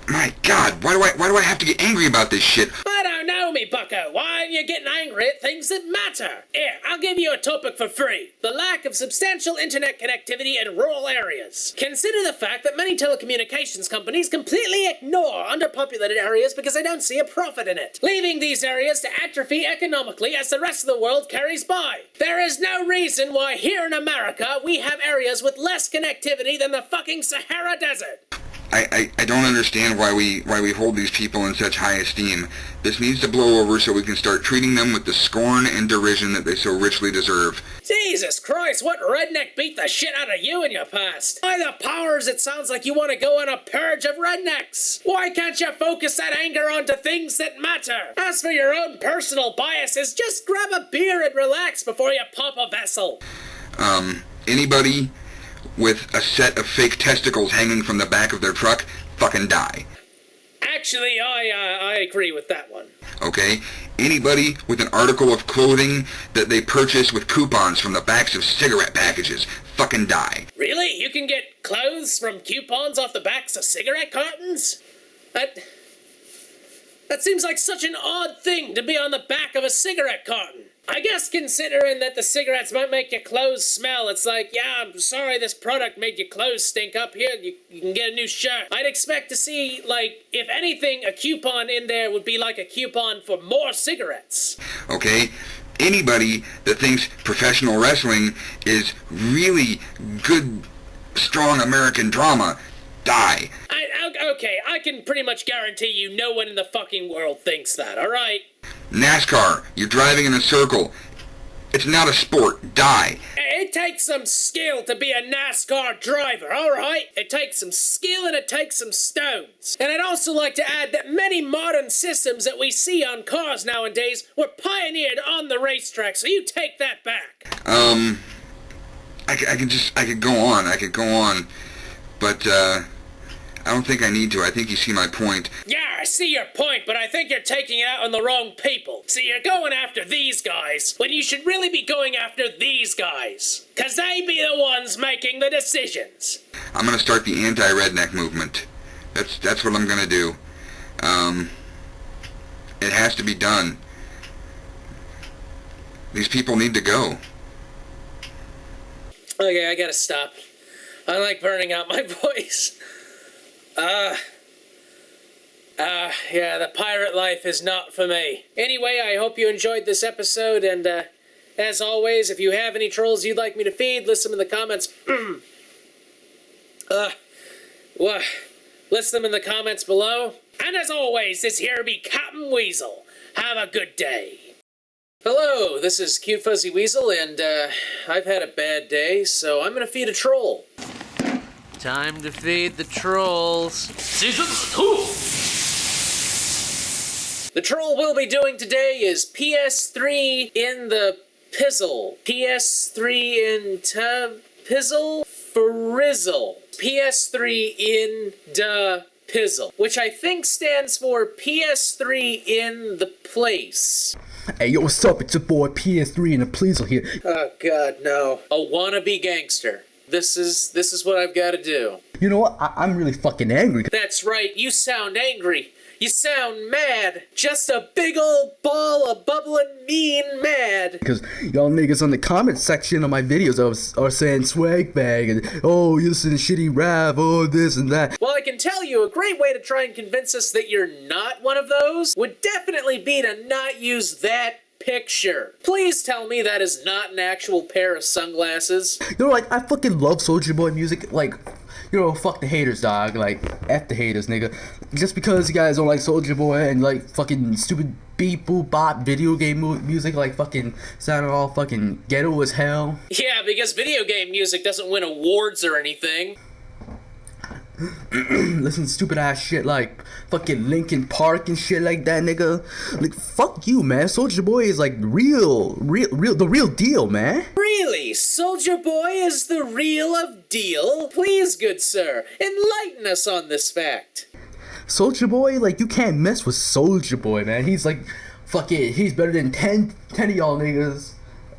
My God, why do I have to get angry about this shit? I don't know, me bucko. Why are you getting angry at things that matter? Here, I'll give you a topic for free. The lack of substantial internet connectivity in rural areas. Consider the fact that many telecommunications companies completely ignore underpopulated areas because they don't see a profit in it, leaving these areas to atrophy economically as the rest of the world carries by. There is no reason why here in America we have areas with less connectivity than the fucking Sahara Desert. I don't understand why we hold these people in such high esteem. This needs to blow over so we can start treating them with the scorn and derision that they so richly deserve. Jesus Christ, what redneck beat the shit out of you in your past? By the powers, it sounds like you want to go on a purge of rednecks. Why can't you focus that anger onto things that matter? As for your own personal biases, just grab a beer and relax before you pop a vessel. Anybody with a set of fake testicles hanging from the back of their truck, fucking die. Actually, I agree with that one. Okay? Anybody with an article of clothing that they purchase with coupons from the backs of cigarette packages, fucking die. Really? You can get clothes from coupons off the backs of cigarette cartons? That seems like such an odd thing to be on the back of a cigarette carton. I guess considering that the cigarettes might make your clothes smell, it's like, yeah, I'm sorry this product made your clothes stink up. Here, you can get a new shirt. I'd expect to see, like, if anything, a coupon in there would be like a coupon for more cigarettes. Okay? Anybody that thinks professional wrestling is really good, strong American drama, die. Okay, I can pretty much guarantee you no one in the fucking world thinks that, alright? NASCAR, you're driving in a circle. It's not a sport. Die. It takes some skill to be a NASCAR driver, alright? It takes some skill and it takes some stones. And I'd also like to add that many modern systems that we see on cars nowadays were pioneered on the racetrack, so you take that back. I could go on, but, I don't think I need to. I think you see my point. Yeah, I see your point, but I think you're taking it out on the wrong people. See, you're going after these guys, when you should really be going after these guys. 'Cause they be the ones making the decisions. I'm gonna start the anti-redneck movement. That's what I'm gonna do. It has to be done. These people need to go. Okay, I gotta stop. I like burning out my voice. Yeah, the pirate life is not for me. Anyway, I hope you enjoyed this episode, and, as always, if you have any trolls you'd like me to feed, list them in the comments. List them in the comments below. And as always, this here be Captain Weasel. Have a good day. Hello, this is Cute Fuzzy Weasel, and, I've had a bad day, so I'm gonna feed a troll. Time to feed the trolls. Season 2! The troll we'll be doing today is PS3 in the pizzle. PS3 in pizzle? Frizzle. PS3 in the pizzle. Which I think stands for PS3 in the place. Hey, yo, what's up? It's your boy PS3 in the pizzle here. Oh god, no. A wannabe gangster. This is what I've got to do. You know what? I'm really fucking angry. That's right, you sound angry. You sound mad. Just a big old ball of bubbling mean mad. Because y'all niggas on the comment section of my videos are saying swag bag and, oh, you listen to shitty rap, oh, this and that. Well, I can tell you a great way to try and convince us that you're not one of those would definitely be to not use that picture. Please tell me that is not an actual pair of sunglasses. You know, like, I fucking love Soulja Boy music, like, you know, fuck the haters, dog, like, F the haters, nigga. Just because you guys don't like Soulja Boy and, like, fucking stupid beep boop bop video game music, like, fucking sounding all fucking ghetto as hell. Yeah, because video game music doesn't win awards or anything. Listen to stupid ass shit like fucking Linkin Park and shit like that, nigga. Like, fuck you, man. Soulja Boy is like the real deal, man. Really? Soulja Boy is the real of deal? Please, good sir, enlighten us on this fact. Soulja Boy, like, you can't mess with Soulja Boy, man. He's like, fucking, he's better than 10 of y'all niggas.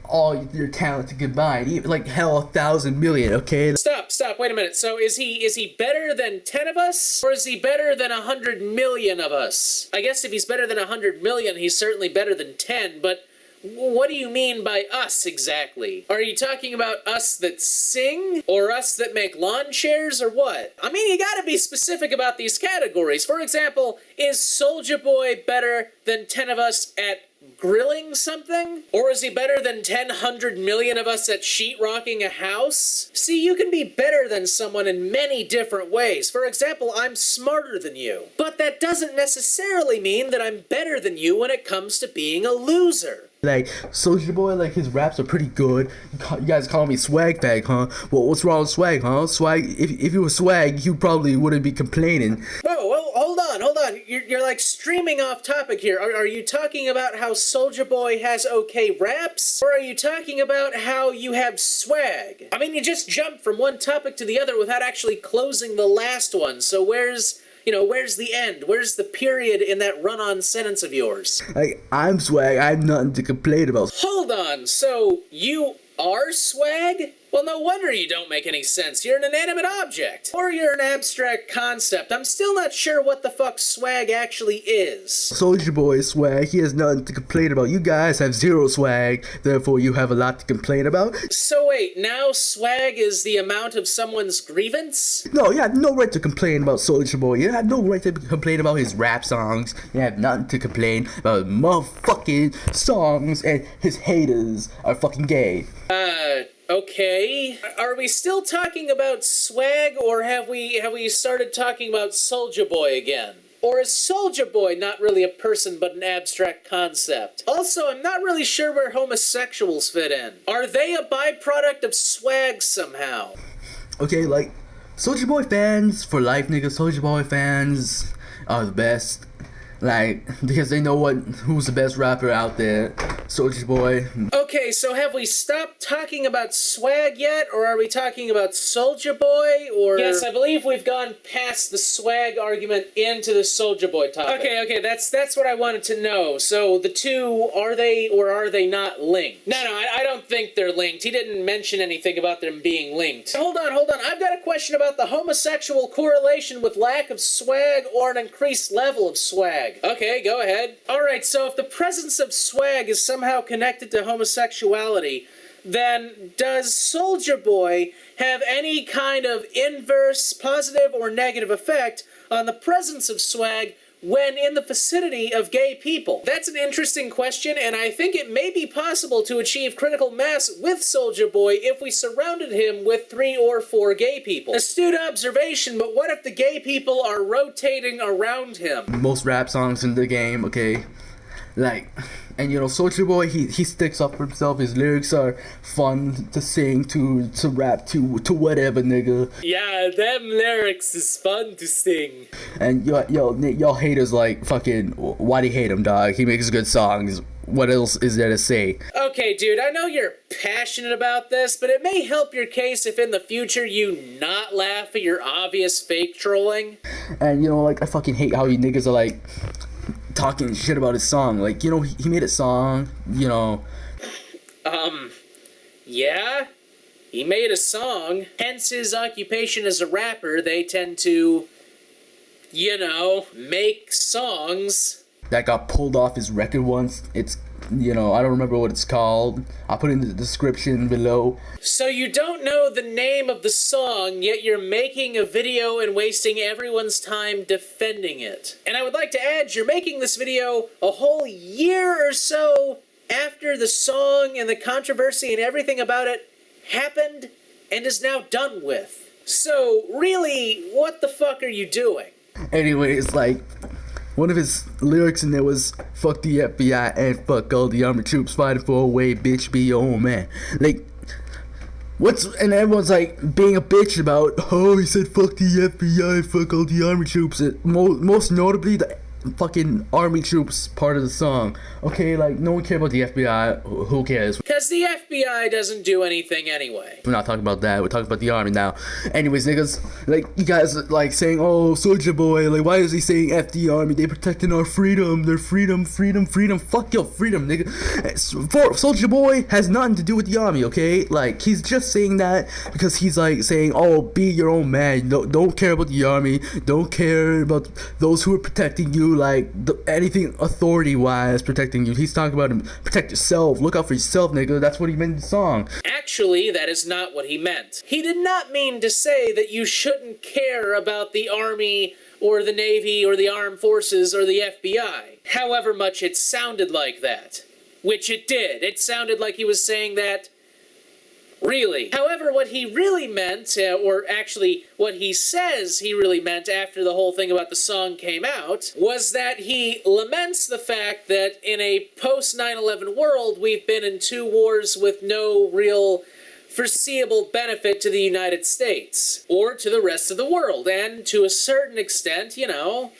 All your talent combined, even like hell 1,000 million, okay? Stop, wait a minute. So is he better than 10 of us? Or is he better than 100 million of us? I guess if he's better than 100 million, he's certainly better than 10, but what do you mean by us exactly? Are you talking about us that sing? Or us that make lawn chairs, or what? I mean, you gotta be specific about these categories. For example, is Soulja Boy better than 10 of us at grilling something? Or is he better than 100 million of us at sheetrocking a house? See, you can be better than someone in many different ways. For example, I'm smarter than you. But that doesn't necessarily mean that I'm better than you when it comes to being a loser. Like, Soulja Boy, like, his raps are pretty good. You guys call me swag bag, huh? Well, what's wrong with swag, huh? Swag, if you were swag, you probably wouldn't be complaining. Whoa, hold on. You're like streaming off topic here. Are you talking about how Soulja Boy has okay raps? Or are you talking about how you have swag? I mean, you just jumped from one topic to the other without actually closing the last one, so where's the end? Where's the period in that run-on sentence of yours? Like, I'm swag, I have nothing to complain about. Hold on, so you are swag? Well, no wonder you don't make any sense. You're an inanimate object. Or you're an abstract concept. I'm still not sure what the fuck swag actually is. Soulja Boy is swag, he has nothing to complain about. You guys have zero swag, therefore you have a lot to complain about. So wait, now swag is the amount of someone's grievance? No, you have no right to complain about Soulja Boy. You have no right to complain about his rap songs. You have nothing to complain about motherfucking songs, and his haters are fucking gay. Okay. Are we still talking about swag, or have we started talking about Soulja Boy again? Or is Soulja Boy not really a person but an abstract concept? Also, I'm not really sure where homosexuals fit in. Are they a byproduct of swag somehow? Okay, like, Soulja Boy fans for life, nigga. Soulja Boy fans are the best. Like, because they know who's the best rapper out there. Soulja Boy. Okay, so have we stopped talking about swag yet, or are we talking about Soulja Boy, or... Yes, I believe we've gone past the swag argument into the Soulja Boy topic. Okay, that's what I wanted to know. So the two, are they or are they not linked? No, I don't think they're linked. He didn't mention anything about them being linked. Hold on. I've got a question about the homosexual correlation with lack of swag or an increased level of swag. Okay, go ahead. Alright, so if the presence of swag is somehow connected to homosexuality, then does Soulja Boy have any kind of inverse, positive, or negative effect on the presence of swag when in the vicinity of gay people? That's an interesting question, and I think it may be possible to achieve critical mass with Soulja Boy if we surrounded him with 3 or 4 gay people. Astute observation, but what if the gay people are rotating around him? Most rap songs in the game, okay? Like, and you know, Soulja Boy, he sticks up for himself. His lyrics are fun to sing, to rap to whatever, nigga. Yeah, them lyrics is fun to sing. And y'all haters like, fucking, why do you hate him, dog? He makes good songs. What else is there to say? Okay, dude, I know you're passionate about this, but it may help your case if in the future you not laugh at your obvious fake trolling. And you know, like, I fucking hate how you niggas are like talking shit about his song. Like, you know, he made a song, you know. Yeah? He made a song. Hence his occupation as a rapper. They tend to, you know, make songs. That got pulled off his record once. It's, you know, I don't remember what it's called. I'll put it in the description below. So you don't know the name of the song, yet you're making a video and wasting everyone's time defending it. And I would like to add, you're making this video a whole year or so after the song and the controversy and everything about it happened and is now done with. So, really, what the fuck are you doing? Anyways, like, one of his lyrics in there was, fuck the FBI and fuck all the army troops fighting for a way, bitch, be your own man. Like, and everyone's like being a bitch about, oh, he said fuck the FBI, fuck all the army troops. Most notably, the fucking army troops part of the song. Okay, like, no one cares about the FBI. Who cares? Because the FBI doesn't do anything anyway. We're not talking about that. We're talking about the army now. Anyways, niggas, like, you guys are, like, saying, oh, Soulja Boy, like, why is he saying F the army? They protecting our freedom. Their freedom. Fuck your freedom, nigga. Soulja Boy has nothing to do with the army, okay? Like, he's just saying that because he's, like, saying, oh, be your own man. Don't care about the army. Don't care about those who are protecting you. Like, anything authority-wise protecting you. He's talking about protect yourself. Look out for yourself, nigga. That's what he meant in the song. Actually, that is not what he meant. He did not mean to say that you shouldn't care about the Army or the Navy or the Armed Forces or the FBI. However much it sounded like that. which it did. It sounded like he was saying that really. However, what he really meant, or actually what he says he really meant after the whole thing about the song came out, was that he laments the fact that in a post-9/11 world, we've been in 2 wars with no real foreseeable benefit to the United States, or to the rest of the world, and to a certain extent, you know,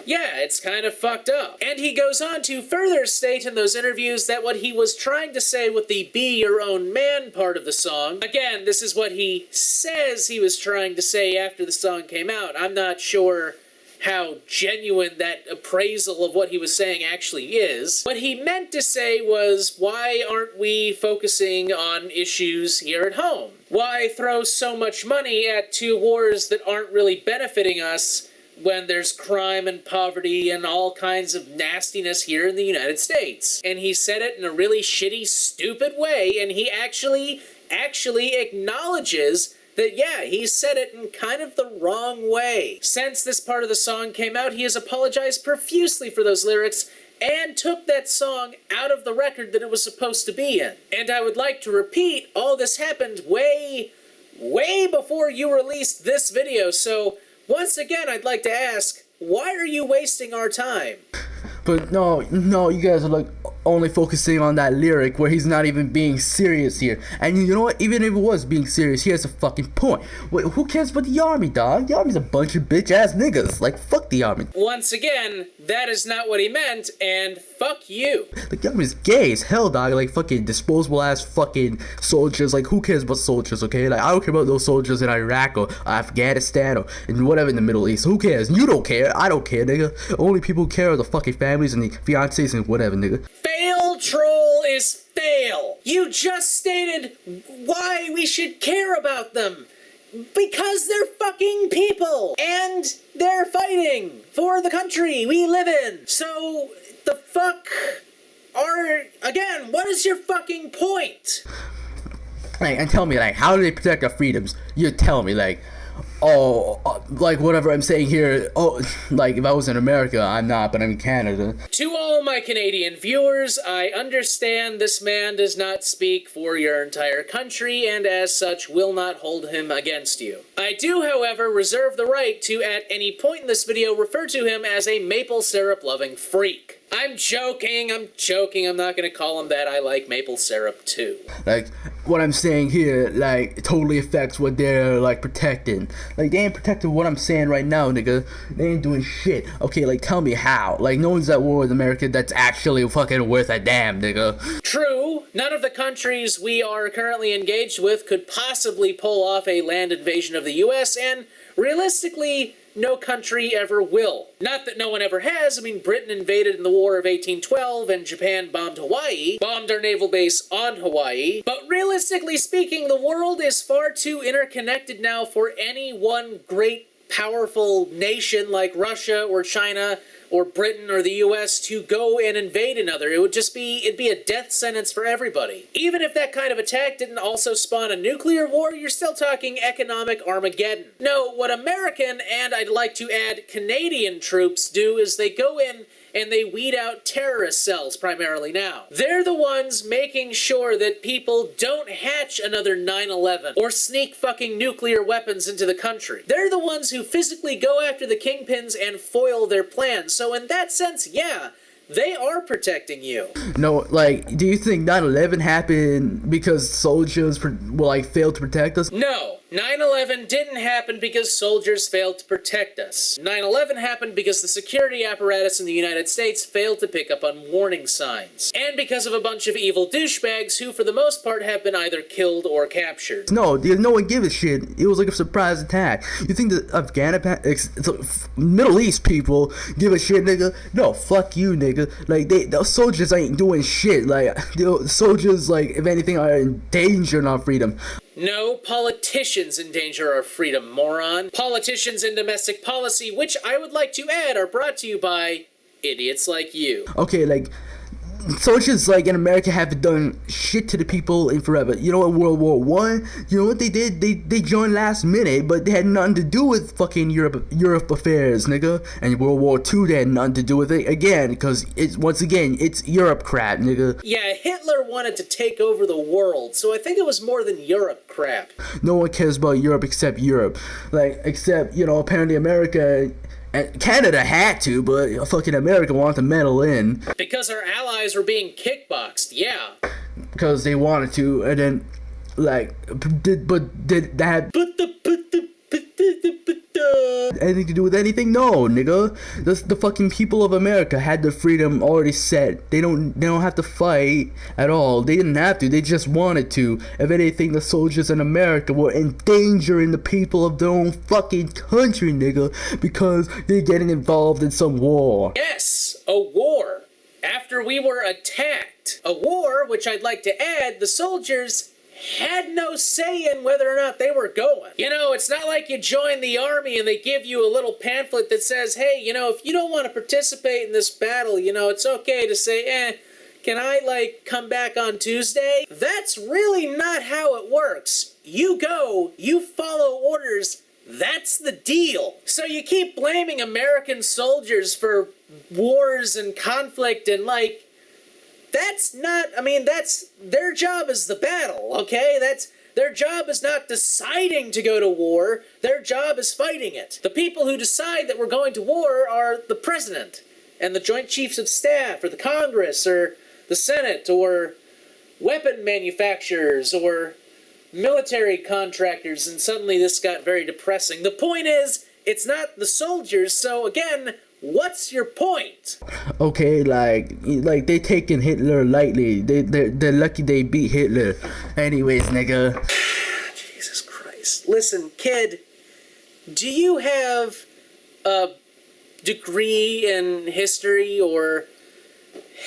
yeah, it's kind of fucked up. And he goes on to further state in those interviews that what he was trying to say with the Be Your Own Man part of the song, again, this is what he says he was trying to say after the song came out. I'm not sure how genuine that appraisal of what he was saying actually is. What he meant to say was, why aren't we focusing on issues here at home? Why throw so much money at 2 wars that aren't really benefiting us when there's crime and poverty and all kinds of nastiness here in the United States? And he said it in a really shitty, stupid way, and he actually acknowledges that, yeah, he said it in kind of the wrong way. Since this part of the song came out, he has apologized profusely for those lyrics and took that song out of the record that it was supposed to be in. And I would like to repeat, all this happened way before you released this video, so once again, I'd like to ask, why are you wasting our time? But no, you guys are like only focusing on that lyric where he's not even being serious here. And you know what? Even if it was being serious, he has a fucking point. Wait, who cares about the army, dog? The army's a bunch of bitch-ass niggas. Like, fuck the army. Once again, that is not what he meant, and fuck you. Like, the army's gay as hell, dog. Like, fucking disposable-ass fucking soldiers. Like, who cares about soldiers, okay? Like, I don't care about those soldiers in Iraq or Afghanistan or in whatever in the Middle East. Who cares? You don't care. I don't care, nigga. Only people who care are the fucking families and the fiancés and whatever, nigga. Fail troll is fail. You just stated why we should care about them. Because they're fucking people. And they're fighting for the country we live in. So, the fuck again, what is your fucking point? Like, and tell me, like, how do they protect our freedoms? You tell me, like, oh, like, whatever I'm saying here, oh, like, if I was in America, I'm not, but I'm in Canada. To all my Canadian viewers, I understand this man does not speak for your entire country, and as such, will not hold him against you. I do, however, reserve the right to, at any point in this video, refer to him as a maple syrup-loving freak. I'm joking, I'm not gonna call him that. I like maple syrup too. Like, what I'm saying here, like, totally affects what they're, like, protecting. Like, they ain't protecting what I'm saying right now, nigga. They ain't doing shit. Okay, like, tell me how. Like, no one's at war with America that's actually fucking worth a damn, nigga. True. None of the countries we are currently engaged with could possibly pull off a land invasion of the U.S., and realistically, no country ever will. Not that no one ever has. I mean, Britain invaded in the War of 1812, and Japan bombed Hawaii, bombed our naval base on Hawaii. But realistically speaking, the world is far too interconnected now for any one great, powerful nation like Russia or China or Britain or the US to go and invade another. It'd be a death sentence for everybody. Even if that kind of attack didn't also spawn a nuclear war, you're still talking economic Armageddon. No, what American, and I'd like to add Canadian troops do is they go in and they weed out terrorist cells primarily now. They're the ones making sure that people don't hatch another 9/11 or sneak fucking nuclear weapons into the country. They're the ones who physically go after the kingpins and foil their plans. So in that sense, yeah, they are protecting you. No, like, do you think 9/11 happened because soldiers failed to protect us? No, 9/11 didn't happen because soldiers failed to protect us. 9/11 happened because the security apparatus in the United States failed to pick up on warning signs. And because of a bunch of evil douchebags who, for the most part, have been either killed or captured. No, no one gave a shit. It was like a surprise attack. You think the Middle East people give a shit, nigga? No, fuck you, nigga. Like, those soldiers ain't doing shit. Like, the soldiers, like, if anything, are in danger in our freedom. No, politicians endanger our freedom, moron. Politicians in domestic policy, which I would like to add, are brought to you by idiots like you. Okay, like, soldiers like in America haven't done shit to the people in forever. You know, in World War One, you know what they did? They joined last minute, but they had nothing to do with fucking Europe affairs, nigga. And in World War Two, they had nothing to do with it again, because it's Europe crap, nigga. Yeah, Hitler wanted to take over the world, so I think it was more than Europe crap. No one cares about Europe except Europe, except apparently America. And Canada had to, but fucking America wanted to meddle in. Because our allies were being kickboxed, yeah. Because they wanted to, and then, did that anything to do with anything? No, nigga. The fucking people of America had their freedom already set. They don't have to fight at all. They didn't have to. They just wanted to. If anything, the soldiers in America were endangering the people of their own fucking country, nigga, because they're getting involved in some war. Yes, a war. After we were attacked. A war, which I'd like to add, the soldiers had no say in whether or not they were going. You know, it's not like you join the army and they give you a little pamphlet that says, hey, if you don't want to participate in this battle, it's okay to say, can I, come back on Tuesday? That's really not how it works. You go, you follow orders, that's the deal. So you keep blaming American soldiers for wars and conflict and, that's their job is the battle, okay? Their job is not deciding to go to war. Their job is fighting it. The people who decide that we're going to war are the president and the Joint Chiefs of Staff or the Congress or the Senate or weapon manufacturers or military contractors, and suddenly this got very depressing. The point is, it's not the soldiers, so again, what's your point? Okay, they taking Hitler lightly. They're lucky they beat Hitler. Anyways, nigga. Jesus Christ. Listen, kid, do you have a degree in history or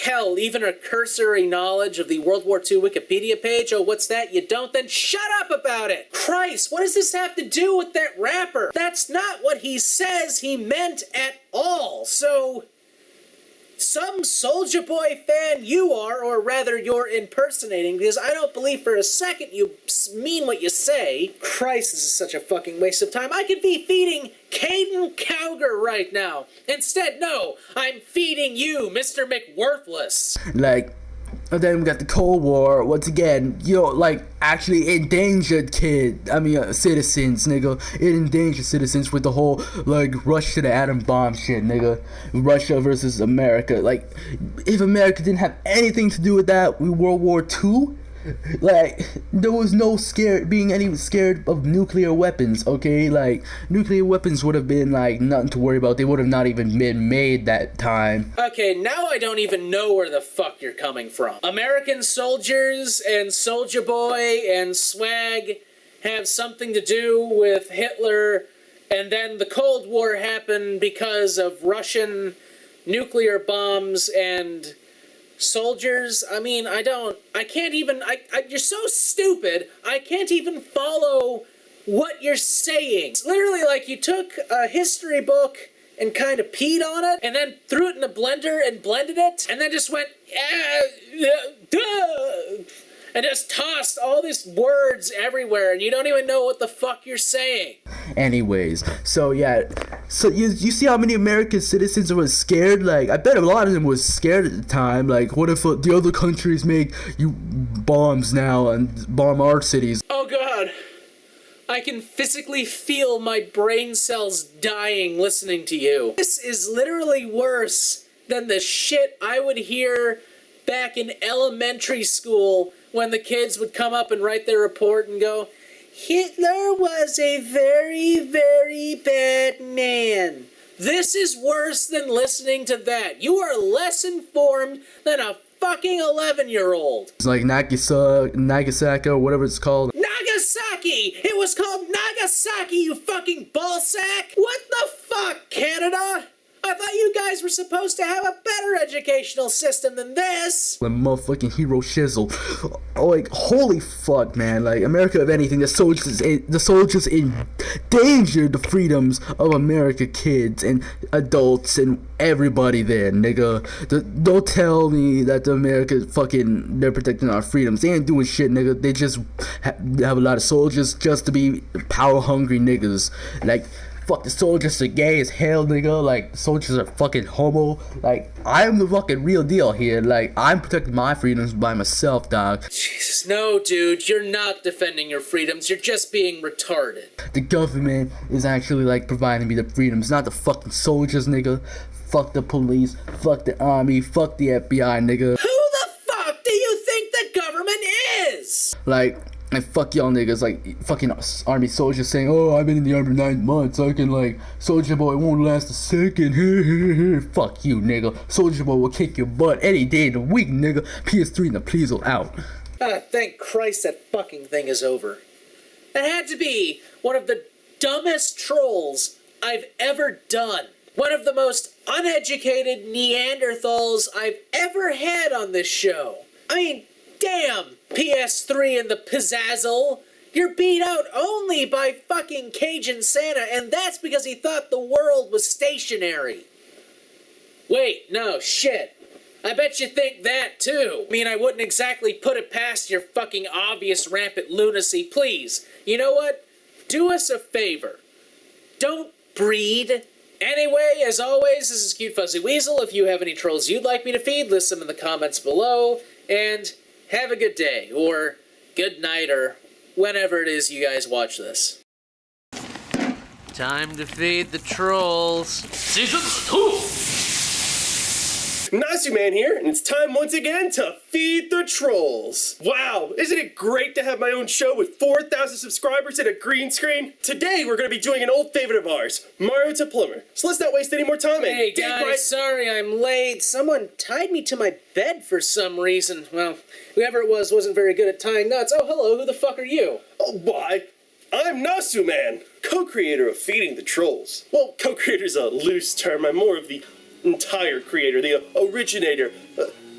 hell, even a cursory knowledge of the World War II Wikipedia page? Oh, what's that? You don't? Then shut up about it! Christ, what does this have to do with that rapper? That's not what he says he meant at all. So, some Soulja Boy fan you are, or rather you're impersonating, because I don't believe for a second you mean what you say. Christ, this is such a fucking waste of time. I could be feeding Caden Cowger right now. Instead, no, I'm feeding you, Mr. McWorthless. And then we got the Cold War, once again, actually endangered citizens, nigga. It endangered citizens with the whole, rush to the atom bomb shit, nigga. Russia versus America. If America didn't have anything to do with that, World War II, there was no being scared of nuclear weapons, okay? Nuclear weapons would have been, nothing to worry about. They would have not even been made that time. Okay, now I don't even know where the fuck you're coming from. American soldiers and Soulja Boy and swag have something to do with Hitler, and then the Cold War happened because of Russian nuclear bombs and soldiers. You're so stupid, I can't even follow what you're saying. It's literally like you took a history book and kind of peed on it, and then threw it in a blender and blended it, and then just went, and just tossed all these words everywhere, and you don't even know what the fuck you're saying. Anyways, so you see how many American citizens were scared? I bet a lot of them was scared at the time. What if the other countries make bombs now and bomb our cities? Oh god, I can physically feel my brain cells dying listening to you. This is literally worse than the shit I would hear back in elementary school when the kids would come up and write their report and go, Hitler was a very, very bad man. This is worse than listening to that. You are less informed than a fucking 11-year-old. It's like Nagasaki or whatever it's called. Nagasaki! It was called Nagasaki, you fucking ballsack! What the fuck, Canada? I thought you guys were supposed to have a better educational system than this. The motherfucking hero shizzle. Oh, like, holy fuck, man. Like, America, if anything, the soldiers endangered the freedoms of America kids and adults and everybody there, nigga. Don't tell me that the America fucking, they're protecting our freedoms. They ain't doing shit, nigga. They just have a lot of soldiers just to be power-hungry niggas. Like, fuck, the soldiers are gay as hell, nigga. Like, soldiers are fucking homo. Like, I'm the fucking real deal here. Like, I'm protecting my freedoms by myself, dog. Jesus, no, dude. You're not defending your freedoms. You're just being retarded. The government is actually, like, providing me the freedoms, not the fucking soldiers, nigga. Fuck the police. Fuck the army. Fuck the FBI, nigga. Who the fuck do you think the government is? Like, and fuck y'all niggas, like, fucking army soldiers saying, oh, I've been in the army 9 months, I can, like, Soldier Boy won't last a second, fuck you, nigga. Soldier Boy will kick your butt any day of the week, nigga. PS3 and the Pleasel out. Thank Christ that fucking thing is over. That had to be one of the dumbest trolls I've ever done. One of the most uneducated Neanderthals I've ever had on this show. I mean, damn, PS3 and the pizzazzle. You're beat out only by fucking Cajun Santa, and that's because he thought the world was stationary. Wait, no, shit. I bet you think that, too. I mean, I wouldn't exactly put it past your fucking obvious rampant lunacy. Please, you know what? Do us a favor. Don't breed. Anyway, as always, this is Cute Fuzzy Weasel. If you have any trolls you'd like me to feed, list them in the comments below, and have a good day, or good night, or whenever it is you guys watch this. Time to feed the trolls. Season 2! Nazi-Man here, and it's time once again to feed the trolls. Wow, isn't it great to have my own show with 4,000 subscribers and a green screen? Today we're going to be doing an old favorite of ours, Mariotehplumber. So let's not waste any more time. Hey guys, sorry I'm late. Someone tied me to my bed for some reason. Well, whoever it was wasn't very good at tying knots. Oh, hello, who the fuck are you? Oh, why? I'm Nasu-Man, co-creator of Feeding the Trolls. Well, co-creator's a loose term. I'm more of the entire creator, the originator.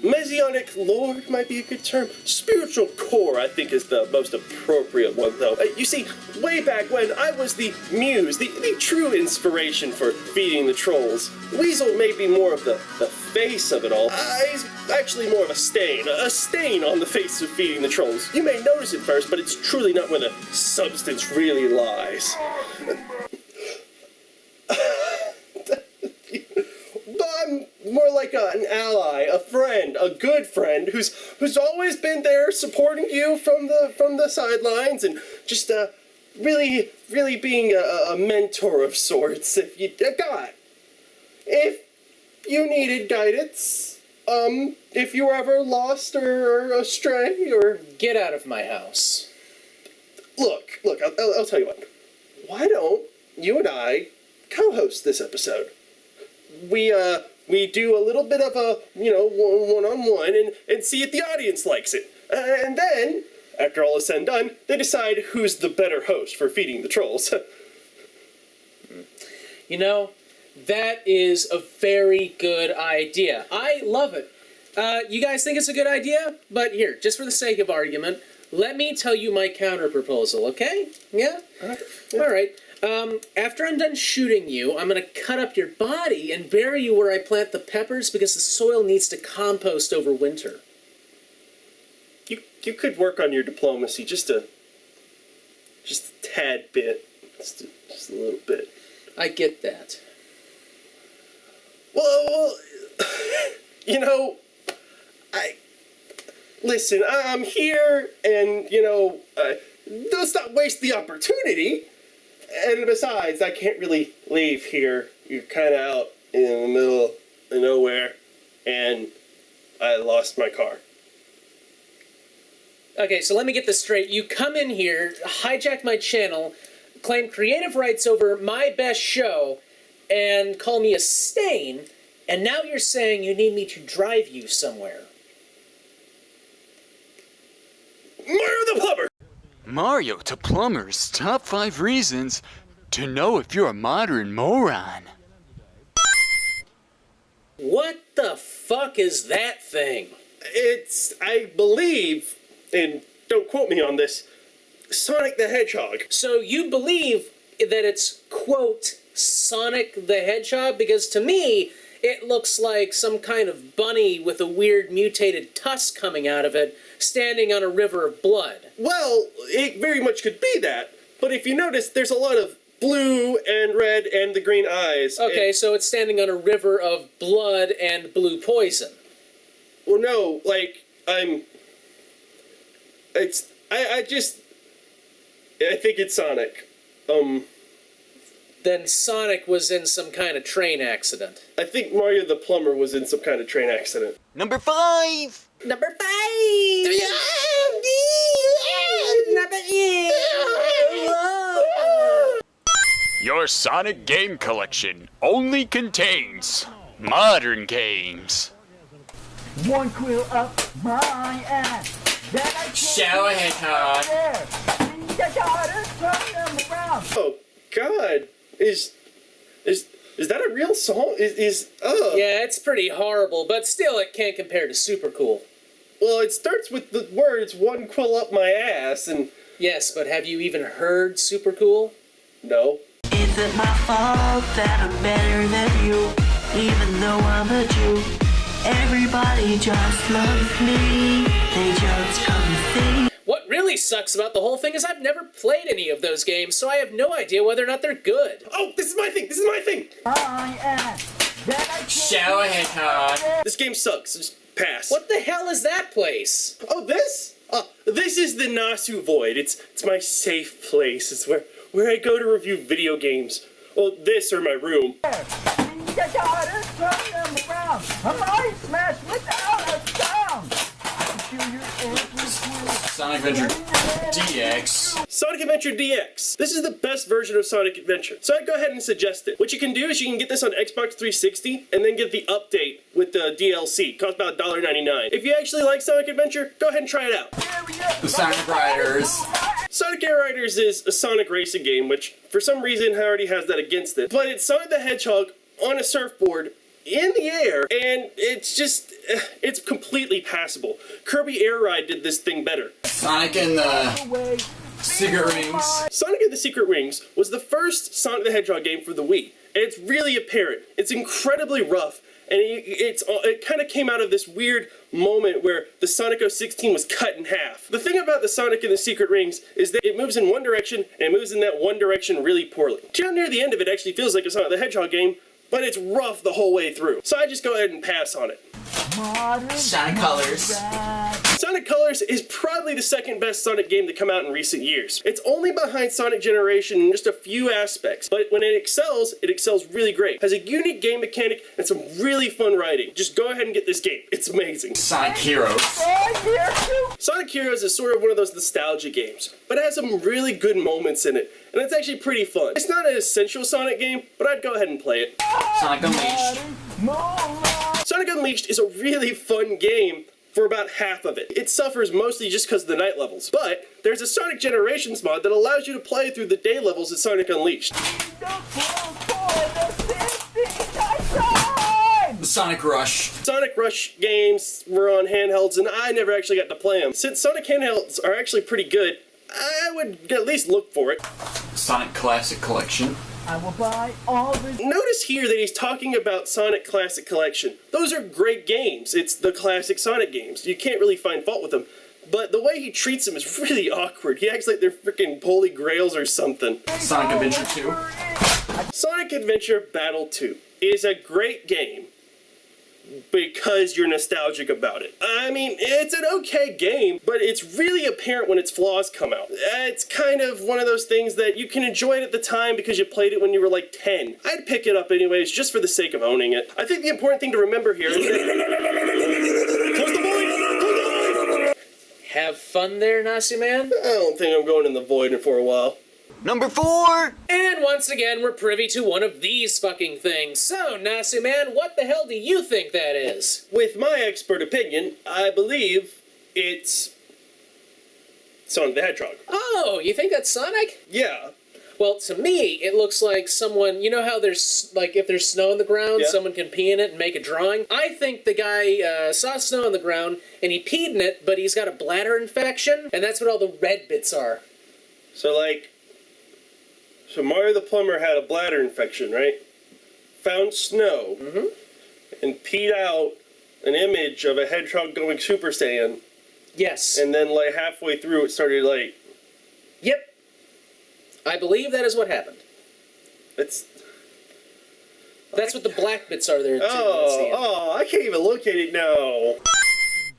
Messianic Lord might be a good term. Spiritual core, I think, is the most appropriate one, though. You see, way back when, I was the muse, the true inspiration for Feeding the Trolls. Weasel may be more of the face of it all. He's actually more of a stain on the face of Feeding the Trolls. You may notice it first, but it's truly not where the substance really lies. I'm more like an ally, a friend, a good friend who's always been there supporting you from the sidelines and just really being a mentor of sorts. If you needed guidance, if you were ever lost or astray or get out of my house. Look, I'll tell you what. Why don't you and I co-host this episode? We do a little bit of a, one-on-one and see if the audience likes it. And then, after all is said and done, they decide who's the better host for Feeding the Trolls. You know, that is a very good idea. I love it. You guys think it's a good idea? But here, just for the sake of argument, let me tell you my counter-proposal, okay? Yeah? All right. After I'm done shooting you, I'm going to cut up your body and bury you where I plant the peppers because the soil needs to compost over winter. You could work on your diplomacy just a tad bit. Just a little bit. I get that. Well, listen, I'm here and, let's not waste the opportunity. And besides, I can't really leave here. You're kind of out in the middle of nowhere, and I lost my car. Okay, so let me get this straight. You come in here, hijack my channel, claim creative rights over my best show, and call me a stain, and now you're saying you need me to drive you somewhere. Mariotehplumber! Mariotehplumber's top 5 reasons to know if you're a modern moron. What the fuck is that thing? It's, I believe, and don't quote me on this, Sonic the Hedgehog. So you believe that it's, quote, Sonic the Hedgehog? Because to me, it looks like some kind of bunny with a weird mutated tusk coming out of it, standing on a river of blood. Well, it very much could be that. But if you notice, there's a lot of blue and red and the green eyes. Okay, so it's standing on a river of blood and blue poison. Well, no, like, I think it's Sonic. Then Sonic was in some kind of train accident. I think Mario the Plumber was in some kind of train accident. Number 5! Number 5! Your Sonic game collection only contains modern games. One quill up my ass. Shower Hedgehog. Oh God! Is that a real song? Yeah, it's pretty horrible, but still it can't compare to Super Cool. Well, it starts with the words "one quill up my ass" and. Yes, but have you even heard Super Cool? No. Is it my fault that I'm better than you? Even though I'm a Jew, everybody just loves me. They just come and see. What really sucks about the whole thing is I've never played any of those games, so I have no idea whether or not they're good. Oh, this is my thing! This is my thing! Shower Hedgehog. This game sucks. Just pass. What the hell is that place? Oh, this? This is the Nasu Void. It's my safe place. It's where I go to review video games. Well, this or my room. Sonic Adventure DX. Sonic Adventure DX. This is the best version of Sonic Adventure, so I'd go ahead and suggest it. What you can do is you can get this on Xbox 360 and then get the update with the DLC. It costs about $1.99. If you actually like Sonic Adventure, go ahead and try it out. The Sonic Riders. Sonic Air Riders is a Sonic racing game, which for some reason already has that against it. But it's Sonic the Hedgehog on a surfboard in the air, and it's completely passable. Kirby Air Ride did this thing better. Sonic and the Secret Rings. Sonic and the Secret Rings was the first Sonic the Hedgehog game for the Wii, and it's really apparent. It's incredibly rough, and it kind of came out of this weird moment where the Sonic 016 was cut in half. The thing about the Sonic and the Secret Rings is that it moves in one direction, and it moves in that one direction really poorly. Down near the end of it actually feels like a Sonic the Hedgehog game, but it's rough the whole way through. So I just go ahead and pass on it. Sonic Colors. Sonic Colors is probably the second best Sonic game to come out in recent years. It's only behind Sonic Generation in just a few aspects, but when it excels really great. Has a unique game mechanic and some really fun writing. Just go ahead and get this game. It's amazing. Sonic Heroes. Sonic Heroes is sort of one of those nostalgia games, but it has some really good moments in it, and it's actually pretty fun. It's not an essential Sonic game, but I'd go ahead and play it. Sonic Unleashed. Sonic Unleashed is a really fun game for about half of it. It suffers mostly just because of the night levels, but there's a Sonic Generations mod that allows you to play through the day levels at Sonic Unleashed. Sonic Rush. Sonic Rush games were on handhelds, and I never actually got to play them. Since Sonic handhelds are actually pretty good, I would at least look for it. Sonic Classic Collection. I will buy all the... Notice here that he's talking about Sonic Classic Collection. Those are great games. It's the classic Sonic games. You can't really find fault with them. But the way he treats them is really awkward. He acts like they're freaking holy grails or something. Sonic Adventure 2. Sonic Adventure Battle 2 is a great game because you're nostalgic about it. I mean, it's an okay game, but it's really apparent when its flaws come out. It's kind of one of those things that you can enjoy it at the time because you played it when you were like 10. I'd pick it up anyways, just for the sake of owning it. I think the important thing to remember here is that... Close the void! Have fun there, Nazi Man? I don't think I'm going in the void for a while. Number 4! And once again, we're privy to one of these fucking things. So, Nazi Man, what the hell do you think that is? With my expert opinion, I believe it's Sonic the Hedgehog. Oh, you think that's Sonic? Yeah. Well, to me, it looks like someone, you know how there's, like, if there's snow on the ground, someone can pee in it and make a drawing? I think the guy saw snow on the ground, and he peed in it, but he's got a bladder infection, and that's what all the red bits are. So, like, so Mario the Plumber had a bladder infection, right? Found snow, and peed out an image of a hedgehog going Super Saiyan. Yes. And then, like, halfway through, it started, like... Yep. I believe that is what happened. That's what the black bits are there, too. I can't even look at it now.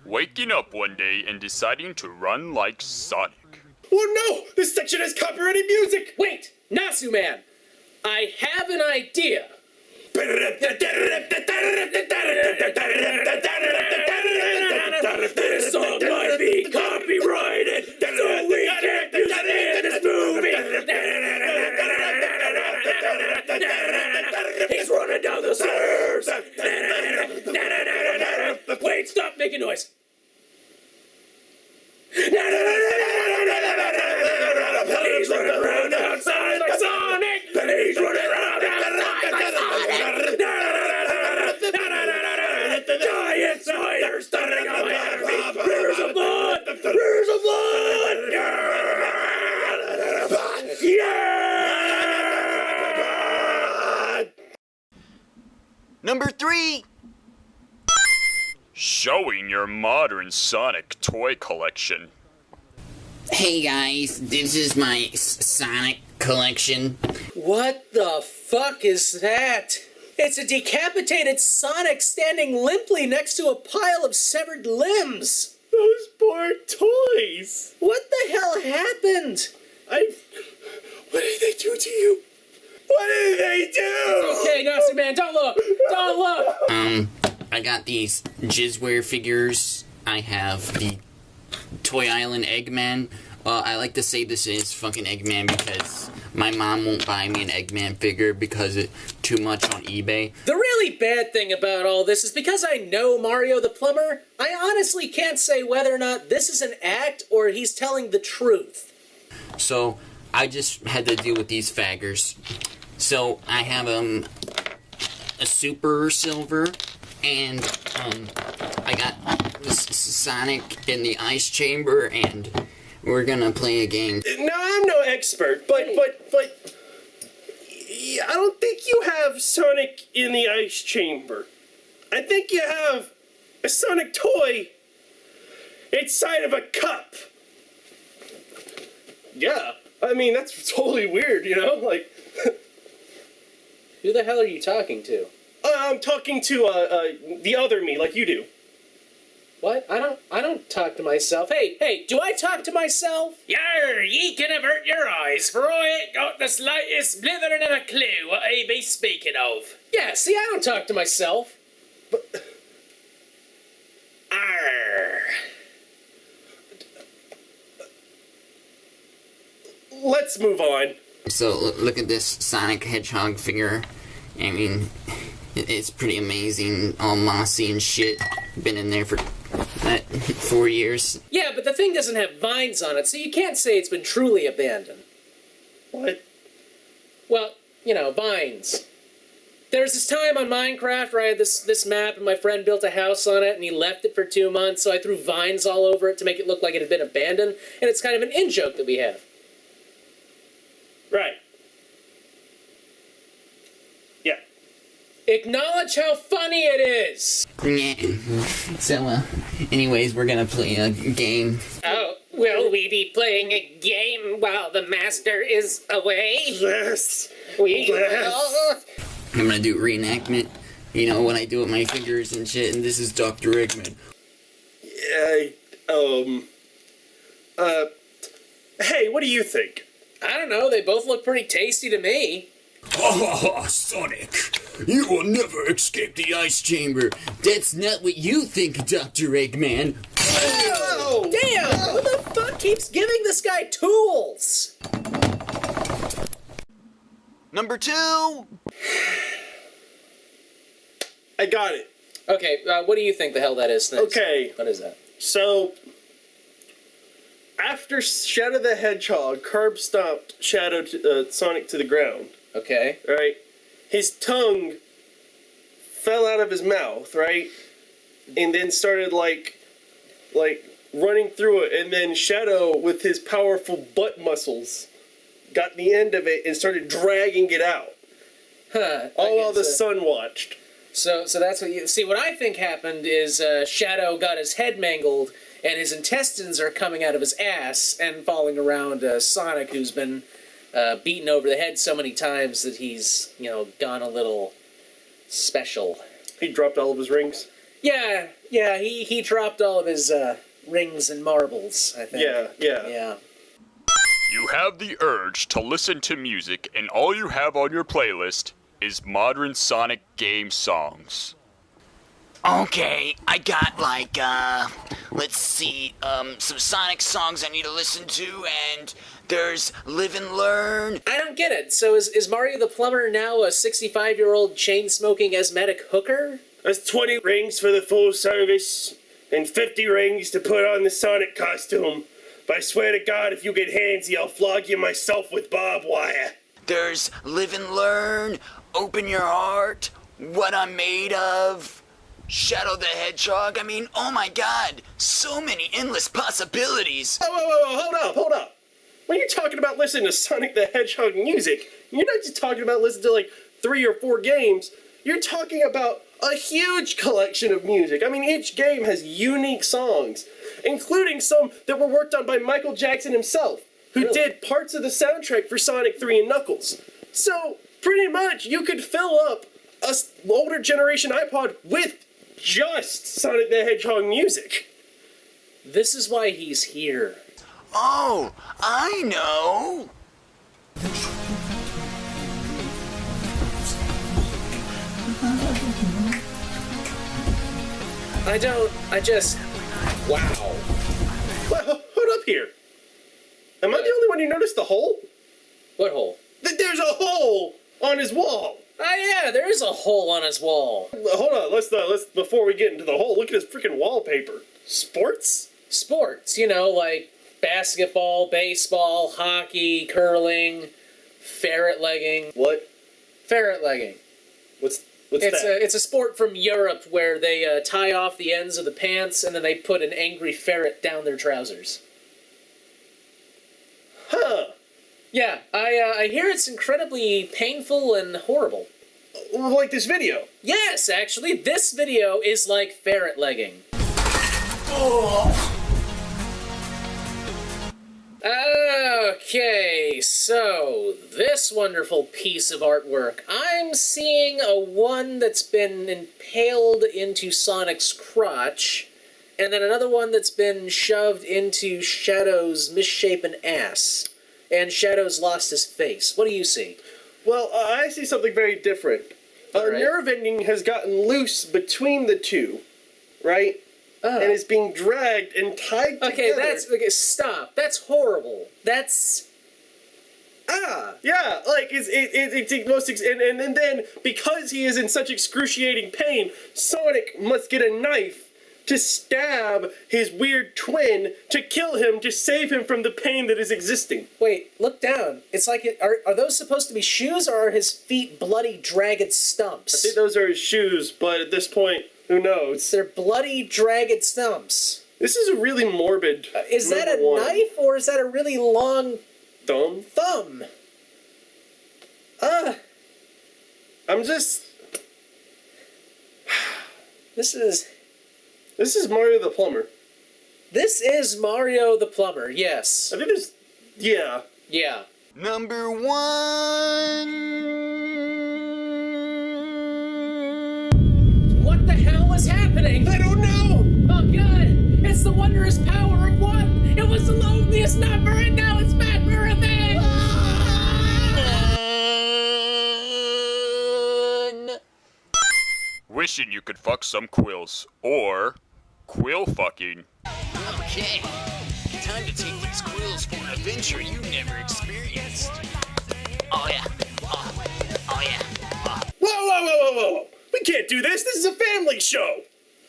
Waking up one day and deciding to run like Sonic. Oh no! This section has copyrighted music! Wait! Nasu Man! I have an idea! This song might be copyrighted, so we can't use it in this movie! He's running down the stairs! Wait, stop making noise! He's running around outside like Sonic! He's running around outside like Sonic! Giant spiders standing on my enemy! Rivers of blood! Rivers of blood! Yeah! Number 3. Showing your modern Sonic toy collection. Hey guys, this is my Sonic collection. What the fuck is that? It's a decapitated Sonic standing limply next to a pile of severed limbs. Those poor toys. What the hell happened? What did they do to you? What did they do? Okay, Nazi Man, don't look! Don't look! I got these Jizzware figures. I have the Toy Island Eggman. I like to say this is fucking Eggman because my mom won't buy me an Eggman figure because it's too much on eBay. The really bad thing about all this is because I know Mario the Plumber, I honestly can't say whether or not this is an act or he's telling the truth. So, I just had to deal with these faggers. So, I have a Super Silver, and I got this Sonic in the ice chamber, and we're gonna play a game. Now, I'm no expert, but I don't think you have Sonic in the ice chamber. I think you have a Sonic toy inside of a cup. Yeah, I mean, that's totally weird, you know? Like, who the hell are you talking to? I'm talking to the other me, like you do. What? I don't talk to myself. Hey, do I talk to myself? Yar, ye can avert your eyes, for I ain't got the slightest blithering of a clue what I be speaking of. Yeah, see, I don't talk to myself. But... Arr. Let's move on. So, look at this Sonic Hedgehog figure. I mean, it's pretty amazing, all mossy and shit. Been in there for 4 years. Yeah, but the thing doesn't have vines on it, so you can't say it's been truly abandoned. What? Well, you know, vines. There was this time on Minecraft where I had this map and my friend built a house on it and he left it for 2 months, so I threw vines all over it to make it look like it had been abandoned, and it's kind of an in-joke that we have. Right. Yeah. Acknowledge how funny it is! Yeah. So, anyways, we're gonna play a game. Oh, will we be playing a game while the master is away? Yes. Yes. I'm gonna do reenactment. You know, what I do with my fingers and shit, and this is Dr. Eggman. Hey, what do you think? I don't know, they both look pretty tasty to me. Oh, Sonic, you will never escape the ice chamber. That's not what you think, Dr. Eggman. Oh, damn! Who the fuck keeps giving this guy tools? Number 2. I got it. Okay, what do you think the hell that is? Next? Okay. What is that? So, after Shadow the Hedgehog curb stomped Sonic to the ground. Okay. Right? His tongue fell out of his mouth, right? And then started like running through it, and then Shadow with his powerful butt muscles got the end of it and started dragging it out. Huh. All while the sun watched. So that's what you see. What I think happened is Shadow got his head mangled, and his intestines are coming out of his ass and falling around Sonic, who's been beaten over the head so many times that he's, gone a little special. He dropped all of his rings? Yeah, he dropped all of his rings and marbles, I think. Yeah. You have the urge to listen to music, and all you have on your playlist is modern Sonic game songs. Okay, I got let's see, some Sonic songs I need to listen to, and there's Live and Learn. I don't get it. So is Mario the Plumber now a 65-year-old chain-smoking asthmatic hooker? That's 20 rings for the full service, and 50 rings to put on the Sonic costume. But I swear to God, if you get handsy, I'll flog you myself with barbed wire. There's Live and Learn, Open Your Heart, What I'm Made Of, Shadow the Hedgehog. I mean, oh my God, so many endless possibilities. Whoa, hold up. When you're talking about listening to Sonic the Hedgehog music, you're not just talking about listening to 3 or 4 games. You're talking about a huge collection of music. I mean, each game has unique songs, including some that were worked on by Michael Jackson himself, who did parts of the soundtrack for Sonic 3 and Knuckles. So, pretty much, you could fill up an older generation iPod with just Sonic the Hedgehog music. This is why he's here. Oh, I know. Wow. Well, hold up here. Am I the only one who noticed the hole? What hole? There's a hole on his wall. Oh yeah, there is a hole on his wall. Hold on, let's before we get into the hole, look at his freaking wallpaper. Sports, like basketball, baseball, hockey, curling, ferret legging. What? Ferret legging. What's that? It's a sport from Europe where they tie off the ends of the pants and then they put an angry ferret down their trousers. Huh. Yeah, I hear it's incredibly painful and horrible. Like this video? Yes, actually, this video is like ferret legging. Okay, so this wonderful piece of artwork. I'm seeing a one that's been impaled into Sonic's crotch, and then another one that's been shoved into Shadow's misshapen ass. And Shadow's lost his face. What do you see? Well, I see something very different. A nerve ending has gotten loose between the two, right? And is being dragged and tied together. Stop. That's horrible. That's... Yeah, it's the most... And then, because he is in such excruciating pain, Sonic must get a knife to stab his weird twin to kill him, to save him from the pain that is existing. Wait, look down. It's like, are those supposed to be shoes, or are his feet bloody, dragged stumps? I think those are his shoes, but at this point, who knows? They're bloody, dragged stumps. This is a really morbid Is that a knife, or is that a really long... Thumb? I'm just... This is Mario the Plumber. This is Mario the Plumber, yes. I think this... Yeah. Yeah. Number 1. What the hell is happening? I don't know! Oh god! It's the wondrous power of 1! It was the loneliest number, and now it's back for revenge! Wishing you could fuck some quills, or quill fucking. Okay, time to take these quills for an adventure you never experienced. Oh yeah. Oh yeah. Whoa! We can't do this! This is a family show!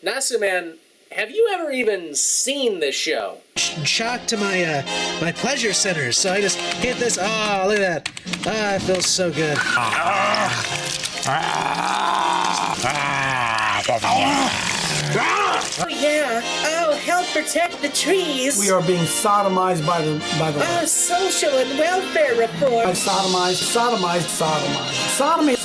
Nasu, man, have you ever even seen this show? Shock to my my pleasure centers, so I just hit this. Oh, look at that. Ah, it feels so good. Oh yeah. Oh, help protect the trees. We are being sodomized by the Oh, social and welfare reform. sodomized. Sodomy.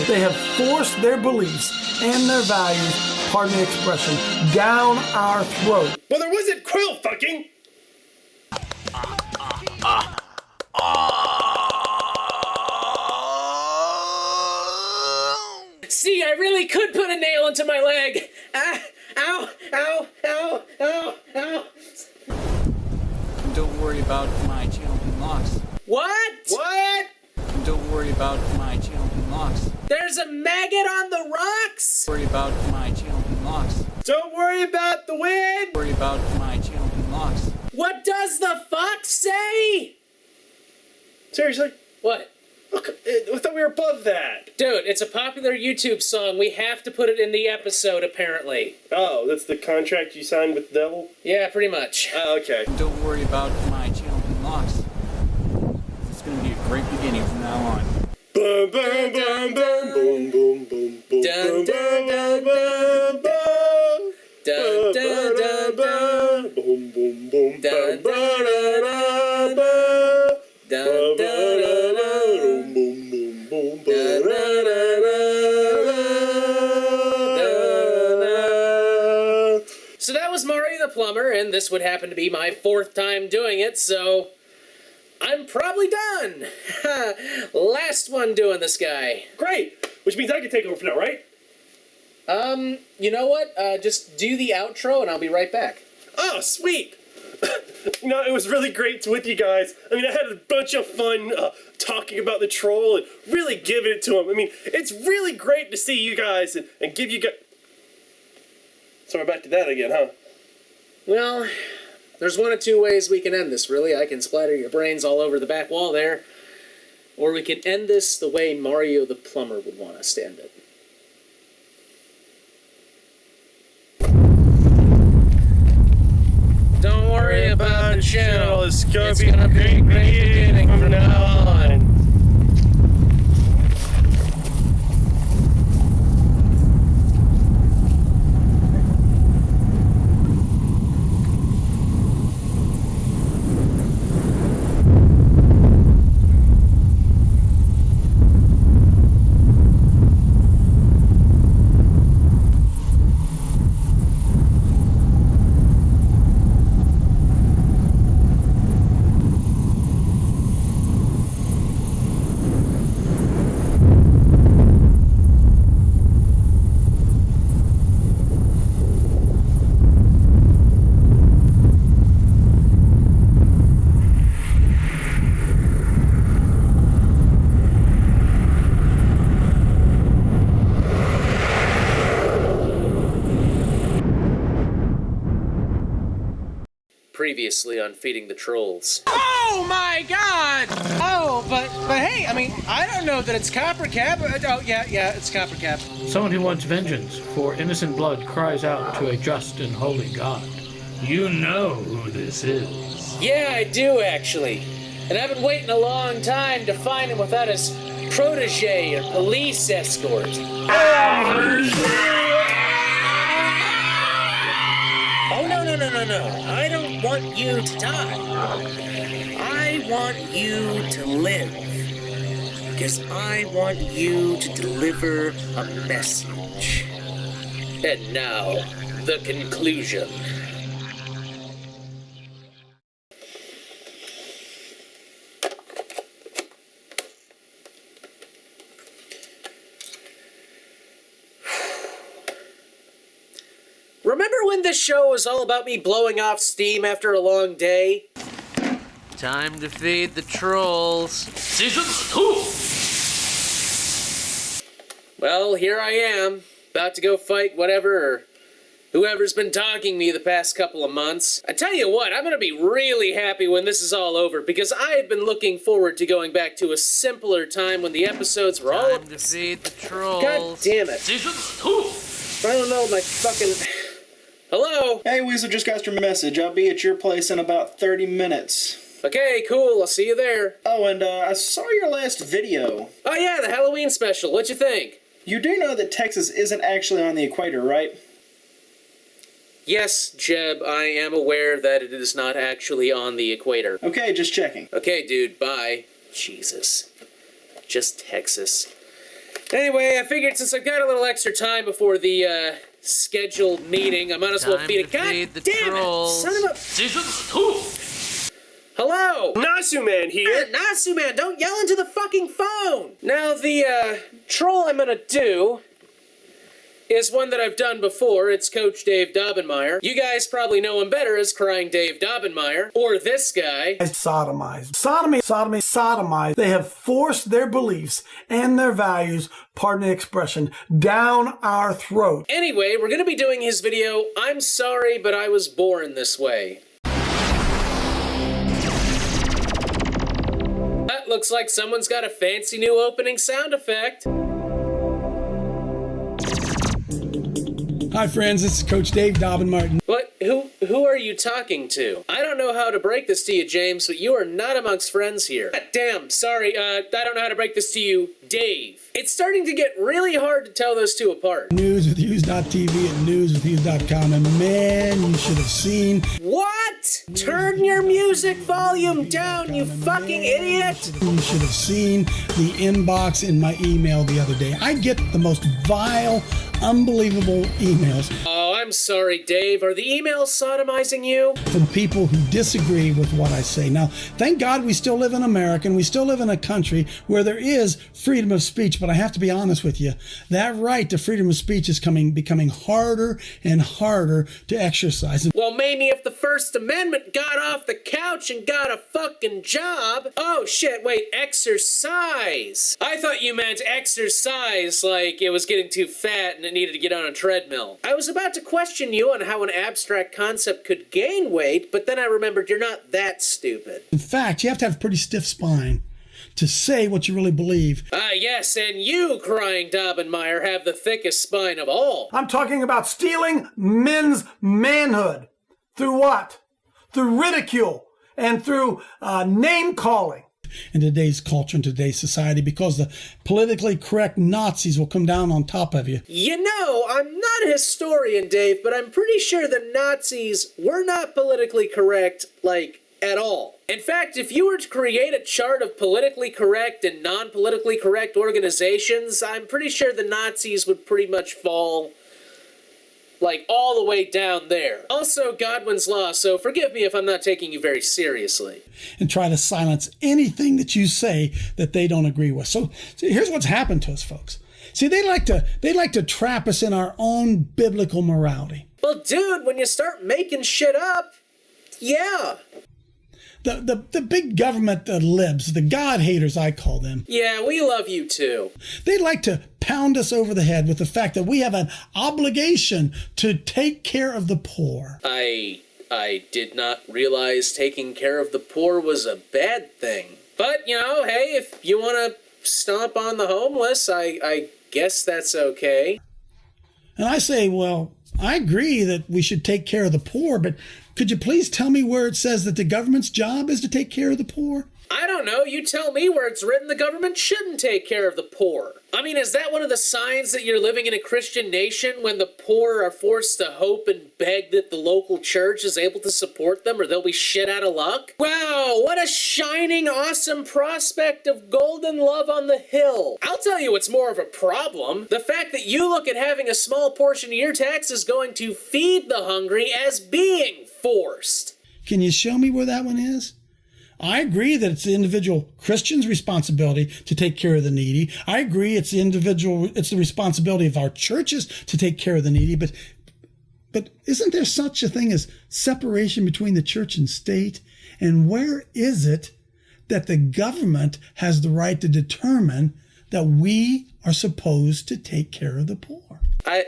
They have forced their beliefs and their values, pardon the expression, down our throat. Well, there wasn't quill fucking. See, I really could put a nail into my leg. Ah, ow, ow, ow, ow, ow. Don't worry about my channel being lost. What? What? Don't worry about my channel being lost. There's a maggot on the rocks. Don't worry about my channel being lost. Don't worry about the wind. Don't worry about my channel being lost. What does the fox say? Seriously? What? Look, I thought we were above that. Dude, it's a popular YouTube song. We have to put it in the episode, apparently. Oh, that's the contract you signed with the devil? Yeah, pretty much. Okay. Don't worry about my channel being lost. It's gonna be a great beginning from now on. Boom, boom, boom, boom, boom, boom, boom, boom, Dun, dun, dun, boom, boom, Dun, dun, dun, dun. boom, boom, boom, Dun, boom, Dun, dun, dun, dun. boom, boom, boom, Dun, dun, dun, dun, dun. So that was Mariotehplumber, and this would happen to be my 4th time doing it, so I'm probably done. Last one doing this guy. Great! Which means I can take over for now, right? You know what? Just do the outro and I'll be right back. Oh, sweet! You know, it was really great with you guys. I mean, I had a bunch of fun talking about the troll and really giving it to him. I mean, it's really great to see you guys and give you guys... So we're back to that again, huh? Well, there's one of two ways we can end this, really. I can splatter your brains all over the back wall there, or we can end this the way Mariotehplumber would want us to end it. Don't worry about the channel. It's gonna be a great beginning from now on. Previously on Feeding the Trolls. Oh my god! Oh, but hey, I mean, I don't know that it's Copper Cap. Oh, yeah, it's Copper Cap. Someone who wants vengeance for innocent blood cries out to a just and holy God. You know who this is. Yeah, I do, actually. And I've been waiting a long time to find him without his protege or police escort. Oh, no. I don't want you to die. I want you to live. Because I want you to deliver a message. And now, the conclusion. Remember when this show was all about me blowing off steam after a long day? Time to feed the trolls. Season 2! Well, here I am, about to go fight whatever or whoever's been dogging me the past couple of months. I tell you what, I'm gonna be really happy when this is all over, because I have been looking forward to going back to a simpler time when the episodes were all... Time to feed the trolls. God damn it. Season 2! I don't know, my fucking... Hello? Hey, Weasel, just got your message. I'll be at your place in about 30 minutes. Okay, cool. I'll see you there. Oh, and I saw your last video. Oh yeah, the Halloween special. What'd you think? You do know that Texas isn't actually on the equator, right? Yes, Jeb, I am aware that it is not actually on the equator. Okay, just checking. Okay, dude, bye. Jesus. Just Texas. Anyway, I figured since I've got a little extra time before the, scheduled meeting, I might as well feed it. God damn it! Son of a... Season 2! Hello! Nasuman here! Nasuman, don't yell into the fucking phone! Now, the, troll I'm gonna do is one that I've done before. It's Coach Dave Daubenmire. You guys probably know him better as Crying Dave Daubenmire, or this guy. Sodomized. Sodomy, sodomized. They have forced their beliefs and their values, pardon the expression, down our throat. Anyway, we're gonna be doing his video, I'm sorry, but I was born this way. That looks like someone's got a fancy new opening sound effect. Hi friends, this is Coach Dave Daubenmire. What? Who are you talking to? I don't know how to break this to you, James, but you are not amongst friends here. God damn, sorry, I don't know how to break this to you, Dave. It's starting to get really hard to tell those two apart. Newswithhughes.tv and newswithhughes.com, and man, you should have seen. What? Turn your music volume down, you fucking idiot! You should have seen the inbox in my email the other day. I get the most vile, unbelievable emails. Oh, I'm sorry, Dave. Are the emails sodomizing you? From people who disagree with what I say. Now, thank God we still live in America, and we still live in a country where there is freedom of speech, but I have to be honest with you. That right to freedom of speech is becoming harder and harder to exercise. Well, maybe if the First Amendment got off the couch and got a fucking job. Oh, shit, wait, exercise. I thought you meant exercise like it was getting too fat and it needed to get on a treadmill. I was about to question you on how an abstract concept could gain weight, but then I remembered you're not that stupid. In fact, you have to have a pretty stiff spine to say what you really believe. Ah, yes, and you, Crying Daubenmire, have the thickest spine of all. I'm talking about stealing men's manhood. Through what? Through ridicule and through name-calling. In today's culture, in today's society, because the politically correct Nazis will come down on top of you. You know, I'm not a historian, Dave, but I'm pretty sure the Nazis were not politically correct, like, at all. In fact, if you were to create a chart of politically correct and non-politically correct organizations, I'm pretty sure the Nazis would pretty much fall, like, all the way down there. Also, Godwin's Law, so forgive me if I'm not taking you very seriously. And try to silence anything that you say that they don't agree with. So here's what's happened to us, folks. See, they like to trap us in our own biblical morality. Well, dude, when you start making shit up, yeah. The big government libs, the God haters, I call them. Yeah, we love you too. They like to pound us over the head with the fact that we have an obligation to take care of the poor. I did not realize taking care of the poor was a bad thing. But, you know, hey, if you want to stomp on the homeless, I guess that's okay. And I say, well, I agree that we should take care of the poor, but could you please tell me where it says that the government's job is to take care of the poor? I don't know. You tell me where it's written the government shouldn't take care of the poor. I mean, is that one of the signs that you're living in a Christian nation when the poor are forced to hope and beg that the local church is able to support them or they'll be shit out of luck? Wow, what a shining, awesome prospect of golden love on the hill. I'll tell you what's more of a problem. The fact that you look at having a small portion of your taxes going to feed the hungry as being forced. Can you show me where that one is? I agree that it's the individual Christian's responsibility to take care of the needy. I agree it's the responsibility of our churches to take care of the needy, but isn't there such a thing as separation between the church and state? And where is it that the government has the right to determine that we are supposed to take care of the poor? I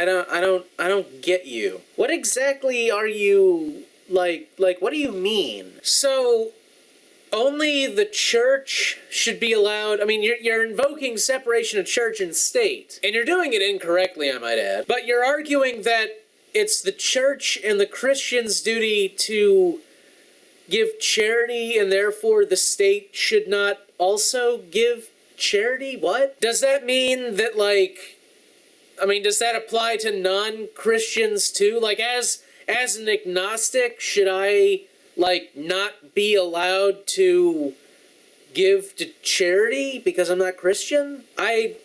don't get you. What exactly are you... Like, what do you mean? So, only the church should be allowed... I mean, you're invoking separation of church and state. And you're doing it incorrectly, I might add. But you're arguing that it's the church and the Christian's duty to give charity, and therefore the state should not also give charity? What? Does that mean that, like, I mean, does that apply to non-Christians too? Like, as an agnostic, should I, like, not be allowed to give to charity because I'm not Christian? I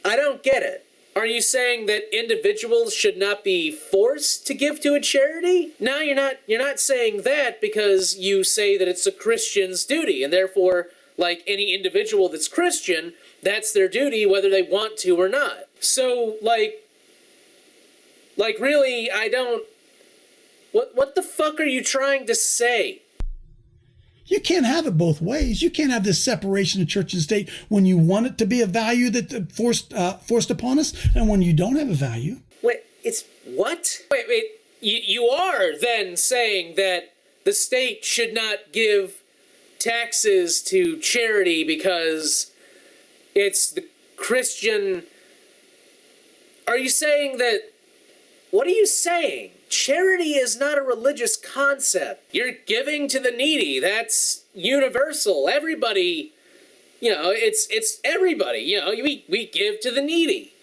don't get it. Are you saying that individuals should not be forced to give to a charity? No, you're not saying that, because you say that it's a Christian's duty, and therefore, like any individual that's Christian, that's their duty whether they want to or not. So, like really, I don't... What the fuck are you trying to say? You can't have it both ways. You can't have this separation of church and state when you want it to be a value that forced upon us, and when you don't have a value. Wait, it's what? Wait, you are then saying that the state should not give taxes to charity because it's the Christian... Are you saying that... What are you saying? Charity is not a religious concept. You're giving to the needy. That's universal. Everybody, you know, it's everybody. You know, we give to the needy.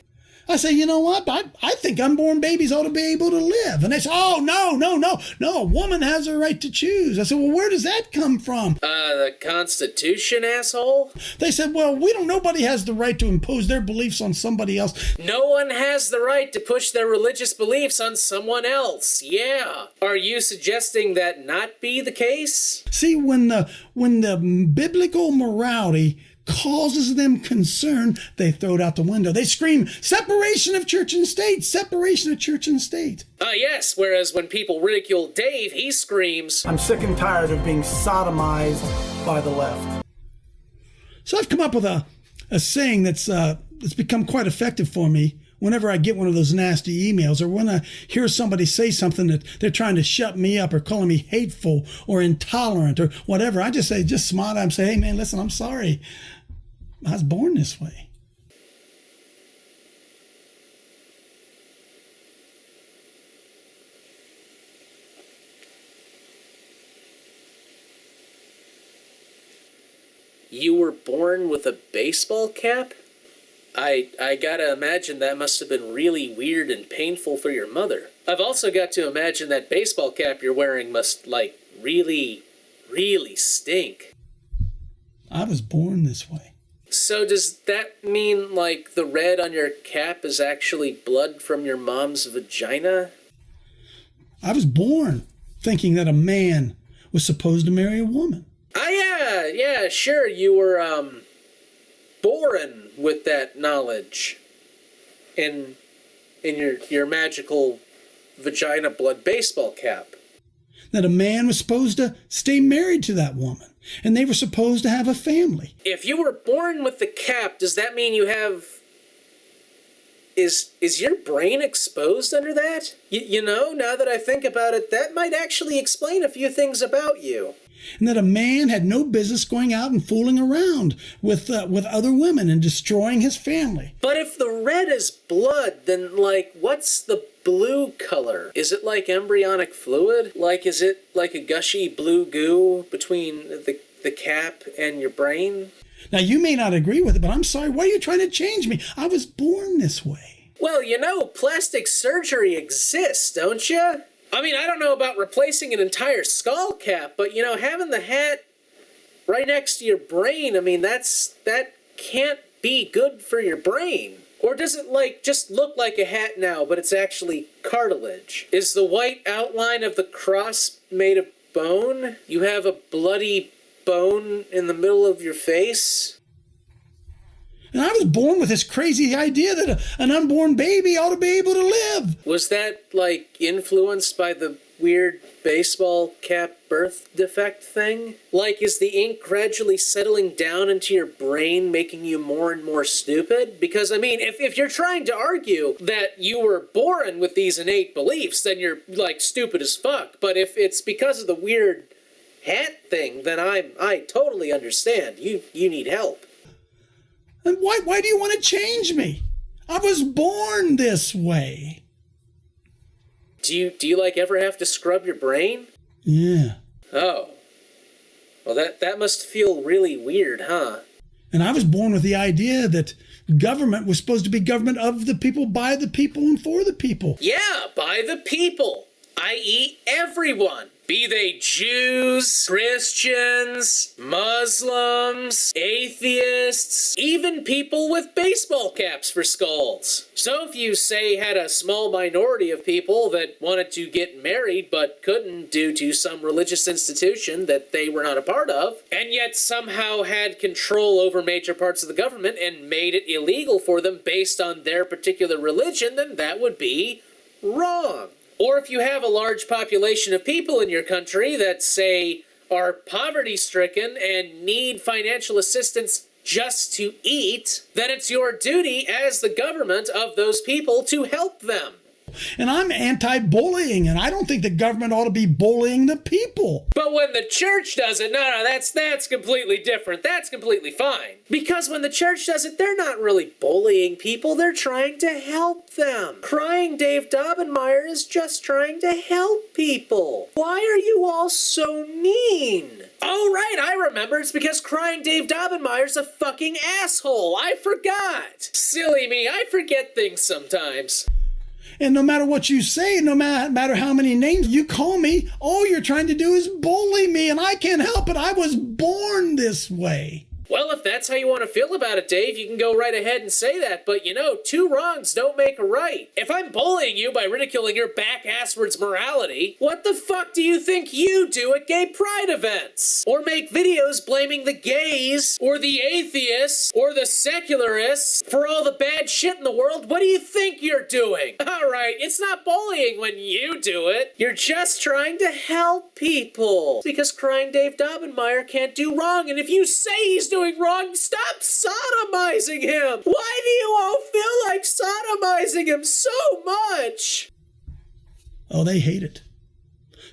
I say, you know what? I think unborn babies ought to be able to live. And they say, oh, no, a woman has a right to choose. I said, well, where does that come from? The Constitution, asshole? They said, well, nobody has the right to impose their beliefs on somebody else. No one has the right to push their religious beliefs on someone else. Yeah. Are you suggesting that not be the case? See, when the biblical morality causes them concern, they throw it out the window. They scream, separation of church and state, separation of church and state. Yes, whereas when people ridicule Dave, he screams, I'm sick and tired of being sodomized by the left. So I've come up with a saying that's become quite effective for me whenever I get one of those nasty emails, or when I hear somebody say something that they're trying to shut me up or calling me hateful or intolerant or whatever. I just smile at them and say, hey man, listen, I'm sorry. I was born this way. You were born with a baseball cap? I gotta imagine that must have been really weird and painful for your mother. I've also got to imagine that baseball cap you're wearing must, like, really, really stink. I was born this way. So does that mean, like, the red on your cap is actually blood from your mom's vagina? I was born thinking that a man was supposed to marry a woman. Yeah, sure, you were, born with that knowledge in your magical vagina blood baseball cap. That a man was supposed to stay married to that woman, and they were supposed to have a family. If you were born with the cap, does that mean you have... Is your brain exposed under that? You know, now that I think about it, that might actually explain a few things about you. And that a man had no business going out and fooling around with other women and destroying his family. But if the red is blood, then, like, what's the blue color? Is it like embryonic fluid? Like, is it like a gushy blue goo between the cap and your brain? Now, you may not agree with it, but I'm sorry. Why are you trying to change me? I was born this way. Well, you know, plastic surgery exists, don't you? I mean, I don't know about replacing an entire skull cap, but, you know, having the hat right next to your brain, I mean, that can't be good for your brain. Or does it, like, just look like a hat now, but it's actually cartilage? Is the white outline of the cross made of bone? You have a bloody bone in the middle of your face? And I was born with this crazy idea that an unborn baby ought to be able to live. Was that, like, influenced by the weird baseball cap birth defect thing? Like, is the ink gradually settling down into your brain, making you more and more stupid? Because, I mean, if you're trying to argue that you were born with these innate beliefs, then you're, like, stupid as fuck. But if it's because of the weird hat thing, then I totally understand. You need help. And why do you want to change me? I was born this way. Do you like ever have to scrub your brain? Yeah. Oh. Well, that must feel really weird, huh? And I was born with the idea that government was supposed to be government of the people, by the people, and for the people. Yeah, by the people, i.e. everyone. Be they Jews, Christians, Muslims, atheists, even people with baseball caps for skulls. So if you, say, had a small minority of people that wanted to get married but couldn't due to some religious institution that they were not a part of, and yet somehow had control over major parts of the government and made it illegal for them based on their particular religion, then that would be wrong. Or if you have a large population of people in your country that, say, are poverty-stricken and need financial assistance just to eat, then it's your duty as the government of those people to help them. And I'm anti-bullying, and I don't think the government ought to be bullying the people. But when the church does it, no, that's completely different. That's completely fine. Because when the church does it, they're not really bullying people. They're trying to help them. Crying Dave Daubenmire is just trying to help people. Why are you all so mean? Oh, right, I remember. It's because Crying Dave Daubenmire's a fucking asshole. I forgot. Silly me, I forget things sometimes. And no matter what you say, no matter how many names you call me, all you're trying to do is bully me, and I can't help it. I was born this way. Well, if that's how you want to feel about it, Dave, you can go right ahead and say that, but you know, 2 wrongs don't make a right. If I'm bullying you by ridiculing your back-asswards morality, what the fuck do you think you do at gay pride events? Or make videos blaming the gays, or the atheists, or the secularists for all the bad shit in the world? What do you think you're doing? Alright, it's not bullying when you do it. You're just trying to help people. Because Crying Dave Daubenmire can't do wrong, and if you say he's doing wrong, stop sodomizing him! Why do you all feel like sodomizing him so much? Oh, they hate it.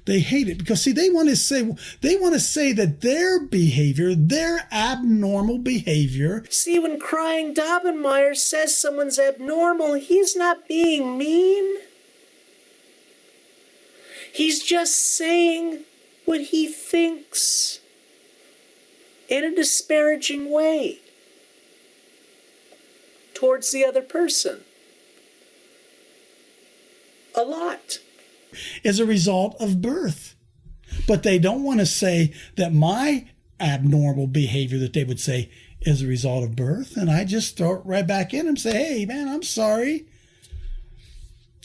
They hate it because, see, they want to say that their behavior, their abnormal behavior. See, when Crying Daubenmire says someone's abnormal, he's not being mean. He's just saying what he thinks in a disparaging way towards the other person. A lot. As a result of birth. But they don't want to say that my abnormal behavior, that they would say, is a result of birth. And I just throw it right back in and say, hey, man, I'm sorry.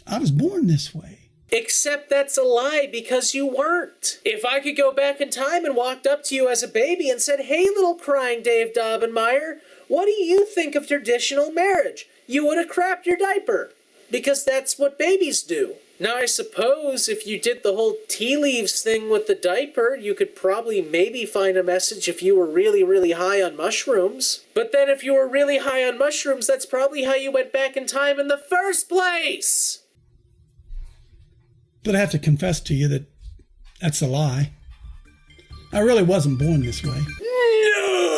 I was born this way. Except that's a lie, because you weren't. If I could go back in time and walked up to you as a baby and said, hey, little Crying Dave Daubenmire, what do you think of traditional marriage? You would have crapped your diaper, because that's what babies do. Now, I suppose if you did the whole tea leaves thing with the diaper, you could probably maybe find a message if you were really, really high on mushrooms. But then if you were really high on mushrooms, that's probably how you went back in time in the first place. But I have to confess to you that that's a lie. I really wasn't born this way. No!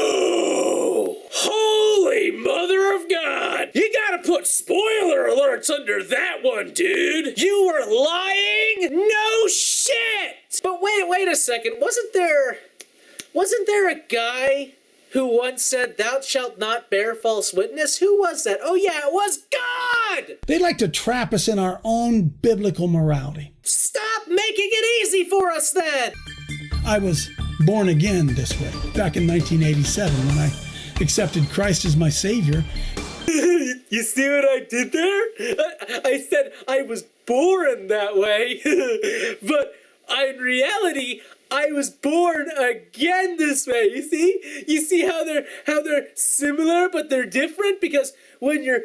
Holy Mother of God! You gotta put spoiler alerts under that one, dude! You were lying? No shit! But wait a second. Wasn't there a guy who once said, thou shalt not bear false witness? Who was that? Oh yeah, it was God! They like to trap us in our own biblical morality. Stop making it easy for us then! I was born again this way, back in 1987 when I accepted Christ as my Savior. You see what I did there? I said I was born that way, but in reality, I was born again this way. You see how they're similar but they're different? Because when you're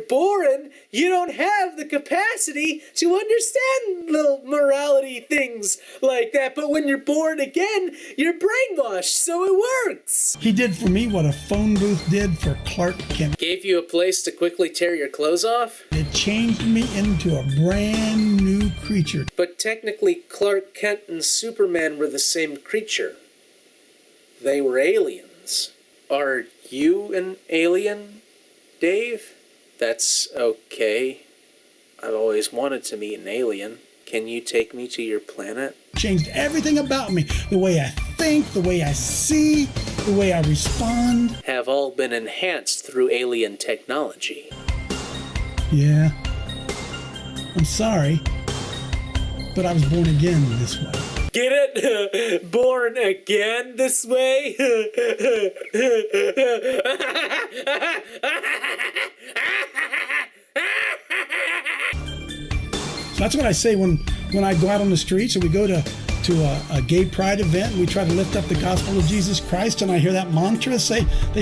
born, you don't have the capacity to understand little morality things like that. But when you're born again, you're brainwashed, so it works. He did for me what a phone booth did for Clark Kent. Gave you a place to quickly tear your clothes off? It changed me into a brand new creature. But technically, Clark Kent and Superman were the same creature. They were aliens. Are you an alien, Dave? That's okay. I've always wanted to meet an alien. Can you take me to your planet? Changed everything about me. The way I think, the way I see, the way I respond. Have all been enhanced through alien technology. Yeah. I'm sorry, but I was born again this way. Get it? Born again this way? So that's what I say when I go out on the streets, or we go to a gay pride event and we try to lift up the gospel of Jesus Christ, and I hear that mantra they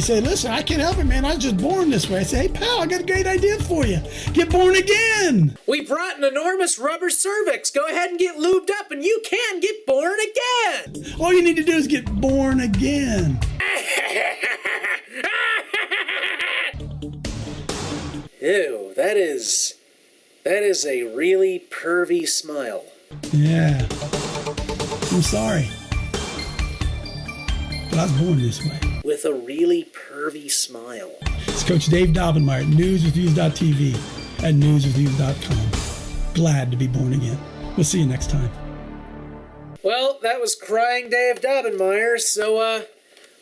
say, listen, I can't help it, man. I was just born this way. I say, hey, pal, I got a great idea for you. Get born again. We brought an enormous rubber cervix. Go ahead and get lubed up and you can get born again. All you need to do is get born again. Ew, that is a really pervy smile. Yeah. I'm sorry, but I was born this way. With a really pervy smile. It's Coach Dave Dobbenmeyer at newswithviews.tv at newswithviews.com. Glad to be born again. We'll see you next time. Well, that was Crying Dave Dobbenmeyer, so,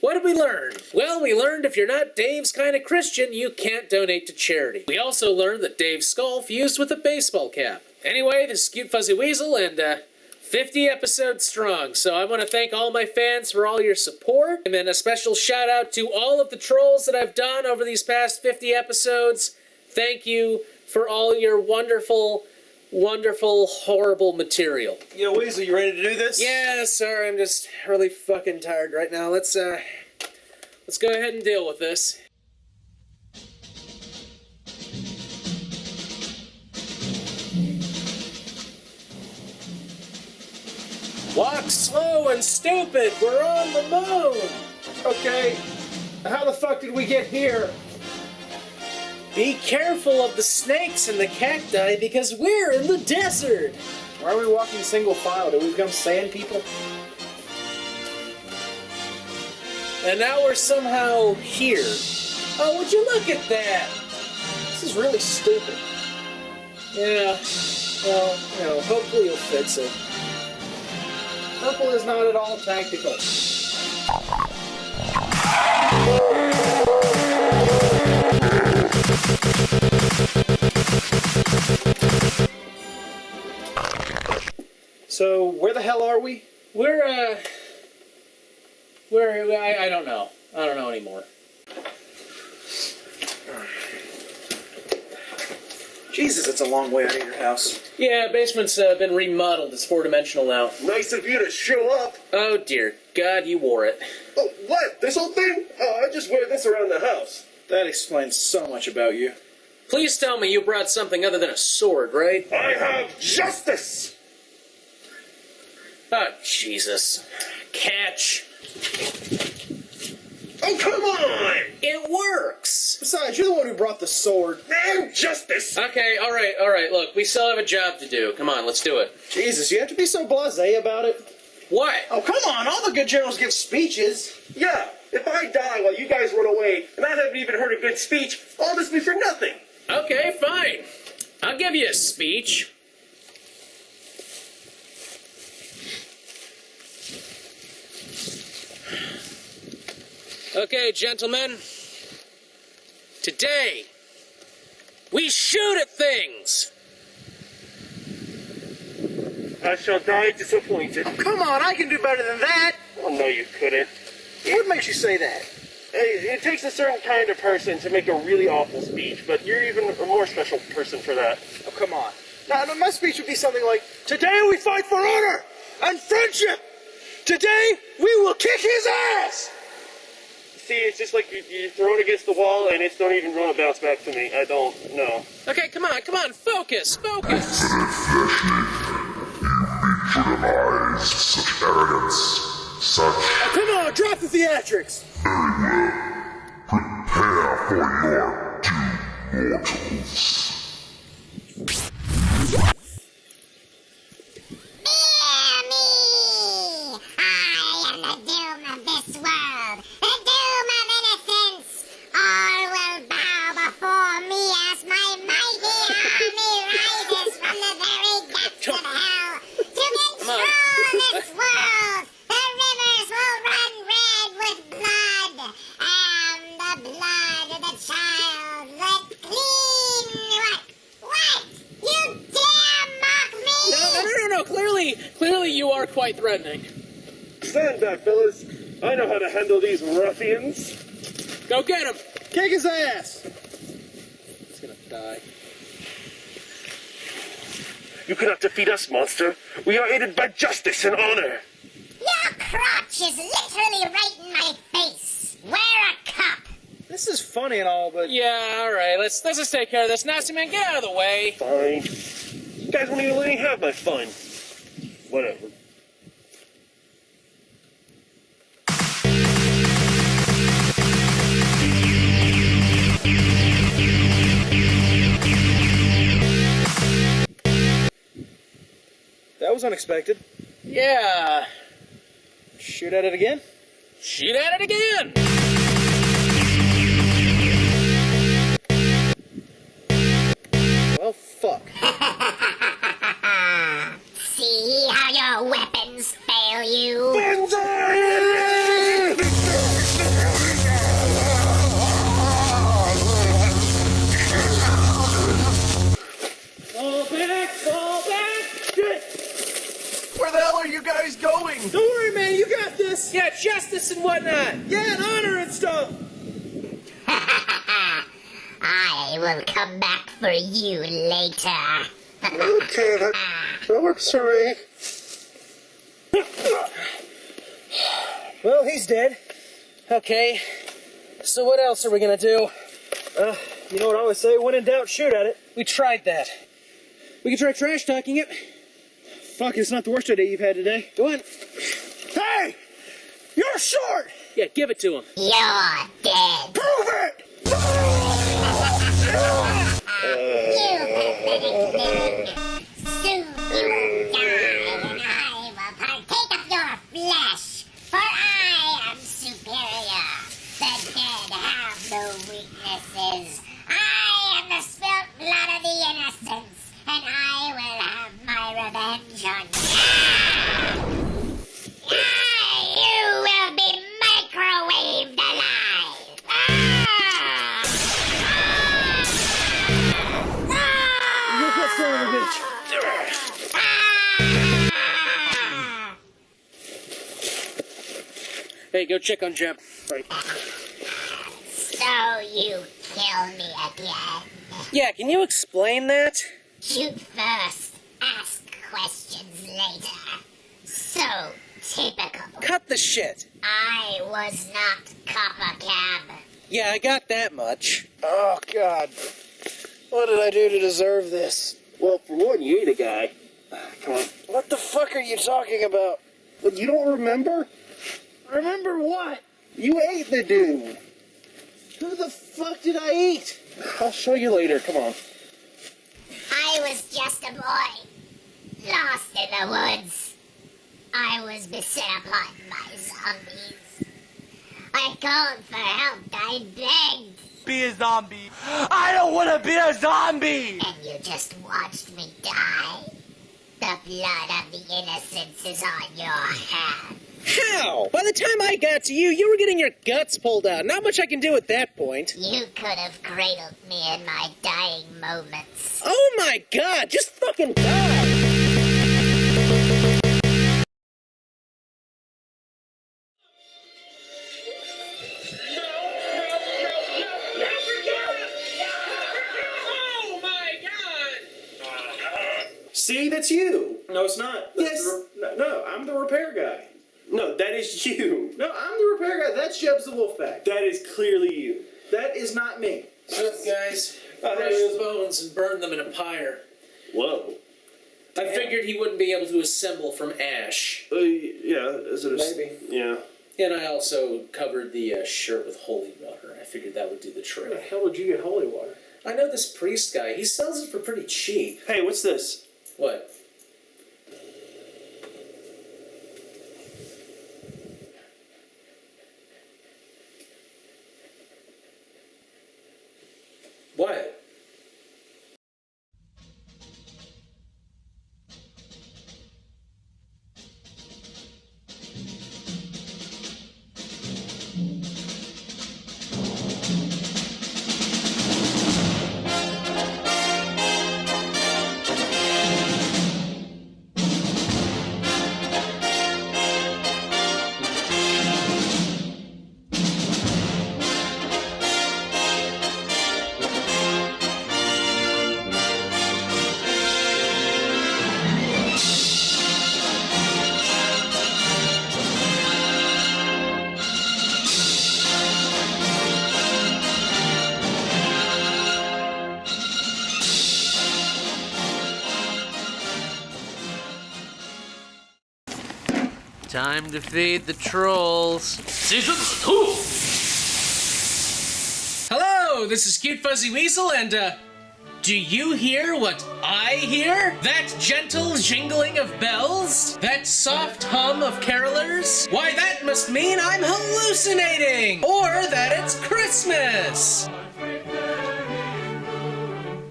what did we learn? Well, we learned if you're not Dave's kind of Christian, you can't donate to charity. We also learned that Dave's skull fused with a baseball cap. Anyway, this is Cute Fuzzy Weasel, and, 50 episodes strong, so I want to thank all my fans for all your support, and then a special shout out to all of the trolls that I've done over these past 50 episodes. Thank you for all your wonderful, wonderful, horrible material. Yo, Weasel, you ready to do this? Yeah, sorry, I'm just really fucking tired right now. Let's go ahead and deal with this. Walk slow and stupid, we're on the moon! Okay, how the fuck did we get here? Be careful of the snakes and the cacti because we're in the desert! Why are we walking single file? Did we become sand people? And now we're somehow here. Oh, would you look at that? This is really stupid. Yeah, well, you know, hopefully you'll fix it. Purple is not at all tactical. So, where the hell are we? I don't know. I don't know anymore. Jesus, it's a long way out of your house. Yeah, basement's been remodeled. It's 4-dimensional now. Nice of you to show up. Oh, dear God, you wore it. Oh, what? This whole thing? Oh, I just wear this around the house. That explains so much about you. Please tell me you brought something other than a sword, right? I have justice! Oh, Jesus. Catch. Oh, come on! It works! Besides, you're the one who brought the sword. And justice! Okay, alright, look, we still have a job to do. Come on, let's do it. Jesus, you have to be so blasé about it. What? Oh, come on, all the good generals give speeches. Yeah, if I die while you guys run away, and I haven't even heard a good speech, all this be for nothing. Okay, fine. I'll give you a speech. Okay, gentlemen. Today, we shoot at things. I shall die disappointed. Oh, come on, I can do better than that. Oh, no, you couldn't. What makes you say that? Hey, it takes a certain kind of person to make a really awful speech, but you're even a more special person for that. Oh, come on. Now, my speech would be something like, today we fight for honor and friendship. Today we will kick his ass. See, it's just like you throw it against the wall and it's don't even want to bounce back to me. I don't know. Okay, come on, focus. Legitimize such arrogance, such... Oh, come on, drop the theatrics! Very well. Prepare for your doom, mortals. I am the doom of this world, the doom of innocence. All will bow before me as my mighty army rises from the very depths of hell. quite threatening. Stand back, fellas. I know how to handle these ruffians. Go get him! Kick his ass! He's gonna die. You cannot defeat us, monster. We are aided by justice and honor. Your crotch is literally right in my face. Wear a cup. This is funny and all, but... Yeah, alright, let's just take care of this. Nasty man, get out of the way. Fine. You guys won't even let me have my fun. Whatever. That was unexpected. Yeah. Shoot at it again? Shoot at it again! Well, fuck. See how your weapons fail you? Fall back! Shit! Where the hell are you guys going? Don't worry, man, you got this. Yeah, justice and whatnot. Yeah, and honor and stuff. I will come back for you later. Okay, that works for me. Well, he's dead. Okay, so what else are we gonna do? You know what I always say? When in doubt, shoot at it. We tried that. We can try trash talking it. Fuck, it's not the worst idea you've had today. Go on. Hey! You're short! Yeah, give it to him. You're dead. Prove it! You pathetic thing. Soon you will die, and I will partake of your flesh, for I am superior. The dead have no weaknesses. I am the spilt blood of the innocents, and I will have my revenge on you. You will be microwaved alive. You get son of a bitch. Hey, go check on Jeb. Right. So you kill me again. Yeah, can you explain that? Shoot first, ask questions later. So typical. Cut the shit. I was not Copper Cab. Yeah, I got that much. Oh, God. What did I do to deserve this? Well, for one, you ate a guy. Come on. What the fuck are you talking about? But you don't remember? Remember what? You ate the dude. Who the fuck did I eat? I'll show you later. Come on. I was just a boy, lost in the woods. I was beset upon by zombies. I called for help, I begged. Be a zombie. I don't want to be a zombie! And you just watched me die. The blood of the innocents is on your hands. How? By the time I got to you, you were getting your guts pulled out. Not much I can do at that point. You could have cradled me in my dying moments. Oh my god, just fucking die! Oh my god! See, that's you. No, it's not. That's Yes. No, I'm the repair guy. No, that is you. No, I'm the repair guy. That's Jeb's the Wolfpack. That is clearly you. That is not me. What's up, guys? Hey. Crush the bones and burn them in a pyre. Whoa. I figured he wouldn't be able to assemble from ash. Yeah, is it a... Maybe. Yeah. And I also covered the shirt with holy water. I figured that would do the Where the trick. hell did you get holy water? I know this priest guy. He sells it for pretty cheap. Hey, what's this? What? What? time to feed the trolls. Season 2! Hello, this is Cute Fuzzy Weasel, and, do you hear what I hear? That gentle jingling of bells? That soft hum of carolers? Why, that must mean I'm hallucinating! Or that it's Christmas!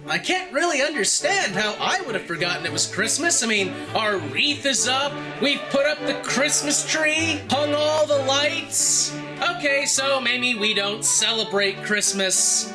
I can't really understand how I would have forgotten it was Christmas. I mean, our wreath is up, we've put up the Christmas tree, hung all the lights. Okay, so maybe we don't celebrate Christmas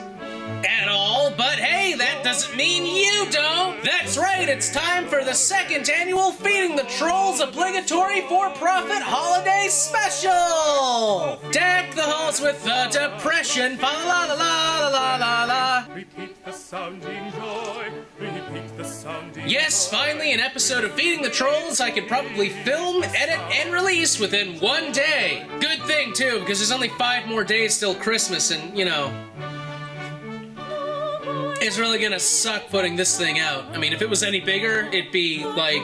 at all, but hey, that doesn't mean you don't! That's right, it's time for the second annual Feeding the Trolls obligatory for-profit holiday special! Deck the halls with the depression, fa la la la la la la. Repeat the sounding joy, repeat the sounding Yes, finally an episode of Feeding the Trolls I could probably film, edit, and release within one day. Good thing, too, because there's only 5 more days till Christmas, and, you know, it's really gonna suck putting this thing out. I mean, if it was any bigger, it'd be, like,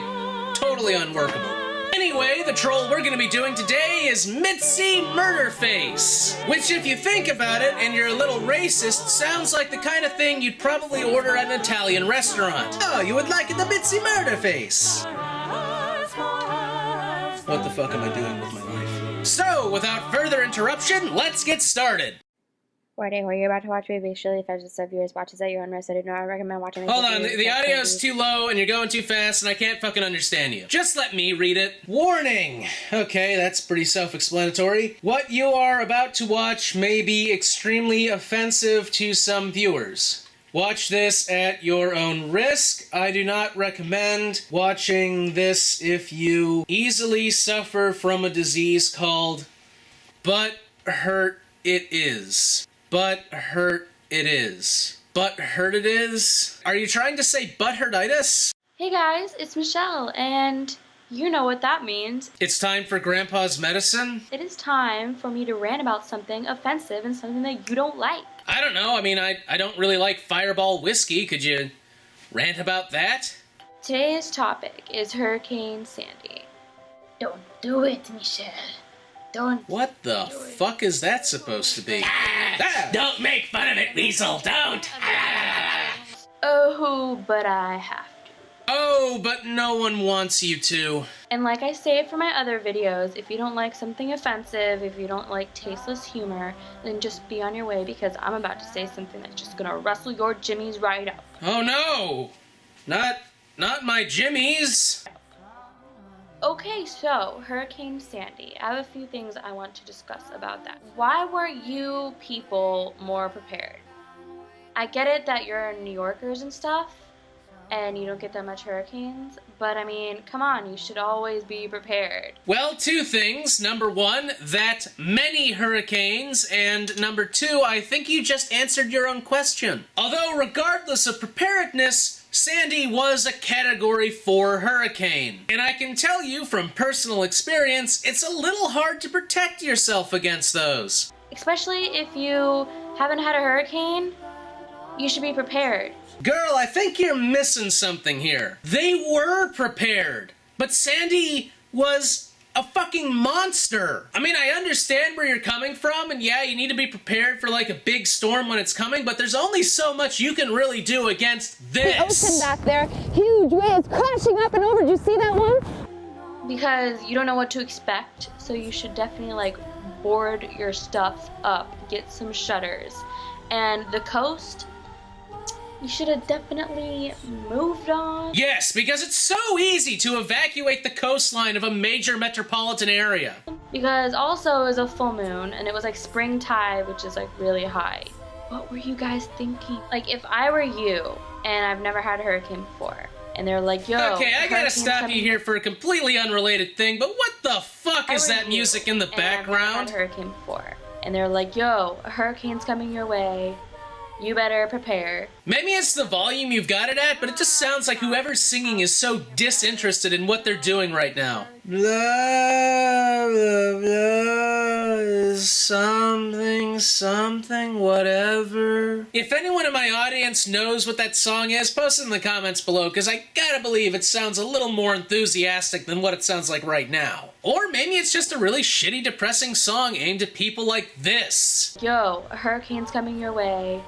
totally unworkable. Anyway, the troll we're gonna be doing today is MEEZYMURDERFACE, which, if you think about it, and you're a little racist, sounds like the kind of thing you'd probably order at an Italian restaurant. Oh, you would like the MEEZYMURDERFACE. What the fuck am I doing with my life? So, without further interruption, let's get started. What you're about to watch may be surely offensive to viewers watches at your own risk. I do not recommend watching. Hold on, the audio's too low and you're going too fast and I can't fucking understand you. Just let me read it. Warning! Okay, that's pretty self-explanatory. What you are about to watch may be extremely offensive to some viewers. Watch this at your own risk. I do not recommend watching this if you easily suffer from a disease called butt hurt it is. Butt hurt it is. Butt hurt it is? Are you trying to say butthurtitis? Hey guys, it's Michelle, and you know what that means. It's time for Grandpa's medicine? It is time for me to rant about something offensive and something that you don't like. I don't know. I mean, I don't really like Fireball whiskey. Could you rant about that? Today's topic is Hurricane Sandy. Don't do it, Michelle. Don't. What the fuck is that supposed to be? Don't make fun of it, Weasel, don't! Oh, but I have to. Oh, but no one wants you to. And like I say for my other videos, if you don't like something offensive, if you don't like tasteless humor, then just be on your way because I'm about to say something that's just gonna rustle your jimmies right up. Oh no! Not my jimmies! Okay, so Hurricane Sandy. I have a few things I want to discuss about that. Why weren't you people more prepared? I get it that you're New Yorkers and stuff, and you don't get that much hurricanes, but I mean, come on, you should always be prepared. Well, 2 things. Number 1, that many hurricanes, and number 2, I think you just answered your own question. Although, regardless of preparedness, Sandy was a Category 4 hurricane. And I can tell you from personal experience, it's a little hard to protect yourself against those. Especially if you haven't had a hurricane, you should be prepared. Girl, I think you're missing something here. They were prepared, but Sandy was a fucking monster. I mean, I understand where you're coming from, and yeah, you need to be prepared for like a big storm when it's coming, but there's only so much you can really do against this. The ocean back there, huge waves crashing up and over. Did you see that one? Because you don't know what to expect, so you should definitely like board your stuff up, get some shutters. And the coast, you should have definitely moved on. Yes, because it's so easy to evacuate the coastline of a major metropolitan area. Because also it was a full moon, and it was like spring tide, which is like really high. What were you guys thinking? Like, if I were you, and I've never had a hurricane before, and they're like, yo, okay, I gotta stop you here for a completely unrelated thing, but what the fuck is that music in the background? I've never had a hurricane before, and they're like, yo, a hurricane's coming your way. You better prepare. Maybe it's the volume you've got it at, but it just sounds like whoever's singing is so disinterested in what they're doing right now. Blah, blah, blah, is something, whatever. If anyone in my audience knows what that song is, post it in the comments below, because I gotta believe it sounds a little more enthusiastic than what it sounds like right now. Or maybe it's just a really shitty, depressing song aimed at people like this. Yo, a hurricane's coming your way.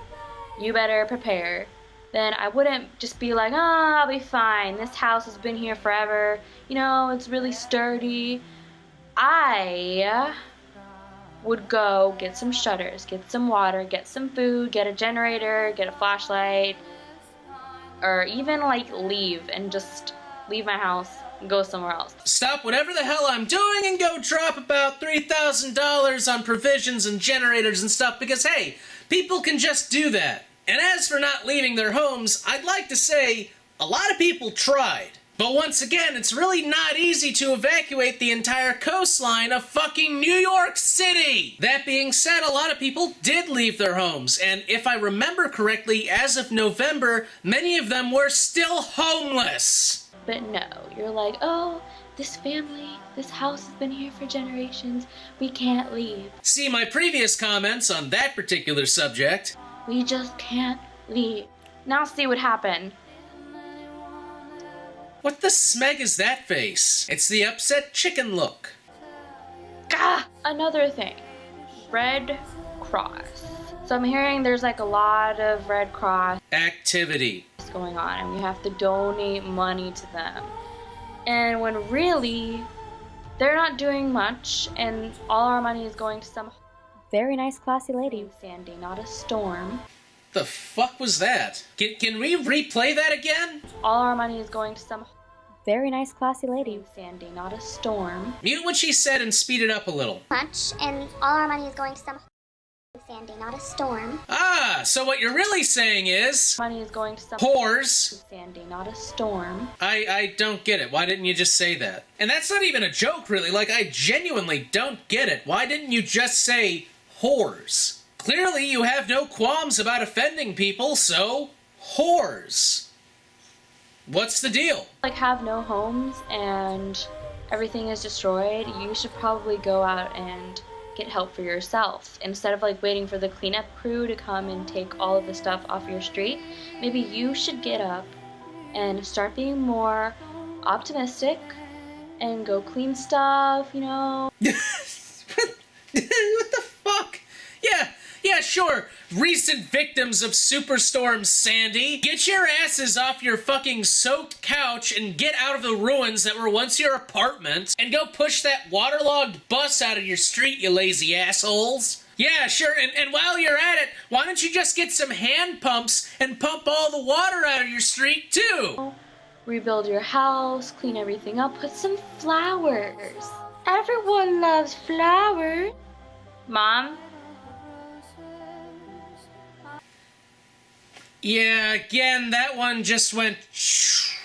You better prepare. Then I wouldn't just be like, oh, I'll be fine. This house has been here forever. You know, it's really sturdy. I would go get some shutters, get some water, get some food, get a generator, get a flashlight, or even like leave and just leave my house and go somewhere else. Stop whatever the hell I'm doing and go drop about $3,000 on provisions and generators and stuff because, hey, people can just do that. And as for not leaving their homes, I'd like to say a lot of people tried. But once again, it's really not easy to evacuate the entire coastline of fucking New York City! That being said, a lot of people did leave their homes, and if I remember correctly, as of November, many of them were still homeless! But no, you're like, oh, this family, this house has been here for generations, we can't leave. See my previous comments on that particular subject. We just can't leave. Now see what happened. What the smeg is that face? It's the upset chicken look. Gah! Another thing. Red Cross. So I'm hearing there's like a lot of Red Cross activity going on and we have to donate money to them. And when really, they're not doing much and all our money is going to some very nice classy lady, Sandy, not a storm. The fuck was that? Can we replay that again? All our money is going to some very nice classy lady, Sandy, not a storm. Mute what she said and speed it up a little. Much, and all our money is going to some Sandy, not a storm. Ah, so what you're really saying is money is going to some whores. Sandy, not a storm. I don't get it. Why didn't you just say that? And that's not even a joke, really. Like, I genuinely don't get it. Why didn't you just say whores? Clearly, you have no qualms about offending people, so whores. What's the deal? Like, have no homes and everything is destroyed, you should probably go out and get help for yourself. Instead of like waiting for the cleanup crew to come and take all of the stuff off your street, maybe you should get up and start being more optimistic and go clean stuff, you know? What the fuck? Yeah, sure. Recent victims of Superstorm Sandy, get your asses off your fucking soaked couch and get out of the ruins that were once your apartment and go push that waterlogged bus out of your street, you lazy assholes. Yeah, sure, and while you're at it, why don't you just get some hand pumps and pump all the water out of your street, too? Rebuild your house, clean everything up, put some flowers. Everyone loves flowers. Mom? Yeah, again, that one just went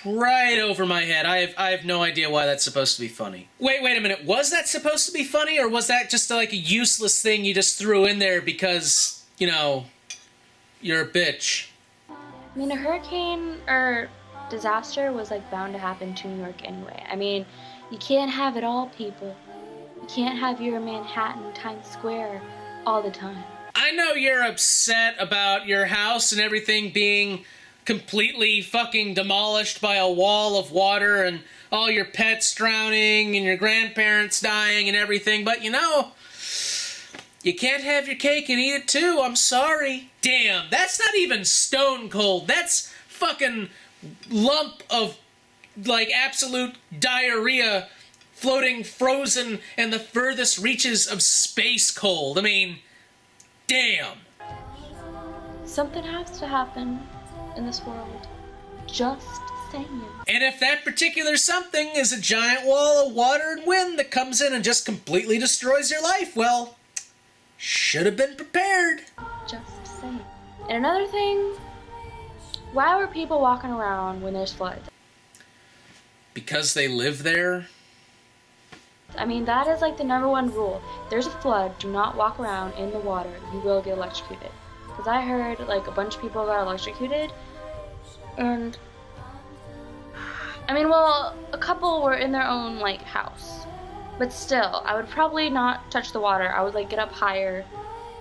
right over my head. I have no idea why that's supposed to be funny. Wait a minute. Was that supposed to be funny, or was that just like a useless thing you just threw in there because, you know, you're a bitch? I mean, a hurricane or disaster was like bound to happen to New York anyway. I mean, you can't have it all, people. You can't have your Manhattan Times Square all the time. I know you're upset about your house and everything being completely fucking demolished by a wall of water and all your pets drowning and your grandparents dying and everything, but you know, you can't have your cake and eat it too. I'm sorry. Damn, that's not even stone cold. That's fucking lump of, like, absolute diarrhea floating frozen in the furthest reaches of space cold. I mean, damn. Something has to happen in this world. Just saying. And if that particular something is a giant wall of water and wind that comes in and just completely destroys your life, well, should have been prepared. Just saying. And another thing, why were people walking around when there's floods? Because they live there? I mean, that is like the #1 rule. There's a flood, do not walk around in the water. You will get electrocuted. Because I heard like a bunch of people got electrocuted. And I mean, well, a couple were in their own like house. But still, I would probably not touch the water. I would like get up higher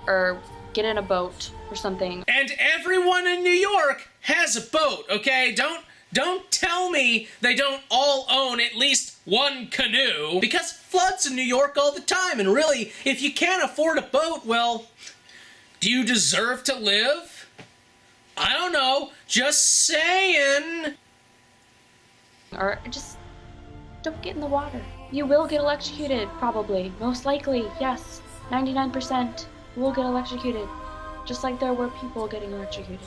or get in a boat or something. And everyone in New York has a boat, okay? Don't tell me they don't all own at least one canoe, because it floods in New York all the time, and really, if you can't afford a boat, well, do you deserve to live? I don't know, just saying. Or just don't get in the water. You will get electrocuted, probably. Most likely, yes. 99% will get electrocuted. Just like there were people getting electrocuted.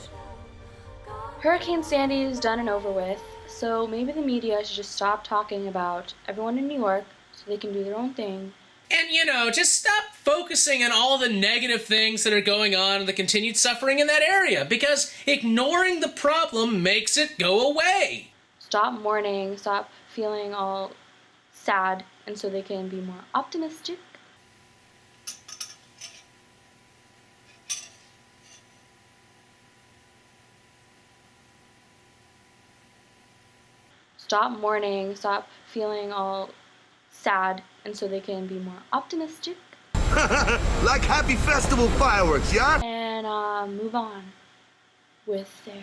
Hurricane Sandy is done and over with, so maybe the media should just stop talking about everyone in New York so they can do their own thing. And, you know, just stop focusing on all the negative things that are going on and the continued suffering in that area, because ignoring the problem makes it go away. Stop mourning, stop feeling all sad, and so they can be more optimistic. Stop mourning, stop feeling all sad, and so they can be more optimistic. Like happy festival fireworks, yeah? And move on with their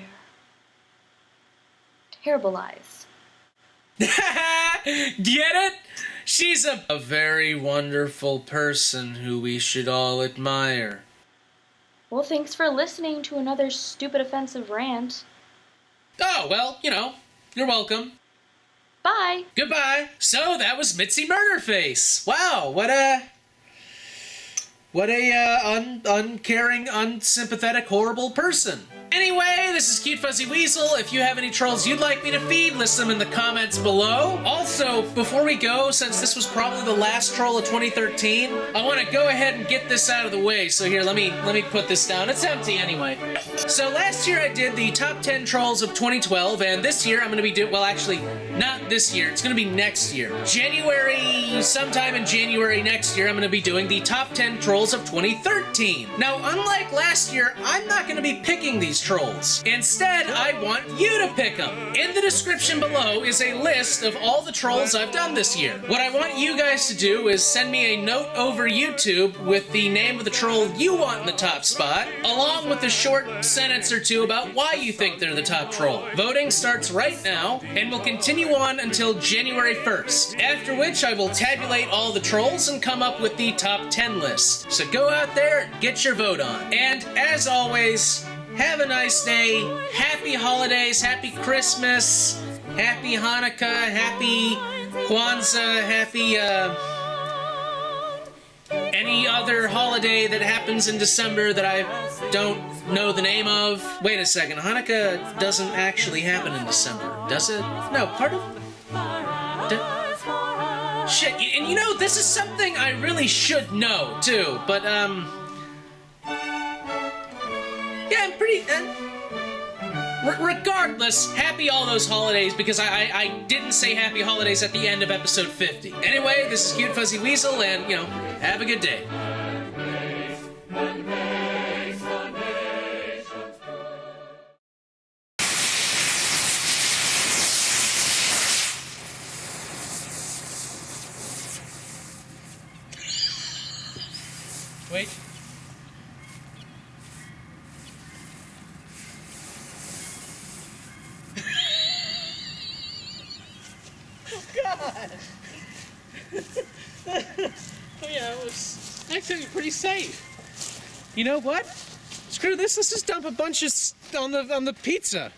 terrible lives. Get it? She's a very wonderful person who we should all admire. Well, thanks for listening to another stupid offensive rant. Oh, well, you know, you're welcome. Bye. Goodbye. So that was MEEZYMURDERFACE. Wow, what a uncaring, unsympathetic, horrible person. Anyway, this is Cute Fuzzy Weasel. If you have any trolls you'd like me to feed, list them in the comments below. Also, before we go, since this was probably the last troll of 2013, I want to go ahead and get this out of the way. So here, let me put this down. It's empty anyway. So last year I did the top 10 trolls of 2012, and this year I'm going to be doing, well, actually, not this year. It's going to be next year. Sometime in January next year, I'm going to be doing the top 10 trolls of 2013. Now, unlike last year, I'm not going to be picking these trolls. Instead, I want you to pick them. In the description below is a list of all the trolls I've done this year. What I want you guys to do is send me a note over YouTube with the name of the troll you want in the top spot, along with a short sentence or two about why you think they're the top troll. Voting starts right now and will continue on until January 1st, after which I will tabulate all the trolls and come up with the top 10 list. So go out there and get your vote on. And as always, have a nice day, happy holidays, happy Christmas, happy Hanukkah, happy Kwanzaa, happy, any other holiday that happens in December that I don't know the name of. Wait a second, Hanukkah doesn't actually happen in December, does it? No, part of... Shit, and you know, this is something I really should know, too, but, yeah, I'm pretty... regardless, happy all those holidays, because I didn't say happy holidays at the end of episode 50. Anyway, this is Cute Fuzzy Weasel, and, you know, have a good day. Wait. God! Oh yeah, it was actually pretty safe. You know what? Screw this, let's just dump a bunch of on the pizza.